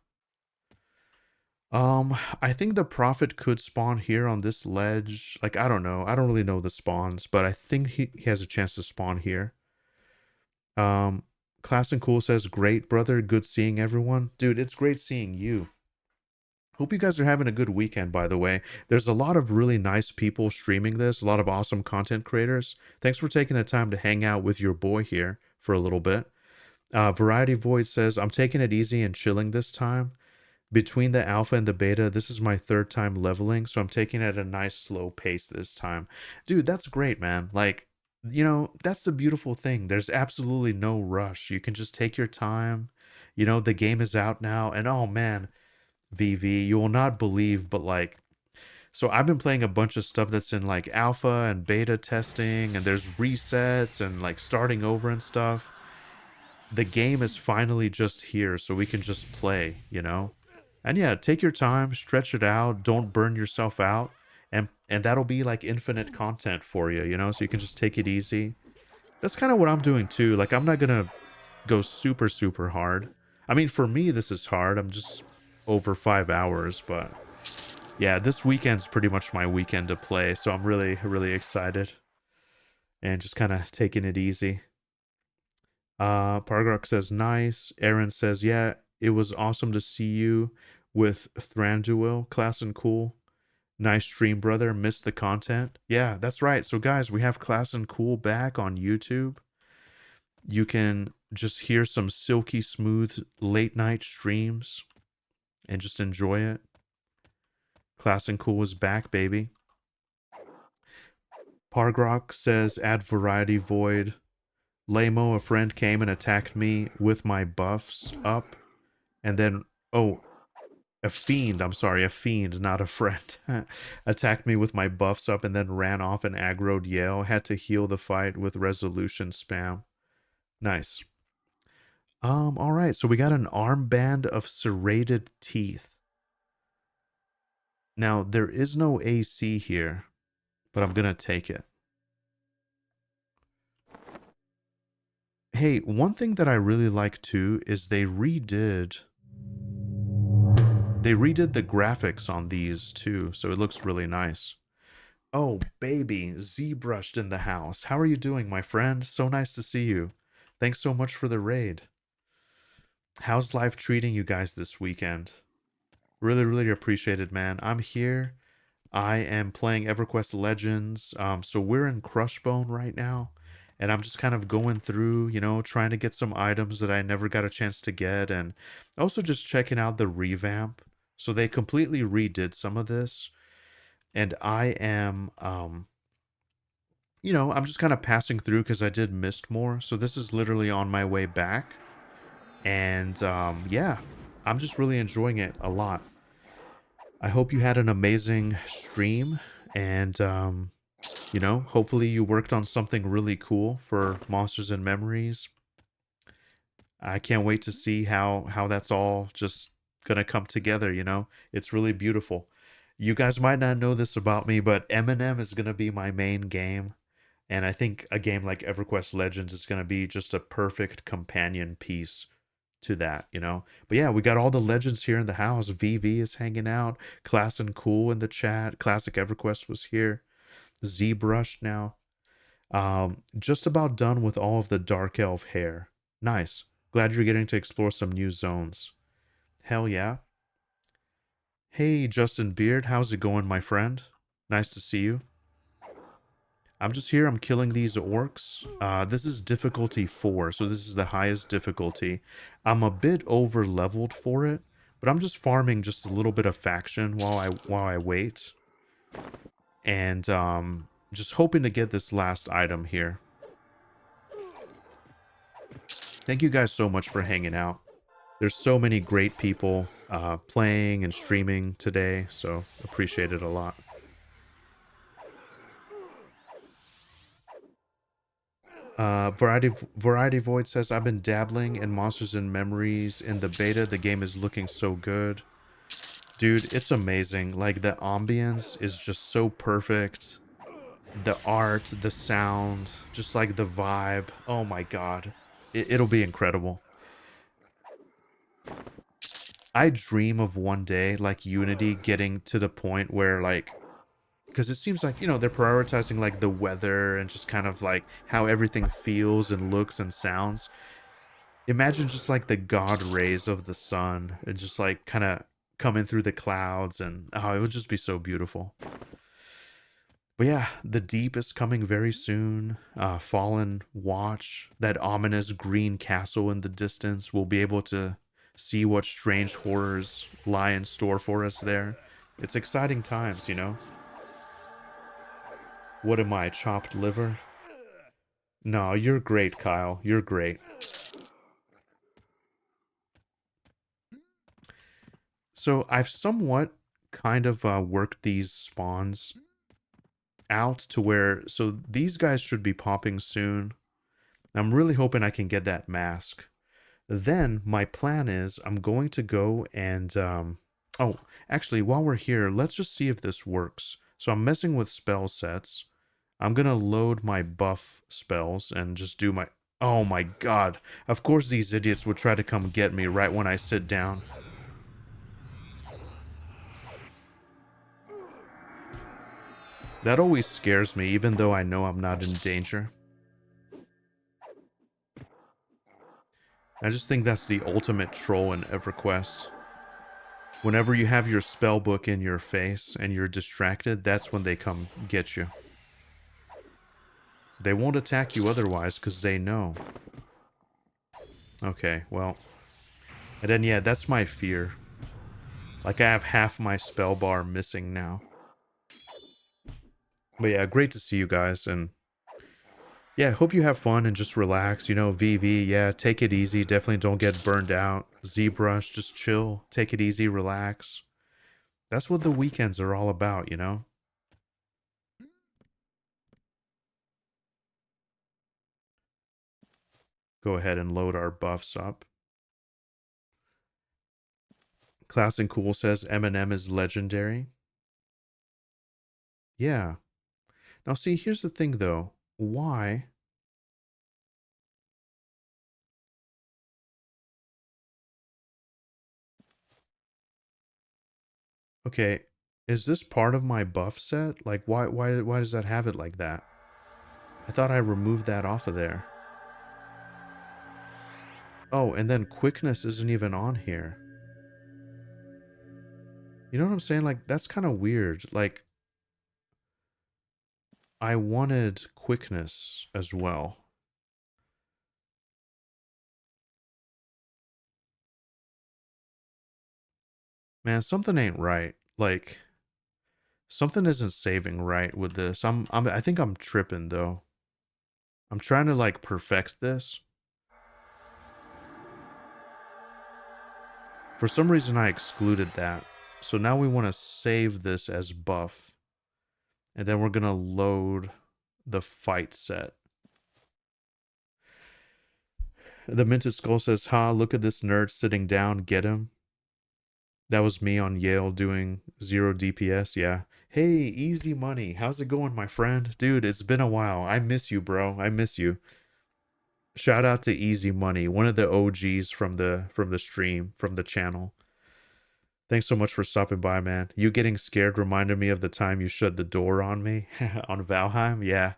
I think the prophet could spawn here on this ledge. Like, I don't know. I don't really know the spawns, but I think he has a chance to spawn here. Um, Class and Cool says, great, brother. Good seeing everyone. Dude, it's great seeing you. Hope you guys are having a good weekend, by the way. There's a lot of really nice people streaming this, a lot of awesome content creators. Thanks for taking the time to hang out with your boy here for a little bit. Variety Void says, I'm taking it easy and chilling this time. Between the alpha and the beta, this is my 3rd time leveling, so I'm taking it at a nice slow pace this time. Dude, that's great, man. Like, that's the beautiful thing. There's absolutely no rush. You can just take your time. The game is out now, and oh man, VV, you will not believe, but like, so I've been playing a bunch of stuff that's in like alpha and beta testing, and there's resets and like starting over and stuff. The game is finally just here, so we can just play. And yeah, take your time, stretch it out, don't burn yourself out, and that'll be like infinite content for you, so you can just take it easy. That's kind of what I'm doing too. Like, I'm not gonna go super super hard. I mean, for me this is hard. I'm just over 5 hours, but yeah, this weekend's pretty much my weekend to play, so I'm really really excited and just kind of taking it easy. Pargrok says nice. Aaron says, yeah, it was awesome to see you with Thranduil, Class and Cool. Nice stream, brother. Missed the content. Yeah, that's right. So guys, we have Class and Cool back on YouTube. You can just hear some silky smooth late night streams and just enjoy it. Class and Cool is back, baby. Pargrok says, add Variety Void. Lamo, a friend came and attacked me with my buffs up. And then, oh, a fiend, I'm sorry, a fiend, not a friend, attacked me with my buffs up and then ran off and aggroed Yale. Had to heal the fight with resolution spam. Nice. All right, so we got an armband of serrated teeth. Now, there is no AC here, but I'm gonna take it. Hey, one thing that I really like too is they redid the graphics on these too, so it looks really nice. Oh, baby, ZBrushed in the house. How are you doing, my friend? So nice to see you. Thanks so much for the raid. How's life treating you guys this weekend? Really, really appreciate it, man. I'm here. I am playing EverQuest Legends. So we're in CRUSHBONE right now, and I'm just kind of going through, trying to get some items that I never got a chance to get, and also just checking out the revamp. So they completely redid some of this, and I am I'm just kind of passing through because I did Mistmoore. So this is literally on my way back. And yeah, I'm just really enjoying it a lot. I hope you had an amazing stream, and hopefully you worked on something really cool for Monsters and Memories. I can't wait to see how that's all just gonna come together, It's really beautiful. You guys might not know this about me, but Eminem is gonna be my main game. And I think a game like EverQuest Legends is gonna be just a perfect companion piece to that. But yeah, we got all the legends here in the house. VV is hanging out, Class and Cool in the chat, Classic EverQuest was here, ZBrush now. Just about done with all of the Dark Elf hair. Nice. Glad you're getting to explore some new zones. Hell yeah. Hey, Justin Beard, how's it going, my friend? Nice to see you. I'm just here, I'm killing these orcs. This is difficulty 4, so this is the highest difficulty. I'm a bit over leveled for it, but I'm just farming just a little bit of faction while I wait. And just hoping to get this last item here. Thank you guys so much for hanging out. There's so many great people playing and streaming today, so appreciate it a lot. Variety Void says, I've been dabbling in Monsters and Memories in the beta. The game is looking so good. Dude, it's amazing. Like, the ambience is just so perfect. The art, the sound, just like the vibe. Oh my god. It'll be incredible. I dream of one day, like, Unity getting to the point where, like, because it seems like, they're prioritizing, like, the weather and just kind of, like, how everything feels and looks and sounds. Imagine just, like, the god rays of the sun and just, like, kind of coming through the clouds, and, oh, it would just be so beautiful. But yeah, the Deep is coming very soon. Fallen Watch, that ominous green castle in the distance. We'll be able to see what strange horrors lie in store for us there. It's exciting times. What am I, chopped liver? No, you're great, Kyle. You're great. So I've somewhat kind of worked these spawns out to where, so these guys should be popping soon. I'm really hoping I can get that mask. Then my plan is I'm going to go and oh, actually, while we're here, let's just see if this works. So I'm messing with spell sets. I'm gonna load my buff spells and just do my, oh my god, of course these idiots would try to come get me right when I sit down. That always scares me, even though I know I'm not in danger. I just think that's the ultimate troll in EverQuest. Whenever you have your spell book in your face and you're distracted, that's when they come get you. They won't attack you otherwise because they know. Okay, well. And then, yeah, that's my fear. Like, I have half my spell bar missing now. But yeah, great to see you guys. And yeah, hope you have fun and just relax. VV, yeah, take it easy. Definitely don't get burned out. ZBrush, just chill. Take it easy, relax. That's what the weekends are all about. Go ahead and load our buffs up. Class and Cool says Eminem is legendary. Yeah. Now see, here's the thing though. Why? Okay, is this part of my buff set? Like, why does that have it like that? I thought I removed that off of there. Oh, and then quickness isn't even on here. You know what I'm saying? Like, that's kind of weird. Like, I wanted quickness as well. Man, something ain't right. Like, something isn't saving right with this. I think I'm tripping though. I'm trying to like perfect this. For some reason, I excluded that. So now we want to save this as buff. And then we're going to load the fight set. The Minted Skull says, ha, look at this nerd sitting down, get him. That was me on Yale doing 0 DPS, yeah. Hey, easy money. How's it going, my friend? Dude, it's been a while. I miss you, bro. I miss you. Shout out to Easy Money, one of the OGs from the stream, from the channel. Thanks so much for stopping by, man. You getting scared reminded me of the time you shut the door on me on Valheim. Yeah.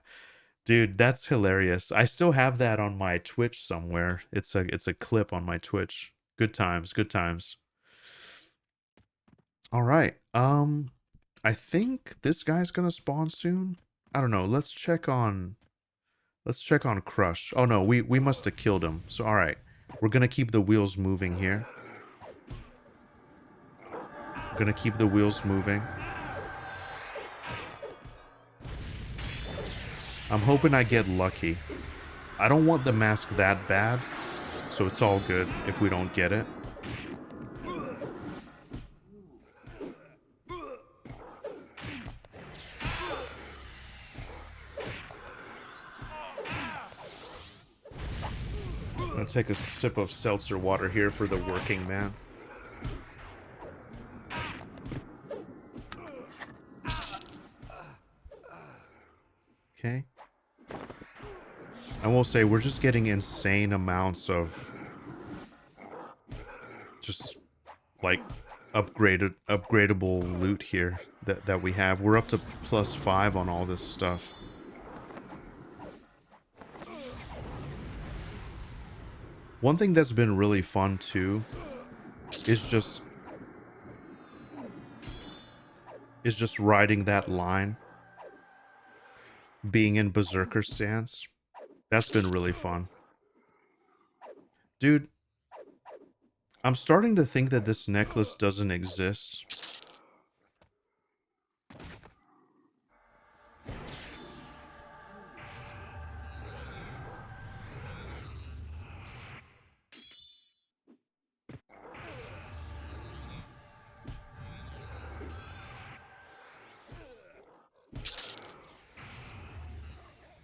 Dude, that's hilarious. I still have that on my Twitch somewhere. It's a clip on my Twitch. Good times, good times. All right. I think this guy's gonna spawn soon. I don't know. Let's check on Crush. Oh no, we must have killed him. So all right. We're gonna keep the wheels moving here. We're gonna keep the wheels moving. I'm hoping I get lucky. I don't want the mask that bad, so it's all good if we don't get it. I'm gonna take a sip of seltzer water here for the working man. Okay. I will say we're just getting insane amounts of just like upgradable loot here that we have. We're up to +5 on all this stuff. One thing that's been really fun too is just riding that line, being in berserker stance. That's been really fun. Dude, I'm starting to think that this necklace doesn't exist.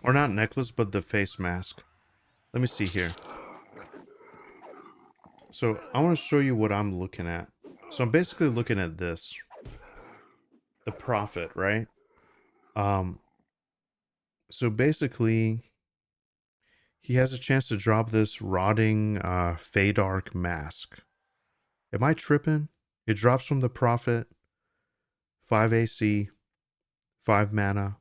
Or not necklace, but the face mask. Let me see here. So I want to show you what I'm looking at. So I'm basically looking at this. The Prophet, right? So basically, he has a chance to drop this rotting Fadark mask. Am I tripping? It drops from the Prophet, 5 AC, 5 mana,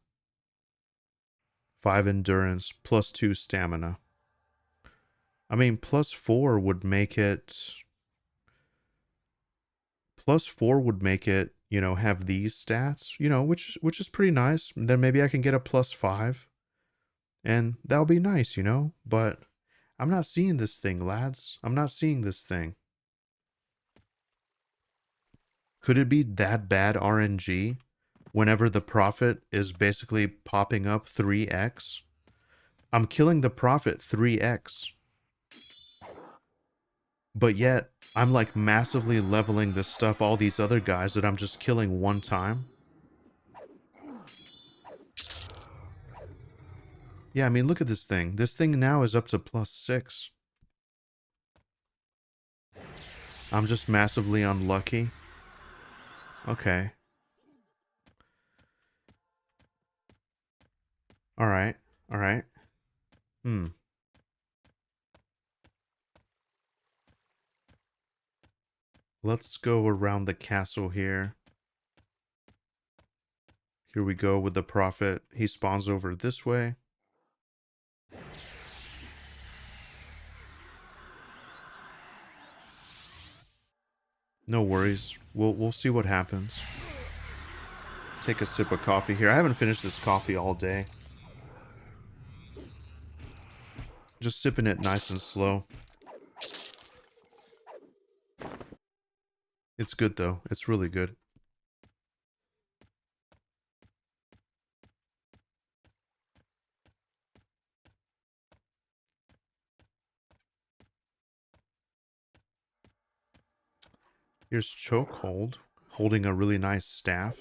5 endurance, +2 stamina. I mean, +4 would make it... +4 would make it, you know, have these stats, you know, which is pretty nice. Then maybe I can get a +5. And that'll be nice, you know? But I'm not seeing this thing, lads. I'm not seeing this thing. Could it be that bad RNG whenever the Prophet is basically popping up 3x? I'm killing the Prophet 3x. But yet, I'm like massively leveling this stuff, all these other guys that I'm just killing one time. Yeah, I mean, look at this thing. This thing now is up to +6. I'm just massively unlucky. Okay. Alright. Alright. Let's go around the castle here. Here we go with the Prophet. He spawns over this way. No worries. We'll see what happens. Take a sip of coffee here. I haven't finished this coffee all day. Just sipping it nice and slow. It's good though. It's really good. Here's Chokehold, holding a really nice staff.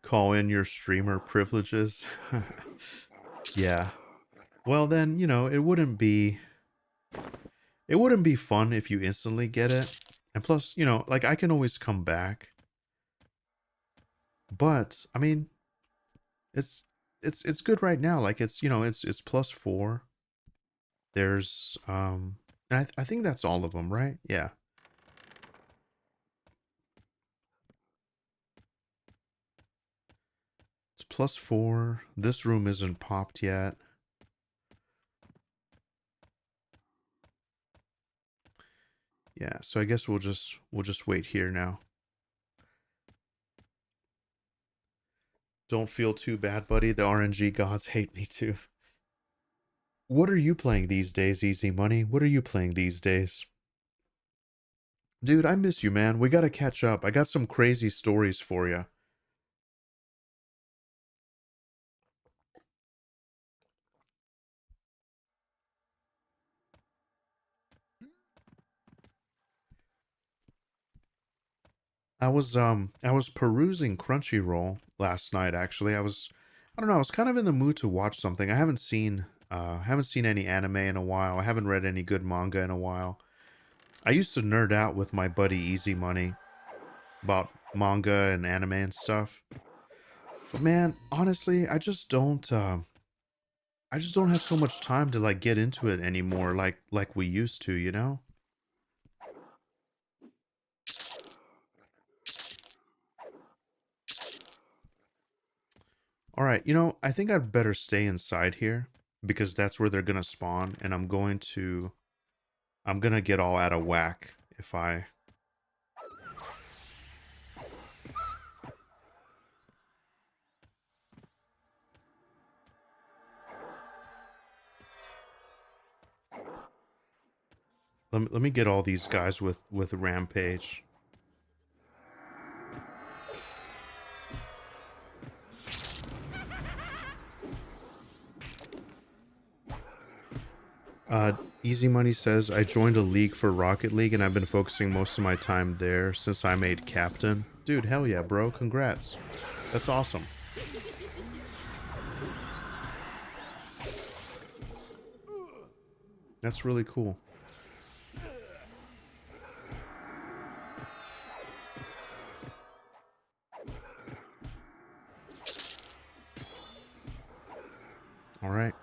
Call in your streamer privileges. Yeah. Well then, you know, it wouldn't be fun if you instantly get it. And plus, you know, like I can always come back. But I mean, it's it's good right now. Like it's, you know, it's +4. There's and I think that's all of them, right? Yeah. It's +4. This room isn't popped yet. Yeah, so I guess we'll just wait here now. Don't feel too bad, buddy. The RNG gods hate me too. What are you playing these days, Easy Money? What are you playing these days? Dude, I miss you, man. We gotta catch up. I got some crazy stories for you. I was perusing Crunchyroll last night actually. I don't know, I was kind of in the mood to watch something. I haven't seen any anime in a while. I haven't read any good manga in a while. I used to nerd out with my buddy Easy Money about manga and anime and stuff. But man, honestly, I just don't have so much time to like get into it anymore like we used to, you know? All right, you know, I think I'd better stay inside here because that's where they're gonna spawn, and I'm gonna get all out of whack if I. Let me get all these guys with rampage. Uh, Easy Money says I joined a league for Rocket League and I've been focusing most of my time there since I made captain. Dude, hell yeah, bro! Congrats. That's awesome. That's really cool. All right.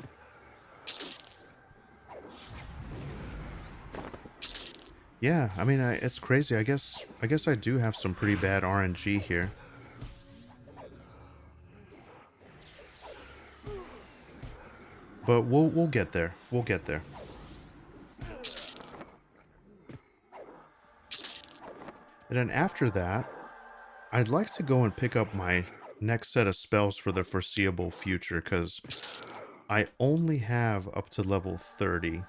Yeah, I mean, it's crazy. I guess I do have some pretty bad RNG here. But we'll get there. We'll get there. And then after that, I'd like to go and pick up my next set of spells for the foreseeable future because I only have up to level 30.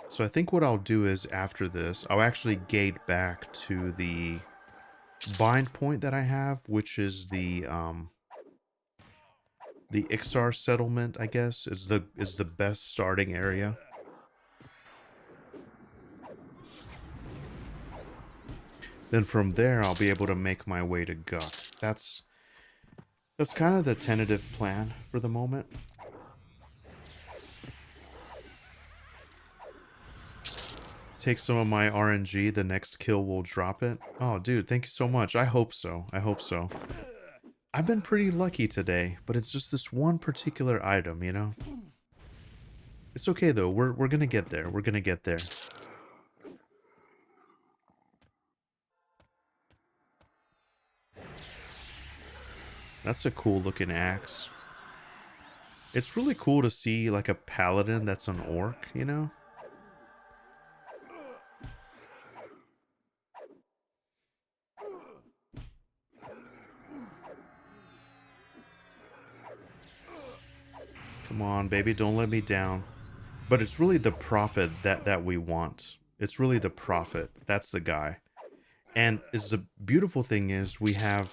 So I think what I'll do is after this, I'll actually gate back to the bind point that I have, which is the Ixar settlement, I guess, is the best starting area. Then from there I'll be able to make my way to GUK. That's kind of the tentative plan for the moment. Take some of my RNG, the next kill will drop it. Oh, dude, thank you so much. I hope so. I hope so. I've been pretty lucky today, but it's just this one particular item, you know? It's okay though. We're gonna get there. We're gonna get there. That's a cool looking axe. It's really cool to see like a paladin that's an orc, you know? Come on, baby, don't let me down. But it's really the prophet that we want. It's really the prophet. That's the guy. And is the beautiful thing is we have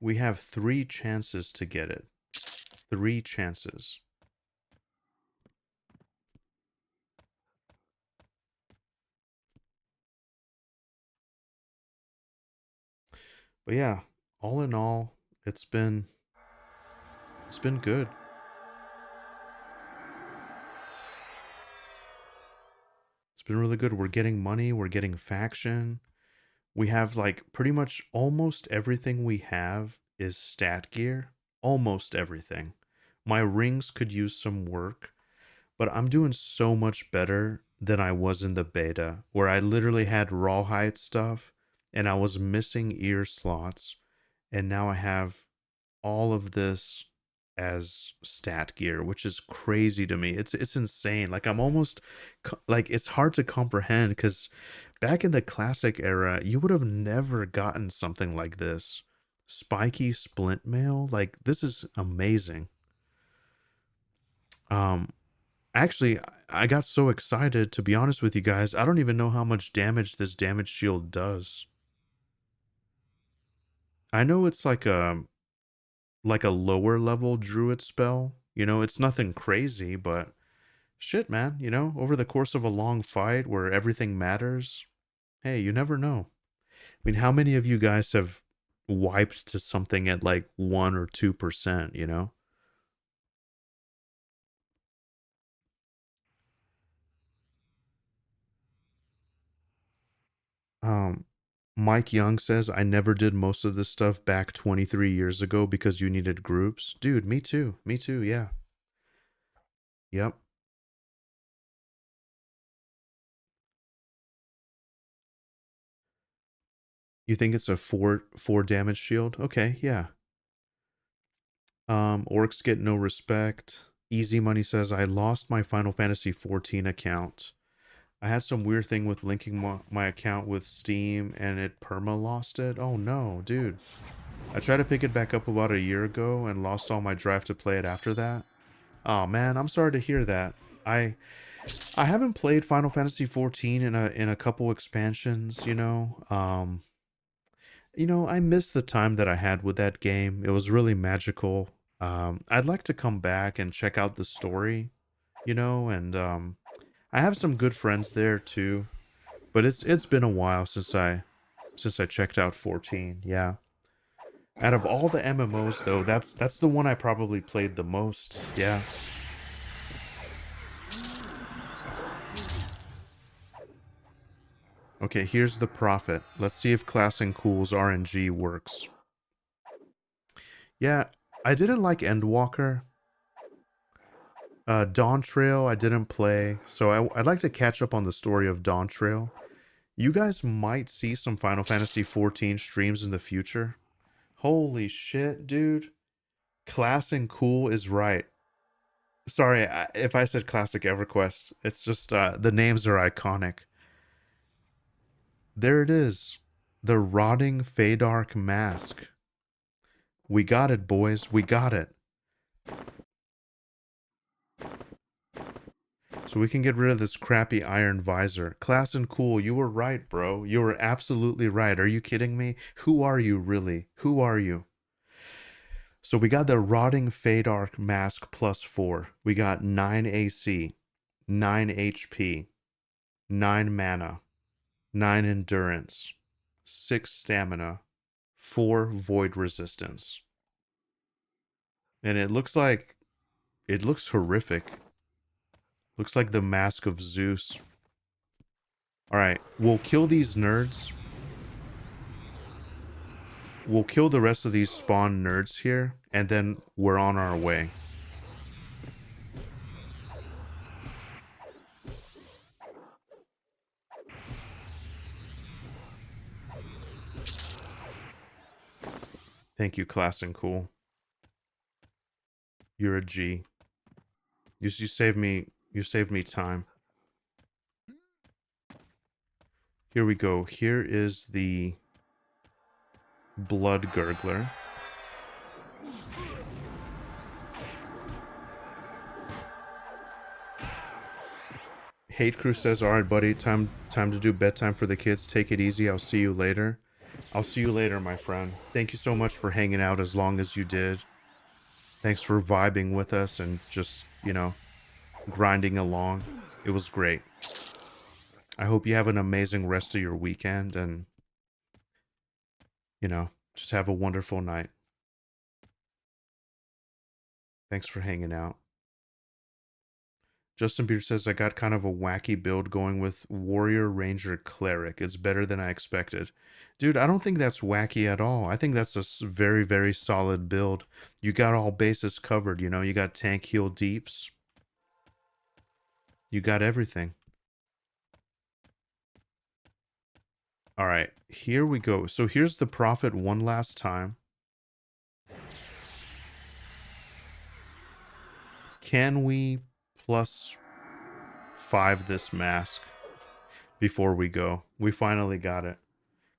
We have 3 chances to get it. 3 chances. But yeah, all in all, it's been good. It's been really good. We're getting money, we're getting faction. We have like pretty much almost everything we have is stat gear. Almost everything. My rings could use some work, but I'm doing so much better than I was in the beta, where I literally had rawhide stuff and I was missing ear slots, and now I have all of this as stat gear, which is crazy to me. It's insane. Like I'm almost like it's hard to comprehend because back in the classic era, you would have never gotten something like this. Spiky splint mail, like this is amazing. Um, Actually, I got so excited to be honest with you guys. I don't even know how much damage this damage shield does. I know it's like a lower level druid spell. You know, it's nothing crazy, but shit, man, over the course of a long fight where everything matters, hey, you never know. I mean, how many of you guys have wiped to something at like 1 or 2%, you know? Um, Mike Young says, I never did most of this stuff back 23 years ago because you needed groups. Dude, me too. Me too. Yeah. Yep. You think it's a four damage shield? Okay, yeah. Orcs get no respect. Easy Money says, I lost my Final Fantasy 14 account. I had some weird thing with linking my account with Steam and it perma lost it. Oh no, dude. I tried to pick it back up about a year ago and lost all my drive to play it after that. Oh man, I'm sorry to hear that. I I haven't played Final Fantasy 14 in a couple expansions, I miss the time that I had with that game. It was really magical. I'd like to come back and check out the story, and I have some good friends there too. But it's been a while since I checked out 14. Yeah. Out of all the MMOs though, that's the one I probably played the most. Yeah. Okay, here's the Prophet. Let's see if Class and Cool's RNG works. Yeah, I didn't like Endwalker. Dawn Trail I didn't play, so I'd like to catch up on the story of Dawn Trail. You guys might see some Final Fantasy 14 streams in the future. Holy shit, dude. Class and Cool is right. Sorry if I said Classic EverQuest. It's just the names are iconic. There it is. The Rotting Fadark Mask. We got it, boys. We got it. So we can get rid of this crappy iron visor. Class and Cool, you were right, bro. You were absolutely right. Are you kidding me? Who are you, really? Who are you? So we got the Rotting Fadark Mask plus 4. We got 9 AC, 9 HP, 9 mana, 9 endurance, 6 stamina, 4 void resistance. And it looks horrific. Looks like the Mask of Zeus. Alright, we'll kill these nerds. We'll kill the rest of these spawn nerds here, and then we're on our way. Thank you, Class and Cool. You're a G. You saved me time. Here we go. Here is the Blood Gurgler. Hate Crew says, "All right, buddy, time to do bedtime for the kids. Take it easy. I'll see you later." I'll see you later, my friend. Thank you so much for hanging out as long as you did. Thanks for vibing with us and just, grinding along. It was great. I hope you have an amazing rest of your weekend and, just have a wonderful night. Thanks for hanging out. Justin Beard says, I got kind of a wacky build going with Warrior Ranger Cleric. It's better than I expected. Dude, I don't think that's wacky at all. I think that's a very, very solid build. You got all bases covered, you got tank heal deeps. You got everything. All right, here we go. So here's the Prophet one last time. Can we +5 this mask before we go? We finally got it.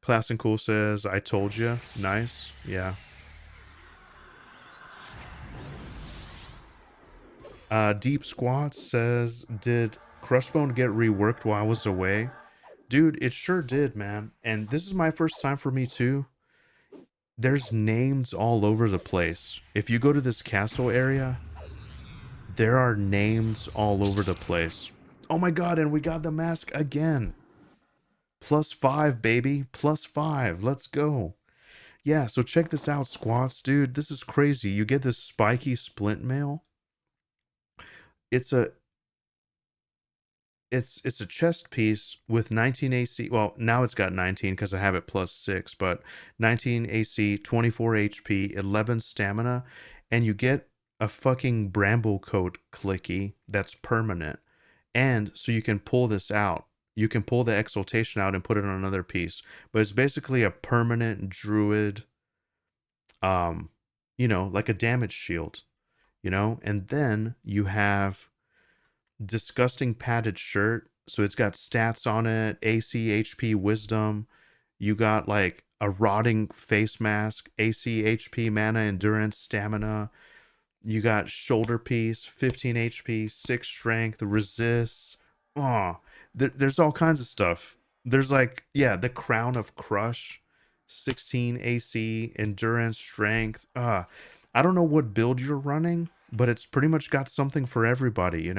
Class and Cool says, I told you. Nice. Yeah. Deep Squat says, did CRUSHBONE get reworked while I was away? Dude, it sure did, man. And this is my first time for me too. There's names all over the place. If you go to this castle area, there are names all over the place. Oh my god, and we got the mask again. +5, baby. +5. Let's go. Yeah, so check this out, squats, dude. This is crazy. You get this spiky splint mail. It's a it's a chest piece with 19 AC. Well, now it's got 19 because I have it +6, but 19 AC, 24 HP, 11 stamina, and you get a fucking bramble coat clicky that's permanent. And so you can pull this out. You can pull the exaltation out and put it on another piece. But it's basically a permanent druid, um, like a damage shield, And then you have disgusting padded shirt. So it's got stats on it, AC, HP, wisdom. You got like a rotting face mask, AC, HP, mana, endurance, stamina. You got shoulder piece, 15 HP, 6 strength, resists. Oh, there's all kinds of stuff. There's like, yeah, the crown of crush, 16 AC, endurance, strength. I don't know what build you're running, but it's pretty much got something for everybody.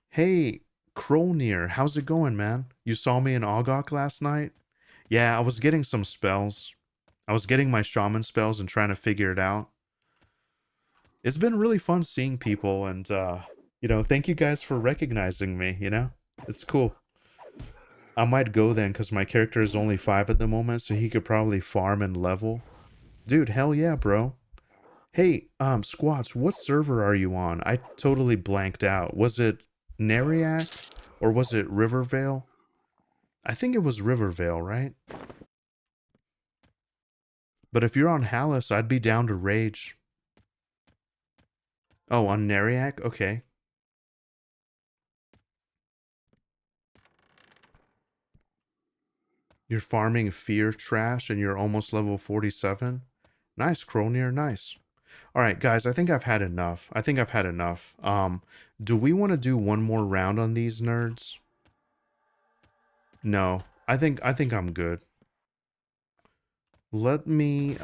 Hey, Krolnir, how's it going, man? You saw me in Ogok last night? Yeah, I was getting some spells. I was getting my shaman spells and trying to figure it out. It's been really fun seeing people and thank you guys for recognizing me. It's cool. I might go then because my character is only 5 at the moment, so he could probably farm and level. Dude, hell yeah, bro. Hey, Squats, what server are you on? I totally blanked out. Was it Neriac or was it Rivervale? I think it was Rivervale, right? But if you're on Halas, I'd be down to rage. Oh, on Neriac? Okay. You're farming fear trash and you're almost level 47? Nice, Kronir, nice. All right, guys, I think I've had enough. I think I've had enough. Do we want to do one more round on these nerds? No. I think I'm good. Let me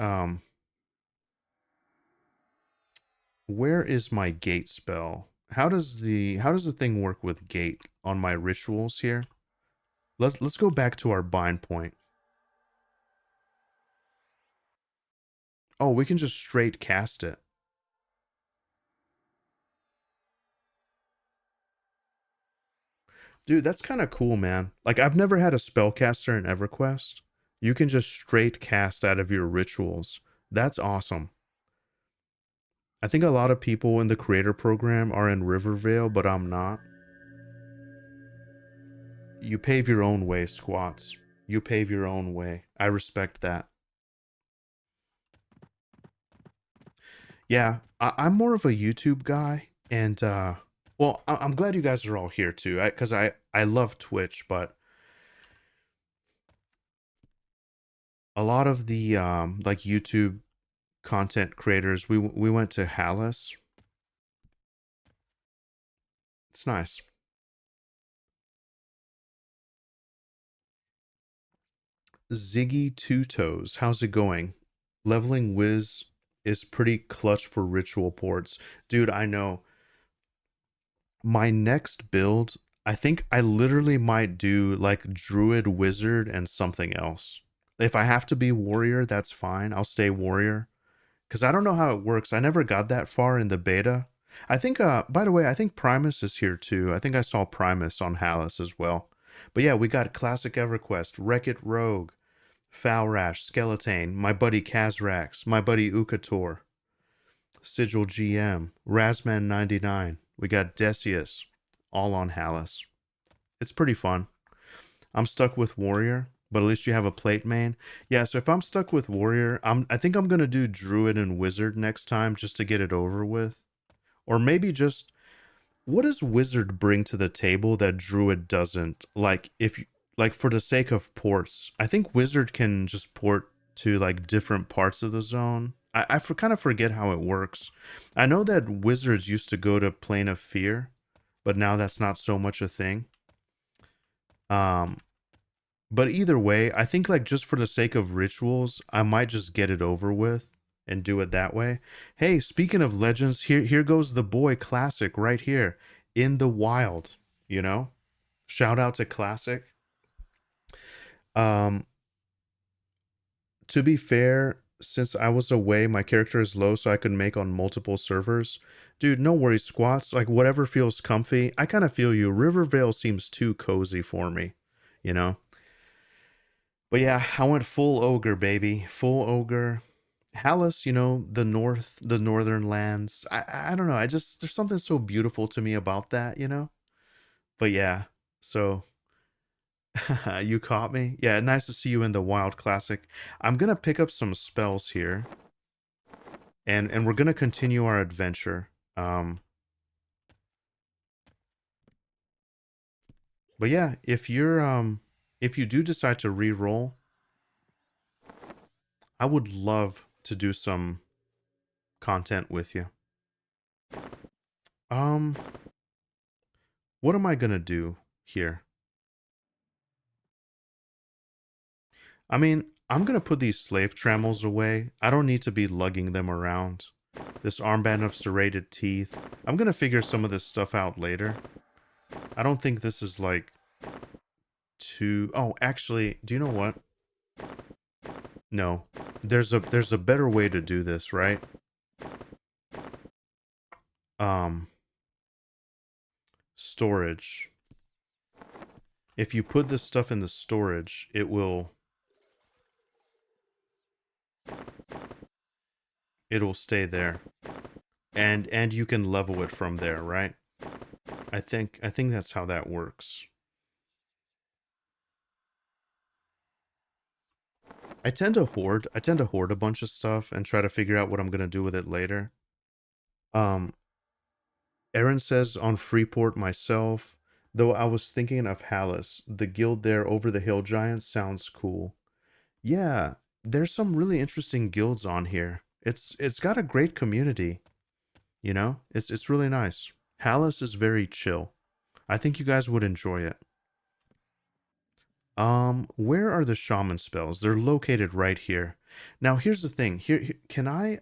where is my gate spell? How does the thing work with gate on my rituals here? Let's go back to our bind point. Oh, we can just straight cast it. Dude, that's kind of cool, man. Like, I've never had a spellcaster in EverQuest. You can just straight cast out of your rituals. That's awesome. I think a lot of people in the creator program are in Rivervale, but I'm not. You pave your own way, squats. You pave your own way. I respect that. Yeah, I'm more of a YouTube guy, and well, I'm glad you guys are all here too, because I love Twitch, but a lot of the like YouTube content creators, we went to Halas. It's nice. Ziggy Two Toes, how's it going? Leveling Wiz is pretty clutch for ritual ports. Dude, I know. My next build, I think I literally might do like Druid Wizard and something else. If I have to be warrior, that's fine. I'll stay warrior. Because I don't know how it works. I never got that far in the beta. I think, by the way, I think Primus is here too. I think I saw Primus on Halas as well. But yeah, we got Classic EverQuest, Wreck-It Rogue, Foul Rash, Skeleton, my buddy Kazrax, my buddy Ukator, Sigil GM, Razman99. We got Decius, all on Halas. It's pretty fun. I'm stuck with Warrior, but at least you have a plate main. Yeah, so if I'm stuck with Warrior, I think I'm gonna do Druid and Wizard next time just to get it over with. Or maybe just what does Wizard bring to the table that Druid doesn't? Like if you, like for the sake of ports, I think Wizard can just port to like different parts of the zone. Kind of forget how it works. I know that Wizards used to go to Plane of Fear, but now that's not so much a thing. Um, but either way, I think like just for the sake of rituals, I might just get it over with and do it that way. Hey, speaking of legends, here goes the boy Classic right here in the wild, you know? Shout out to Classic. Um to be fair, since I was away, my character is low so I could make on multiple servers. Dude, no worries, squats. Like whatever feels comfy. I kind of feel you. Rivervale seems too cozy for me, you know? But yeah, I went full ogre, baby. Full ogre. Halas, the northern lands. I don't know. I just there's something so beautiful to me about that, you know? But yeah. So you caught me. Yeah, nice to see you in the Wild Classic. I'm gonna pick up some spells here, and we're gonna continue our adventure. But yeah, if you do decide to re-roll, I would love to do some content with you. Um, what am I gonna do here? I mean, I'm gonna put these slave trammels away. I don't need to be lugging them around. This armband of serrated teeth. I'm gonna figure some of this stuff out later. I don't think this is like too... Oh, actually, do you know what? No. There's a better way to do this, right? Um, storage. If you put this stuff in the storage, it'll stay there. And you can level it from there, right? I think that's how that works. I tend to hoard a bunch of stuff and try to figure out what I'm gonna do with it later. Um, Aaron says on Freeport myself, though I was thinking of Halas, the guild there over the hill giants sounds cool. Yeah, there's some really interesting guilds on here. It's got a great community, you know? It's really nice. Halas is very chill. I think you guys would enjoy it. Where are the shaman spells? They're located right here. Now, here's the thing. Can I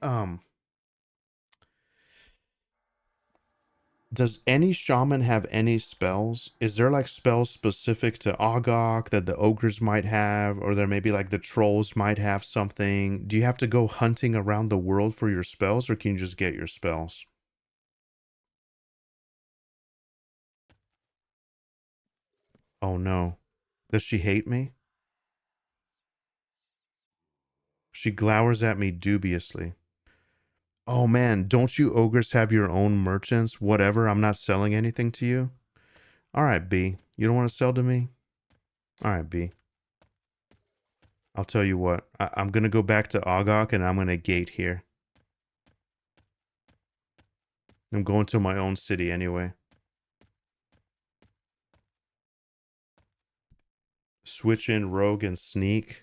does any shaman have any spells? Is there like spells specific to Ogok that the ogres might have, or there maybe like the trolls might have something? Do you have to go hunting around the world for your spells, or can you just get your spells? Oh no. Does she hate me? She glowers at me dubiously. Oh man, don't you ogres have your own merchants? Whatever, I'm not selling anything to you. Alright, B. You don't want to sell to me? Alright, B. I'll tell you what. I'm gonna go back to Ogok and I'm gonna gate here. I'm going to my own city anyway. Switch in rogue and sneak.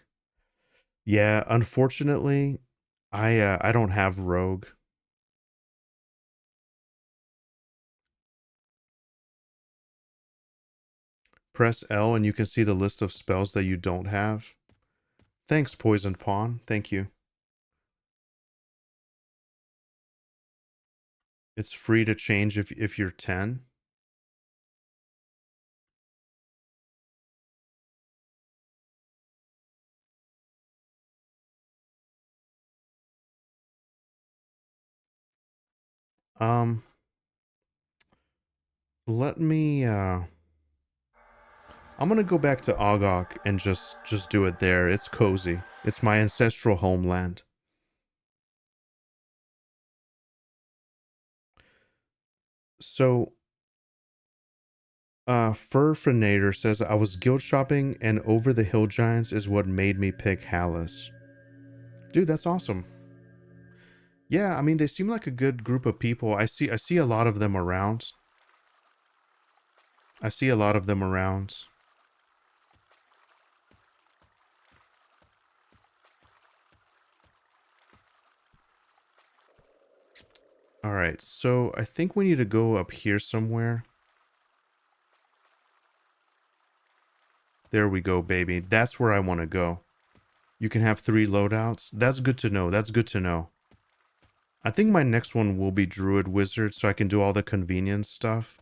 Yeah, unfortunately, I don't have rogue. Press L and you can see the list of spells that you don't have. Thanks, Poisoned Pawn. Thank you. It's free to change if you're 10. Um, let me I'm gonna go back to Ogok and just do it there. It's cozy. It's my ancestral homeland. So Furfinator says I was guild shopping and Over the Hill Giants is what made me pick Halas. Dude, that's awesome. Yeah, I mean they seem like a good group of people. I see a lot of them around. I see a lot of them around. All right, so I think we need to go up here somewhere. There we go, baby. That's where I want to go. You can have 3 loadouts. That's good to know. That's good to know. I think my next one will be Druid Wizard so I can do all the convenience stuff.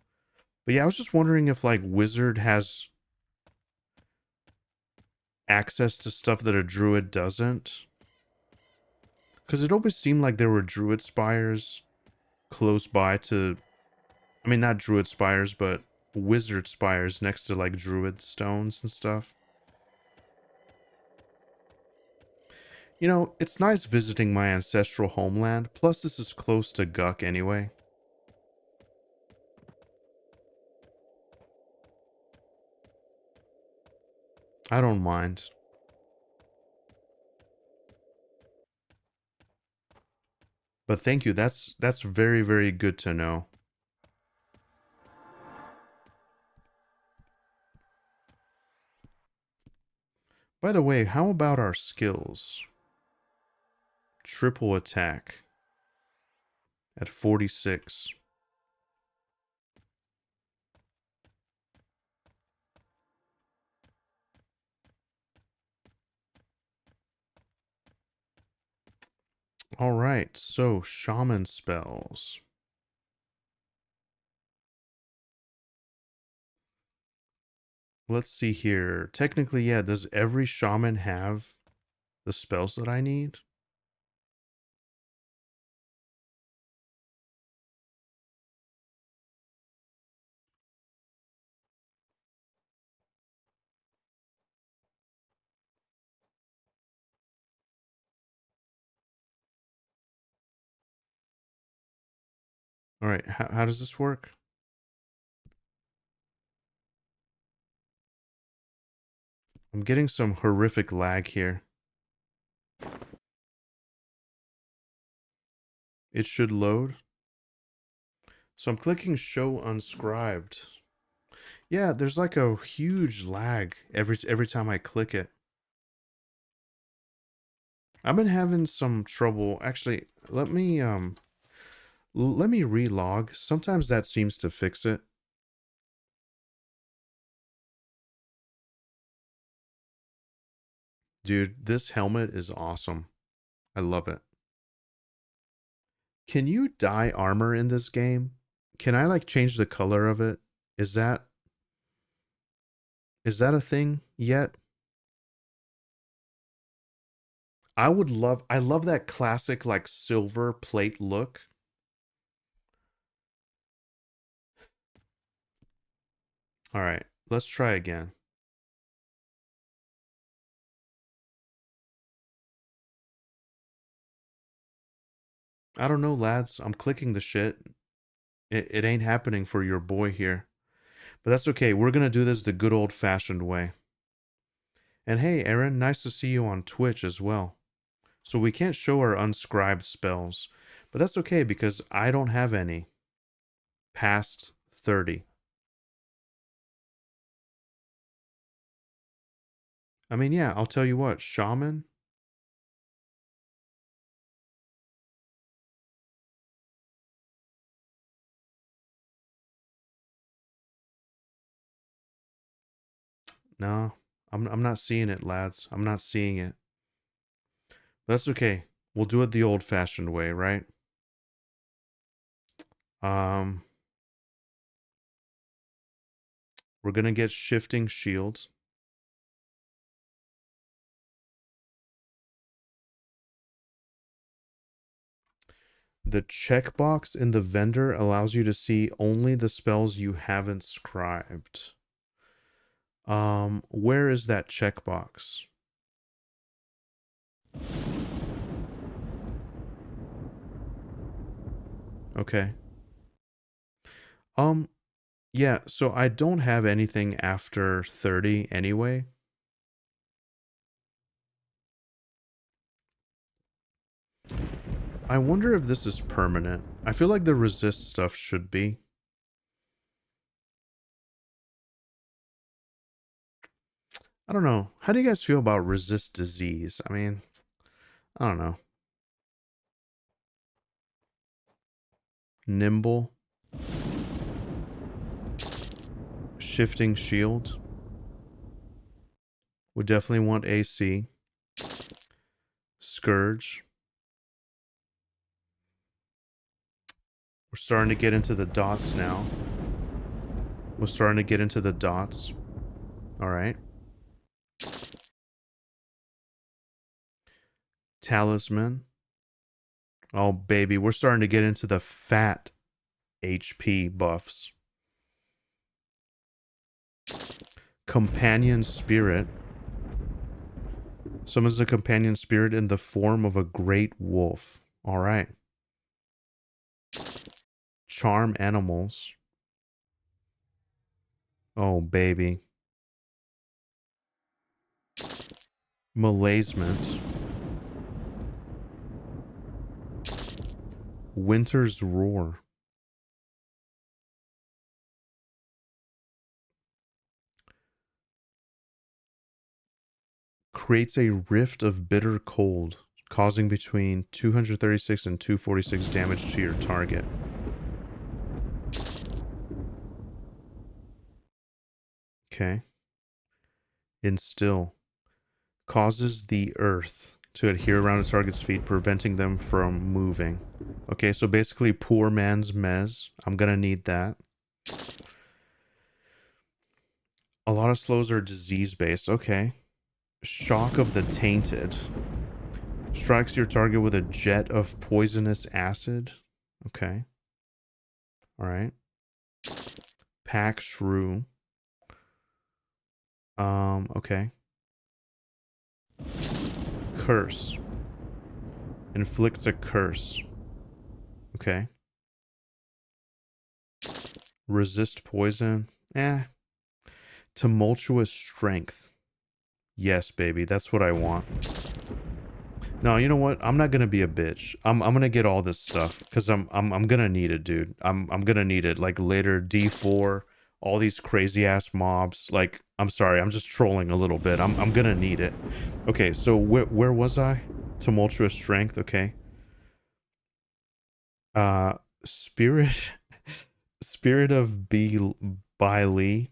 But yeah, I was just wondering if like Wizard has access to stuff that a Druid doesn't. Because it always seemed like there were Druid Spires close by to... I mean, not Druid Spires, but Wizard Spires next to like Druid Stones and stuff. You know, it's nice visiting my ancestral homeland. Plus, this is close to GUK anyway. I don't mind. But thank you. That's very, very good to know. By the way, how about our skills? Triple attack at 46. All right, so shaman spells. Let's see here. Technically, yeah, does every shaman have the spells that I need? All right, how does this work? I'm getting some horrific lag here. It should load. So I'm clicking show unscribed. Yeah, there's like a huge lag every time I click it. I've been having some trouble. Actually, let me relog. Sometimes that seems to fix it. Dude, this helmet is awesome. I love it. Can you dye armor in this game? Can I like change the color of it? Is that is that a thing yet? I love that classic like silver plate look. All right, let's try again. I don't know, lads. I'm clicking the shit. It ain't happening for your boy here. But that's okay. We're gonna do this the good old fashioned way. And hey, Aaron, nice to see you on Twitch as well. So we can't show our unscribed spells, but that's okay because I don't have any past 30. I mean, yeah, I'll tell you what, Shaman, no, I'm not seeing it, lads. I'm not seeing it. That's okay. We'll do it the old-fashioned way, right? Um, we're gonna get shifting shields. The checkbox in the vendor allows you to see only the spells you haven't scribed. Where is that checkbox? Okay. Um, yeah, so I don't have anything after 30 anyway. I wonder if this is permanent. I feel like the resist stuff should be. I don't know. How do you guys feel about resist disease? I mean, I don't know. Nimble, shifting shield. We definitely want AC. Scourge. We're starting to get into the dots now. We're starting to get into the dots. All right. Talisman. Oh, baby. We're starting to get into the fat HP buffs. Companion Spirit. Summons a companion spirit in the form of a great wolf. All right. Charm animals. Oh, baby. Malaisement. Winter's Roar. Creates a rift of bitter cold, causing between 236 and 246 damage to your target. Okay. Instill. Causes the earth to adhere around a target's feet, preventing them from moving. Okay, so basically poor man's mez. I'm gonna need that. A lot of slows are disease-based. Okay. Shock of the Tainted. Strikes your target with a jet of poisonous acid. Okay. Alright. Pack Shrew. Okay. Curse. Inflicts a curse. Okay. Resist poison. Eh. Tumultuous strength. Yes, baby. That's what I want. No, you know what? I'm not gonna be a bitch. I'm gonna get all this stuff because I'm gonna need it, dude. I'm gonna need it. Like later D4, all these crazy ass mobs. Like, I'm sorry, I'm just trolling a little bit. I'm gonna need it. Okay, so where was I? Tumultuous strength, okay. Uh Spirit Spirit of Bile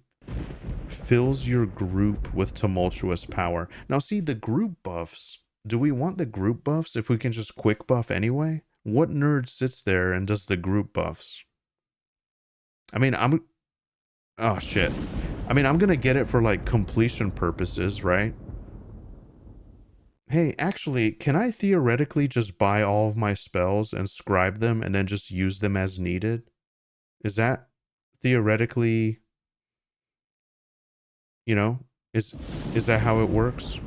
fills your group with tumultuous power. Now, see, the group buffs. Do we want the group buffs if we can just quick buff anyway? What nerd sits there and does the group buffs? I mean, oh, shit. I mean, I'm gonna get it for, like, completion purposes, right? Hey, actually, can I theoretically just buy all of my spells and scribe them and then just use them as needed? Is that theoretically, you know, is is that how it works?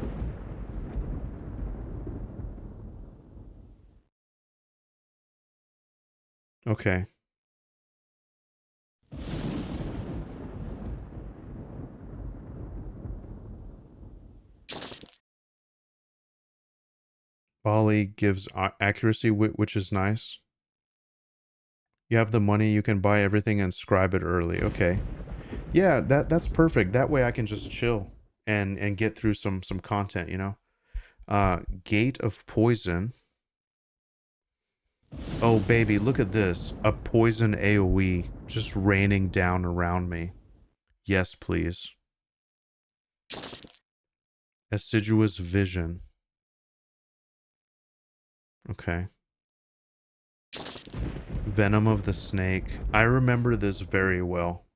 Okay. Bali gives accuracy, which is nice. You have the money, you can buy everything and scribe it early. Okay. Yeah, that's perfect. That way I can just chill and get through some content, you know. Gate of Poison. Oh baby, look at this. A poison AoE just raining down around me. Yes, please. Assiduous Vision. Okay. Venom of the Snake. I remember this very well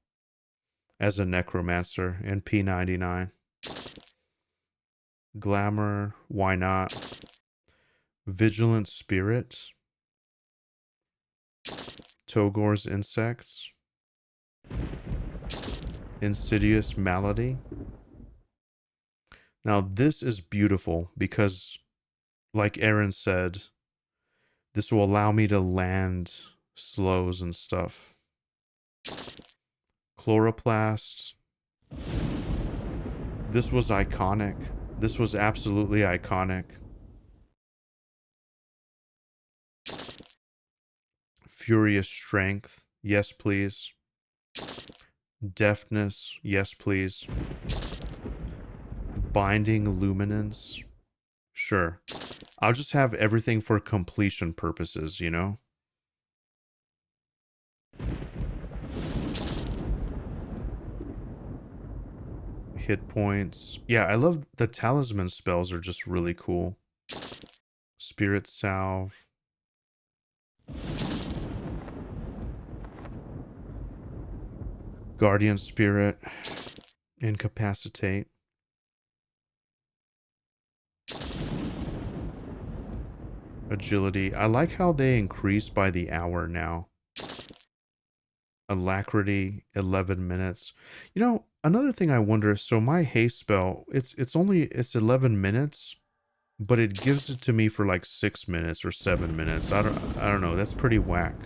as a necromancer in P99. Glamour, why not? Vigilant Spirit. Togor's Insects. Insidious Malady. Now this is beautiful because, like Aaron said, this will allow me to land slows and stuff. Chloroplast. This was iconic. This was absolutely iconic. Furious Strength. Yes, please. Deafness. Yes, please. Binding Luminance. Sure. I'll just have everything for completion purposes, you know? Hit points. Yeah, I love the talisman spells are just really cool. Spirit Salve. Guardian Spirit. Incapacitate. Agility. I like how they increase by the hour now. Alacrity, 11 minutes. You know, another thing I wonder, so my haste spell, it's 11 minutes, but it gives it to me for like 6 minutes or 7 minutes. I don't know. That's pretty whack.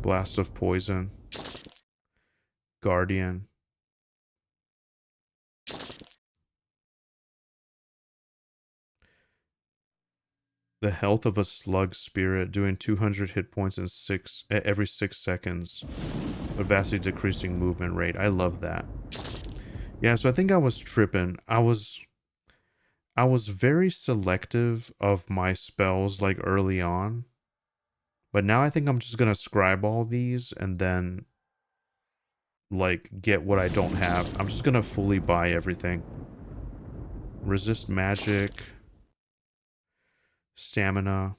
Blast of Poison. Guardian. The health of a slug spirit, doing 200 hit points in every 6 seconds, with vastly decreasing movement rate. I love that. Yeah, so I think I was tripping. I was very selective of my spells like early on, but now I think I'm just gonna scribe all these and then like get what I don't have. I'm just gonna fully buy everything. Resist magic, stamina.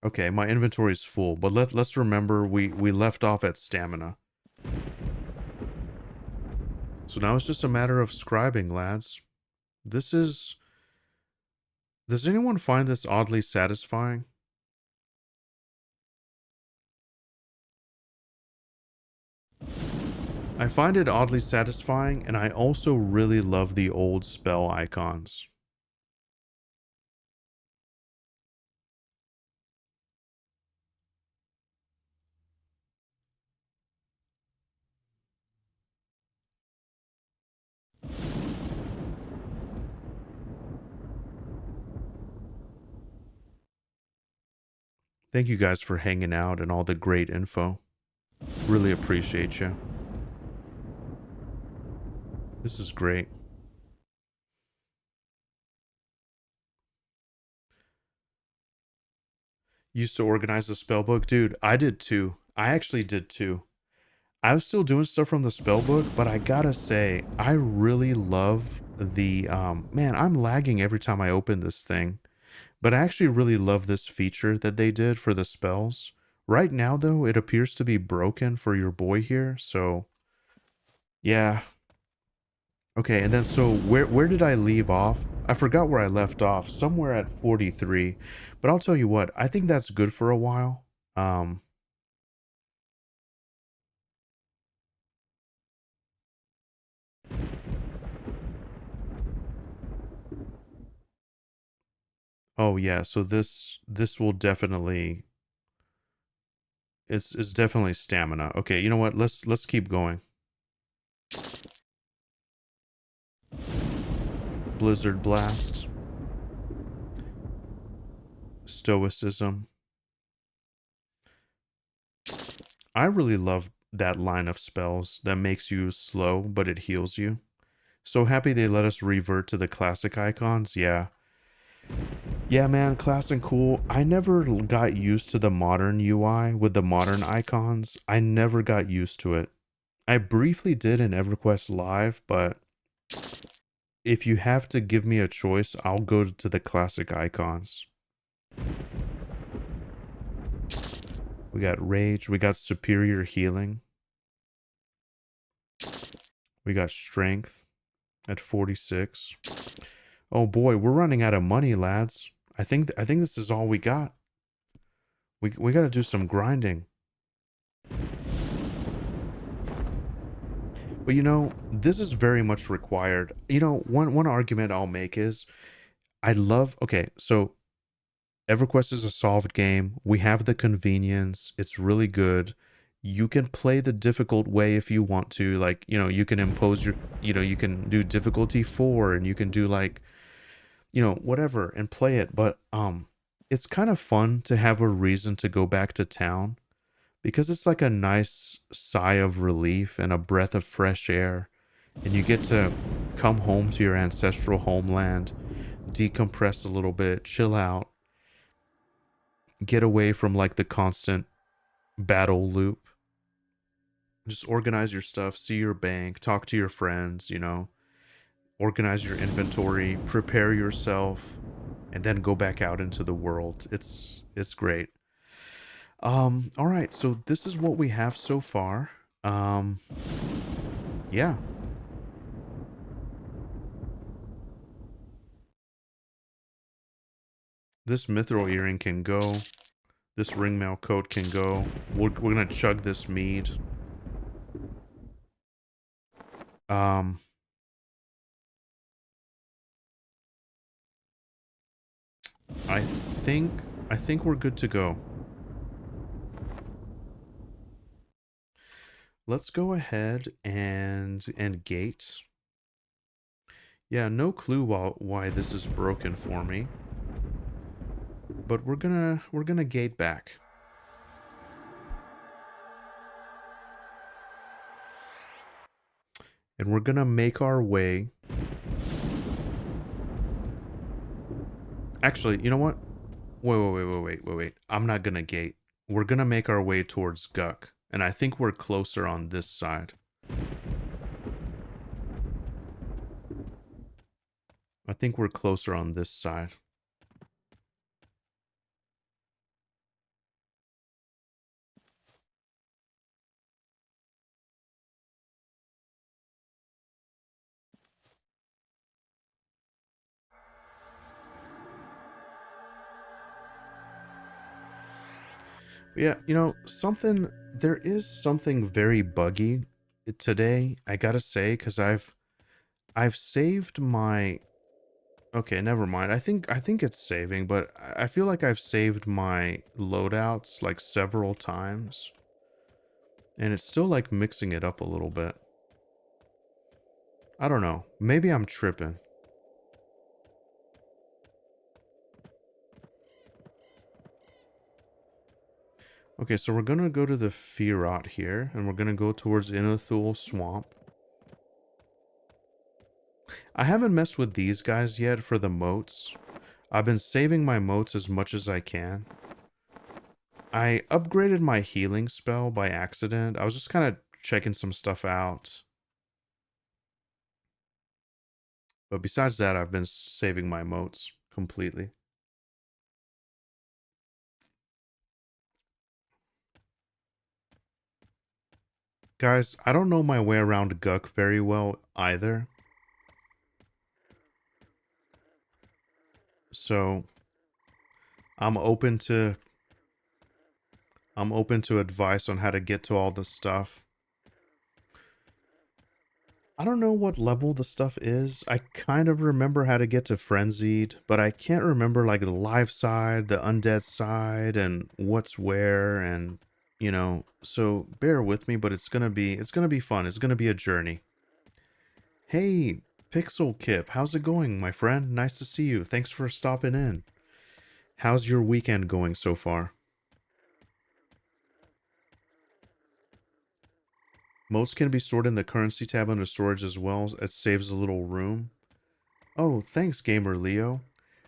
Okay, my inventory is full, but let's remember we left off at stamina. So now it's just a matter of scribing, lads. This is... Does anyone find this oddly satisfying? I find it oddly satisfying, and I also really love the old spell icons. Thank you guys for hanging out and all the great info. Really appreciate you. This is great. Used to organize the spell book. Dude, I did too. I actually did too. I was still doing stuff from the spell book, but I gotta say, I really love the, man, I'm lagging every time I open this thing. But I actually really love this feature that they did for the spells. Right now, though, it appears to be broken for your boy here, so... Yeah. Okay, and then so where did I leave off? I forgot where I left off. Somewhere at 43. But I'll tell you what, I think that's good for a while. Oh yeah, so this will definitely... It's definitely stamina. Okay, you know what? Let's keep going. Blizzard Blast. Stoicism. I really love that line of spells that makes you slow, but it heals you. So happy they let us revert to the classic icons. Yeah. Yeah, man, class and cool. I never got used to the modern UI with the modern icons. I never got used to it. I briefly did in EverQuest Live, but If you have to give me a choice, I'll go to the classic icons. We got Rage, we got Superior Healing, we got Strength at 46. Oh boy, we're running out of money, lads. I think this is all we got. We got to do some grinding. But you know, this is very much required. You know, one argument I'll make is I love okay, so EverQuest is a solved game. We have the convenience. It's really good. You can play the difficult way if you want to. Like, you know, you can impose your, you know, you can do difficulty 4 and you can do like, you know, whatever and play it. But it's kind of fun to have a reason to go back to town because it's like a nice sigh of relief and a breath of fresh air. And you get to come home to your ancestral homeland, decompress a little bit, chill out, get away from like the constant battle loop. Just organize your stuff, see your bank, talk to your friends, you know, organize your inventory, prepare yourself, and then go back out into the world. It's great. All right, so this is what we have so far. Um yeah. This mithril earring can go. This ringmail coat can go. We're gonna chug this mead. Um I think we're good to go. Let's go ahead and gate. Yeah, no clue why this is broken for me. But we're gonna gate back. And we're gonna make our way. Actually, you know what? Wait. I'm not gonna gate. We're gonna make our way towards GUK. And I think we're closer on this side. I think we're closer on this side. But yeah, you know, there is something very buggy today, I gotta say, because I've saved my okay, never mind. I think it's saving, but I feel like I've saved my loadouts like several times. And it's still like mixing it up a little bit. I don't know. Maybe I'm tripping. Okay, so we're gonna go to the Firot here, and we're gonna go towards Inethul Swamp. I haven't messed with these guys yet for the moats. I've been saving my moats as much as I can. I upgraded my healing spell by accident. I was just kind of checking some stuff out. But besides that, I've been saving my moats completely. Guys, I don't know my way around GUK very well either. So I'm open to advice on how to get to all this stuff. I don't know what level the stuff is. I kind of remember how to get to Frenzied, but I can't remember like the live side, the undead side, and what's where, and you know. So bear with me, but it's gonna be fun. It's gonna be a journey. Hey, Pixel Kip, how's it going, my friend? Nice to see you. Thanks for stopping in. How's your weekend going so far? Moats can be stored in the currency tab under storage as well. It saves a little room. Oh, thanks, Gamer Leo.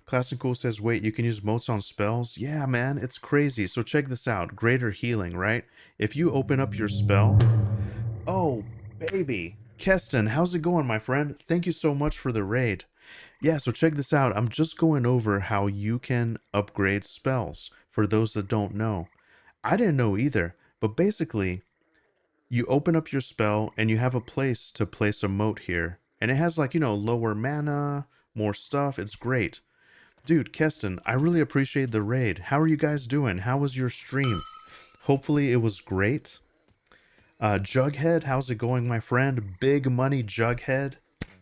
Classical says, wait, you can use moats on spells? Yeah, man, it's crazy. So check this out. Greater healing, right? If you open up your spell... Oh, baby. Keston, how's it going, my friend? Thank you so much for the raid. Yeah, so check this out. I'm just going over how you can upgrade spells for those that don't know. I didn't know either, but basically, you open up your spell and you have a place to place a moat here. And it has like, lower mana, more stuff. It's great. Dude, Keston, I really appreciate the raid. How are you guys doing? How was your stream? Hopefully it was great. Jughead, how's it going, my friend? Big money Jughead.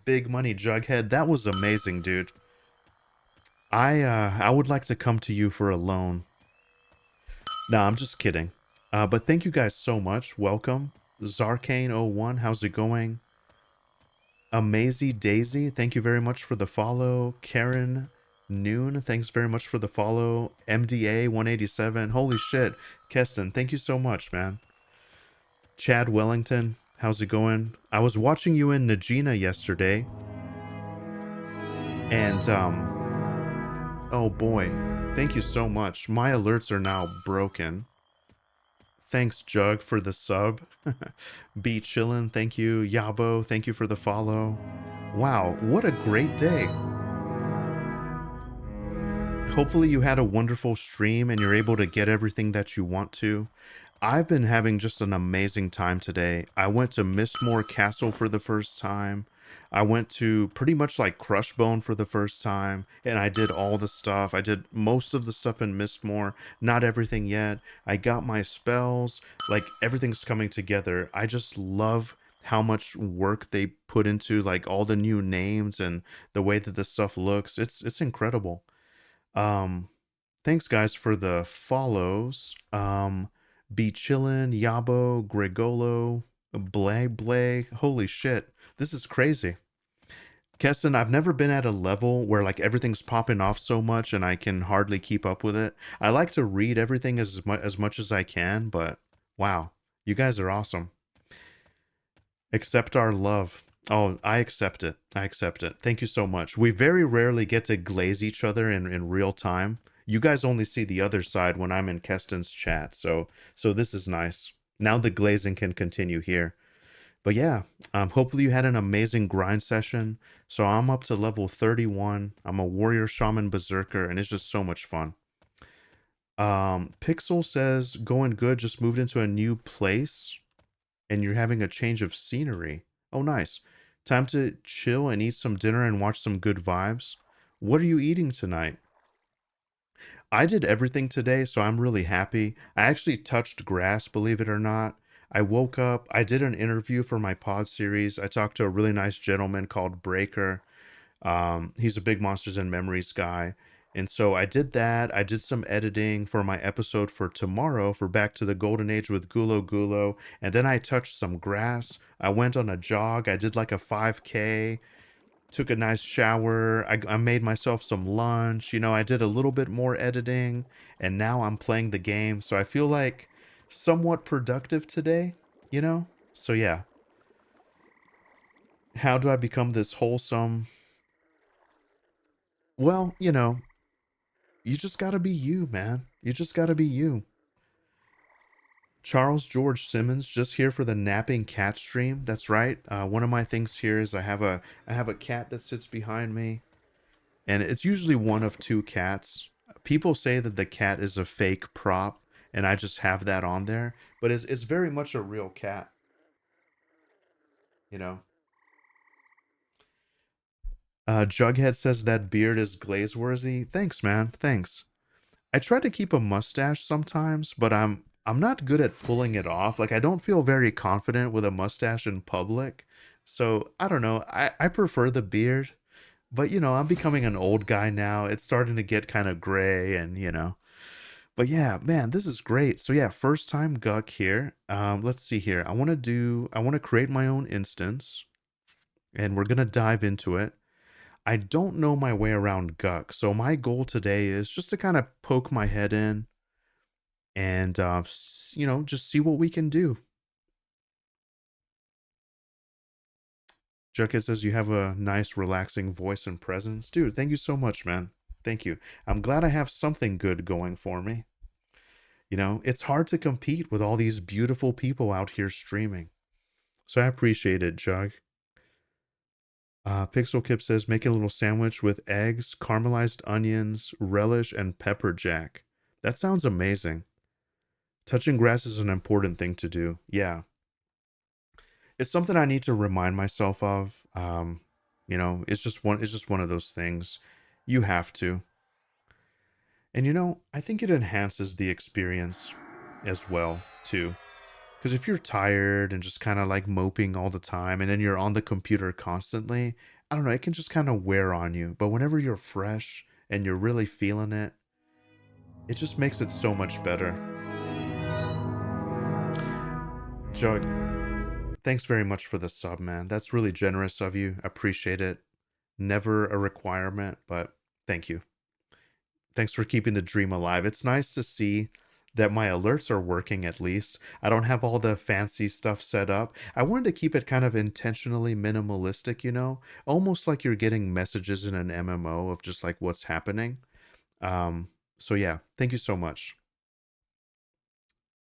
Big money Jughead. That was amazing, dude. I would like to come to you for a loan. Nah, I'm just kidding. But thank you guys so much. Welcome. Zarkane01, how's it going? Amazy Daisy, thank you very much for the follow. Karen Noon, thanks very much for the follow. MDA 187, holy shit. Keston, thank you so much, man. Chad Wellington, how's it going? I was watching you in Najina yesterday, and oh boy, thank you so much. My alerts are now broken. Thanks, Jug, for the sub. Be chillin', thank you. Yabo, thank you for the follow. Wow, what a great day. Hopefully you had a wonderful stream and you're able to get everything that you want to. I've been having just an amazing time today. I went to Mistmoore Castle for the first time. I went to pretty much like CRUSHBONE for the first time, and I did all the stuff. I did most of the stuff in Mistmoore, not everything yet. I got my spells, like everything's coming together. I just love how much work they put into like all the new names and the way that the stuff looks. It's incredible. Um, Thanks guys for the follows. Be Chillin', Yabo, Gregolo, Blay Blay. Holy shit. This is crazy. Keston, I've never been at a level where like everything's popping off so much and I can hardly keep up with it. I like to read everything as much as I can, but wow, you guys are awesome. Accept our love. Oh, I accept it. I accept it. Thank you so much. We very rarely get to glaze each other in real time. You guys only see the other side when I'm in Keston's chat, so this is nice. Now the glazing can continue here. But yeah, hopefully you had an amazing grind session. So I'm up to level 31. I'm a warrior shaman berserker, and it's just so much fun. Pixel says going good, just moved into a new place and you're having a change of scenery. Oh, nice. Time to chill and eat some dinner and watch some good vibes. What are you eating tonight? I did everything today, so I'm really happy. I actually touched grass, believe it or not. I woke up, I did an interview for my pod series. I talked to a really nice gentleman called Breaker. He's a big Monsters and Memories guy. And so I did that. I did some editing for my episode for tomorrow for Back to the Golden Age with Gulo Gulo. And then I touched some grass. I went on a jog. I did like a 5K, took a nice shower. I made myself some lunch. I did a little bit more editing. And now I'm playing the game. So I feel like somewhat productive today. So yeah. How do I become this wholesome? Well, you just gotta be you, man. You just gotta be you. Charles George Simmons just here for the napping cat stream. That's right. One of my things here is I have a cat that sits behind me, and it's usually one of two cats. People say that the cat is a fake prop, and I just have that on there, but it's very much a real cat. You know. Jughead says that beard is glaze-worthy. Thanks, man. Thanks. I try to keep a mustache sometimes, but I'm not good at pulling it off. Like I don't feel very confident with a mustache in public. So I don't know. I prefer the beard, but I'm becoming an old guy now. It's starting to get kind of gray and. But yeah, man, this is great. So yeah, first time GUK here. Let's see here. I want to create my own instance and we're gonna dive into it. I don't know my way around GUK, so my goal today is just to kind of poke my head in and just see what we can do. Jughead says you have a nice relaxing voice and presence. Dude, thank you so much, man. Thank you. I'm glad I have something good going for me. It's hard to compete with all these beautiful people out here streaming. So I appreciate it, Jug. Pixel Kip says, make a little sandwich with eggs, caramelized onions, relish, and pepper jack. That sounds amazing. Touching grass is an important thing to do. Yeah. It's something I need to remind myself of. It's just one of those things. You have to. And I think it enhances the experience as well, too. Because if you're tired and just kind of like moping all the time and then you're on the computer constantly, I don't know, it can just kind of wear on you. But whenever you're fresh and you're really feeling it, it just makes it so much better. Jug, thanks very much for the sub, man. That's really generous of you. Appreciate it. Never a requirement, but thank you. Thanks for keeping the dream alive. It's nice to see that my alerts are working at least. I don't have all the fancy stuff set up. I wanted to keep it kind of intentionally minimalistic, almost like you're getting messages in an MMO of just like what's happening. So yeah, thank you so much.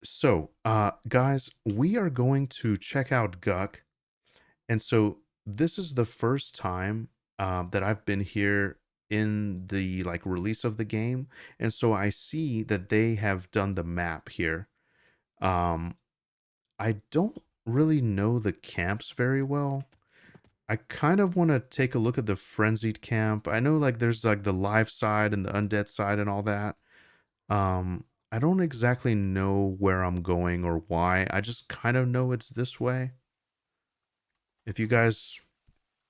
So, guys, we are going to check out GUK. And so this is the first time that I've been here in the like release of the game, and so I see that they have done the map here. Um, I don't really know the camps very well. I kind of want to take a look at the frenzied camp. I know like there's like the live side and the undead side and all that. I don't exactly know where I'm going or why. I just kind of know it's this way. If you guys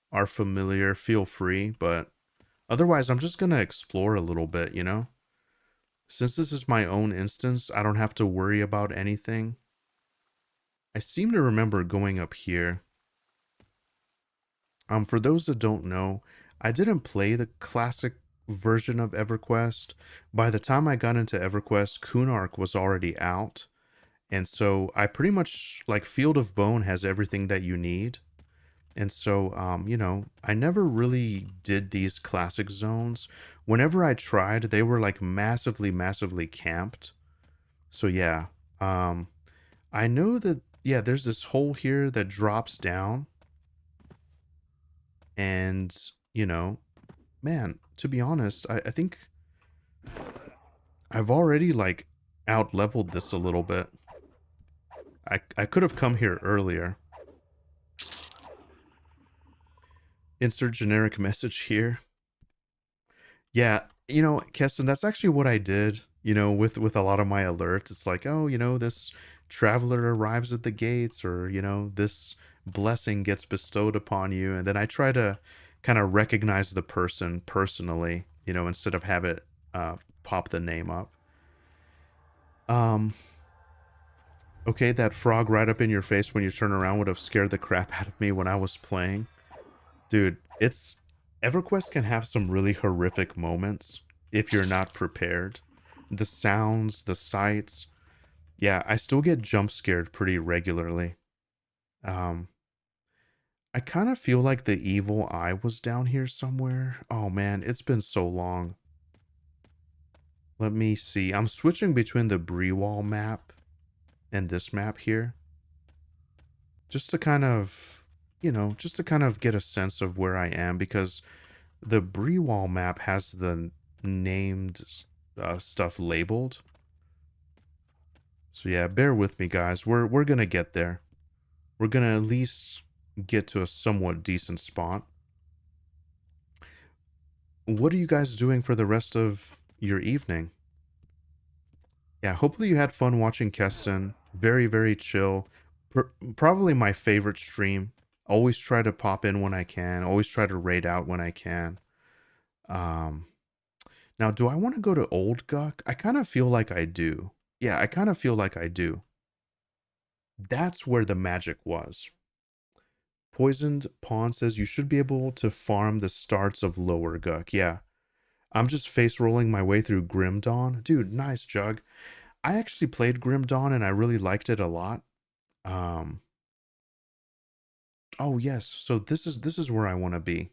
are familiar, feel free, but otherwise, I'm just going to explore a little bit. Since this is my own instance, I don't have to worry about anything. I seem to remember going up here. For those that don't know, I didn't play the classic version of EverQuest. By the time I got into EverQuest, Kunark was already out. And so I pretty much, like, Field of Bone has everything that you need. And so, I never really did these classic zones. Whenever I tried, they were like massively, massively camped. So yeah, I know that, yeah, there's this hole here that drops down. And, you know, man, to be honest, I think I've already like out leveled this a little bit. I could have come here earlier. Insert generic message here. Yeah, Keston, that's actually what I did, with a lot of my alerts. It's like, oh, this traveler arrives at the gates, or, this blessing gets bestowed upon you. And then I try to kind of recognize the person personally, instead of have it pop the name up. Um, okay, that frog right up in your face when you turn around would have scared the crap out of me when I was playing. Dude, it's EverQuest can have some really horrific moments if you're not prepared. The sounds, the sights. Yeah, I still get jump scared pretty regularly. Um, I kind of feel like the evil eye was down here somewhere. Oh man, it's been so long. Let me see. I'm switching between the Brewall map and this map here. Just to kind of, get a sense of where I am, because the Brewall map has the named stuff labeled. So yeah, bear with me, guys. We're gonna get there. We're gonna at least get to a somewhat decent spot. What are you guys doing for the rest of your evening? Yeah, hopefully you had fun watching Keston. Very, very chill. Probably my favorite stream. Always try to pop in when I can. Always try to raid out when I can. Um, Now, do I want to go to Old GUK? I kind of feel like I do. Yeah, I kind of feel like I do. That's where the magic was. Poisoned Pawn says you should be able to farm the starts of Lower GUK. Yeah, I'm just face rolling my way through Grim Dawn. Dude, nice, Jug. I actually played Grim Dawn and I really liked it a lot. Um, oh yes, so this is where I want to be.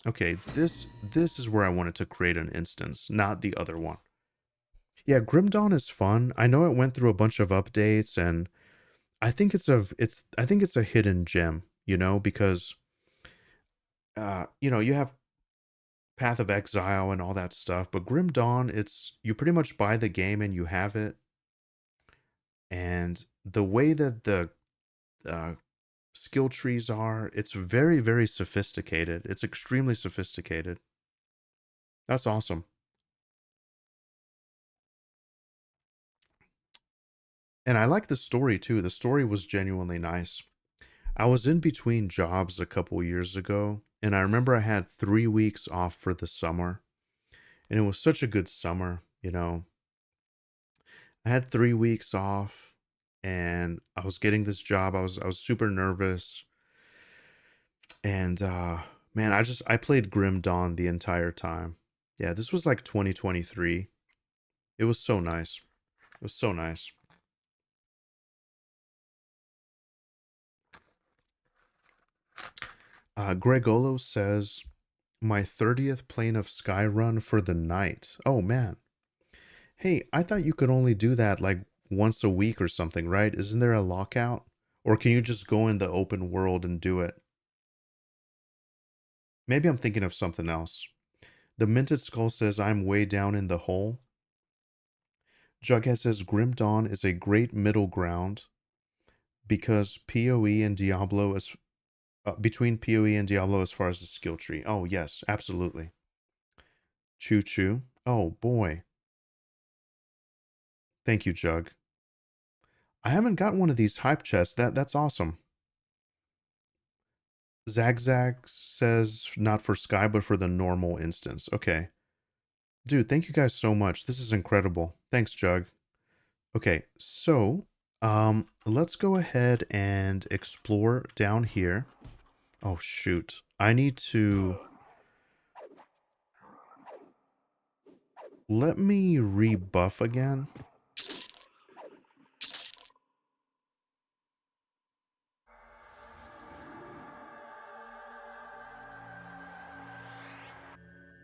Okay, this is where I wanted to create an instance, not the other one. Yeah, Grim Dawn is fun. I know it went through a bunch of updates, and I think I think it's a hidden gem, you know, because you know, you have Path of Exile and all that stuff, but Grim Dawn, it's you pretty much buy the game and you have it, and the way that the uh, skill trees are, it's very, very sophisticated. It's extremely sophisticated. That's awesome. And I like the story too. The story was genuinely nice. I was in between jobs a couple years ago, and I remember I had 3 weeks off for the summer, and it was such a good summer, you know. I had 3 weeks off, and I was getting this job. I was super nervous, and man, I played Grim Dawn the entire time. Yeah, this was like 2023. It was so nice. It was so nice. Gregolo says, my 30th plane of sky run for the night. Oh man. Hey, I thought you could only do that like once a week or something, right? Isn't there a lockout? Or can you just go in the open world and do it? Maybe I'm thinking of something else. The Minted Skull says I'm way down in the hole. Jughead says Grim Dawn is a great middle ground because PoE and Diablo is between PoE and Diablo as far as the skill tree. Oh, yes, absolutely. Choo choo. Oh, boy. Thank you, Jug. I haven't got one of these hype chests. That's awesome. Zagzag says not for Sky, but for the normal instance. Okay. Dude, thank you guys so much. This is incredible. Thanks, Jug. Okay, so let's go ahead and explore down here. Oh shoot. I need to let me rebuff again.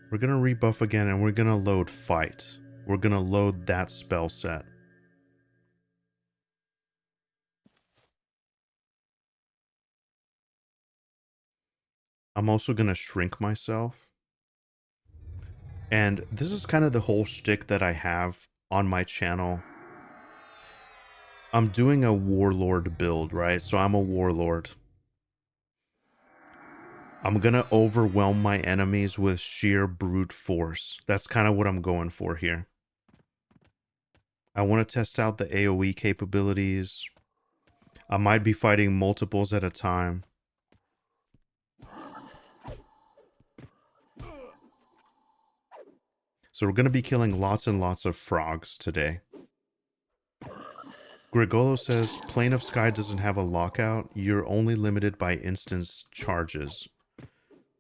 We're gonna rebuff again and we're gonna load fight. We're gonna load that spell set. I'm also gonna shrink myself. And this is kind of the whole shtick that I have on my channel. I'm doing a warlord build, right? So I'm a warlord. I'm gonna overwhelm my enemies with sheer brute force. That's kind of what I'm going for here. I want to test out the AoE capabilities. I might be fighting multiples at a time. So we're going to be killing lots and lots of frogs today. Grigolo says, Plane of Sky doesn't have a lockout. You're only limited by instance charges.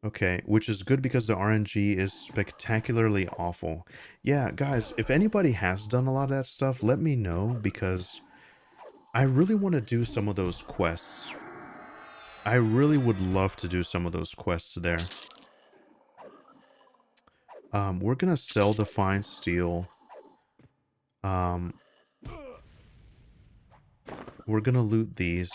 Okay, which is good because the RNG is spectacularly awful. Yeah, guys, if anybody has done a lot of that stuff, let me know because I really want to do some of those quests. I really would love to do some of those quests there. We're gonna sell the fine steel. Um, we're gonna loot these.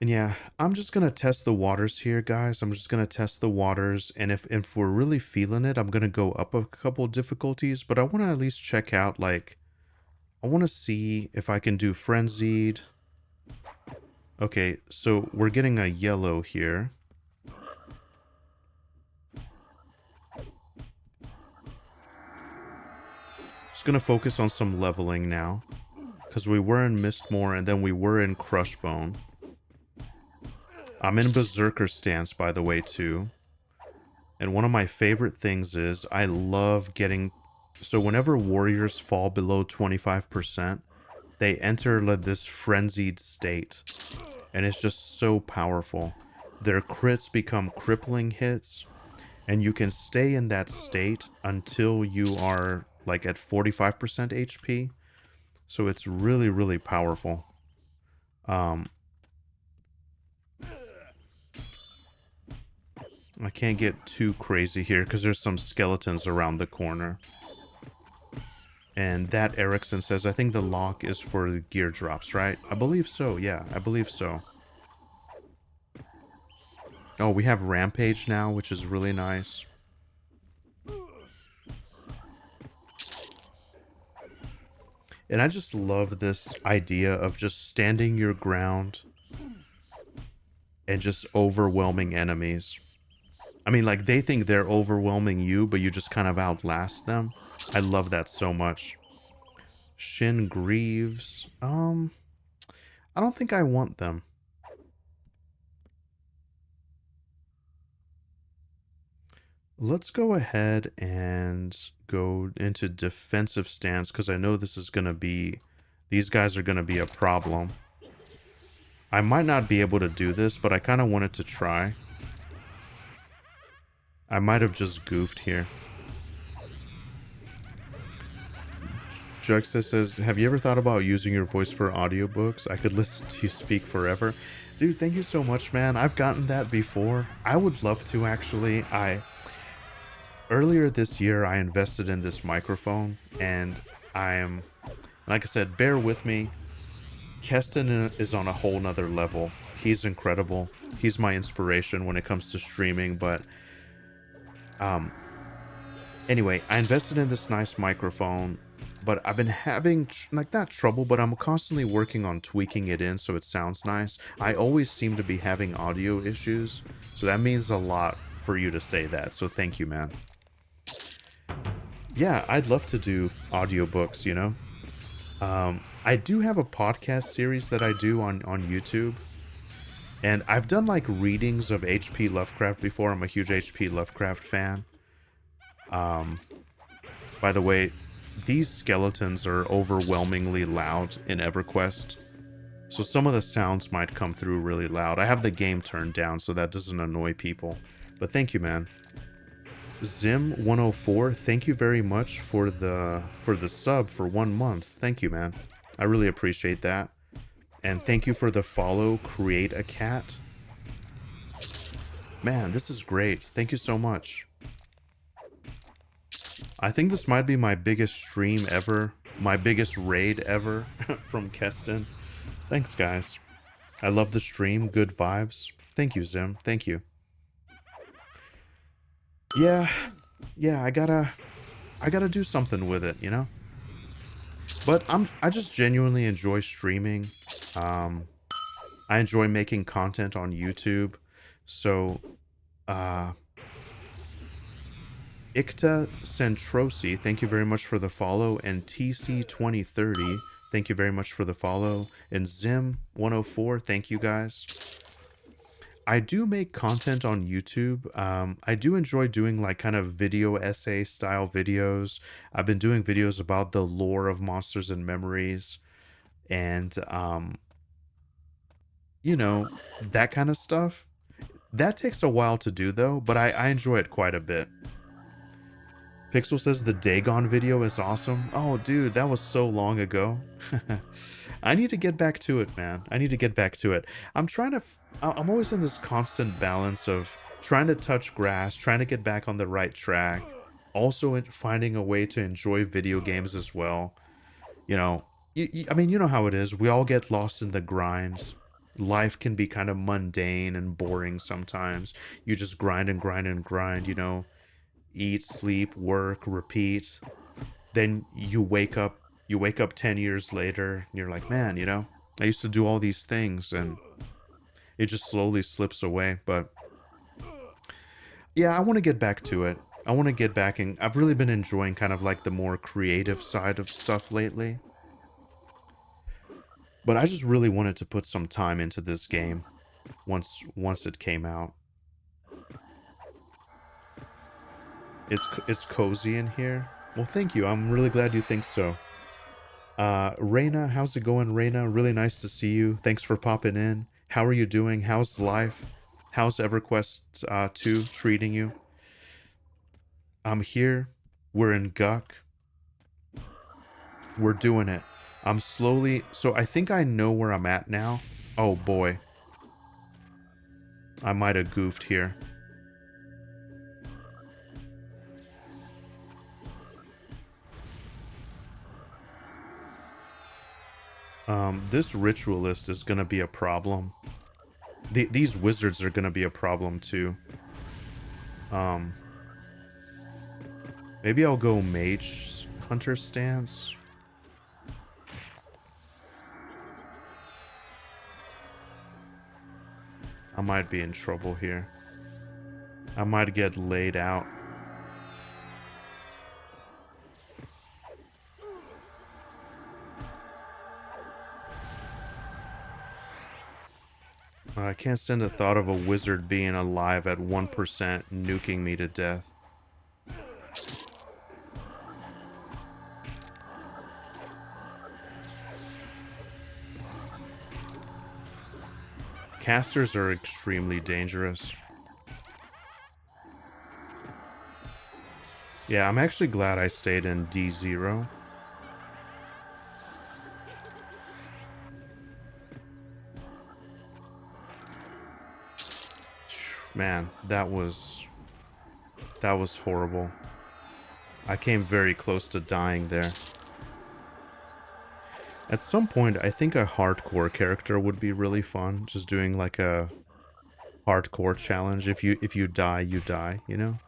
And yeah, I'm just gonna test the waters here, guys. I'm just gonna test the waters, and if we're really feeling it, I'm gonna go up a couple difficulties, but I want to at least check out, like, I want to see if I can do frenzied. Okay, so we're getting a yellow here. Just gonna focus on some leveling now, because we were in Mistmoore and then we were in CRUSHBONE. I'm in Berserker stance, by the way, too. And one of my favorite things is I love getting... So whenever warriors fall below 25%, they enter this frenzied state. And it's just so powerful. Their crits become crippling hits. And you can stay in that state until you are like at 45% HP. So it's really, really powerful. I can't get too crazy here because there's some skeletons around the corner. And that Erickson says, I think the lock is for the gear drops, right? I believe so, yeah, I believe so. Oh, we have Rampage now, which is really nice. And I just love this idea of just standing your ground and just overwhelming enemies. I mean, like, they think they're overwhelming you, but you just kind of outlast them. I love that so much. Shin Greaves. I don't think I want them. Let's go ahead and go into defensive stance, because I know this is going to be... These guys are going to be a problem. I might not be able to do this, but I kind of wanted to try. I might have just goofed here. Juxa says, have you ever thought about using your voice for audiobooks? I could listen to you speak forever. Dude, thank you so much, man. I've gotten that before. I would love to, actually. Earlier this year, I invested in this microphone, and like I said, bear with me. Keston is on a whole nother level. He's incredible. He's my inspiration when it comes to streaming, but anyway, I invested in this nice microphone, but I've been having, like, not trouble, but I'm constantly working on tweaking it in so it sounds nice. I always seem to be having audio issues, so that means a lot for you to say that, so thank you, man. Yeah, I'd love to do audiobooks, you know? I do have a podcast series that I do on YouTube, and I've done, like, readings of H.P. Lovecraft before. I'm a huge H.P. Lovecraft fan. By the way, these skeletons are overwhelmingly loud in EverQuest, so some of the sounds might come through really loud. I have the game turned down so that doesn't annoy people. But thank you, man. Zim104, thank you very much for the sub for 1 month. Thank you, man. I really appreciate that. And thank you for the follow, Create a Cat. Man, this is great. Thank you so much. I think this might be my biggest stream ever. My biggest raid ever from Keston. Thanks, guys. I love the stream. Good vibes. Thank you, Zim. Thank you. Yeah, I gotta do something with it, you know? But I just genuinely enjoy streaming. I enjoy making content on YouTube. So, Ikta Centrosi, thank you very much for the follow. And TC2030, thank you very much for the follow. And Zim104, thank you guys. I do make content on YouTube. I do enjoy doing, like, kind of video essay style videos. I've been doing videos about the lore of Monsters and Memories, and you know, that kind of stuff. That takes a while to do, though, but I enjoy it quite a bit. Pixel says the Dagon video is awesome. Oh, dude, that was so long ago. I need to get back to it, man. I need to get back to it. I'm always in this constant balance of trying to touch grass, trying to get back on the right track, also finding a way to enjoy video games as well. You know, I mean, you know how it is. We all get lost in the grind. Life can be kind of mundane and boring sometimes. You just grind and grind and grind, you know. Eat, sleep, work, repeat. Then you wake up 10 years later, and you're like, man, you know, I used to do all these things, and it just slowly slips away. But yeah, I want to get back to it. I want to get back, and I've really been enjoying kind of like the more creative side of stuff lately. But I just really wanted to put some time into this game once it came out. It's cozy in here. Well, thank you. I'm really glad you think so. Reina, how's it going, Reina? Really nice to see you. Thanks for popping in. How are you doing? How's life? How's EverQuest 2 treating you? I'm here. We're in GUK. We're doing it. I'm slowly... So I think I know where I'm at now. Oh, boy. I might have goofed here. This ritualist is gonna be a problem. These wizards are gonna be a problem too. Um, Maybe I'll go mage hunter stance. I might be in trouble here. I might get laid out. I can't stand the thought of a wizard being alive at 1% nuking me to death. Casters are extremely dangerous. Yeah, I'm actually glad I stayed in D0. Man, that was horrible. I came very close to dying there. At some point, I think a hardcore character would be really fun. Just doing like a hardcore challenge. If you die, you die, you know?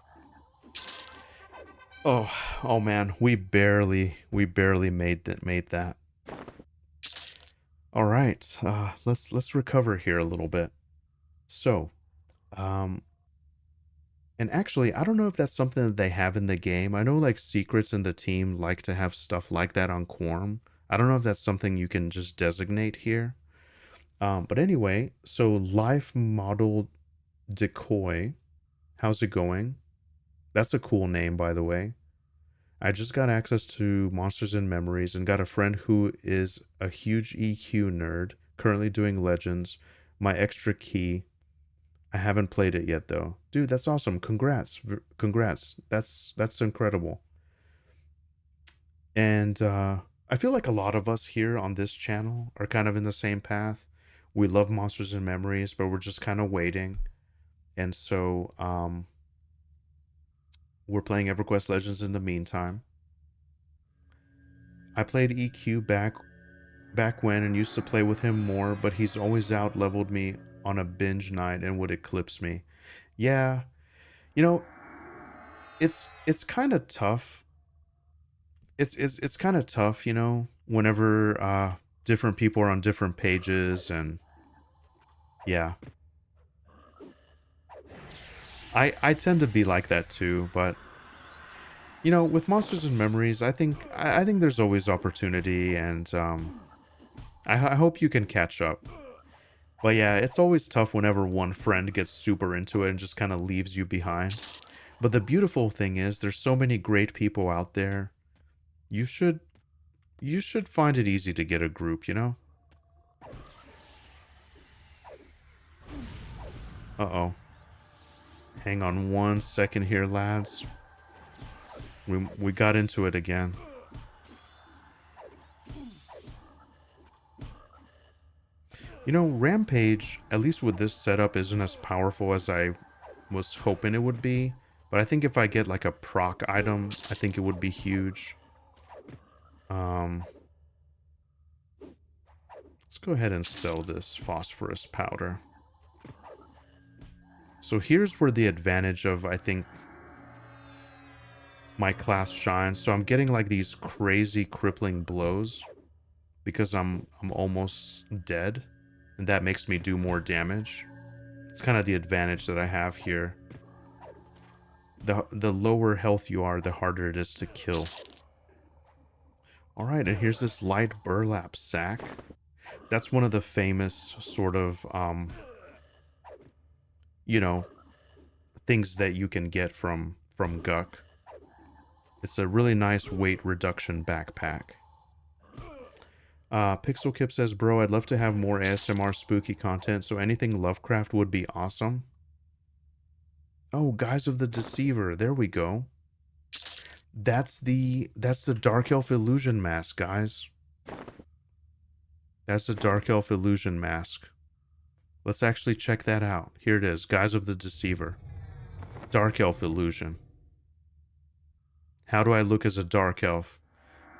Oh man, we barely made that. All right, let's recover here a little bit. So, um, and actually, I don't know if that's something that they have in the game. I know like secrets in the team like to have stuff like that on Quorum. I don't know if that's something you can just designate here. But anyway, so life model decoy, how's it going? That's a cool name, by the way. I just got access to Monsters and Memories and got a friend who is a huge EQ nerd, currently doing Legends. My extra key. I haven't played it yet though. Dude, that's awesome. Congrats. Congrats. That's incredible. And I feel like a lot of us here on this channel are kind of in the same path. We love Monsters and Memories, but we're just kind of waiting. And so we're playing EverQuest Legends in the meantime. I played EQ back when and used to play with him more, but he's always out leveled me on a binge night and would eclipse me. Yeah, you know, it's kind of tough. It's kind of tough, you know, whenever different people are on different pages and yeah. I tend to be like that too, but you know, with Monsters and Memories, I think there's always opportunity and I hope you can catch up. But yeah, it's always tough whenever one friend gets super into it and just kind of leaves you behind. But the beautiful thing is there's so many great people out there. You should find it easy to get a group, you know? Uh-oh. Hang on 1 second here, lads. We got into it again. You know, Rampage, at least with this setup, isn't as powerful as I was hoping it would be. But I think if I get like a proc item, I think it would be huge. Let's go ahead and sell this phosphorus powder. So here's where the advantage of, I think, my class shines. So I'm getting like these crazy crippling blows because I'm almost dead, and that makes me do more damage. It's kind of the advantage that I have here. The lower health you are, the harder it is to kill. All right, and here's this light burlap sack. That's one of the famous sort of you know, things that you can get from GUK. It's a really nice weight reduction backpack. Pixel Kip says, bro, I'd love to have more ASMR spooky content, so anything Lovecraft would be awesome. Oh, Guys of the Deceiver. There we go. That's the Dark Elf Illusion Mask, guys. That's the Dark Elf Illusion Mask. Let's actually check that out. Here it is. Guys of the Deceiver. Dark Elf Illusion. How do I look as a Dark Elf?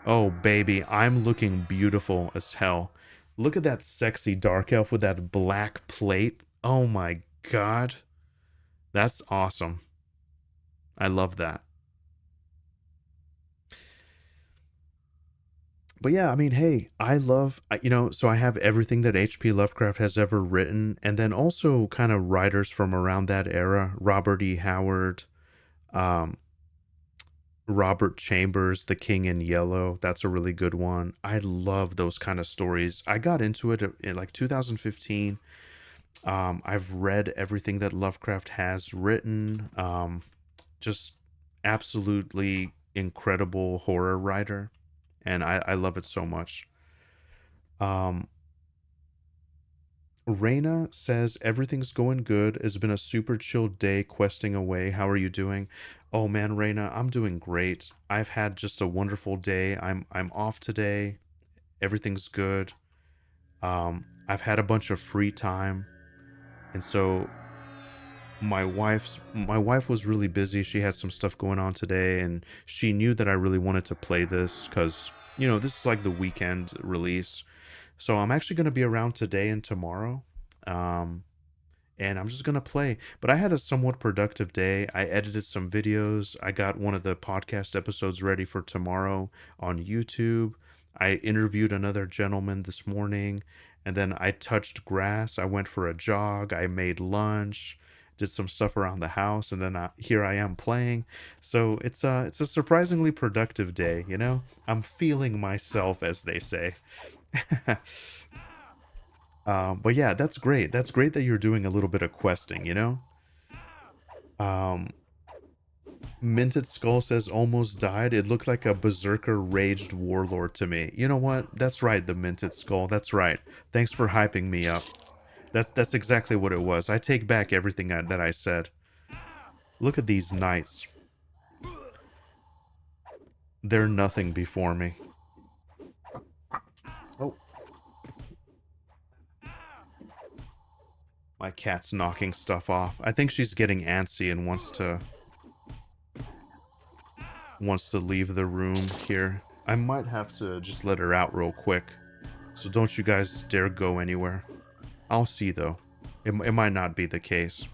Oh, baby, I'm looking beautiful as hell. Look at that sexy dark elf with that black plate. Oh my god. That's awesome. I love that. But yeah, I mean, hey, I love, so I have everything that H.P. Lovecraft has ever written, and then also kind of writers from around that era, Robert E. Howard, um, Robert Chambers, The King in Yellow. That's a really good one. I love those kind of stories. I got into it in like 2015. I've read everything that Lovecraft has written. Just absolutely incredible horror writer, and I love it so much. Um, Reina says everything's going good. It's been a super chill day questing away. How are you doing? Oh man, Reina, I'm doing great. I've had just a wonderful day. I'm off today. Everything's good. I've had a bunch of free time, and so my wife was really busy. She had some stuff going on today, and she knew that I really wanted to play this because this is like the weekend release. So I'm actually going to be around today and tomorrow. Um, and I'm just gonna play. But I had a somewhat productive day. I edited some videos. I got one of the podcast episodes ready for tomorrow on YouTube. I interviewed another gentleman this morning, and then I touched grass. I went for a jog. I made lunch, did some stuff around the house, and then here I am playing. So it's a surprisingly productive day. I'm feeling myself, as they say. But yeah, that's great. That's great that you're doing a little bit of questing. Um, Minted Skull says almost died. It looked like a berserker raged warlord to me. You know what? That's right, the Minted Skull. That's right. Thanks for hyping me up. That's exactly what it was. I take back everything that I said. Look at these knights. They're nothing before me. Oh, my cat's knocking stuff off. I think she's getting antsy and wants to leave the room here. I might have to just let her out real quick. So don't you guys dare go anywhere. I'll see though. It might not be the case.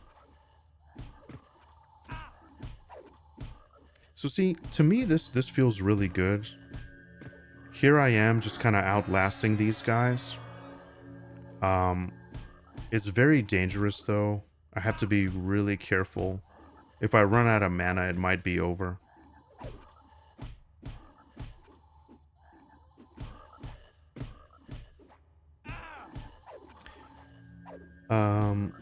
So see, to me this feels really good. Here I am just kind of outlasting these guys. Um it's very dangerous though. I have to be really careful. If I run out of mana, it might be over. Um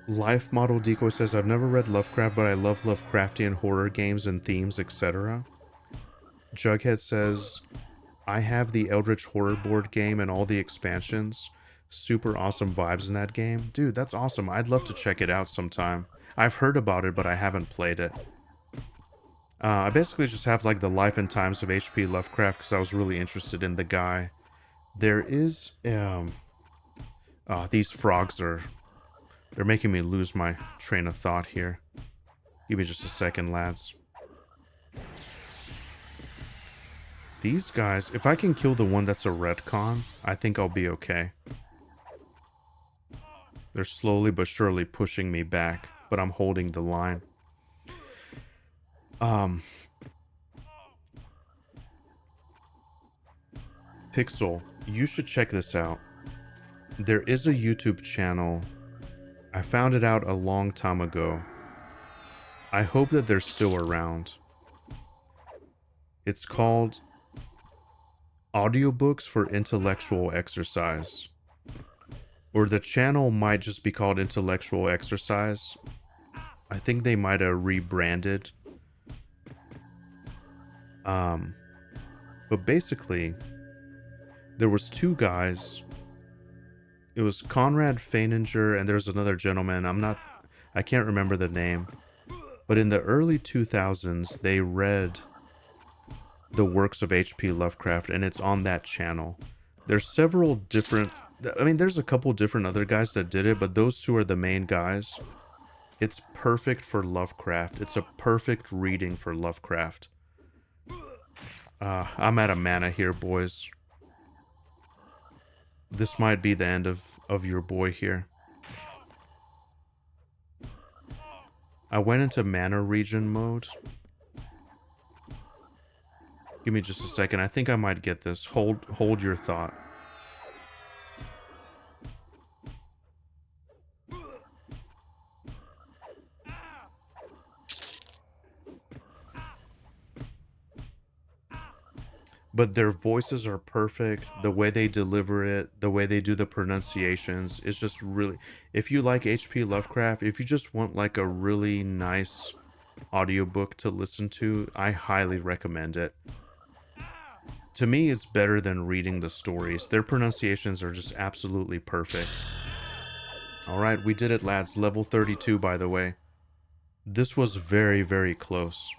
Life Model Decoy says, I've never read Lovecraft, but I love Lovecraftian horror games and themes, etc. Jughead says, I have the Eldritch Horror board game and all the expansions. Super awesome vibes in that game. Dude, that's awesome. I'd love to check it out sometime. I've heard about it, but I haven't played it. I basically just have like the life and times of H.P. Lovecraft because I was really interested in the guy. There is, these frogs they're making me lose my train of thought here. Give me just a second, lads. These guys, if I can kill the one that's a retcon, I think I'll be okay. They're slowly but surely pushing me back, but I'm holding the line. Pixel, you should check this out. There is a YouTube channel. I found it out a long time ago. I hope that they're still around. It's called Audiobooks for Intellectual Exercise. Or the channel might just be called Intellectual Exercise. I think they might have rebranded. But basically, there was two guys. It was Conrad Feininger and there's another gentleman. I can't remember the name. But in the early 2000s, they read the works of H.P. Lovecraft, and it's on that channel. There's several different... there's a couple different other guys that did it, but those two are the main guys. It's perfect for Lovecraft. It's a perfect reading for Lovecraft. I'm out of mana here, boys. This might be the end of your boy here. I went into mana regen mode. Give me just a second. I think I might get this. Hold your thought. But their voices are perfect. The way they deliver it, the way they do the pronunciations, is just really. If you like HP Lovecraft, if you just want like a really nice audiobook to listen to, I highly recommend it. To me, it's better than reading the stories. Their pronunciations are just absolutely perfect. All right, we did it, lads. Level 32, by the way. This was very, very close.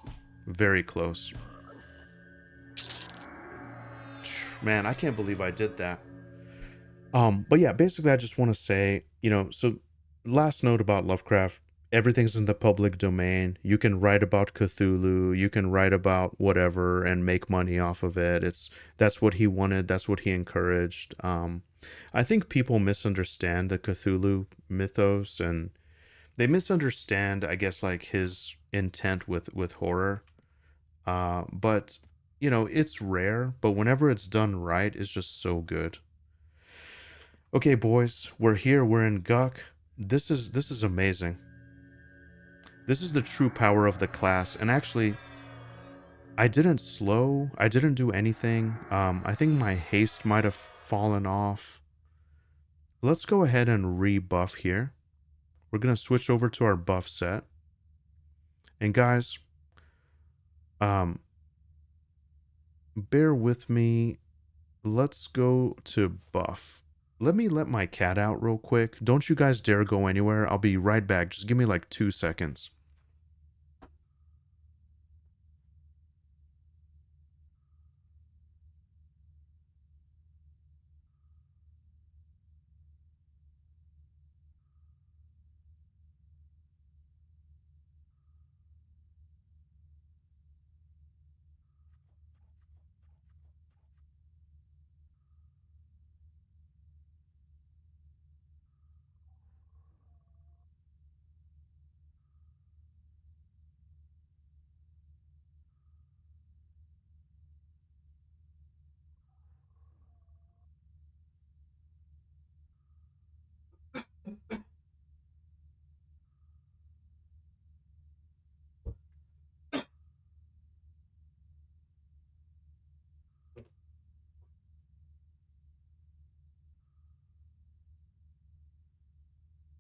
Very close. Man, I can't believe I did that. But yeah, basically I just want to say, so last note about Lovecraft, everything's in the public domain. You can write about Cthulhu, you can write about whatever and make money off of it. That's what he wanted, that's what he encouraged. I think people misunderstand the Cthulhu mythos, and they misunderstand, I guess, like his intent with horror. But it's rare, but whenever it's done right, it's just so good. Okay, boys, we're here. We're in GUK. This is amazing. This is the true power of the class. And actually, I didn't slow. I didn't do anything. I think my haste might have fallen off. Let's go ahead and rebuff here. We're gonna switch over to our buff set. And guys, um, bear with me. Let's go to buff. Let me let my cat out real quick. Don't you guys dare go anywhere. I'll be right back. Just give me like 2 seconds.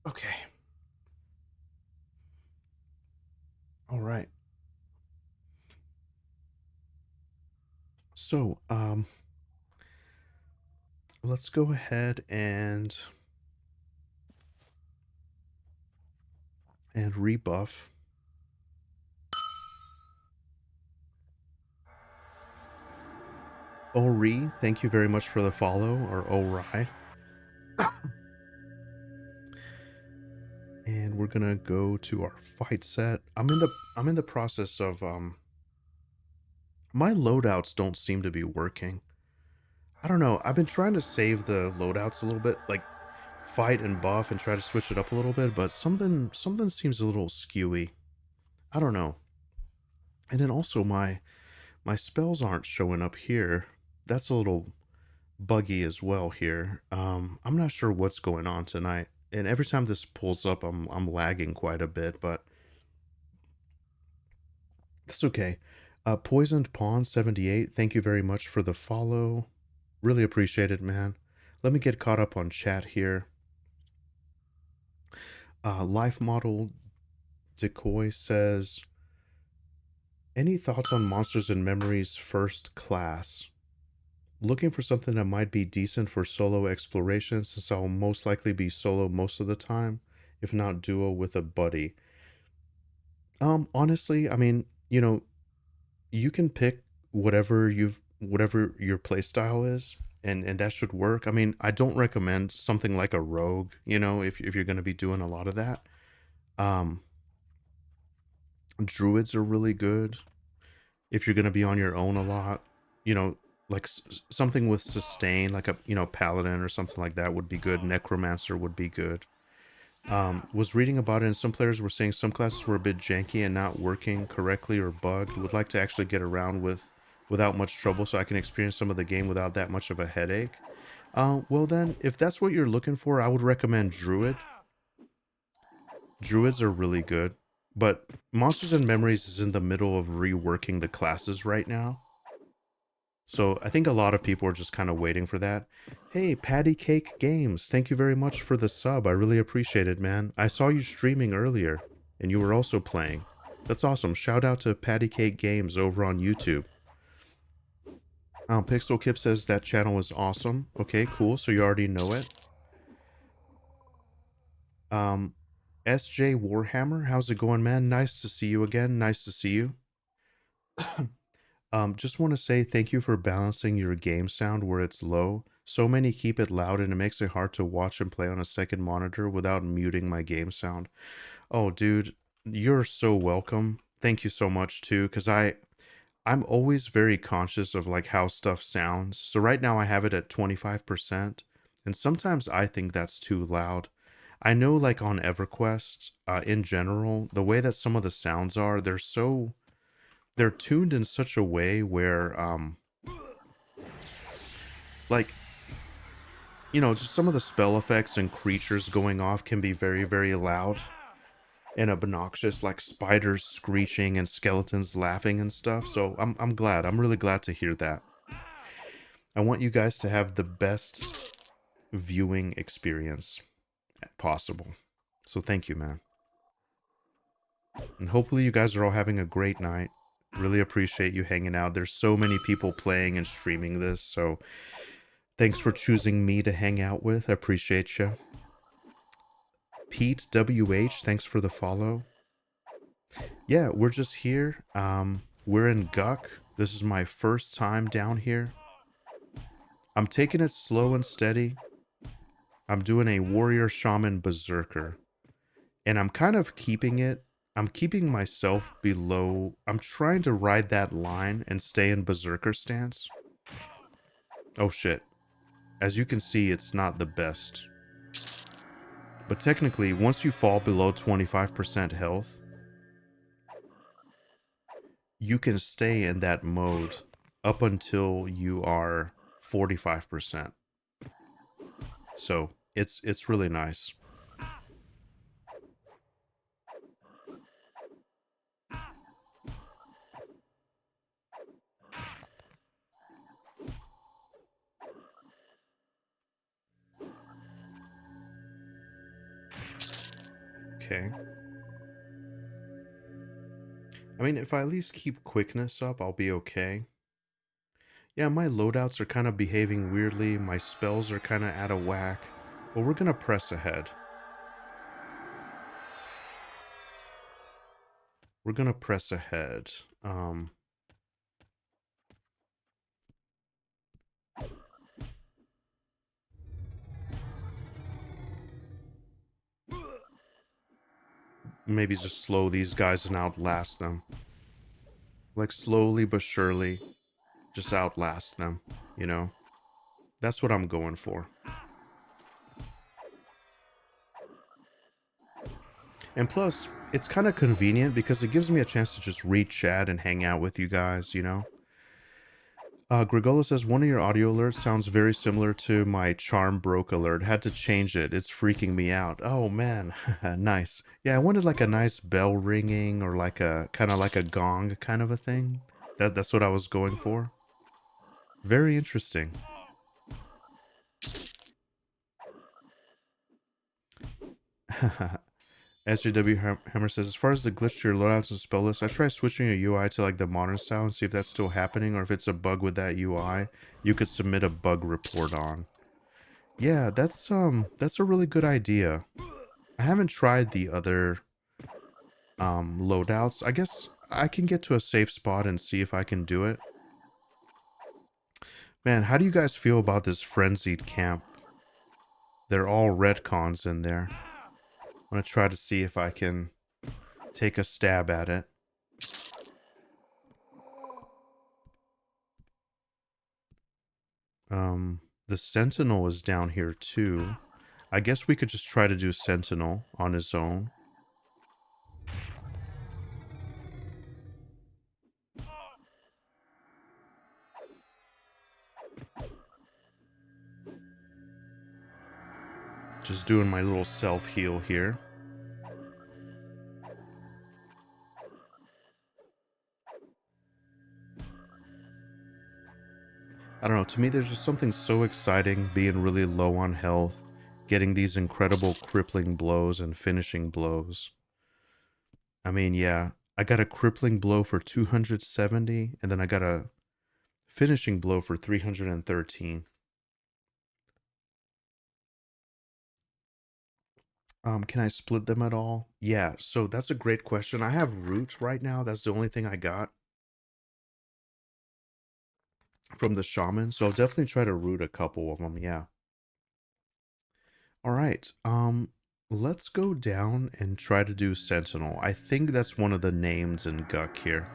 Okay. All right. So, let's go ahead and rebuff. Ori, thank you very much for the follow, or Ori. And we're gonna go to our fight set. I'm in the process of my loadouts don't seem to be working. I don't know. I've been trying to save the loadouts a little bit, like fight and buff and try to switch it up a little bit, but something seems a little skewy. I don't know. And then also my spells aren't showing up here. That's a little buggy as well here. I'm not sure what's going on tonight. And every time this pulls up, I'm lagging quite a bit, but that's okay. Poisoned Pawn 78, thank you very much for the follow. Really appreciate it, man. Let me get caught up on chat here. Life Model Decoy says, any thoughts on Monsters and Memories first class? Looking for something that might be decent for solo exploration, since I'll most likely be solo most of the time, if not duo with a buddy. Honestly, I mean, you can pick whatever your play style is, and that should work. I mean, I don't recommend something like a rogue, if you're going to be doing a lot of that. Um, Druids are really good if you're going to be on your own a lot. you know, like something with sustain, like a, paladin or something like that would be good. Necromancer would be good. Was reading about it, and some players were saying some classes were a bit janky and not working correctly or bugged. Would like to actually get around without much trouble, so I can experience some of the game without that much of a headache. Well then, if that's what you're looking for, I would recommend Druid. Druids are really good, but Monsters and Memories is in the middle of reworking the classes right now. So I think a lot of people are just kind of waiting for that. Hey, Patty Cake Games, thank you very much for the sub. I really appreciate it, man. I saw you streaming earlier, and you were also playing. That's awesome. Shout out to Patty Cake Games over on YouTube. Pixel Kip says that channel is awesome. Okay, cool. So you already know it. SJ Warhammer, how's it going, man? Nice to see you again. Nice to see you. Just want to say thank you for balancing your game sound where it's low. So many keep it loud and it makes it hard to watch and play on a second monitor without muting my game sound. Oh, dude, you're so welcome. Thank you so much too, because I'm always very conscious of like how stuff sounds. So right now I have it at 25%, and sometimes I think that's too loud. I know like on EverQuest, in general, the way that some of the sounds are, they're tuned in such a way where like, just some of the spell effects and creatures going off can be very, very loud and obnoxious, like spiders screeching and skeletons laughing and stuff. So I'm glad. I'm really glad to hear that. I want you guys to have the best viewing experience possible. So thank you, man. And hopefully you guys are all having a great night. Really appreciate you hanging out. There's so many people playing and streaming this, so thanks for choosing me to hang out with. I appreciate you. Pete WH, thanks for the follow. Yeah, we're just here. We're in GUK. This is my first time down here. I'm taking it slow and steady. I'm doing a warrior shaman berserker. And I'm kind of I'm keeping myself below. I'm trying to ride that line and stay in berserker stance. Oh shit. As you can see, it's not the best. But technically, once you fall below 25% health, you can stay in that mode up until you are 45%. So it's really nice. Okay. I mean, if I at least keep quickness up, I'll be okay. Yeah, my loadouts are kind of behaving weirdly. My spells are kind of out of whack. But we're going to press ahead. We're going to press ahead. Maybe just slow these guys and outlast them. Like slowly but surely, just outlast them, you know? That's what I'm going for. And plus, it's kind of convenient because it gives me a chance to just read chat and hang out with you guys, you know? Grigolo says, one of your audio alerts sounds very similar to my charm broke alert. Had to change it. It's freaking me out. Oh, man. Nice. Yeah, I wanted like a nice bell ringing or like a kind of like a gong kind of a thing. That's what I was going for. Very interesting. SJW Hammer says, as far as the glitch to your loadouts and spell list, I tried switching your UI to like the modern style and see if that's still happening or if it's a bug with that UI. You could submit a bug report on. Yeah, that's a really good idea. I haven't tried the other loadouts. I guess I can get to a safe spot and see if I can do it. Man, how do you guys feel about this frenzied camp? They're all retcons in there. I'm gonna try to see if I can take a stab at it. The Sentinel is down here too. I guess we could just try to do Sentinel on his own. Just doing my little self-heal here. I don't know, to me there's just something so exciting being really low on health, getting these incredible crippling blows and finishing blows. I mean, yeah, I got a crippling blow for 270, and then I got a finishing blow for 313. Can I split them at all? Yeah, so that's a great question. I have root right now. That's the only thing I got from the shaman, so I'll definitely try to root a couple of them, yeah. All right. Let's go down and try to do Sentinel. I think that's one of the names in GUK here.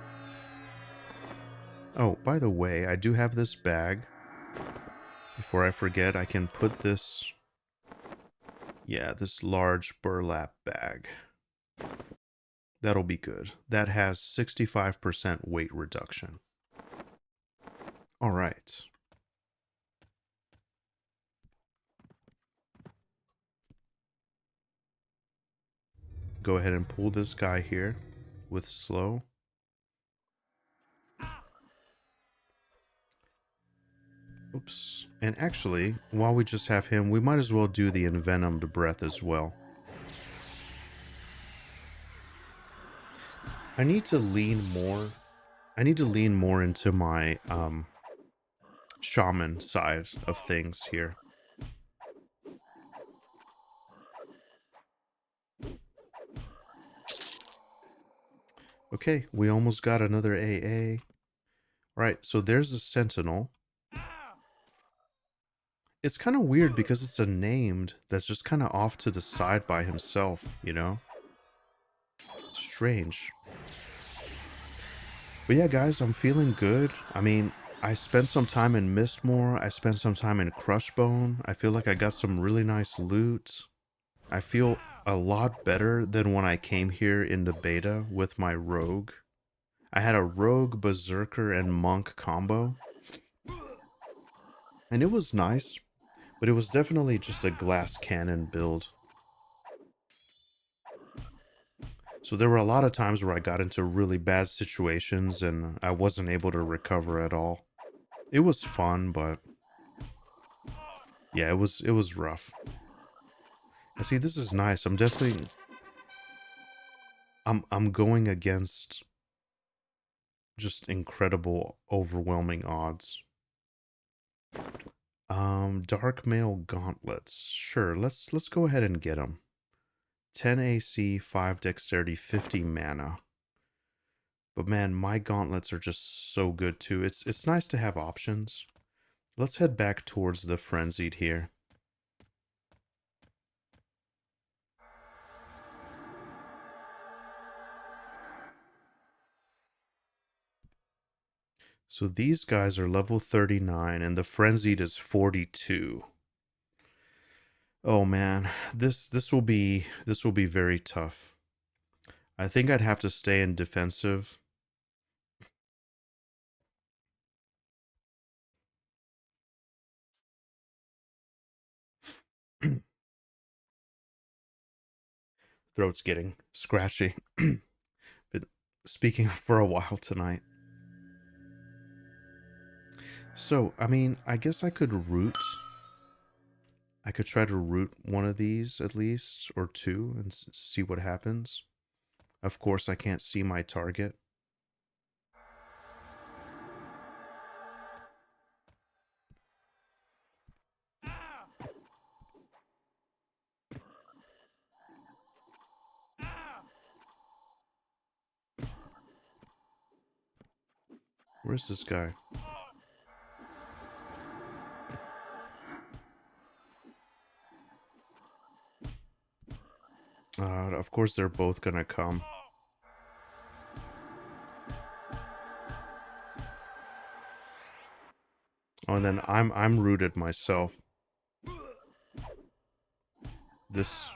Oh, by the way, I do have this bag. Before I forget, I can put this... Yeah, this large burlap bag. That'll be good. That has 65% weight reduction. All right. Go ahead and pull this guy here with slow. Oops. And actually, while we just have him, we might as well do the envenomed breath as well. I need to lean more. I need to lean more into my shaman side of things here. Okay, we almost got another AA. Right, so there's a sentinel. It's kind of weird because it's a named that's just kind of off to the side by himself, you know? Strange. But yeah, guys, I'm feeling good. I mean, I spent some time in Mistmoore. I spent some time in CRUSHBONE. I feel like I got some really nice loot. I feel a lot better than when I came here in the beta with my rogue. I had a rogue, berserker, and monk combo. And it was nice, but it was definitely just a glass cannon build. So there were a lot of times where I got into really bad situations and I wasn't able to recover at all. It was fun, but yeah, it was rough. And see, this is nice. I'm going against just incredible, overwhelming odds. Dark Mail Gauntlets. Sure, let's go ahead and get them. 10 AC, 5 Dexterity, 50 mana. But man, my gauntlets are just so good too. It's nice to have options. Let's head back towards the Frenzied here. So these guys are level 39 and the Frenzied is 42. Oh man, this will be very tough. I think I'd have to stay in defensive. Throat's getting scratchy. Been speaking for a while tonight. So, I mean, I guess I could root. I could try to root one of these at least, or two, and see what happens. Of course, I can't see my target. Where's this guy? Of course they're both gonna come. Oh, and then I'm rooted myself. This.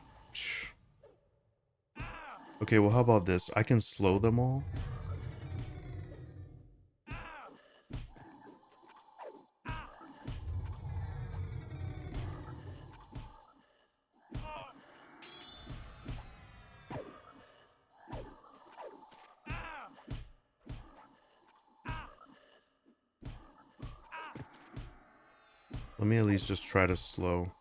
Okay, well, how about this? I can slow them all. Let me at least just try to slow.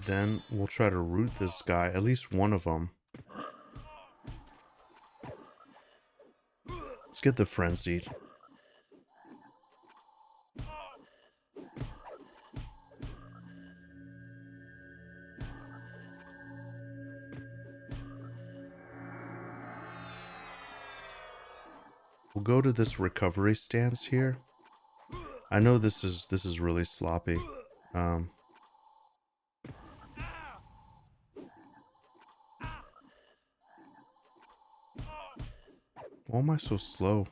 Then we'll try to root this guy, at least one of them. Let's get the frenzied. We'll go to this recovery stance here. I know this is really sloppy. Why am I so slow?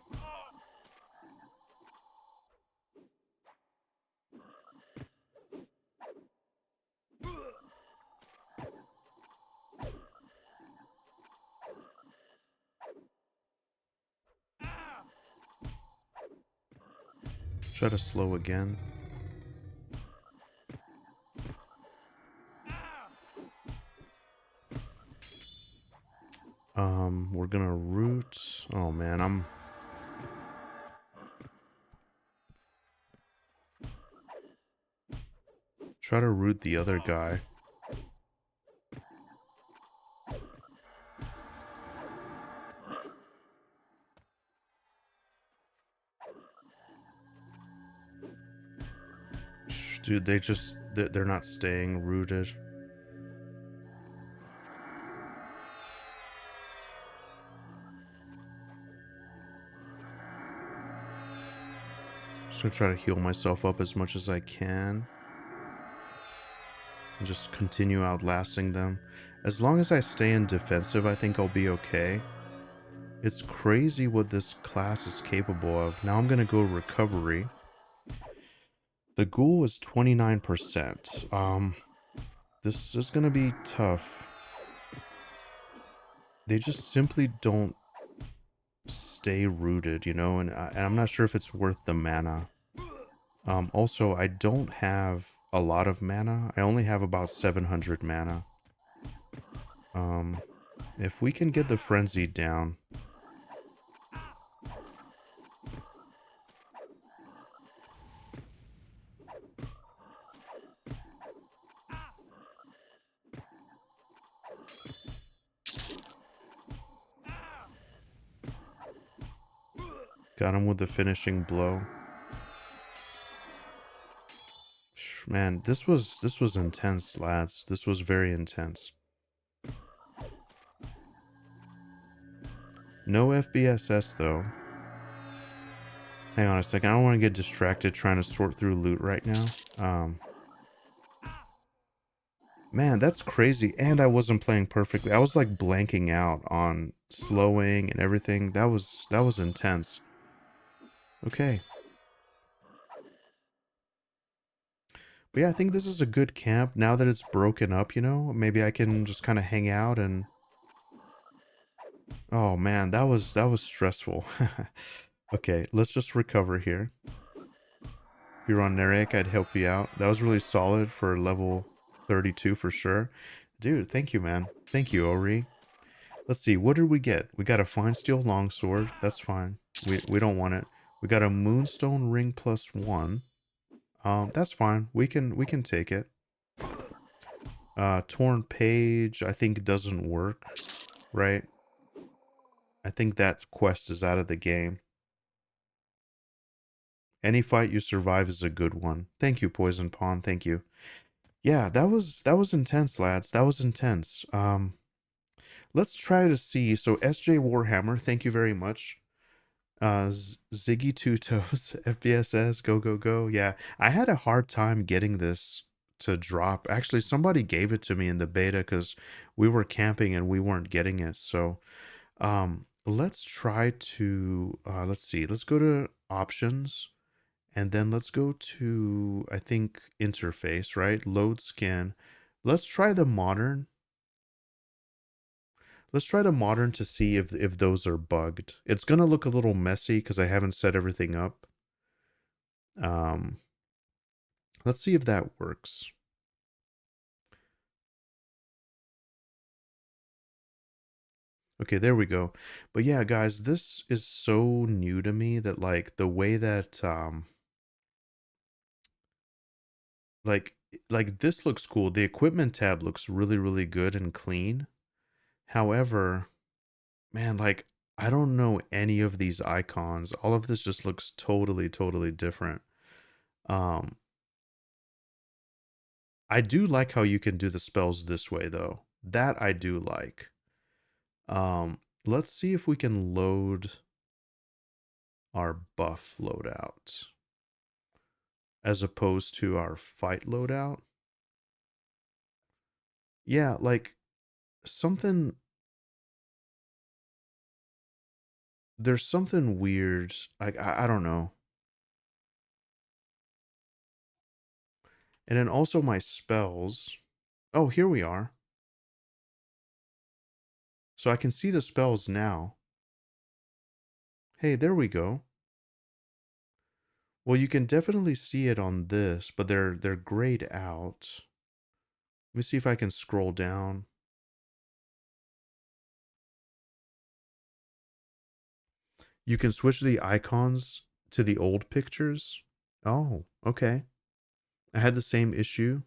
Try to slow again. We're gonna root. Oh man, try to root the other guy. Dude, they're not staying rooted. Just gonna try to heal myself up as much as I can. And just continue outlasting them. As long as I stay in defensive, I think I'll be okay. It's crazy what this class is capable of. Now I'm gonna go recovery. The ghoul is 29%. This is gonna be tough. They just simply don't stay rooted, you know, and I'm not sure if it's worth the mana. Also, I don't have a lot of mana. I only have about 700 mana. If we can get the frenzy down. Got him with the finishing blow. Man, this was intense, lads. This was very intense. No FBSS though. Hang on a second. I don't want to get distracted trying to sort through loot right now. Man, that's crazy. And I wasn't playing perfectly. I was like blanking out on slowing and everything. That was intense. Okay. But yeah, I think this is a good camp now that it's broken up, you know? Maybe I can just kind of hang out and oh man, that was stressful. Okay, let's just recover here. If you're on Neriak, I'd help you out. That was really solid for level 32 for sure. Dude, thank you, man. Thank you, Ori. Let's see, what did we get? We got a fine steel longsword. That's fine. We don't want it. We got a moonstone ring +1. That's fine. We can take it. Torn page, I think doesn't work, right? I think that quest is out of the game. Any fight you survive is a good one. Thank you, Poison Pawn. Thank you. Yeah, that was intense, lads. That was intense. Let's try to see. So SJ Warhammer, thank you very much. Ziggy Two Toes, FBSS, go go go. Yeah, I had a hard time getting this to drop. Actually, somebody gave it to me in the beta because we were camping and we weren't getting it. So let's try to let's see. Let's go to options and then let's go to, I think, interface, right? Load skin. Let's try the modern. Let's try the modern to see if those are bugged. It's gonna look a little messy because I haven't set everything up. Um, let's see if that works. Okay, there we go. But yeah, guys, this is so new to me that like the way that like this looks cool. The equipment tab looks really, really good and clean. However, man, like I don't know any of these icons. All of this just looks totally, totally different. Um, I do like how you can do the spells this way though. That I do like. Let's see if we can load our buff loadout as opposed to our fight loadout. Yeah, like something there's something weird. Like I don't know. And then also my spells. Oh, here we are. So I can see the spells now. Hey, there we go. Well, you can definitely see it on this, but they're grayed out. Let me see if I can scroll down. You can switch the icons to the old pictures. Oh, okay. I had the same issue.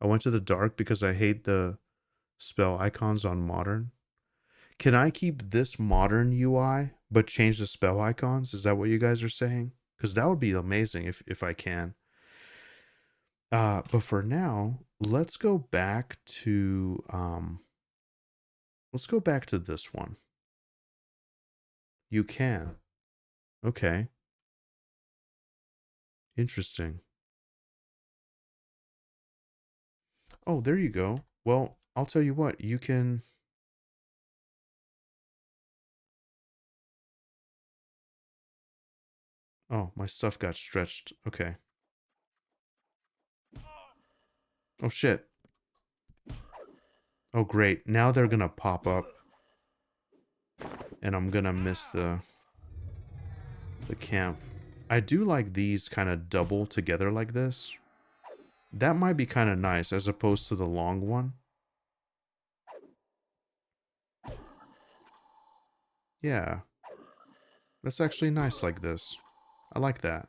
I went to the dark because I hate the spell icons on modern. Can I keep this modern UI but change the spell icons? Is that what you guys are saying? Because that would be amazing if I can. But for now, let's go back to this one. You can. Okay. Interesting. Oh, there you go. Well, I'll tell you what, you can. Oh, my stuff got stretched. Okay. Oh shit. Oh great. Now they're gonna pop up and I'm gonna miss the camp. I do like these kind of double together like this. That might be kind of nice as opposed to the long one. Yeah, that's actually nice like this. I like that.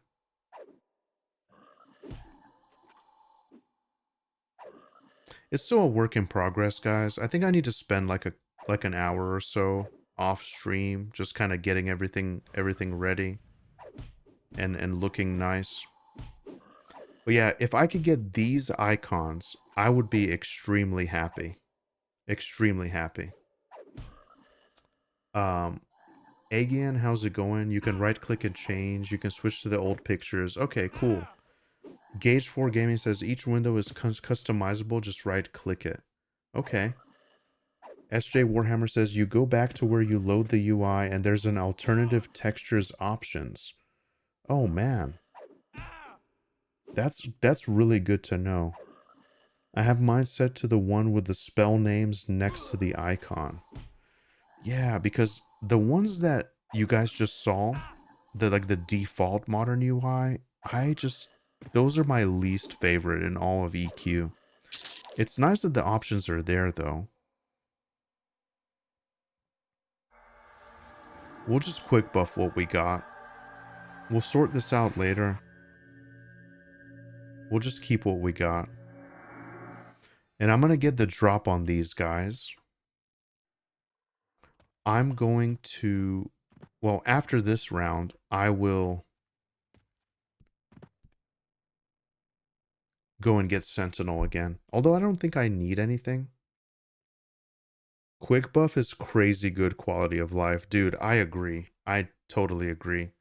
It's still a work in progress, guys. I think I need to spend like an hour or so off stream just kind of getting everything ready and looking nice. But yeah, if I could get these icons, I would be extremely happy. Extremely happy. Um, Agian, how's it going? You can right click and change. You can switch to the old pictures. Okay, cool. Gauge 4 Gaming says each window is customizable. Just right click it. Okay. SJ Warhammer says you go back to where you load the UI and there's an alternative textures options. Oh man. That's really good to know. I have mine set to the one with the spell names next to the icon. Yeah, because the ones that you guys just saw, the default modern UI, those are my least favorite in all of EQ. It's nice that the options are there though. We'll just quick buff what we got. We'll sort this out later. We'll just keep what we got. And I'm gonna get the drop on these guys. I'm going to, well, after this round, I will go and get Sentinel again. Although I don't think I need anything. Quick buff is crazy good quality of life. Dude, I agree. I totally agree.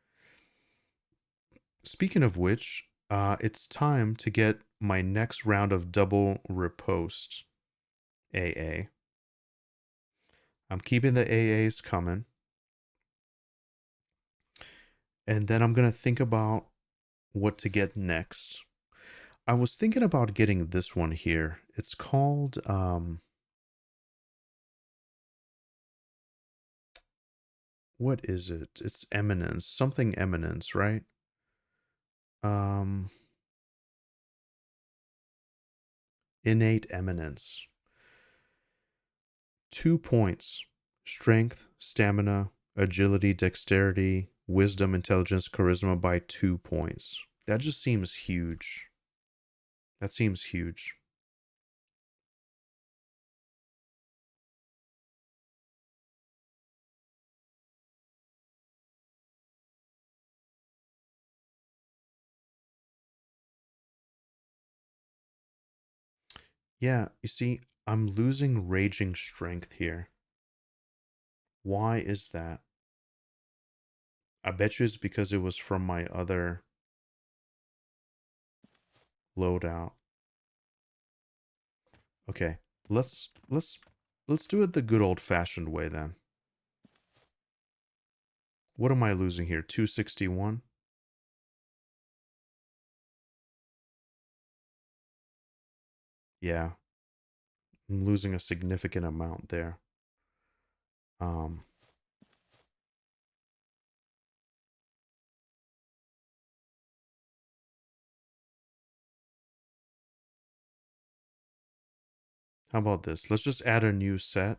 Speaking of which, it's time to get my next round of double riposte AA. I'm keeping the AAs coming. And then I'm going to think about what to get next. I was thinking about getting this one here. It's called what is it? It's eminence, something eminence, right? Um innate eminence. 2 points. Strength, stamina, agility, dexterity, wisdom, intelligence, charisma by 2 points. That just seems huge. That seems huge. Yeah, you see, I'm losing raging strength here. Why is that? I bet you it's because it was from my other loadout. Okay, let's let's let's do it the good old-fashioned way then. What am I losing here? 261? Yeah, I'm losing a significant amount there. Um, how about this? Let's just add a new set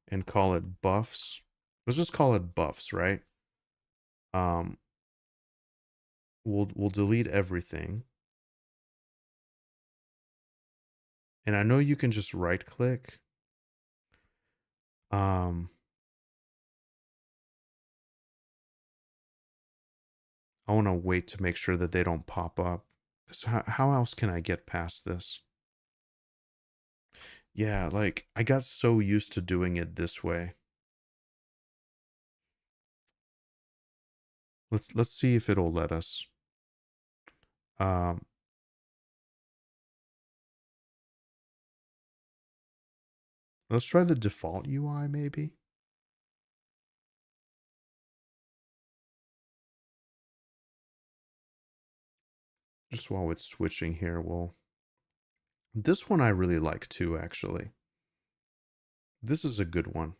and call it buffs. Let's just call it buffs, right? Um, we'll delete everything. And I know you can just right click. Um, I want to wait to make sure that they don't pop up. Because how else can I get past this? Yeah, like I got so used to doing it this way. Let's see if it'll let us. Um, let's try the default UI maybe. Just while it's switching here, well, this one I really like too, actually. This is a good one.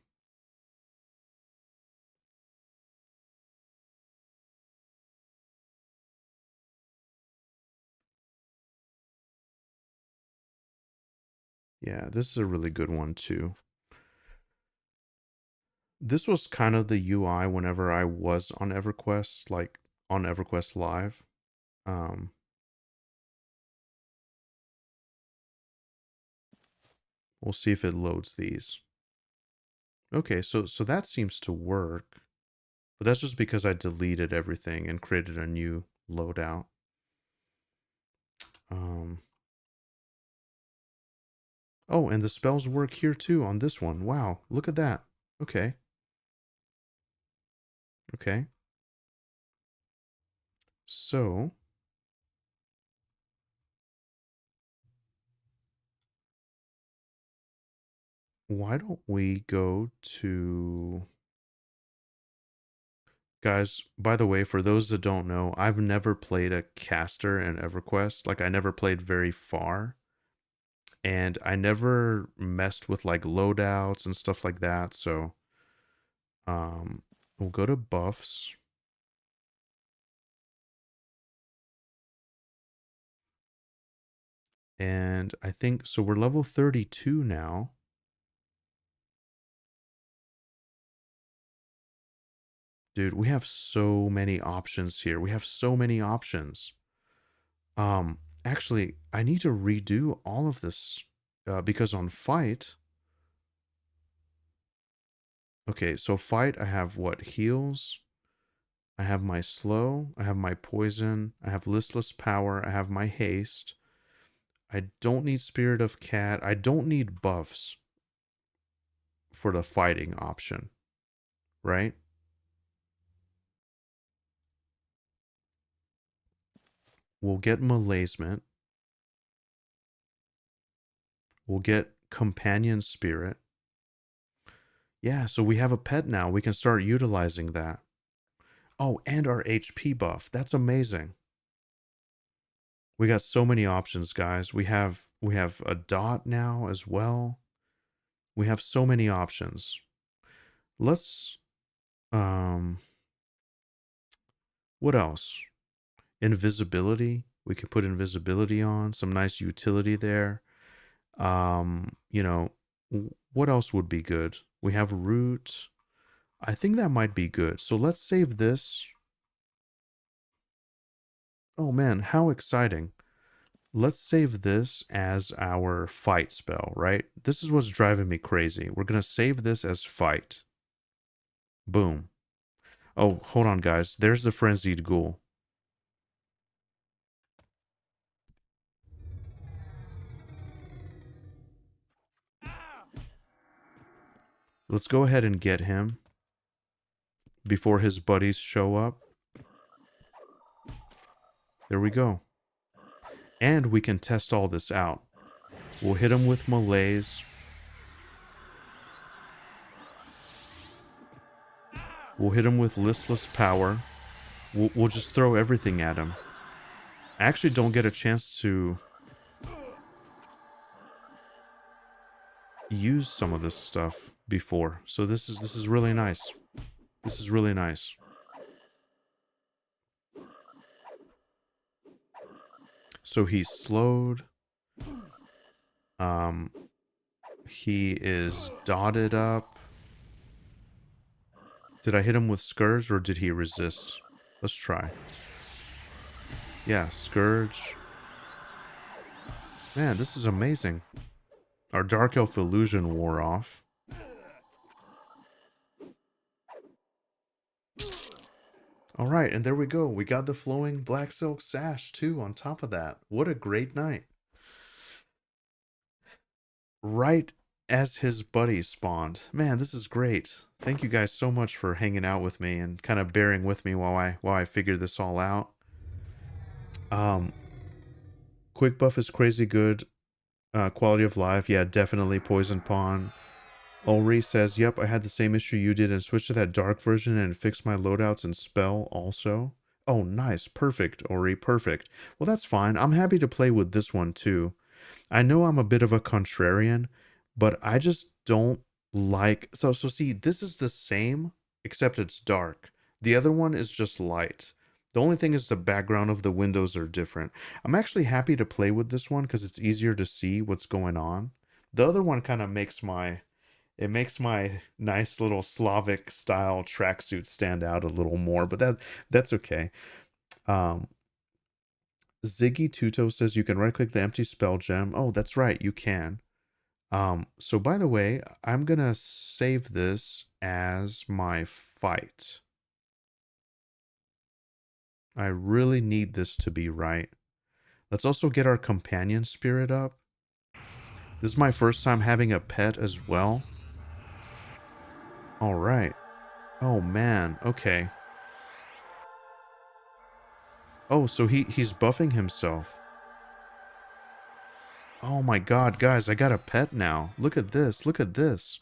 Yeah, this is a really good one too. This was kind of the UI whenever I was on EverQuest, like on EverQuest Live. Um, we'll see if it loads these. Okay, so that seems to work, but that's just because I deleted everything and created a new loadout. Um, oh, and the spells work here too on this one. Wow, look at that. Okay, okay. So, why don't we go to... Guys, by the way, for those that don't know, I've never played a caster in EverQuest. Like, I never played very far. And I never messed with like loadouts and stuff like that. So, we'll go to buffs. And I think, so we're level 32 now. Dude, we have so many options here. We have so many options. Actually, I need to redo all of this because on fight, okay, so fight, I have what? Heals. I have my slow. I have my poison. I have listless power. I have my haste. I don't need spirit of cat. I don't need buffs for the fighting option, right? We'll get malazement. We'll get companion spirit. Yeah, so we have a pet now. We can start utilizing that. Oh, and our HP buff. That's amazing. We got so many options, guys. We have a dot now as well. We have so many options. Let's what else? Invisibility. We could put invisibility on, some nice utility there. You know, what else would be good? We have root. I think that might be good. So let's save this. Oh man, how exciting. Let's save this as our fight spell, right? This is what's driving me crazy. We're going to save this as fight. Boom. Oh, hold on, guys. There's the frenzied ghoul. Let's go ahead and get him before his buddies show up. There we go. And we can test all this out. We'll hit him with malaise. We'll hit him with listless power. We'll just throw everything at him. I actually don't get a chance to use some of this stuff before. So this is really nice. This is really nice. So he's slowed. He is dotted up. Did I hit him with Scourge or did he resist? Let's try. Yeah, Scourge. Man, this is amazing. Our Dark Elf illusion wore off. Alright, and there we go. We got the flowing black silk sash too on top of that. What a great night. Right as his buddies spawned. Man, this is great. Thank you guys so much for hanging out with me and kind of bearing with me while I figure this all out. Quick buff is crazy good. Quality of life, yeah, definitely Poison Pawn. Ulri says, yep, I had the same issue you did and switched to that dark version and fixed my loadouts and spell also. Oh, nice. Perfect, Ori. Perfect. Well, that's fine. I'm happy to play with this one too. I know I'm a bit of a contrarian, but I just don't like... So see, this is the same, except it's dark. The other one is just light. The only thing is the background of the windows are different. I'm actually happy to play with this one because it's easier to see what's going on. The other one kind of makes my... It makes my nice little Slavic style tracksuit stand out a little more, but that's okay. Ziggy Tuto says you can right click the empty spell gem. Oh, that's right, you can. So by the way, I'm gonna save this as my fight. I really need this to be right. Let's also get our companion spirit up. This is my first time having a pet as well. All right. Oh man. Okay. Oh, so he's buffing himself. Oh my god, guys, I got a pet now. Look at this. Look at this.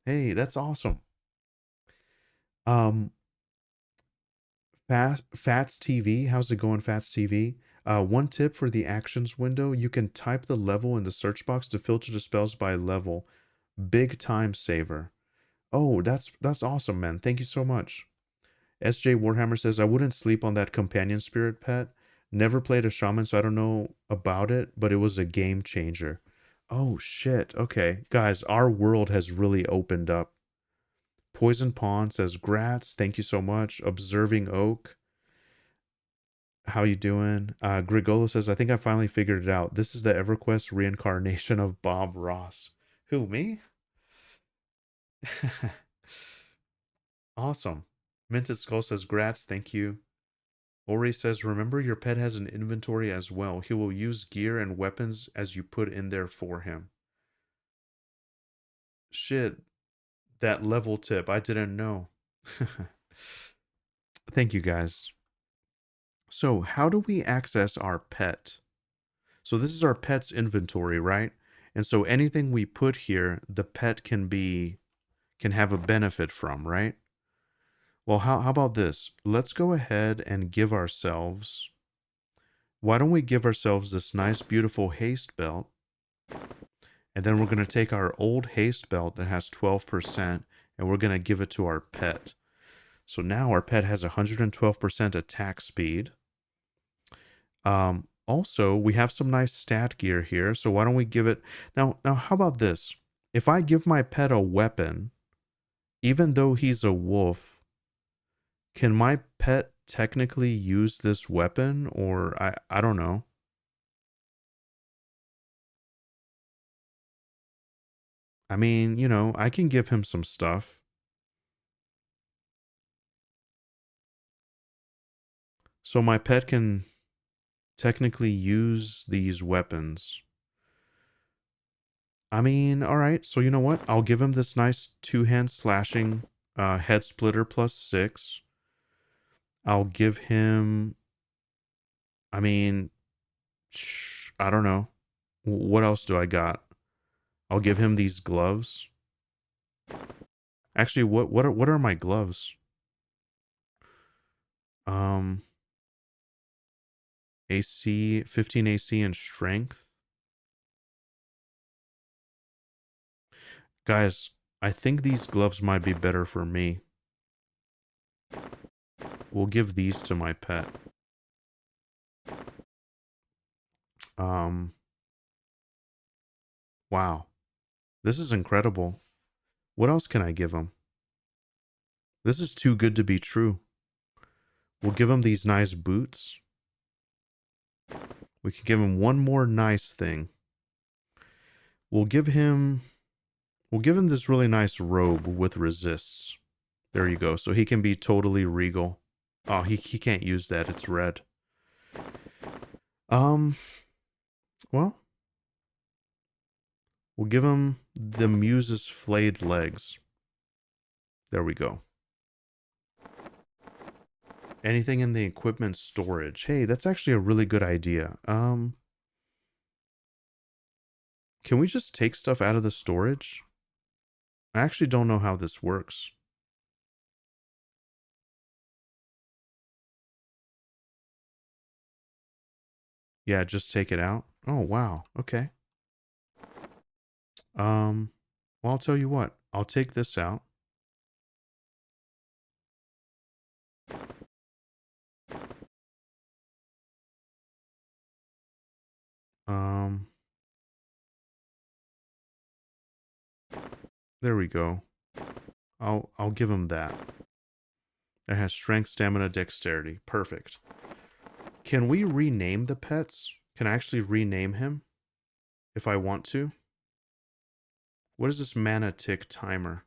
Hey, that's awesome. Um Fats TV, how's it going, Fats TV? One tip for the actions window, you can type the level in the search box to filter the spells by level. Big time saver. Oh, that's awesome, man. Thank you so much. SJ Warhammer says, I wouldn't sleep on that companion spirit pet. Never played a shaman, so I don't know about it, but it was a game changer. Oh, shit. Okay. Guys, our world has really opened up. Poison Pawn says, Grats. Thank you so much. Observing Oak. How you doing? Grigolo says, I think I finally figured it out. This is the EverQuest reincarnation of Bob Ross. Who, me? Awesome. Minted Skull says, Grats. Thank you. Ori says, remember your pet has an inventory as well. He will use gear and weapons as you put in there for him. Shit, that level tip, I didn't know. Thank you guys. So how do we access our pet? So this is our pet's inventory, right? And so anything we put here, the pet can have a benefit from, right? Well, how about this? Let's go ahead and give ourselves, why don't we give ourselves this nice, beautiful haste belt? And then we're going to take our old haste belt that has 12% and we're going to give it to our pet. So now our pet has 112% attack speed. Also, we have some nice stat gear here. So why don't we give it... Now, how about this? If I give my pet a weapon, even though he's a wolf, can my pet technically use this weapon? Or I don't know. I mean, I can give him some stuff. So my pet can technically use these weapons. I mean, all right. So you know what? I'll give him this nice two-hand slashing head splitter +6. I'll give him, I mean, I don't know. What else do I got? I'll give him these gloves. Actually, what are my gloves? Um, AC, 15 AC and strength. Guys, I think these gloves might be better for me. We'll give these to my pet. Um, wow. This is incredible. What else can I give him? This is too good to be true. We'll give him these nice boots. We can give him one more nice thing. We'll give him this really nice robe with resists. There you go. So he can be totally regal. Oh, he can't use that. It's red. Um, well, we'll give him the Muse's flayed legs. There we go. Anything in the equipment storage. Hey, that's actually a really good idea. Can we just take stuff out of the storage? I actually don't know how this works. Yeah, just take it out. Oh, wow. Okay. Um, well, I'll tell you what. I'll take this out. Um, there we go. I'll give him that. It has strength, stamina, dexterity. Perfect. Can we rename the pets? Can I actually rename him if I want to? What is this mana tick timer?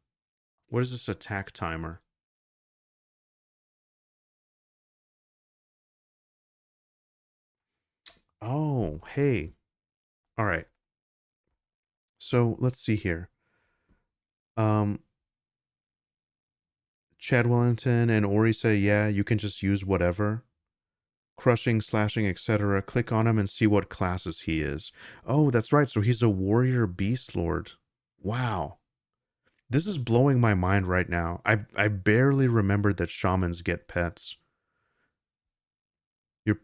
What is this attack timer? Oh, hey. All right. So let's see here. Um, Chad Wellington and Ori say, yeah, you can just use whatever. Crushing, slashing, etc. Click on him and see what classes he is. Oh, that's right. So he's a warrior beast lord. Wow. This is blowing my mind right now. I barely remembered that shamans get pets. You're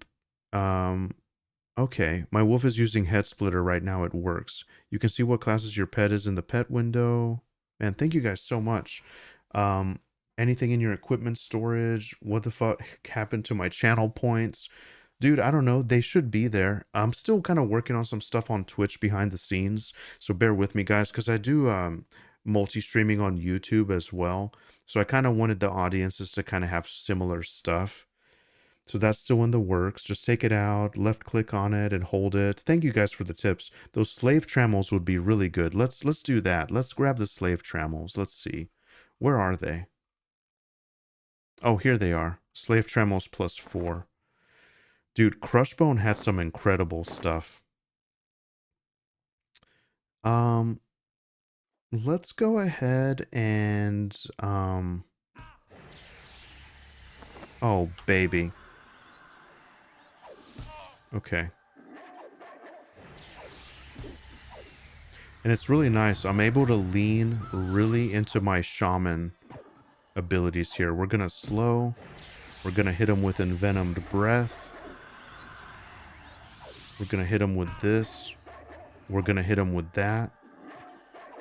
okay. My wolf is using head splitter right now. It works. You can see what classes your pet is in the pet window. Man, thank you guys so much. Um Anything in your equipment storage? What the fuck happened to my channel points? Dude, I don't know. They should be there. I'm still kind of working on some stuff on Twitch behind the scenes, so bear with me, guys, because I do multi-streaming on YouTube as well. So I kind of wanted the audiences to kind of have similar stuff. So that's still in the works. Just take it out, left click on it and hold it. Thank you guys for the tips. Those slave trammels would be really good. Let's do that. Let's grab the slave trammels. Let's see. Where are they? Oh, here they are. Slave trammels +4. Dude, CRUSHBONE had some incredible stuff. Um, let's go ahead and oh baby. Okay. And it's really nice. I'm able to lean really into my shaman abilities here. We're going to slow. We're going to hit him with envenomed breath. We're going to hit him with this. We're going to hit him with that.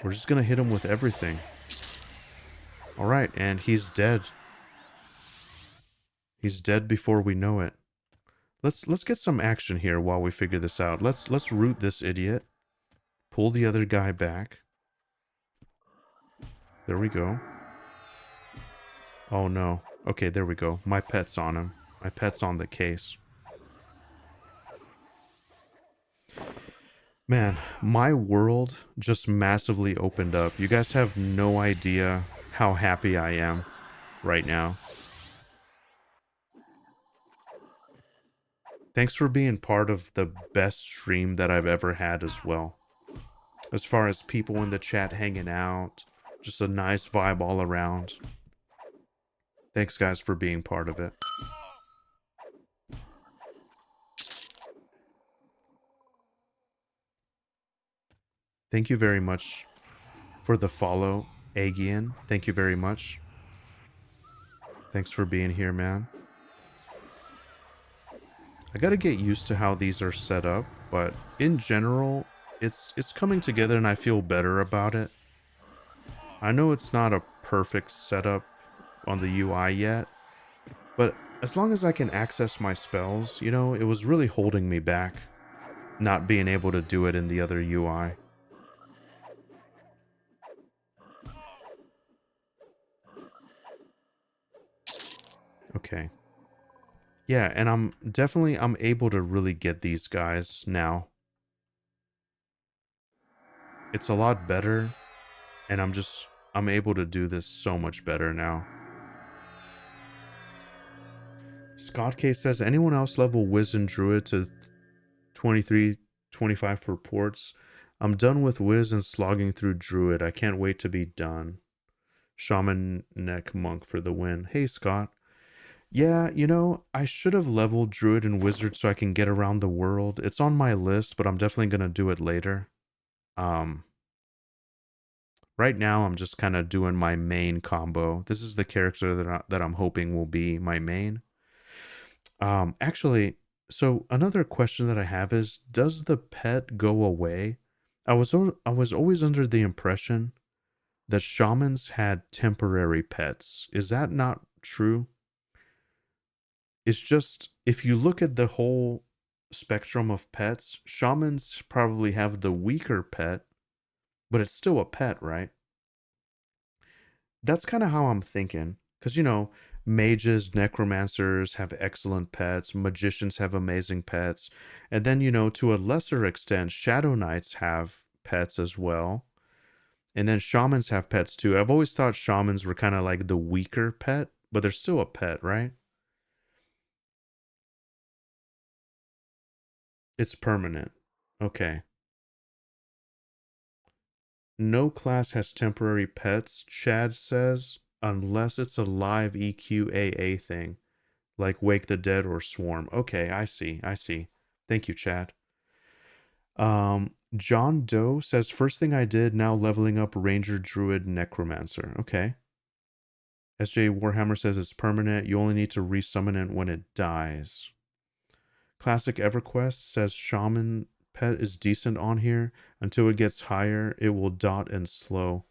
We're just going to hit him with everything. All right, and he's dead. He's dead before we know it. Let's get some action here while we figure this out. Let's root this idiot. Pull the other guy back. There we go. Oh no. Okay, there we go. My pet's on him. My pet's on the case. Man, my world just massively opened up. You guys have no idea how happy I am right now. Thanks for being part of the best stream that I've ever had as well. As far as people in the chat hanging out, just a nice vibe all around. Thanks guys for being part of it. Thank you very much for the follow, Aegean. Thank you very much. Thanks for being here, man. I gotta get used to how these are set up, but in general, it's coming together and I feel better about it. I know it's not a perfect setup on the UI yet, but as long as I can access my spells, you know, it was really holding me back, not being able to do it in the other UI. Okay. Yeah, and I'm able to really get these guys now. It's a lot better, and I'm able to do this so much better now. Scott K says, anyone else level Wiz and Druid to 23, 25 for ports? I'm done with Wiz and slogging through Druid. I can't wait to be done. Shaman Neck Monk for the win. Hey, Scott. Yeah, you know, I should have leveled Druid and Wizard so I can get around the world. It's on my list, but I'm definitely going to do it later. Right now, I'm just kind of doing my main combo. This is the character that I'm hoping will be my main. Actually, so another question that I have is, does the pet go away? I was always under the impression that shamans had temporary pets. Is that not true? It's just, if you look at the whole spectrum of pets, shamans probably have the weaker pet, but it's still a pet, right? That's kind of how I'm thinking. Because, you know, mages, necromancers have excellent pets, magicians have amazing pets, and then, you know, to a lesser extent, shadow knights have pets as well. And then shamans have pets too. I've always thought shamans were kind of like the weaker pet, but they're still a pet, right? It's permanent. Okay. No class has temporary pets, Chad says, unless it's a live EQAA thing, like Wake the Dead or Swarm. Okay, I see. I see. Thank you, Chad. John Doe says, first thing I did, now leveling up Ranger, Druid, Necromancer. Okay. SJ Warhammer says it's permanent. You only need to resummon it when it dies. Classic EverQuest says Shaman Pet is decent on here. Until it gets higher, it will dot and slow.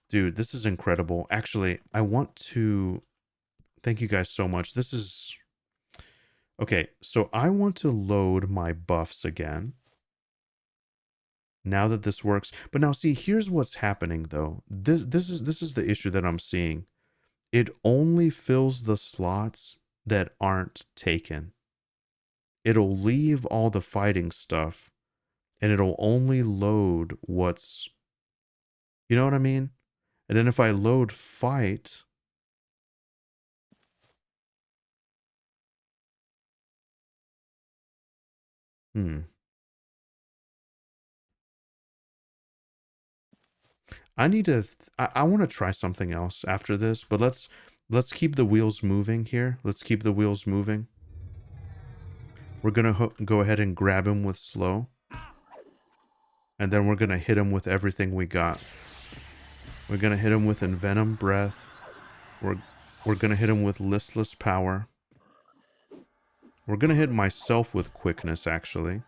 Dude, this is incredible. Actually, I want to thank you guys so much. This is okay. So I want to load my buffs again now that this works. But now see, here's what's happening though. This is the issue that I'm seeing. It only fills the slots that aren't taken. It'll leave all the fighting stuff and it'll only load what's, you know what I mean? And then if I load fight, I need to I want to try something else after this, but let's keep the wheels moving here. Let's keep the wheels moving. We're going to go ahead and grab him with slow. And then we're going to hit him with everything we got. We're going to hit him with Envenom Breath. We're going to hit him with Listless Power. We're going to hit myself with Quickness, actually.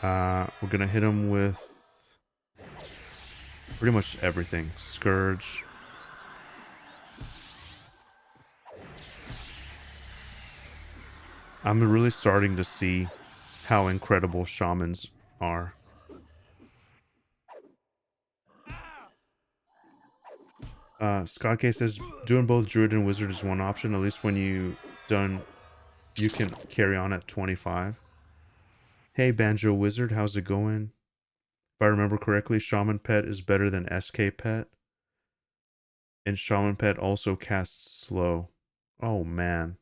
We're going to hit him with pretty much everything. Scourge. I'm really starting to see how incredible shamans are. Scott K says, doing both Druid and Wizard is one option. At least when you done, you can carry on at 25. Hey, Banjo Wizard, how's it going? If I remember correctly, Shaman Pet is better than SK Pet. And Shaman Pet also casts slow. Oh, man.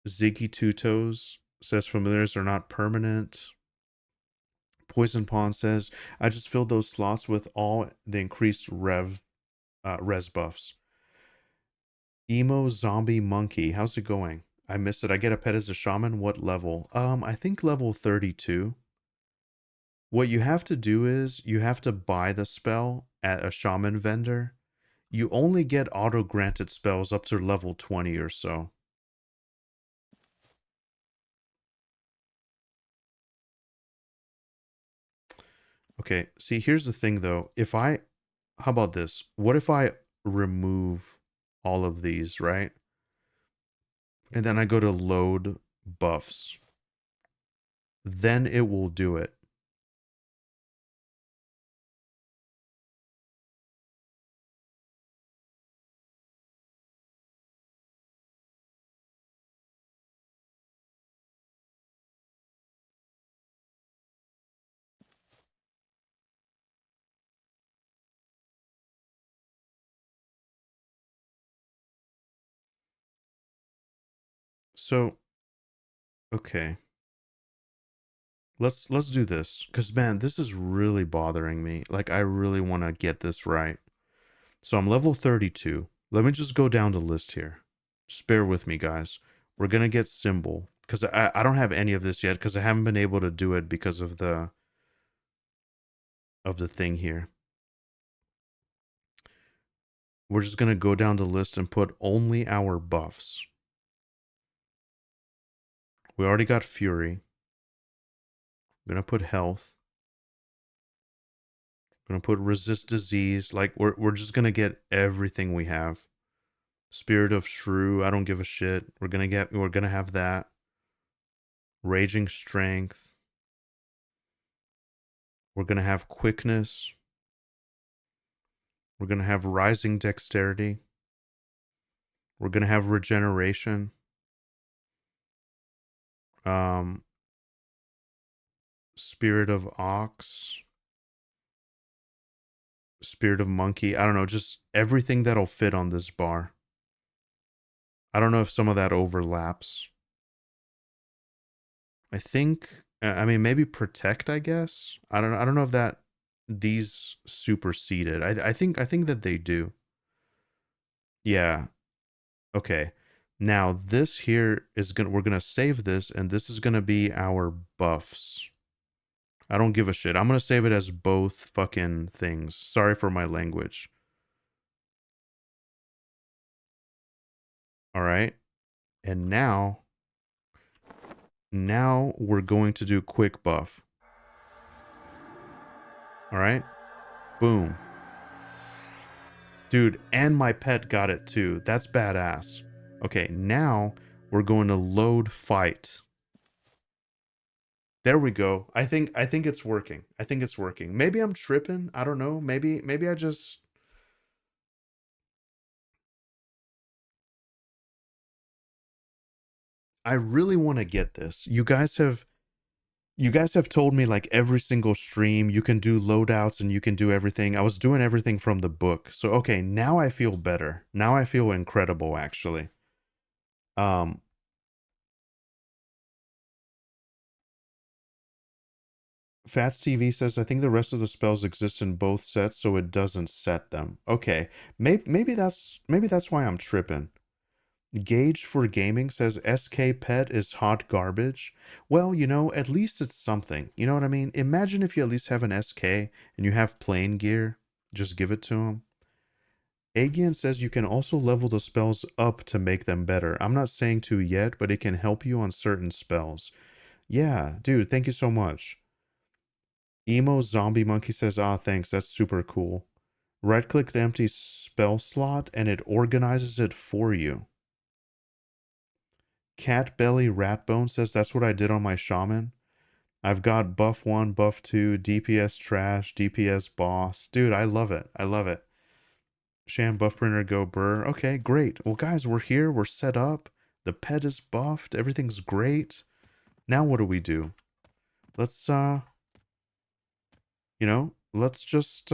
Ziggy Two Toes says familiars are not permanent. Poison Pawn says, I just filled those slots with all the increased res buffs. Emo Zombie Monkey, how's it going? I missed it. I get a pet as a shaman. What level? I think level 32. What you have to do is you have to buy the spell at a shaman vendor. You only get auto-granted spells up to level 20 or so. Okay, see, here's the thing though. How about this? What if I remove all of these, right? And then I go to load buffs. Then it will do it. So, okay. Let's do this. Cause man, this is really bothering me. Like I really want to get this right. So I'm level 32. Let me just go down the list here. Just bear with me, guys. We're gonna get Symbol. Because I don't have any of this yet, because I haven't been able to do it because of the thing here. We're just gonna go down the list and put only our buffs. We already got Fury. We're gonna put Health. We're gonna put Resist Disease. Like we're just gonna get everything we have. Spirit of Shrew, I don't give a shit. We're gonna have that. Raging Strength. We're gonna have Quickness. We're gonna have Rising Dexterity. We're gonna have Regeneration. Um Spirit of Ox. Spirit of Monkey. I don't know, just everything that'll fit on this bar. I don't know if some of that overlaps. I think I mean maybe Protect, I guess. I don't know if that these superseded. I think that they do. Yeah. Okay. Now this here is we're gonna save this, and this is gonna be our buffs. I don't give a shit. I'm gonna save it as both fucking things. Sorry for my language. All right. And now we're going to do quick buff. All right. Boom. Dude, and my pet got it too. That's badass. Okay, now we're going to load fight. There we go. I think it's working. I think it's working. Maybe I'm tripping. I don't know. Maybe I just I really want to get this. You guys have told me like every single stream you can do loadouts and you can do everything. I was doing everything from the book. So okay, now I feel better. Now I feel incredible actually. Um Fats TV says I think the rest of the spells exist in both sets so it doesn't set them. Okay. Maybe that's why I'm tripping. Gauge for Gaming says SK Pet is hot garbage. Well, you know, at least it's something. You know what I mean? Imagine if you at least have an SK and you have plain gear. Just give it to him. Aegean says you can also level the spells up to make them better. I'm not saying to yet, but it can help you on certain spells. Yeah, dude, thank you so much. Emo Zombie Monkey says, ah, thanks, that's super cool. Right click the empty spell slot and it organizes it for you. Cat Belly Ratbone says, that's what I did on my shaman. I've got buff 1, buff 2, DPS trash, DPS boss. Dude, I love it. I love it. Sham buff printer go burr. Okay, great. Well, guys, we're here. We're set up. The pet is buffed. Everything's great. Now what do? Let's, you know, let's just,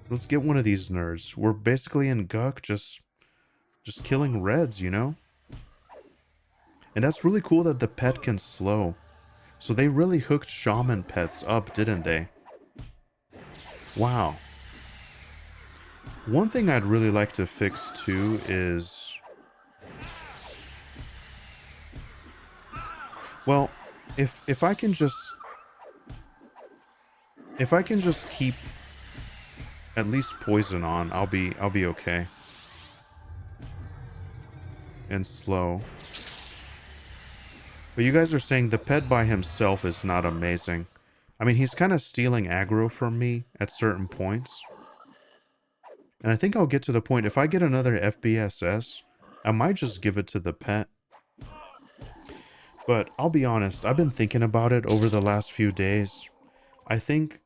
let's get one of these nerds. We're basically in GUK just killing reds, you know? And that's really cool that the pet can slow. So they really hooked shaman pets up, didn't they? Wow. One thing I'd really like to fix too is... Well, if I can just... If I can just keep at least poison on, I'll be okay. And slow. But you guys are saying the pet by himself is not amazing. I mean, he's kind of stealing aggro from me at certain points. And I think I'll get to the point, if I get another FBSS, I might just give it to the pet. But I'll be honest, I've been thinking about it over the last few days. I think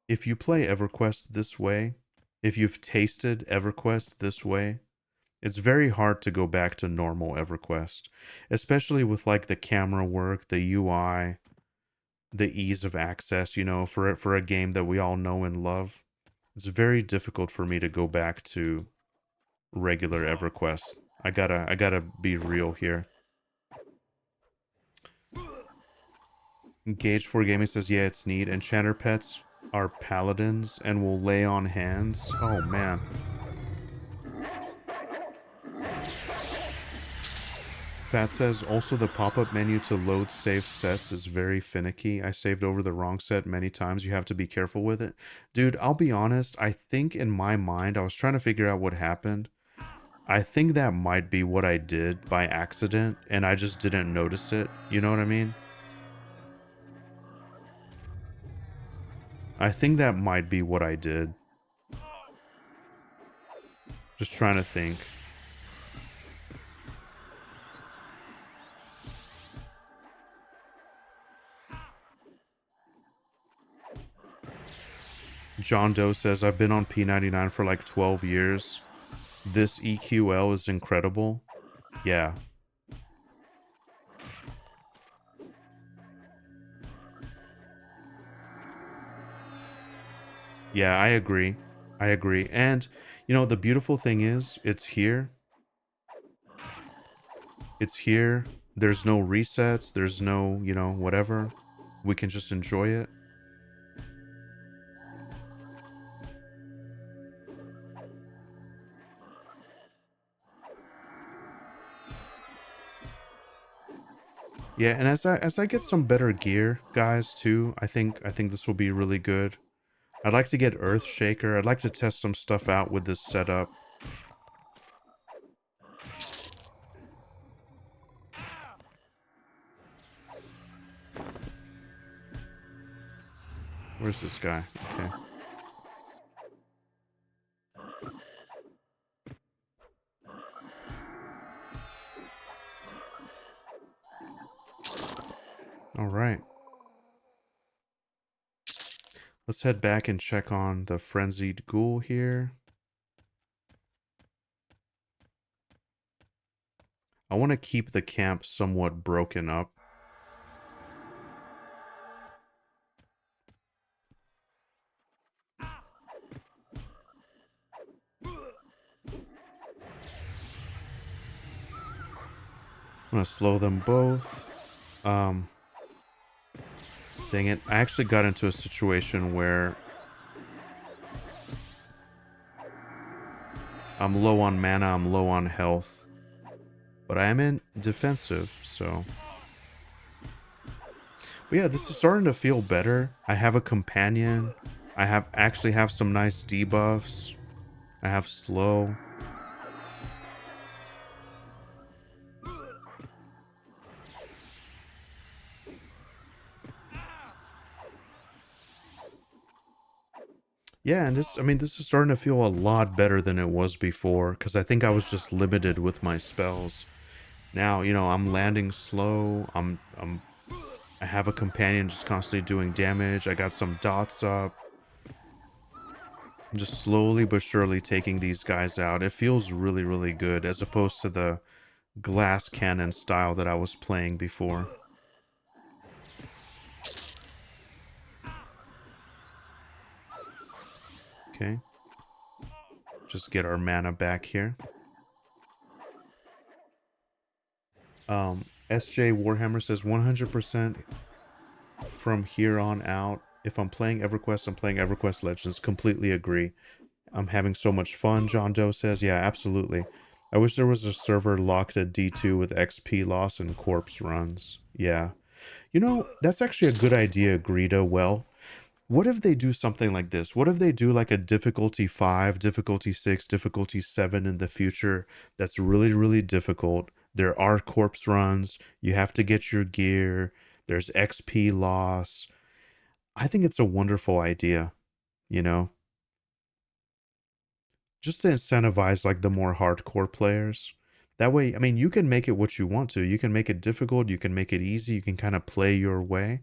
if you play EverQuest this way, if you've tasted EverQuest this way, it's very hard to go back to normal EverQuest, especially with like the camera work, the UI, the ease of access, you know, for a game that we all know and love. It's very difficult for me to go back to regular EverQuest. I gotta be real here. Gauge for Gaming says, yeah, it's neat. Enchanter pets are paladins and will lay on hands. Oh man. Fat says, also the pop-up menu to load save sets is very finicky. I saved over the wrong set many times. You have to be careful with it. Dude, I'll be honest. I think in my mind, I was trying to figure out what happened. I think that might be what I did by accident, and I just didn't notice it. You know what I mean? I think that might be what I did. Just trying to think. John Doe says, I've been on P99 for like 12 years. This EQL is incredible. Yeah. Yeah, I agree. I agree. And, you know, the beautiful thing is, it's here. It's here. There's no resets. There's no, you know, whatever. We can just enjoy it. Yeah, and as I get some better gear, guys, too, I think this will be really good. I'd like to get Earthshaker. I'd like to test some stuff out with this setup. Where's this guy? Okay. All right. Let's head back and check on the Frenzied Ghoul here. I want to keep the camp somewhat broken up. I'm going to slow them both. Dang it. I actually got into a situation where I'm low on mana, I'm low on health. But I am in defensive, so... But yeah, this is starting to feel better. I have a companion. I actually have some nice debuffs. I have slow. Yeah, and this, I mean, this is starting to feel a lot better than it was before, because I think I was just limited with my spells. Now, you know, I'm landing slow. I have a companion just constantly doing damage. I got some dots up. I'm just slowly but surely taking these guys out. It feels really, really good as opposed to the glass cannon style that I was playing before. Okay. Just get our mana back here. SJ Warhammer says 100% from here on out. If I'm playing EverQuest, I'm playing EverQuest Legends. Completely agree. I'm having so much fun, John Doe says. Yeah, absolutely. I wish there was a server locked at D2 with XP loss and corpse runs. Yeah. You know, that's actually a good idea, Greta. Well, what if they do something like this? What if they do like a difficulty 5, difficulty 6, difficulty 7 in the future that's really, really difficult? There are corpse runs. You have to get your gear. There's XP loss. I think it's a wonderful idea, you know? Just to incentivize like the more hardcore players. That way, I mean, you can make it what you want to. You can make it difficult, you can make it easy, you can kind of play your way.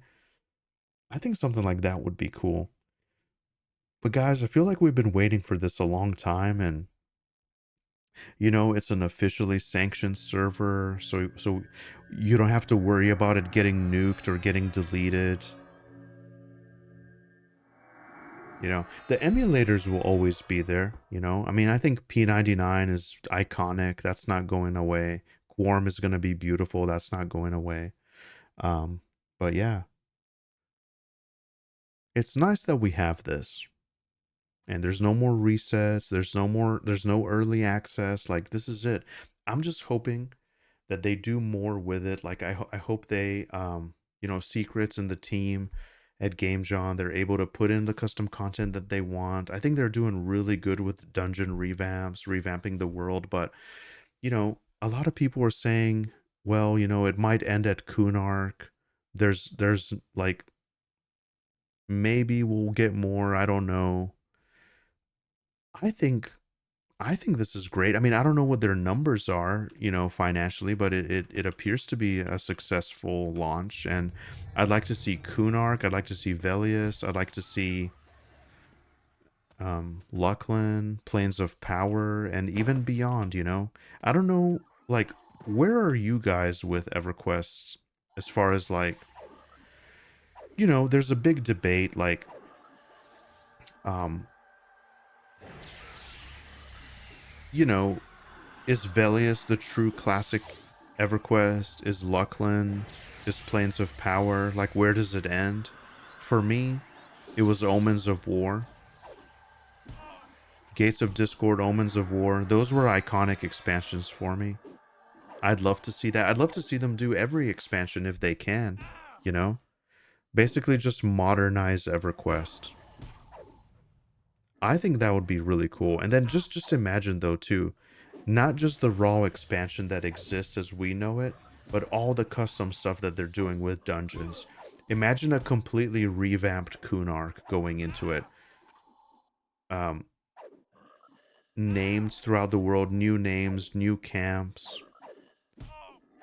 I think something like that would be cool. But guys, I feel like we've been waiting for this a long time, and you know, it's an officially sanctioned server, so you don't have to worry about it getting nuked or getting deleted. You know, the emulators will always be there, you know. I mean, I think P99 is iconic. That's not going away. Quorum is going to be beautiful. That's not going away. Um, but yeah, it's nice that we have this. And there's no more resets. There's no early access. Like this is it. I'm just hoping that they do more with it. Like I hope they you know, secrets in the team at Game John, they're able to put in the custom content that they want. I think they're doing really good with dungeon revamps, revamping the world, but you know, a lot of people are saying, well, you know, it might end at Kunark. There's like maybe we'll get more, I don't know. I think I think this is great. I mean, I don't know what their numbers are, you know, financially, but it appears to be a successful launch. And I'd like to see Kunark. I'd like to see Velius. I'd like to see Luckland, Plains of Power, and even beyond, you know. I don't know, like, where are you guys with EverQuest as far as, like, you know, there's a big debate, like, um, you know, is Velius the true classic EverQuest? Is Luckland? Is Plains of Power? Like, where does it end? For me, it was Omens of War. Gates of Discord, Omens of War. Those were iconic expansions for me. I'd love to see that. I'd love to see them do every expansion if they can, you know? Basically just modernize EverQuest. I think that would be really cool. And then just imagine though too, not just the raw expansion that exists as we know it, but all the custom stuff that they're doing with dungeons. Imagine a completely revamped Kunark going into it. Um, Names throughout the world, new names, new camps,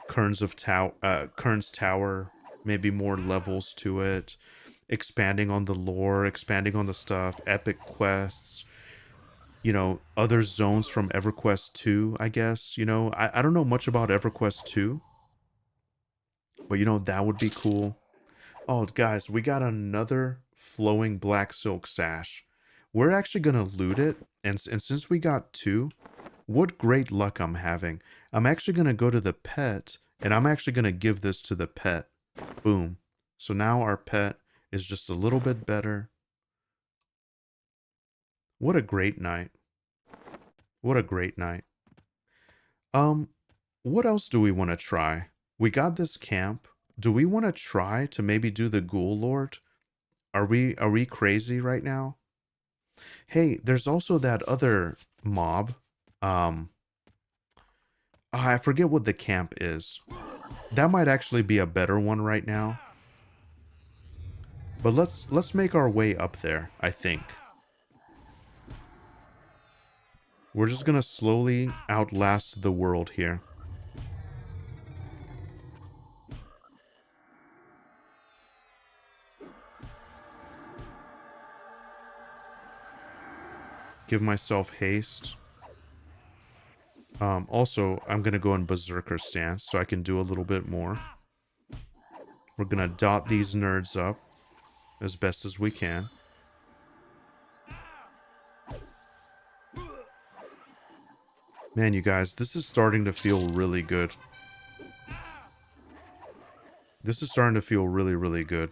Kern's Tower, maybe more levels to it, expanding on the lore, expanding on the stuff, epic quests, you know, other zones from EverQuest 2, I guess. You know, I don't know much about EverQuest 2, but you know, that would be cool. Oh, guys, we got another flowing black silk sash. We're actually gonna loot it, and since we got two, what great luck I'm having. I'm actually gonna go to the pet, and I'm actually gonna give this to the pet. Boom. So now our pet is just a little bit better. What a great night. What a great night. Um, what else do we want to try? We got this camp. Do we want to try to maybe do the Ghoul Lord? Are we crazy right now? Hey, there's also that other mob. Um, I forget what the camp is. That might actually be a better one right now. But let's make our way up there, I think. We're just gonna slowly outlast the world here. Give myself haste. Also, I'm gonna go in Berserker stance so I can do a little bit more. We're gonna dot these nerds up as best as we can. Man, you guys, this is starting to feel really good. This is starting to feel really, really good.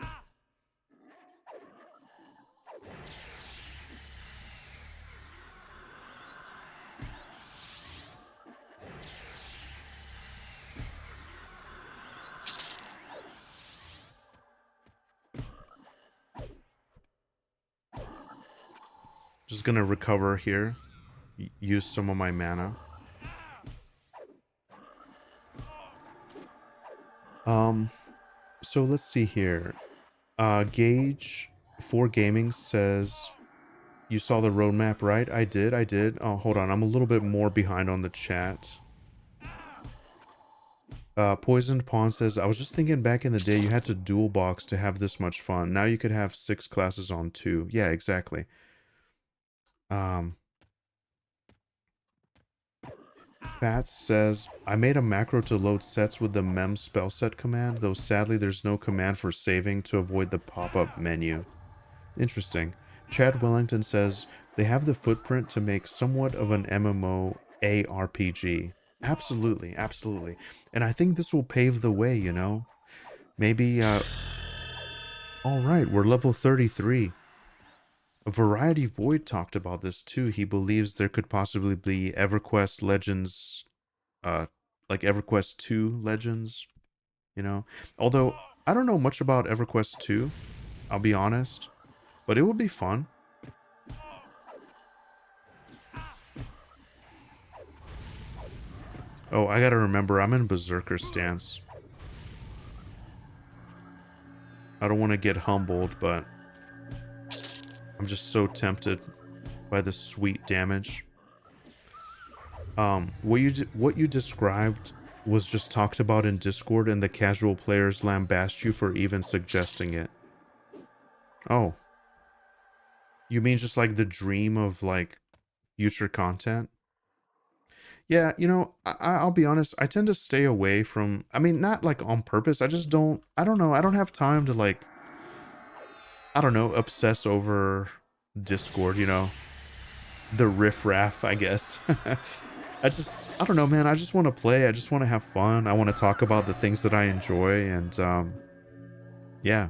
Just gonna recover here. Use some of my mana. So let's see here. Gage 4 Gaming says, you saw the roadmap, right? I did. Oh, hold on. I'm a little bit more behind on the chat. Poisoned Pawn says, I was just thinking back in the day you had to dual box to have this much fun. Now you could have 6 classes on 2. Yeah, exactly. Fats says, I made a macro to load sets with the mem spell set command, though sadly there's no command for saving to avoid the pop-up menu. Interesting. Chad Wellington says, they have the footprint to make somewhat of an MMO ARPG. Absolutely, absolutely. And I think this will pave the way, you know? Maybe, alright, we're level 33. Variety Void talked about this too. He believes there could possibly be EverQuest Legends, like EverQuest 2 Legends, you know? Although, I don't know much about EverQuest 2, I'll be honest, but it would be fun. Oh, I gotta remember, I'm in Berserker stance. I don't want to get humbled, but I'm just so tempted by the sweet damage. What you described was just talked about in Discord, and the casual players lambast you for even suggesting it. Oh. You mean just like the dream of like future content? Yeah, you know, I'll be honest, I tend to stay away from, I mean, not like on purpose, I don't know, I don't have time to like, I don't know, obsess over Discord, you know, the riffraff, I guess. I don't know, man, I just want to play, I just want to have fun, I want to talk about the things that I enjoy, and, yeah.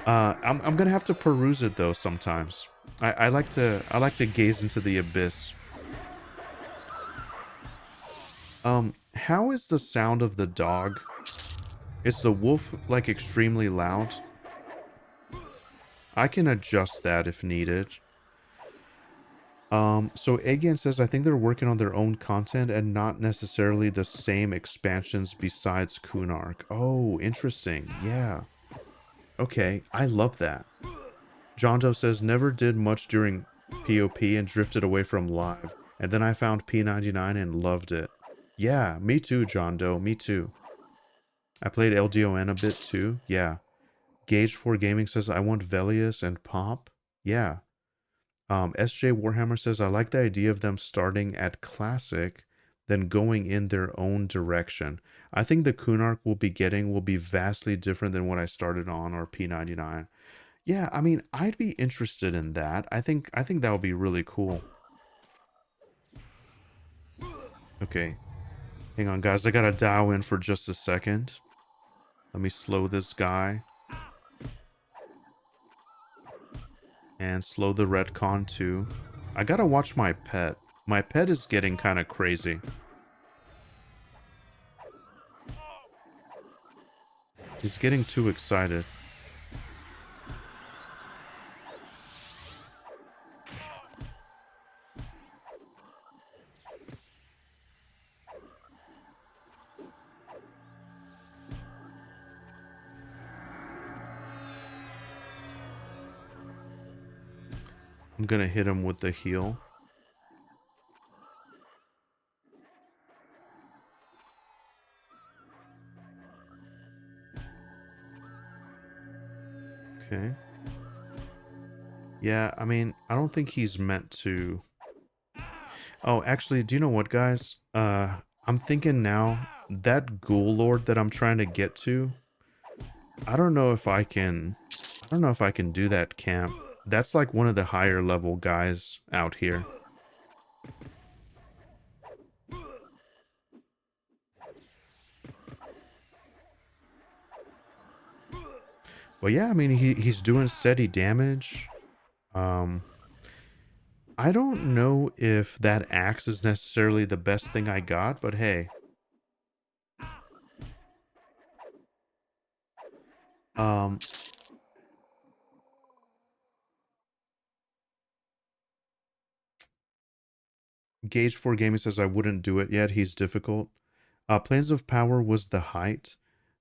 I'm gonna have to peruse it though sometimes. I like to gaze into the abyss. How is the sound of the dog? Is the wolf, like, extremely loud? I can adjust that if needed. So Aegian says, I think they're working on their own content and not necessarily the same expansions besides Kunark. Oh, interesting. Yeah. Okay, I love that. John Doe says, never did much during POP and drifted away from live. And then I found P99 and loved it. Yeah, me too, John Doe, me too. I played LDON a bit too. Yeah. Gage4 Gaming says, I want Velius and Pop. Yeah. SJ Warhammer says, I like the idea of them starting at Classic, then going in their own direction. I think the Kunark we'll be getting will be vastly different than what I started on, or P99. Yeah, I mean, I'd be interested in that. I think that would be really cool. Okay. Hang on, guys. I gotta dial in for just a second. Let me slow this guy. And slow the retcon too. I gotta watch my pet. My pet is getting kind of crazy. He's getting too excited. I'm gonna hit him with the heal. Okay. Yeah, I mean, I don't think he's meant to... Oh, actually, do you know what, guys? I'm thinking now, that ghoul lord that I'm trying to get to, I don't know if I can... I don't know if I can do that camp. That's like one of the higher level guys out here. But yeah, I mean, he's doing steady damage. I don't know if that axe is necessarily the best thing I got, but hey. Gauge 4 Gaming says I wouldn't do it yet. He's difficult. Planes of Power was the height.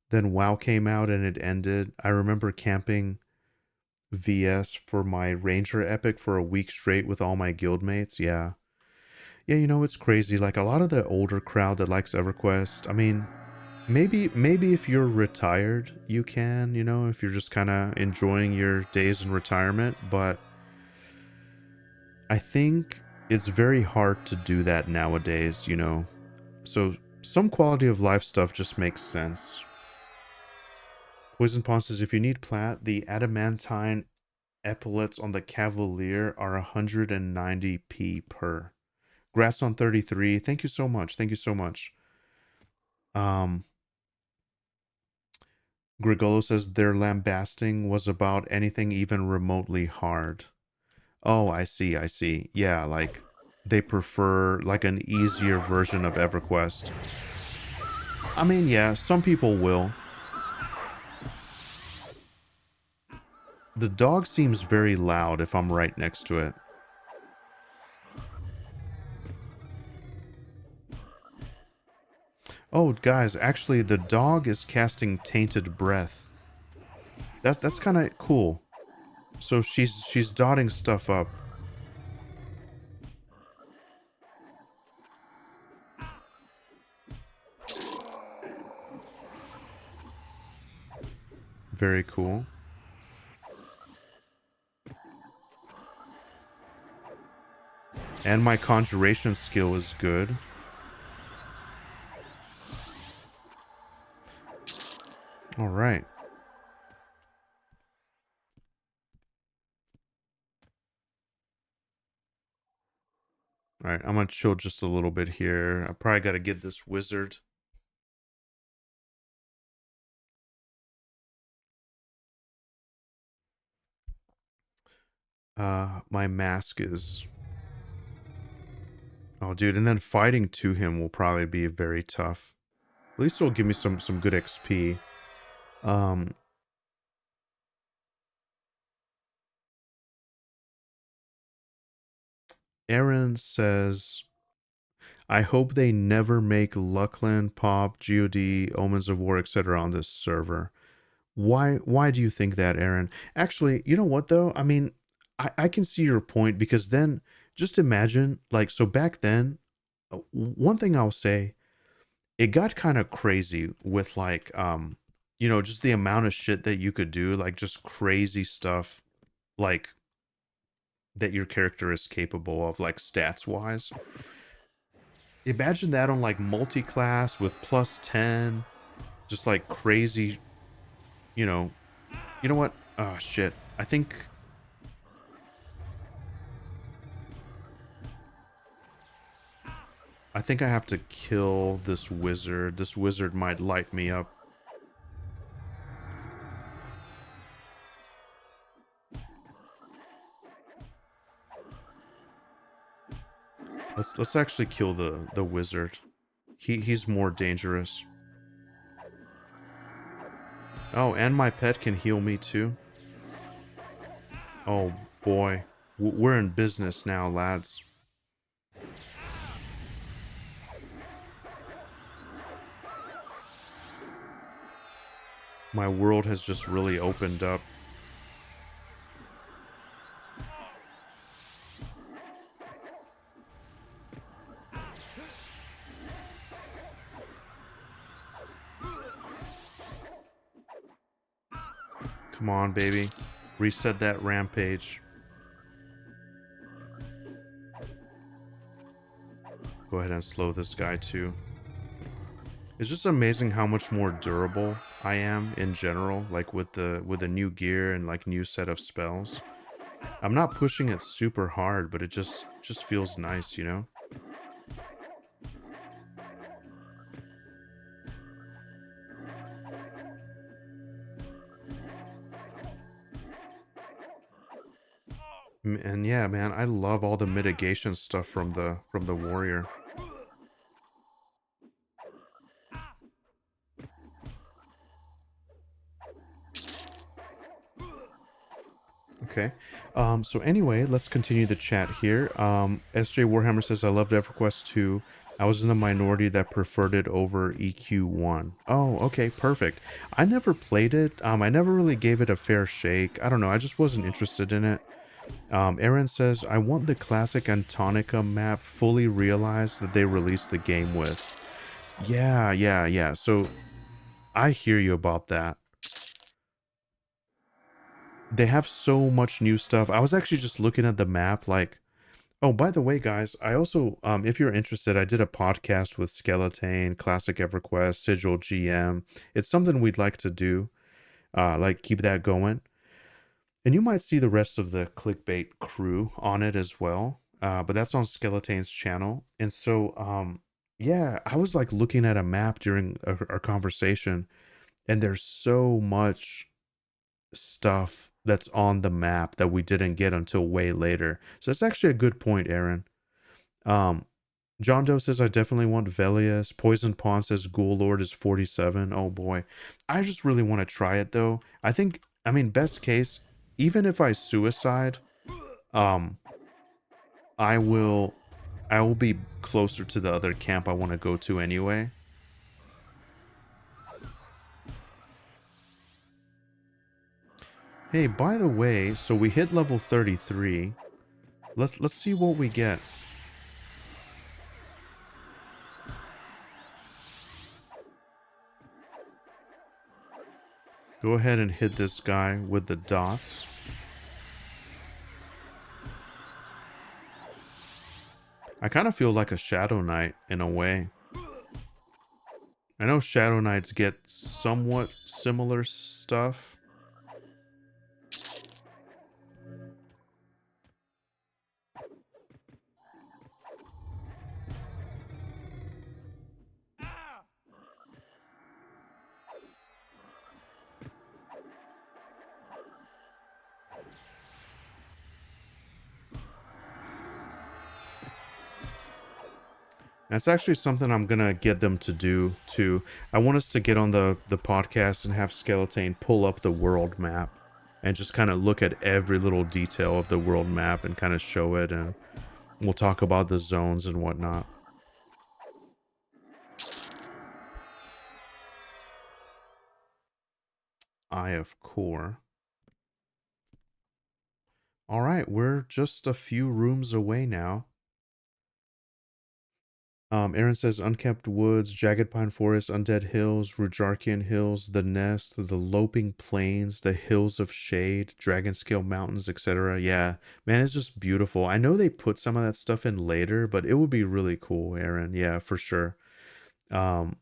Then WoW came out and it ended. I remember camping VS for my Ranger Epic for a week straight with all my guildmates. Yeah. Yeah, you know, it's crazy. Like a lot of the older crowd that likes EverQuest, I mean, maybe if you're retired, you can, you know, if you're just kind of enjoying your days in retirement, but I think it's very hard to do that nowadays, you know. So some quality of life stuff just makes sense. Poison Pawn says if you need plat, the adamantine epaulets on the Cavalier are 190p per. Grass on 33. Thank you so much. Thank you so much. Grigolo says their lambasting was about anything even remotely hard. Oh, I see, I see. Yeah, like they prefer like an easier version of EverQuest. I mean, yeah, some people will. The dog seems very loud if I'm right next to it. Oh, guys, actually the dog is casting tainted breath. That's kind of cool. So she's dotting stuff up. Very cool. And my conjuration skill is good. All right. All right, I'm gonna chill just a little bit here. I probably got to get this wizard. My mask is... Oh, dude, and then fighting to him will probably be very tough. At least it'll give me some good XP. Aaron says, I hope they never make Luckland, Pop, GOD, Omens of War, etc. on this server. Why do you think that, Aaron? Actually, you know what though? I mean, I can see your point because then just imagine, like, so back then, one thing I'll say, it got kind of crazy with like you know, just the amount of shit that you could do, like just crazy stuff like that your character is capable of, like stats wise. Imagine that on like multi-class with plus 10, just like crazy, you know. You know what? Oh shit. I think I have to kill this wizard. This wizard might light me up. Let's actually kill the wizard. He's more dangerous. Oh, and my pet can heal me too. Oh boy. We're in business now, lads. My world has just really opened up. Come on, baby. Reset that rampage. Go ahead and slow this guy too. It's just amazing how much more durable I am in general, like with the new gear and like new set of spells. I'm not pushing it super hard, but it just feels nice, you know? And yeah, man, I love all the mitigation stuff from the warrior. Okay. So anyway, let's continue the chat here. SJ Warhammer says, I loved EverQuest 2. I was in the minority that preferred it over EQ1. Oh, okay, perfect. I never played it. I never really gave it a fair shake. I don't know, I just wasn't interested in it. Aaron says, I want the classic Antonica map fully realized that they released the game with. Yeah. So I hear you about that. They have so much new stuff. I was actually just looking at the map like, oh, by the way, guys, I also, if you're interested, I did a podcast with Skeleton, Classic EverQuest, Sigil GM. It's something we'd like to do, like keep that going. And you might see the rest of the clickbait crew on it as well. But that's on Skeleton's channel. And so, yeah, I was like looking at a map during our conversation, and there's so much stuff that's on the map that we didn't get until way later. So that's actually a good point, Aaron. Um, John Doe says, I definitely want Velius. Poison Pawn says, Ghoul Lord is 47. Oh boy. I just really want to try it though. I mean, best case, even if I suicide, um, I will, I will be closer to the other camp I want to go to anyway. Hey, by the way, so we hit level 33. Let's see what we get. Go ahead and hit this guy with the dots. I kind of feel like a Shadow Knight in a way. I know Shadow Knights get somewhat similar stuff. That's actually something I'm gonna get them to do too. I want us to get on the podcast and have Skeleton pull up the world map and just kind of look at every little detail of the world map and kind of show it, and we'll talk about the zones and whatnot. Eye of Core. All right, we're just a few rooms away now. Aaron says Unkept Woods, Jagged Pine Forest, Undead Hills, Rujarkian Hills, The Nest, the Loping Plains, the Hills of Shade, Dragonscale Mountains, etc. Yeah, man, it's just beautiful. I know they put some of that stuff in later, but it would be really cool, Aaron. Yeah, for sure. Um,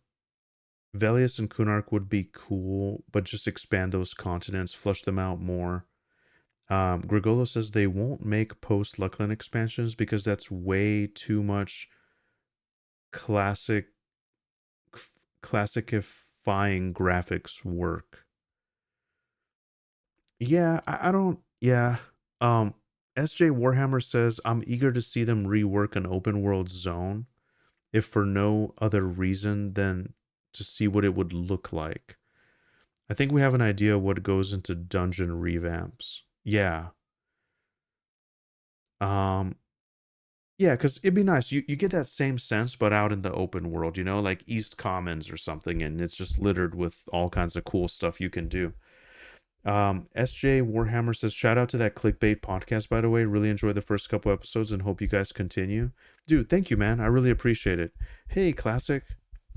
Velius and Kunark would be cool, but just expand those continents, flush them out more. Grigolo says they won't make post Luckland expansions because that's way too much classic classicifying graphics work. Yeah, I don't. Yeah. Um, SJ Warhammer says, I'm eager to see them rework an open world zone, if for no other reason than to see what it would look like. I think we have an idea what goes into dungeon revamps. Yeah. Um, yeah, because it'd be nice. You get that same sense, but out in the open world, like East Commons or something, and it's just littered with all kinds of cool stuff you can do. SJ Warhammer says, shout out to that clickbait podcast, by the way. Really enjoy the first couple episodes and hope you guys continue. Dude, thank you, man. I really appreciate it. Hey, Classic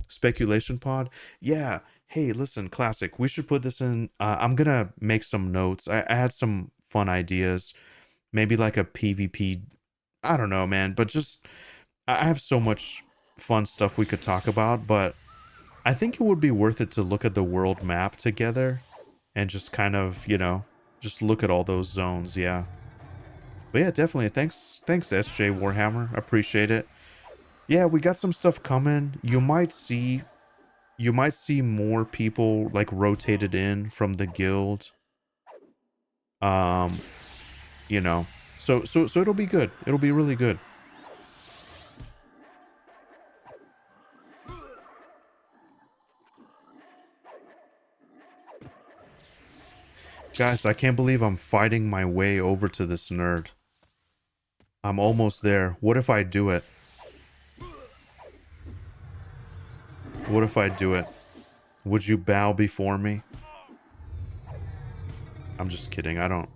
Speculation Pod. Yeah. Hey, listen, Classic. We should put this in. I'm going to make some notes. I had some fun ideas. Maybe like a PvP. I don't know, man. But just, I have so much fun stuff we could talk about. But I think it would be worth it to look at the world map together and just kind of, just look at all those zones. Yeah. But yeah, definitely. Thanks, SJ Warhammer. I appreciate it. Yeah, we got some stuff coming. You might see more people like rotated in from the guild. Um, you know. So it'll be good. It'll be really good. Guys, I can't believe I'm fighting my way over to this nerd. I'm almost there. What if I do it? What if I do it? Would you bow before me? I'm just kidding. I don't.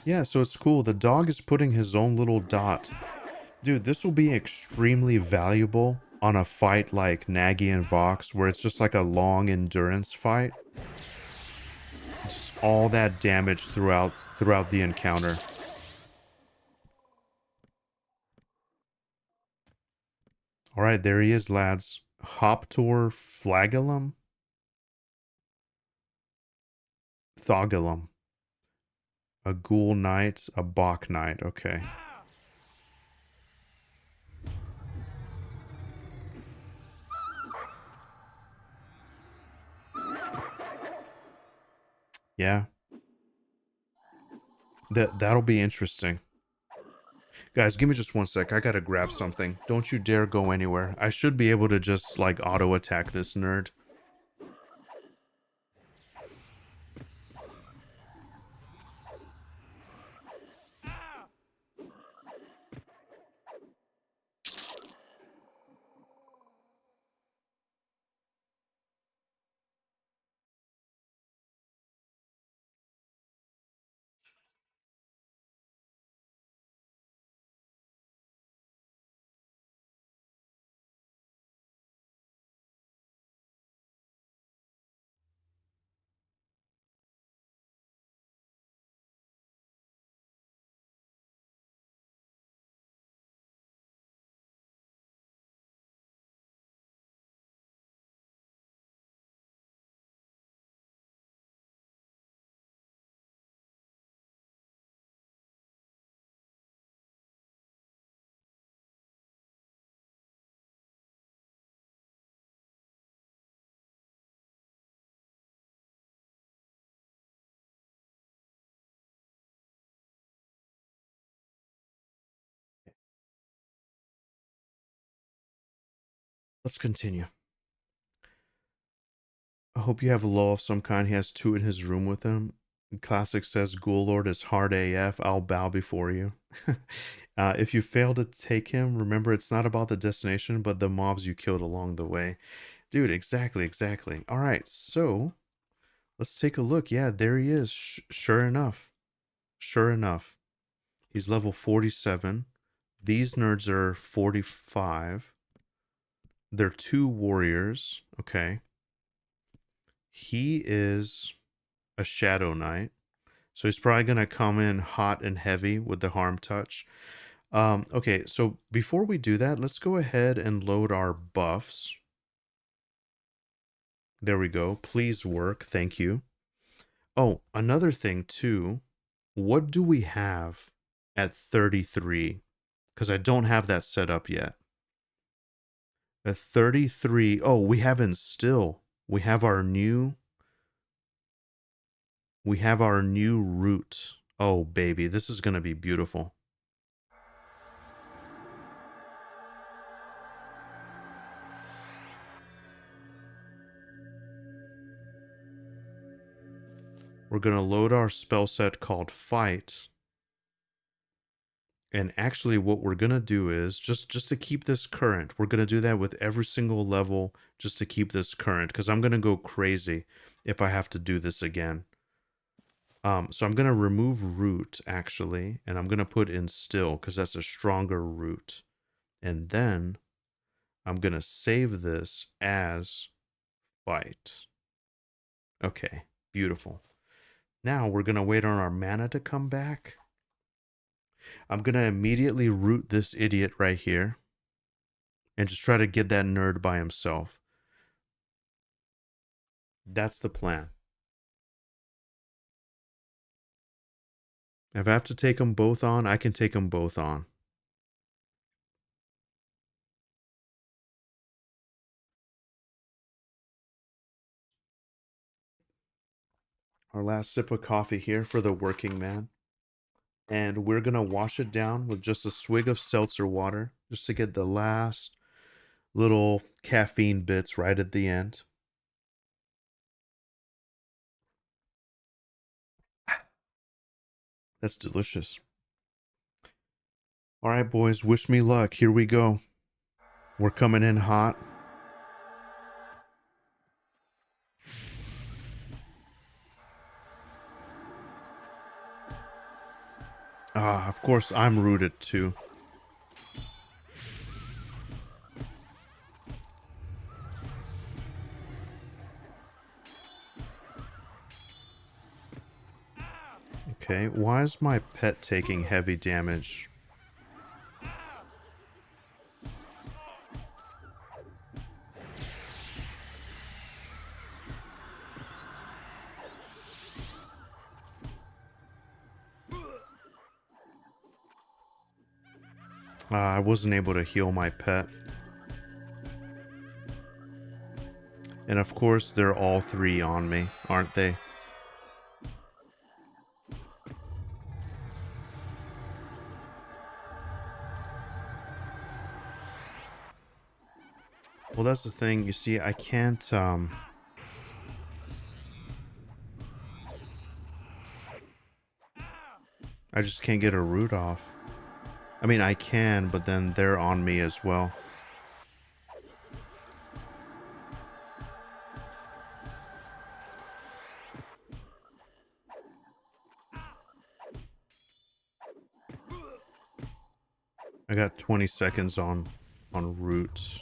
Yeah, so it's cool. The dog is putting his own little dot. Dude, this will be extremely valuable on a fight like Nagy and Vox, where it's just like a long endurance fight. Just all that damage throughout the encounter. All right, there he is, lads. Hoptor flagellum, thogellum, a ghoul knight, a bok knight. Okay. Yeah, that'll be interesting. Guys, give me just one sec. I gotta grab something. Don't you dare go anywhere. I should be able to just like auto attack this nerd. Let's continue. I hope you have a law of some kind. He has two in his room with him. Classic says, Ghoul Lord is hard AF. I'll bow before you. If you fail to take him, remember it's not about the destination, but the mobs you killed along the way. Dude, exactly, exactly. All right, so let's take a look. Yeah, there he is. Sure enough. Sure enough. He's level 47. These nerds are 45. They're two warriors. Okay. He is a Shadow Knight. So he's probably going to come in hot and heavy with the harm touch. Okay, so before we do that, let's go ahead and load our buffs. There we go. Please work. Thank you. Oh, another thing too. What do we have? at 33 because I don't have that set up yet. At 33, oh, we haven't still. We have our new route. Oh, baby, this is going to be beautiful. We're going to load our spell set called Fight. And actually what we're going to do is just to keep this current. We're going to do that with every single level just to keep this current because I'm going to go crazy if I have to do this again. So I'm going to remove root actually, and I'm going to put in still because that's a stronger root. And then I'm going to save this as fight. Okay, beautiful. Now we're going to wait on our mana to come back. I'm going to immediately root this idiot right here and just try to get that nerd by himself. That's the plan. If I have to take them both on, I can take them both on. Our last sip of coffee here for the working man. And we're going to wash it down with just a swig of seltzer water just to get the last little caffeine bits right at the end. That's delicious. All right, boys, wish me luck. Here we go. We're coming in hot. Ah, of course, I'm rooted too. Okay, why is my pet taking heavy damage? I wasn't able to heal my pet. And of course, they're all three on me, aren't they? Well, that's the thing. You see, I can't, I just can't get a root off. I mean, I can, but then they're on me as well. I got 20 seconds on roots.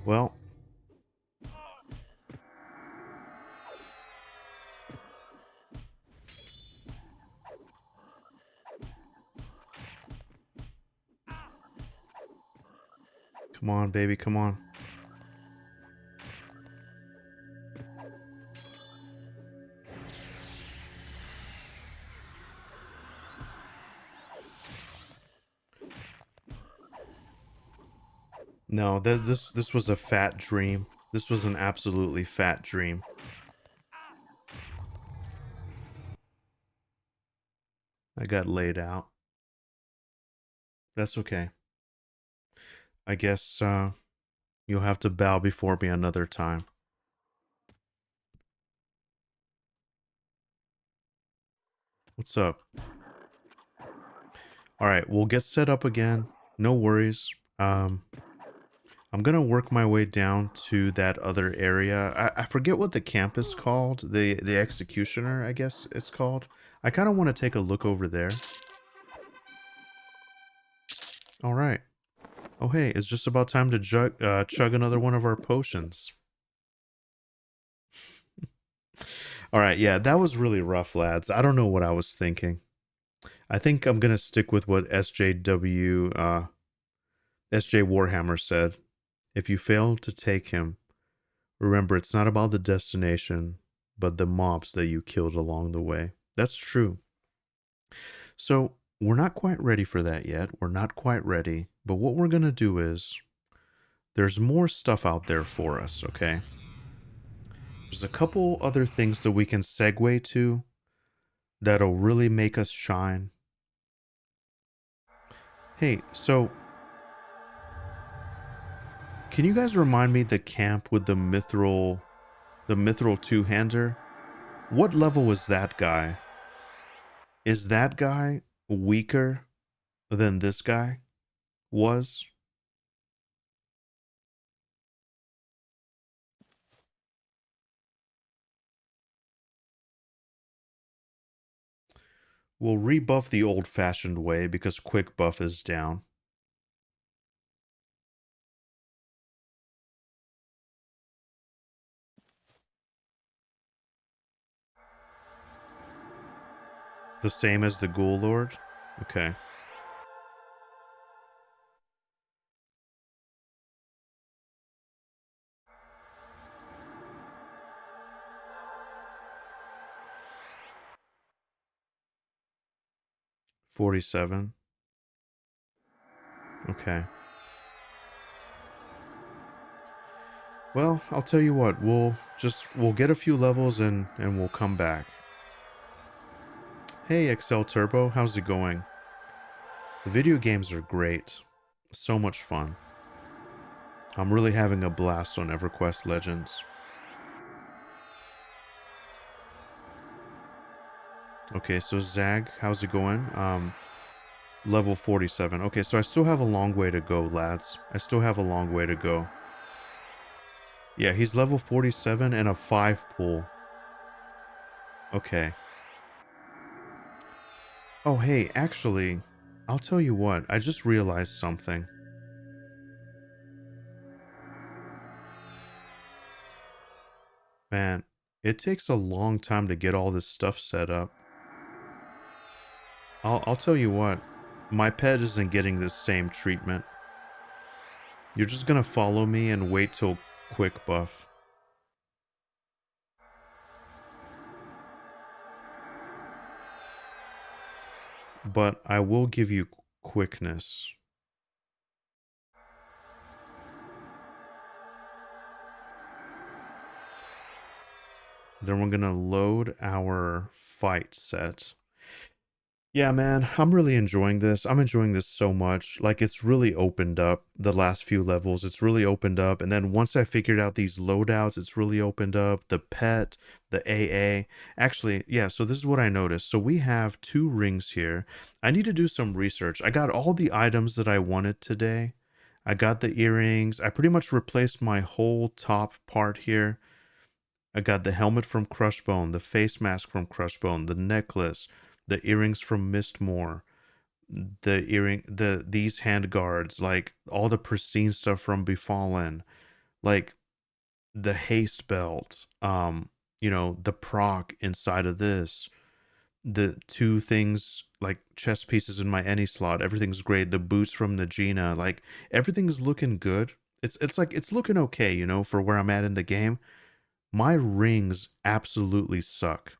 Well, come on, baby, come on. No, this was a fat dream. This was an absolutely fat dream. I got laid out. That's okay. I guess you'll have to bow before me another time. What's up? All right, we'll get set up again. No worries. I'm gonna work my way down to that other area. I forget what the camp is called. The executioner, I guess it's called. I kind of want to take a look over there. All right. Oh hey, it's just about time to chug another one of our potions. All right, yeah, that was really rough, lads. I don't know what I was thinking. I think I'm gonna stick with what SJ Warhammer said. If you fail to take him, remember it's not about the destination, but the mobs that you killed along the way. That's true. So We're not quite ready for that yet. We're not quite ready. But what we're going to do is there's more stuff out there for us, okay? There's a couple other things that we can segue to that'll really make us shine. Hey, so can you guys remind me the camp with the mithril two-hander? What level was that guy? Is that guy weaker than this guy was? We'll rebuff the old-fashioned way because quick buff is down. The same as the Ghoul Lord? Okay. $47. Okay. Well, I'll tell you what, we'll get a few levels and we'll come back. Hey Excel Turbo, how's it going? The video games are great. So much fun. I'm really having a blast on EverQuest Legends. Okay, so Zag, how's it going? Level 47. Okay, so I still have a long way to go, lads. I still have a long way to go. Yeah, he's level 47 and a 5 pool. Okay. Oh, hey, actually, I'll tell you what. I just realized something. Man, it takes a long time to get all this stuff set up. I'll tell you what. My pet isn't getting this same treatment. You're just gonna follow me and wait till quick buff. But I will give you quickness. Then we're gonna load our fight set. Yeah, man, I'm really enjoying this. I'm enjoying this so much. Like, it's really opened up the last few levels. It's really opened up. And then once I figured out these loadouts, it's really opened up. The pet, the AA. Actually, yeah, so this is what I noticed. So we have 2 rings here. I need to do some research. I got all the items that I wanted today. I got the earrings. I pretty much replaced my whole top part here. I got the helmet from CRUSHBONE, the face mask from CRUSHBONE, the necklace, the earrings from Mistmoore, these hand guards, like all the pristine stuff from Befallen, like the haste belt, the proc inside of this, the 2 things like chest pieces in my any slot, everything's great. The boots from Najina, like everything's looking good. It's like it's looking okay, for where I'm at in the game. My rings absolutely suck.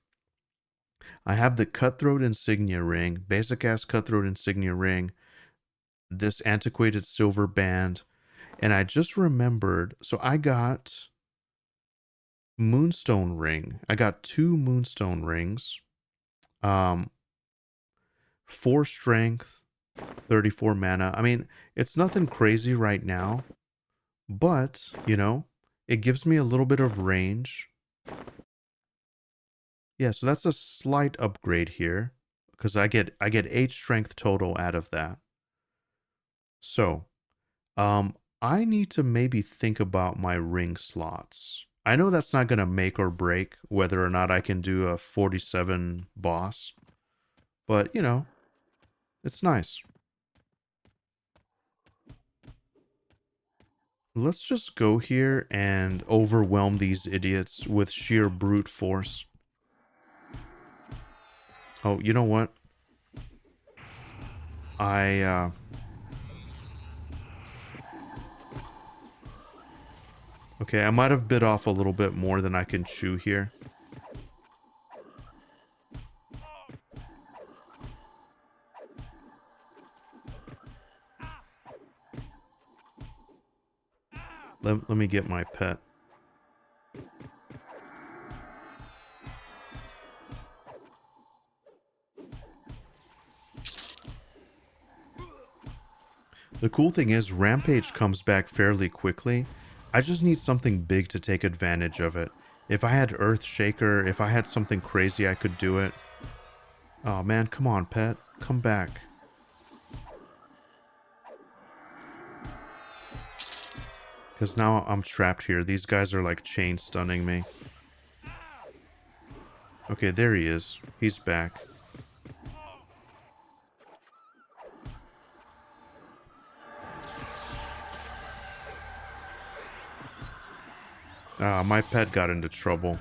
I have the Cutthroat Insignia ring, basic ass Cutthroat Insignia ring, this antiquated silver band, and I just remembered, so I got Moonstone ring. I got 2 Moonstone rings, 4 strength, 34 mana. I mean, it's nothing crazy right now, but, it gives me a little bit of range. Yeah, so that's a slight upgrade here because I get 8 strength total out of that. So, I need to maybe think about my ring slots. I know that's not going to make or break whether or not I can do a 47 boss, but it's nice. Let's just go here and overwhelm these idiots with sheer brute force. Oh, you know what? Okay, I might have bit off a little bit more than I can chew here. Let me get my pet. The cool thing is, Rampage comes back fairly quickly. I just need something big to take advantage of it. If I had Earthshaker, if I had something crazy, I could do it. Oh man, come on, pet. Come back. Because now I'm trapped here. These guys are like chain stunning me. Okay, there he is. He's back. Ah, my pet got into trouble.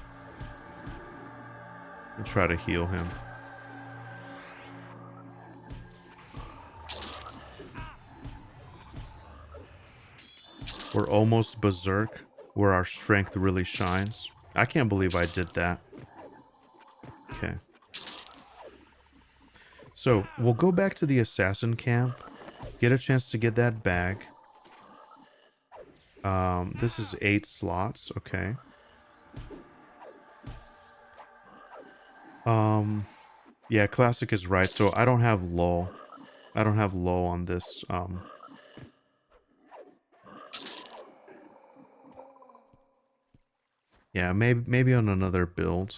I'll try to heal him. We're almost berserk, where our strength really shines. I can't believe I did that. Okay. So, we'll go back to the assassin camp, get a chance to get that bag. This is 8 slots, okay. Yeah, classic is right, so I don't have low. I don't have low on this, yeah, maybe on another build.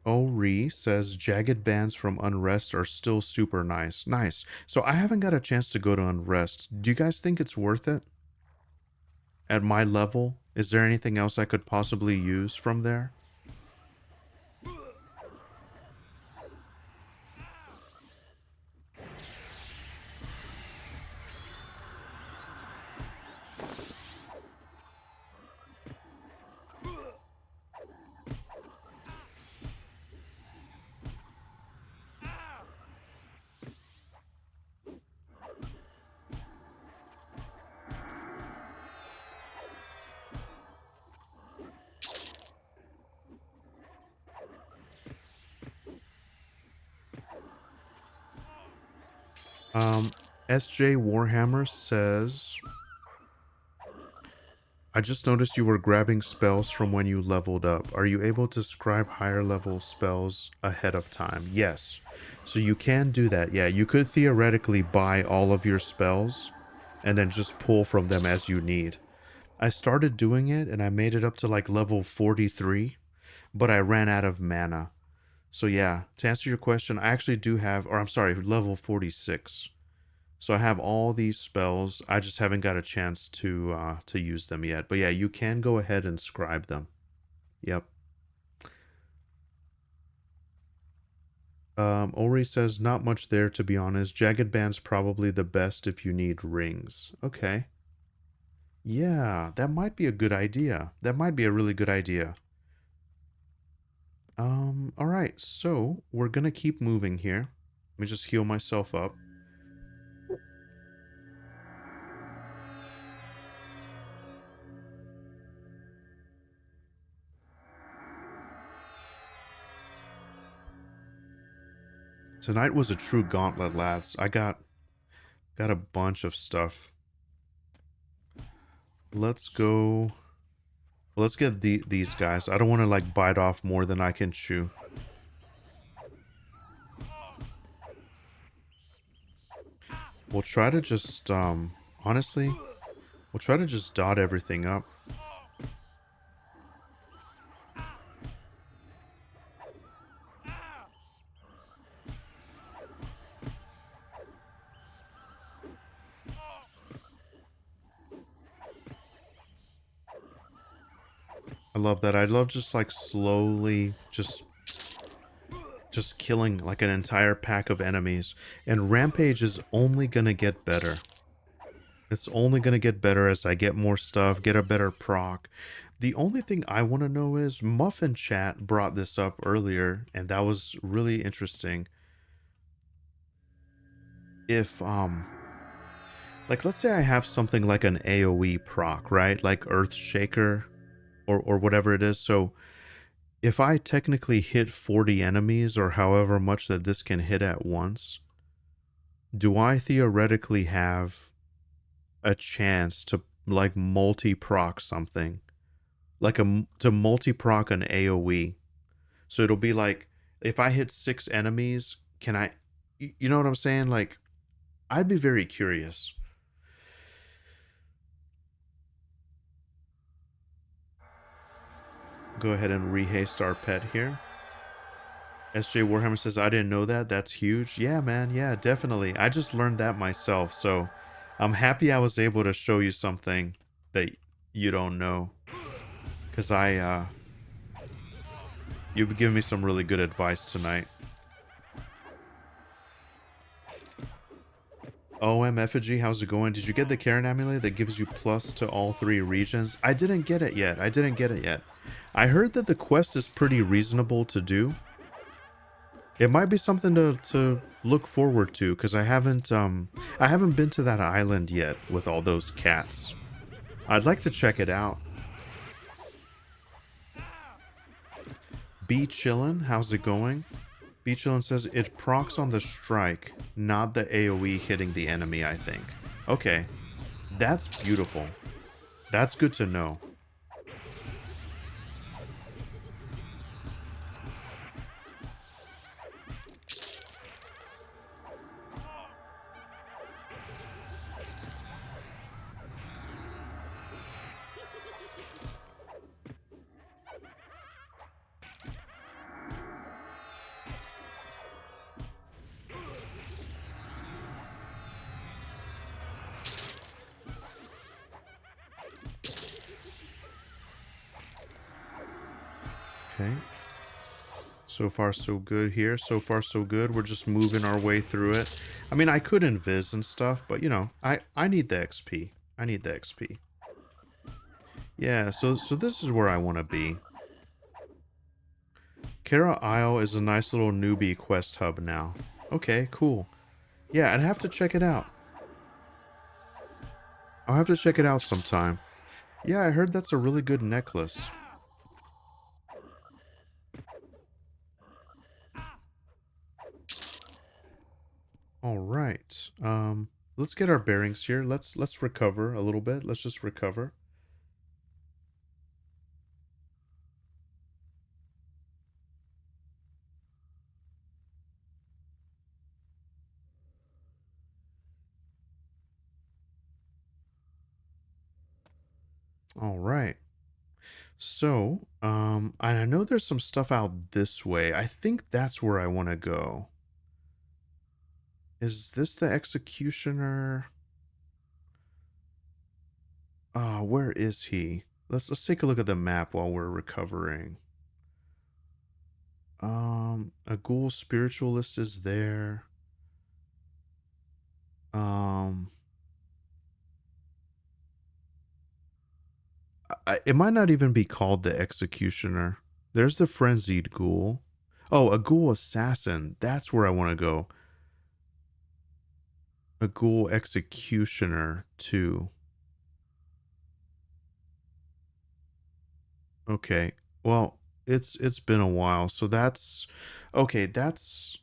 Ori says jagged bands from Unrest are still super nice. Nice. So I haven't got a chance to go to Unrest. Do you guys think it's worth it? At my level? Is there anything else I could possibly use from there? SJ Warhammer says, I just noticed you were grabbing spells from when you leveled up. Are you able to scribe higher level spells ahead of time? Yes. So you can do that. Yeah, you could theoretically buy all of your spells and then just pull from them as you need. I started doing it and I made it up to like level 43, but I ran out of mana. So yeah, to answer your question, I actually do have, or I'm sorry, level 46. So I have all these spells. I just haven't got a chance to use them yet. But yeah, you can go ahead and scribe them. Yep. Ori says not much there to be honest. Jagged band's probably the best if you need rings. Okay. Yeah, that might be a good idea. That might be a really good idea. All right. So we're gonna keep moving here. Let me just heal myself up. Tonight was a true gauntlet, lads. I got a bunch of stuff. Let's go. Let's get these guys. I don't want to like bite off more than I can chew. We'll try to just honestly, we'll try to just dot everything up. I love that. I love just like slowly just killing like an entire pack of enemies. And Rampage is only gonna get better. It's only gonna get better as I get more stuff, get a better proc. The only thing I want to know is Muffin Chat brought this up earlier, and that was really interesting. If like let's say I have something like an AoE proc, right? Like Earthshaker or whatever it is. So if I technically hit 40 enemies or however much that this can hit at once, do I theoretically have a chance like multi-proc something. Like to multi-proc an AoE. So it'll be like if I hit 6 enemies, can I you know what I'm saying? Like I'd be very curious. Go ahead and rehaste our pet here. SJ Warhammer says, I didn't know that. That's huge. Yeah, man. Yeah, definitely. I just learned that myself. So I'm happy I was able to show you something that you don't know. Because you've given me some really good advice tonight. OM Effigy, how's it going? Did you get the Karen amulet that gives you plus to all 3 regions? I didn't get it yet. I didn't get it yet. I heard that the quest is pretty reasonable to do. It might be something to look forward to, because I haven't been to that island yet with all those cats. I'd like to check it out. B Chillin', how's it going? B Chillin' says it procs on the strike, not the AoE hitting the enemy, I think. Okay. That's beautiful. That's good to know. Okay. So far, so good here. So far, so good. We're just moving our way through it. I mean, I could invis and stuff, but, you know, I need the XP. I need the XP. Yeah, so this is where I want to be. Kara Isle is a nice little newbie quest hub now. Okay, cool. Yeah, I'd have to check it out. I'll have to check it out sometime. Yeah, I heard that's a really good necklace. All right. Let's get our bearings here. Let's recover a little bit. Let's just recover. All right. So, I know there's some stuff out this way. I think that's where I want to go. Is this the executioner? Where is he? Let's take a look at the map while we're recovering. A ghoul spiritualist is there. Um, it might not even be called the executioner. There's the frenzied ghoul. Oh, a ghoul assassin. That's where I want to go. A ghoul executioner too. Okay. Well, it's been a while, so that's okay, that's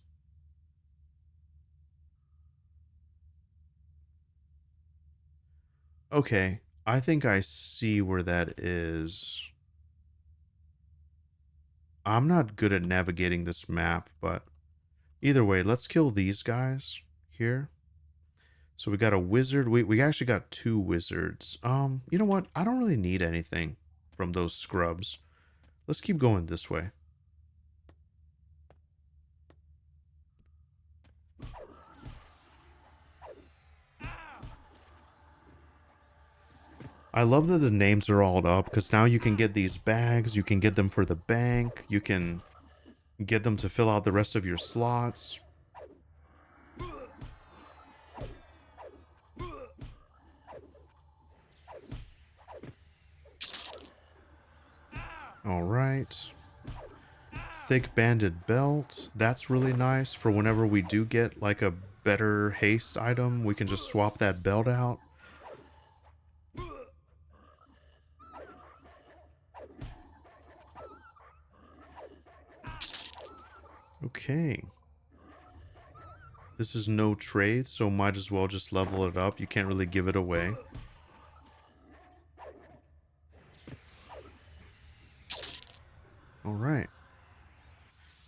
okay. I think I see where that is. I'm not good at navigating this map, but either way, let's kill these guys here. So we got a wizard. We actually got 2 wizards. You know what? I don't really need anything from those scrubs. Let's keep going this way. I love that the names are all up, because now you can get these bags, you can get them for the bank, you can get them to fill out the rest of your slots. All right. Thick banded belt. That's really nice for whenever we do get like a better haste item. We can just swap that belt out. Okay. This is no trade, so might as well just level it up. You can't really give it away. All right.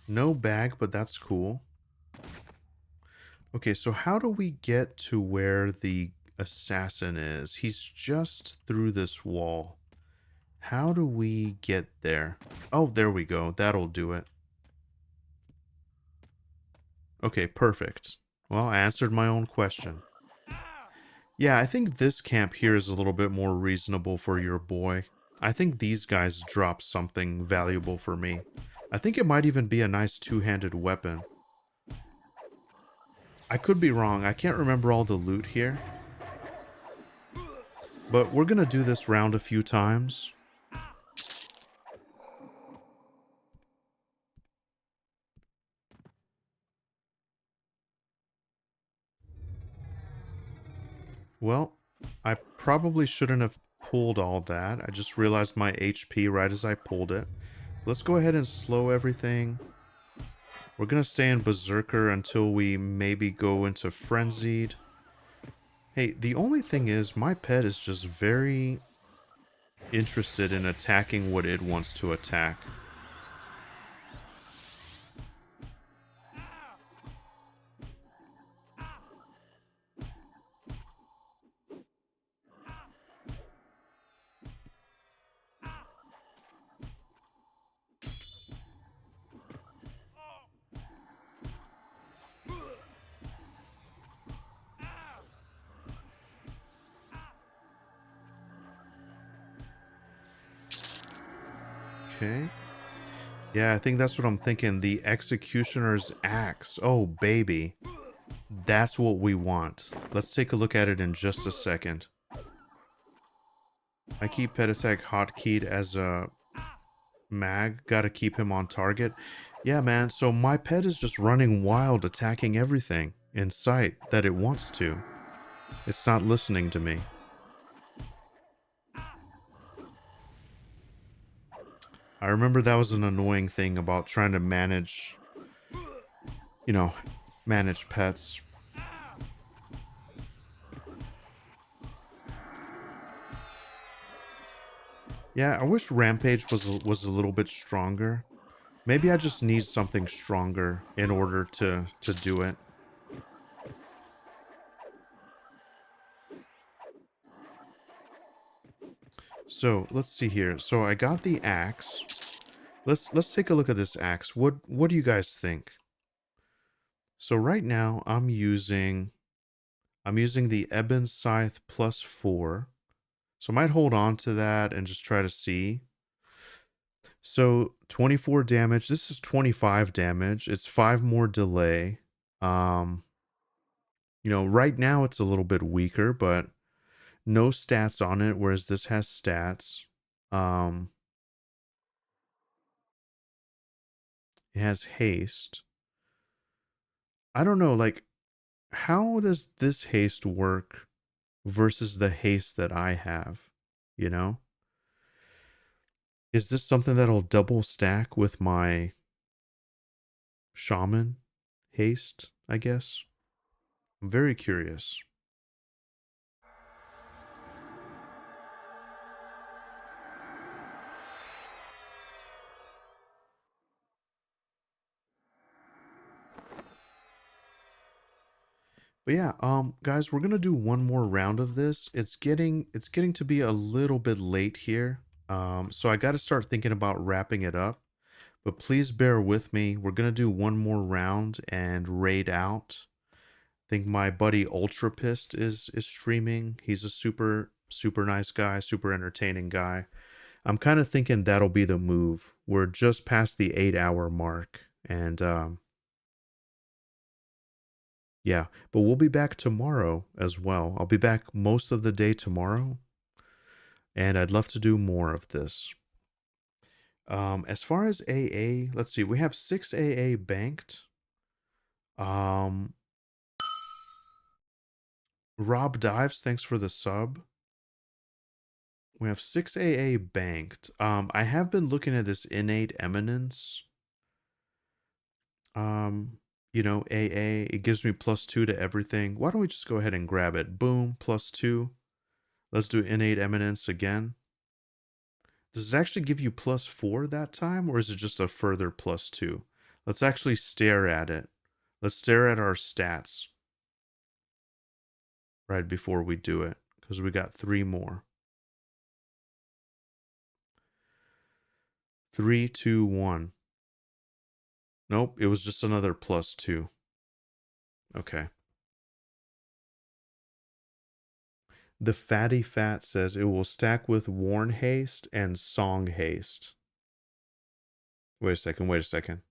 No bag, but that's cool. Okay, so how do we get to where the assassin is? He's just through this wall. How do we get there? Oh, there we go. That'll do it. Okay, perfect. Well, I answered my own question. Yeah, I think this camp here is a little bit more reasonable for your boy. I think these guys drop something valuable for me. I think it might even be a nice two-handed weapon. I could be wrong. I can't remember all the loot here. But we're gonna do this round a few times. Well, I probably shouldn't have pulled all that. I just realized my HP right as I pulled it. Let's go ahead and slow everything. We're gonna stay in Berserker until we maybe go into Frenzied. Hey, the only thing is, my pet is just very interested in attacking what it wants to attack. Okay. Yeah, I think that's what I'm thinking. The Executioner's Axe. Oh, baby. That's what we want. Let's take a look at it in just a second. I keep pet attack hotkeyed as a mag. Gotta keep him on target. Yeah, man, so my pet is just running wild, attacking everything in sight that it wants to. It's not listening to me. I remember that was an annoying thing about trying to manage, manage pets. Yeah, I wish Rampage was a little bit stronger. Maybe I just need something stronger in order to do it. So let's see here. So I got the axe. Let's take a look at this axe. What do you guys think? So right now I'm using the Ebon Scythe +4. So I might hold on to that and just try to see. So 24 damage. This is 25 damage. It's 5 more delay. Right now it's a little bit weaker, but no stats on it, whereas this has stats. It has haste. I don't know, like, how does this haste work versus the haste that I have, you know? Is this something that'll double stack with my shaman haste, I guess? I'm very curious. But yeah, guys, we're gonna do one more round of this. It's getting to be a little bit late here. So I gotta start thinking about wrapping it up. But please bear with me. We're gonna do one more round and raid out. I think my buddy Ultra Pissed is streaming. He's a super nice guy, super entertaining guy. I'm kind of thinking that'll be the move. We're just past the 8-hour mark, and yeah, but we'll be back tomorrow as well. I'll be back most of the day tomorrow, and I'd love to do more of this. As far as AA, let's see, we have 6 AA banked. Um, Rob Dives, thanks for the sub. We have 6 AA banked. I have been looking at this innate eminence. AA, it gives me +2 to everything. Why don't we just go ahead and grab it? Boom, +2. Let's do innate eminence again. Does it actually give you +4 that time, or is it just a further +2? Let's actually stare at it. Let's stare at our stats right before we do it, because we got 3 more. 3, 2, 1. Nope, it was just another +2. Okay. The Fatty Fat says it will stack with Warn Haste and Song Haste. Wait a second, wait a second.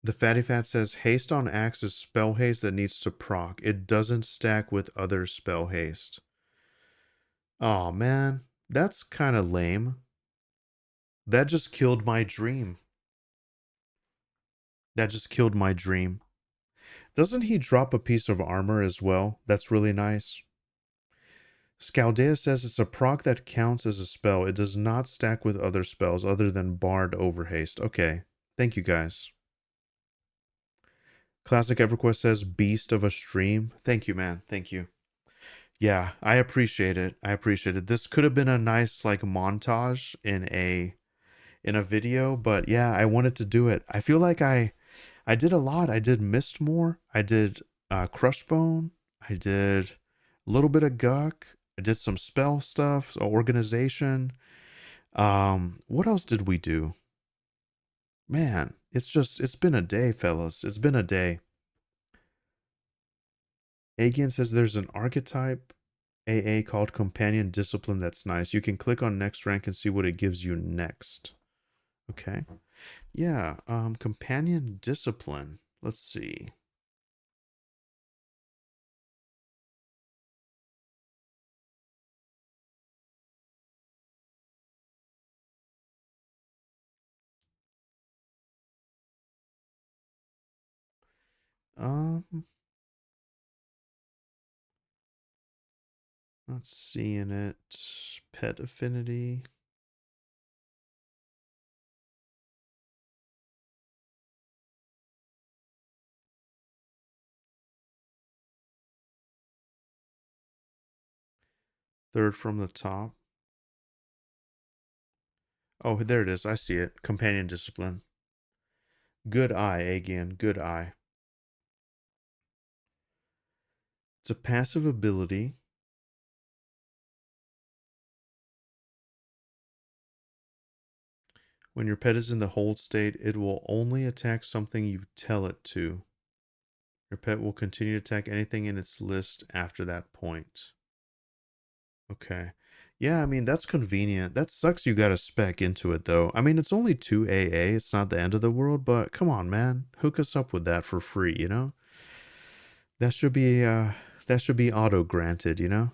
The Fatty Fat says haste on axe is spell haste that needs to proc. It doesn't stack with other spell haste. Oh man, that's kind of lame. That just killed my dream. That just killed my dream. Doesn't he drop a piece of armor as well? That's really nice. Scaldea says it's a proc that counts as a spell. It does not stack with other spells other than Bard Overhaste. Okay, thank you guys. Classic EverQuest says beast of a stream. Thank you, man. Thank you. Yeah, I appreciate it. I appreciate it. This could have been a nice like montage in a video, but yeah, I wanted to do it. I feel like I did a lot. I did Mistmoore. I did CRUSHBONE. I did a little bit of GUK. I did some spell stuff, organization. What else did we do? Man, it's been a day, fellas. It's been a day. Agian says there's an archetype AA called Companion Discipline that's nice. You can click on next rank and see what it gives you next. Okay. Yeah, Companion Discipline. Let's see. Um, not seeing it. Pet affinity. Third from the top. Oh, there it is. I see it. Companion Discipline. Good eye, Agian. Good eye. It's a passive ability. When your pet is in the hold state, it will only attack something you tell it to. Your pet will continue to attack anything in its list after that point. Okay. Yeah, I mean, that's convenient. That sucks you gotta spec into it, though. I mean, it's only 2 AA. It's not the end of the world, but come on, man. Hook us up with that for free, you know? That should be, auto-granted, you know?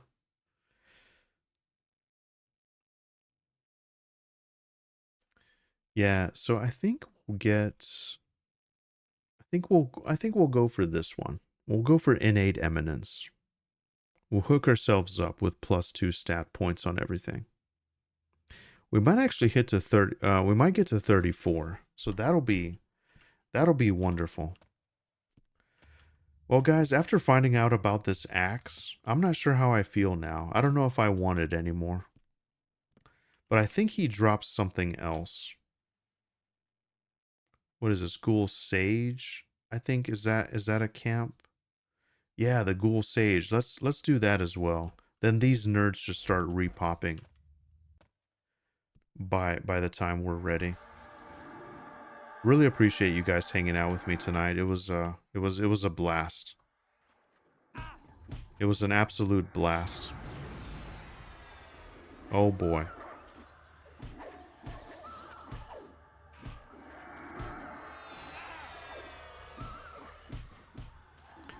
Yeah, so I think we'll go for this one. We'll go for Innate Eminence. We'll hook ourselves up with +2 stat points on everything. We might actually hit to 30. We might get to 34. So that'll be wonderful. Well, guys, after finding out about this axe, I'm not sure how I feel now. I don't know if I want it anymore. But I think he drops something else. What is this? Ghoul Sage? I think is that a camp? Yeah, the Ghoul Sage. Let's do that as well. Then these nerds just start repopping by the time we're ready. Really appreciate you guys hanging out with me tonight. It was a blast. It was an absolute blast. Oh boy.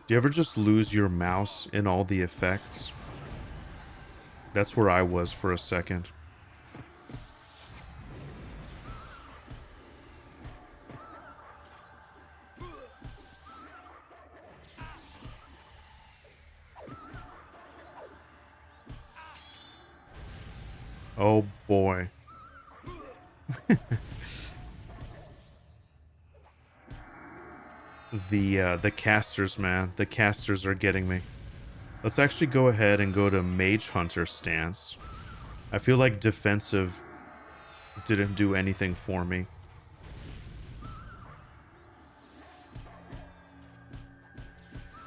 Do you ever just lose your mouse in all the effects? That's where I was for a second. Oh boy. The casters, man. The casters are getting me. Let's actually go ahead and go to Mage Hunter stance. I feel like defensive didn't do anything for me.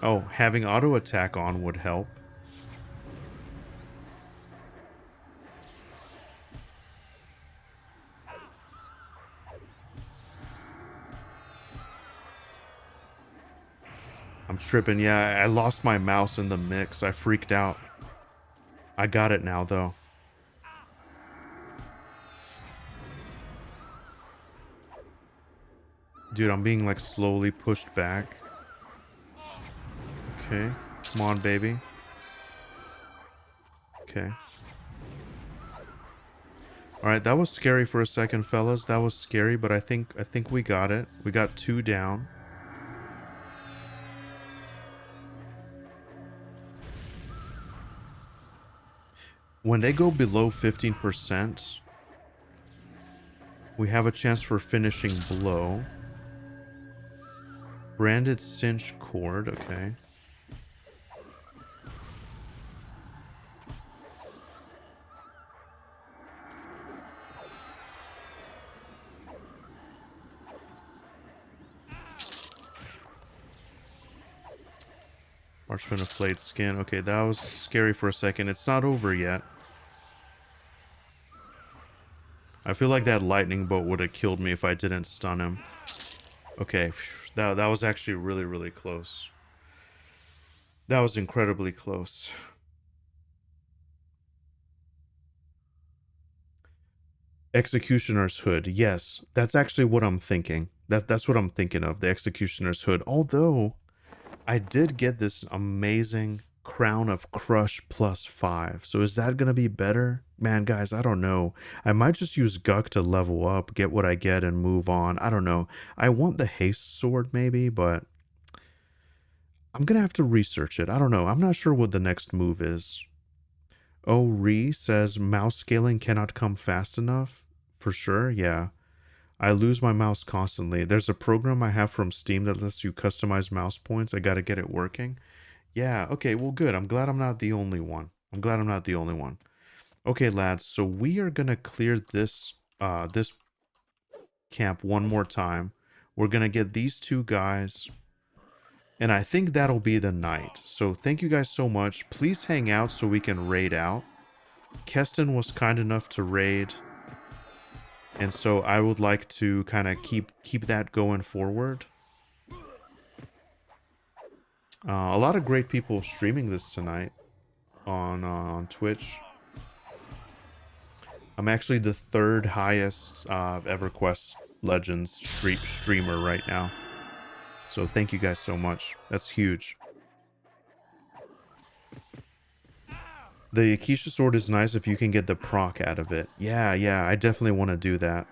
Oh, having auto attack on would help. I'm tripping. Yeah, I lost my mouse in the mix. I freaked out. I got it now, though. Dude, I'm being, like, slowly pushed back. Okay. Come on, baby. Okay. Alright, that was scary for a second, fellas. That was scary, but I think we got it. We got 2 down. When they go below 15%, we have a chance for finishing blow. Branded cinch cord, okay. Parchment of flayed skin. Okay, that was scary for a second. It's not over yet. I feel like that lightning bolt would have killed me if I didn't stun him. Okay, that was actually really, really close. That was incredibly close. Executioner's Hood. Yes, that's actually what I'm thinking. That's what I'm thinking of, the Executioner's Hood. Although, I did get this amazing Crown of Crush +5. So is that going to be better? Man, guys, I don't know. I might just use GUK to level up, get what I get, and move on. I don't know. I want the Haste Sword, maybe, but I'm going to have to research it. I don't know. I'm not sure what the next move is. Oh, Ree says mouse scaling cannot come fast enough. For sure, yeah. I lose my mouse constantly. There's a program I have from Steam that lets you customize mouse points. I gotta get it working. Yeah, okay, well, good. I'm glad I'm not the only one. I'm glad I'm not the only one. Okay, lads, so we are gonna clear this camp one more time. We're gonna get these 2 guys, and I think that'll be the night. So thank you guys so much. Please hang out so we can raid out. Keston was kind enough to raid, and so I would like to kind of keep that going forward. A lot of great people streaming this tonight on Twitch. I'm actually the 3rd highest EverQuest Legends streamer right now. So thank you guys so much. That's huge. The Akisha sword is nice if you can get the proc out of it. Yeah, I definitely want to do that.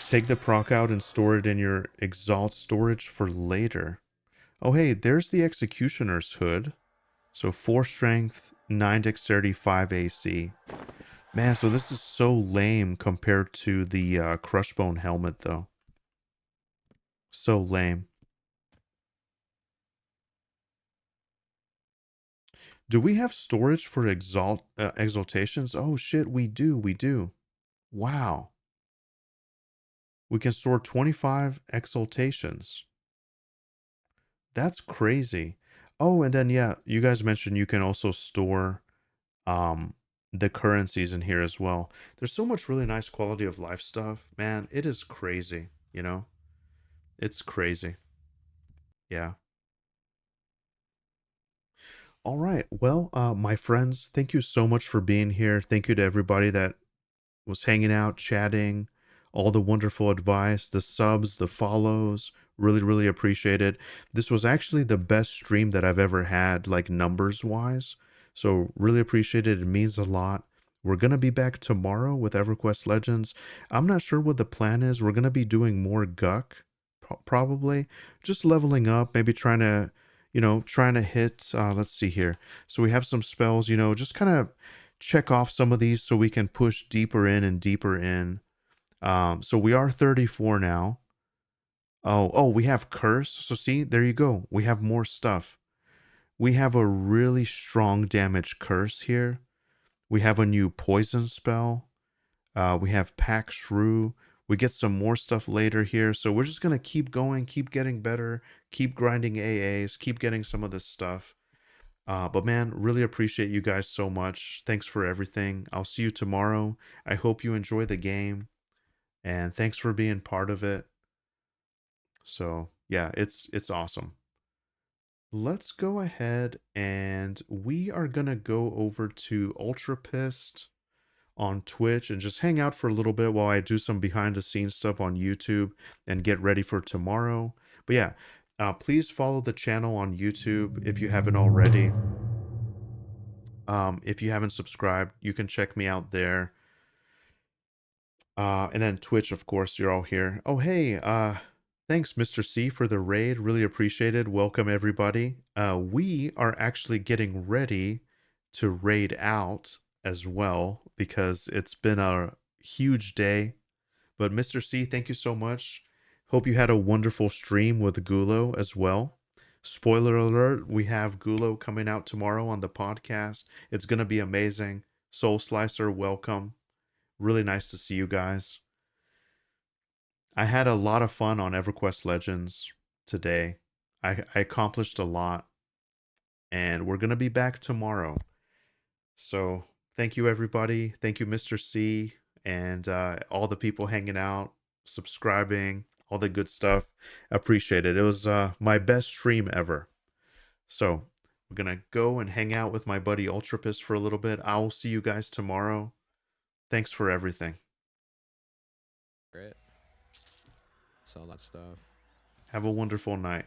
Take the proc out and store it in your Exalt storage for later. Oh, hey, there's the Executioner's Hood. So 4 strength, 9 dexterity, 5 AC. Man, so this is so lame compared to the CRUSHBONE helmet, though. So lame. Do we have storage for exaltations? Oh shit, we do. Wow. We can store 25 exaltations. That's crazy. Oh, and then yeah, you guys mentioned you can also store um the currencies in here as well. There's so much really nice quality of life stuff. Man, it is crazy, you know? It's crazy. Yeah. All right. Well, my friends, thank you so much for being here. Thank you to everybody that was hanging out, chatting, all the wonderful advice, the subs, the follows. Really, really appreciate it. This was actually the best stream that I've ever had, like numbers wise. So, really appreciate it. It means a lot. We're going to be back tomorrow with EverQuest Legends. I'm not sure what the plan is. We're going to be doing more GUK, probably. Just leveling up, maybe trying to, trying to hit, let's see here. So, we have some spells, just kind of check off some of these so we can push deeper in and deeper in. So we are 34 now. Oh, we have curse. So see, there you go. We have more stuff. We have a really strong damage curse here. We have a new poison spell. We have Pack Shrew. We get some more stuff later here. So we're just going to keep going, keep getting better, keep grinding AAs, keep getting some of this stuff. But man, really appreciate you guys so much. Thanks for everything. I'll see you tomorrow. I hope you enjoy the game. And thanks for being part of it. So yeah, it's awesome. Let's go ahead and we are gonna go over to Ultra Pissed on Twitch and just hang out for a little bit while I do some behind the scenes stuff on YouTube and get ready for tomorrow. But yeah, please follow the channel on YouTube if you haven't already. If you haven't subscribed, you can check me out there. And then Twitch, of course, you're all here. Oh, hey, thanks, Mr. C, for the raid. Really appreciated. Welcome, everybody. We are actually getting ready to raid out as well because it's been a huge day. But Mr. C, thank you so much. Hope you had a wonderful stream with Gulo as well. Spoiler alert, we have Gulo coming out tomorrow on the podcast. It's going to be amazing. Soul Slicer, welcome. Really nice to see you guys. I had a lot of fun on EverQuest Legends today. I accomplished a lot, and we're going to be back tomorrow. So, thank you, everybody. Thank you, Mr. C, and all the people hanging out, subscribing, all the good stuff. Appreciate it. It was my best stream ever. So, we're going to go and hang out with my buddy Ultrapist for a little bit. I will see you guys tomorrow. Thanks for everything. Great. Saw that stuff. Have a wonderful night.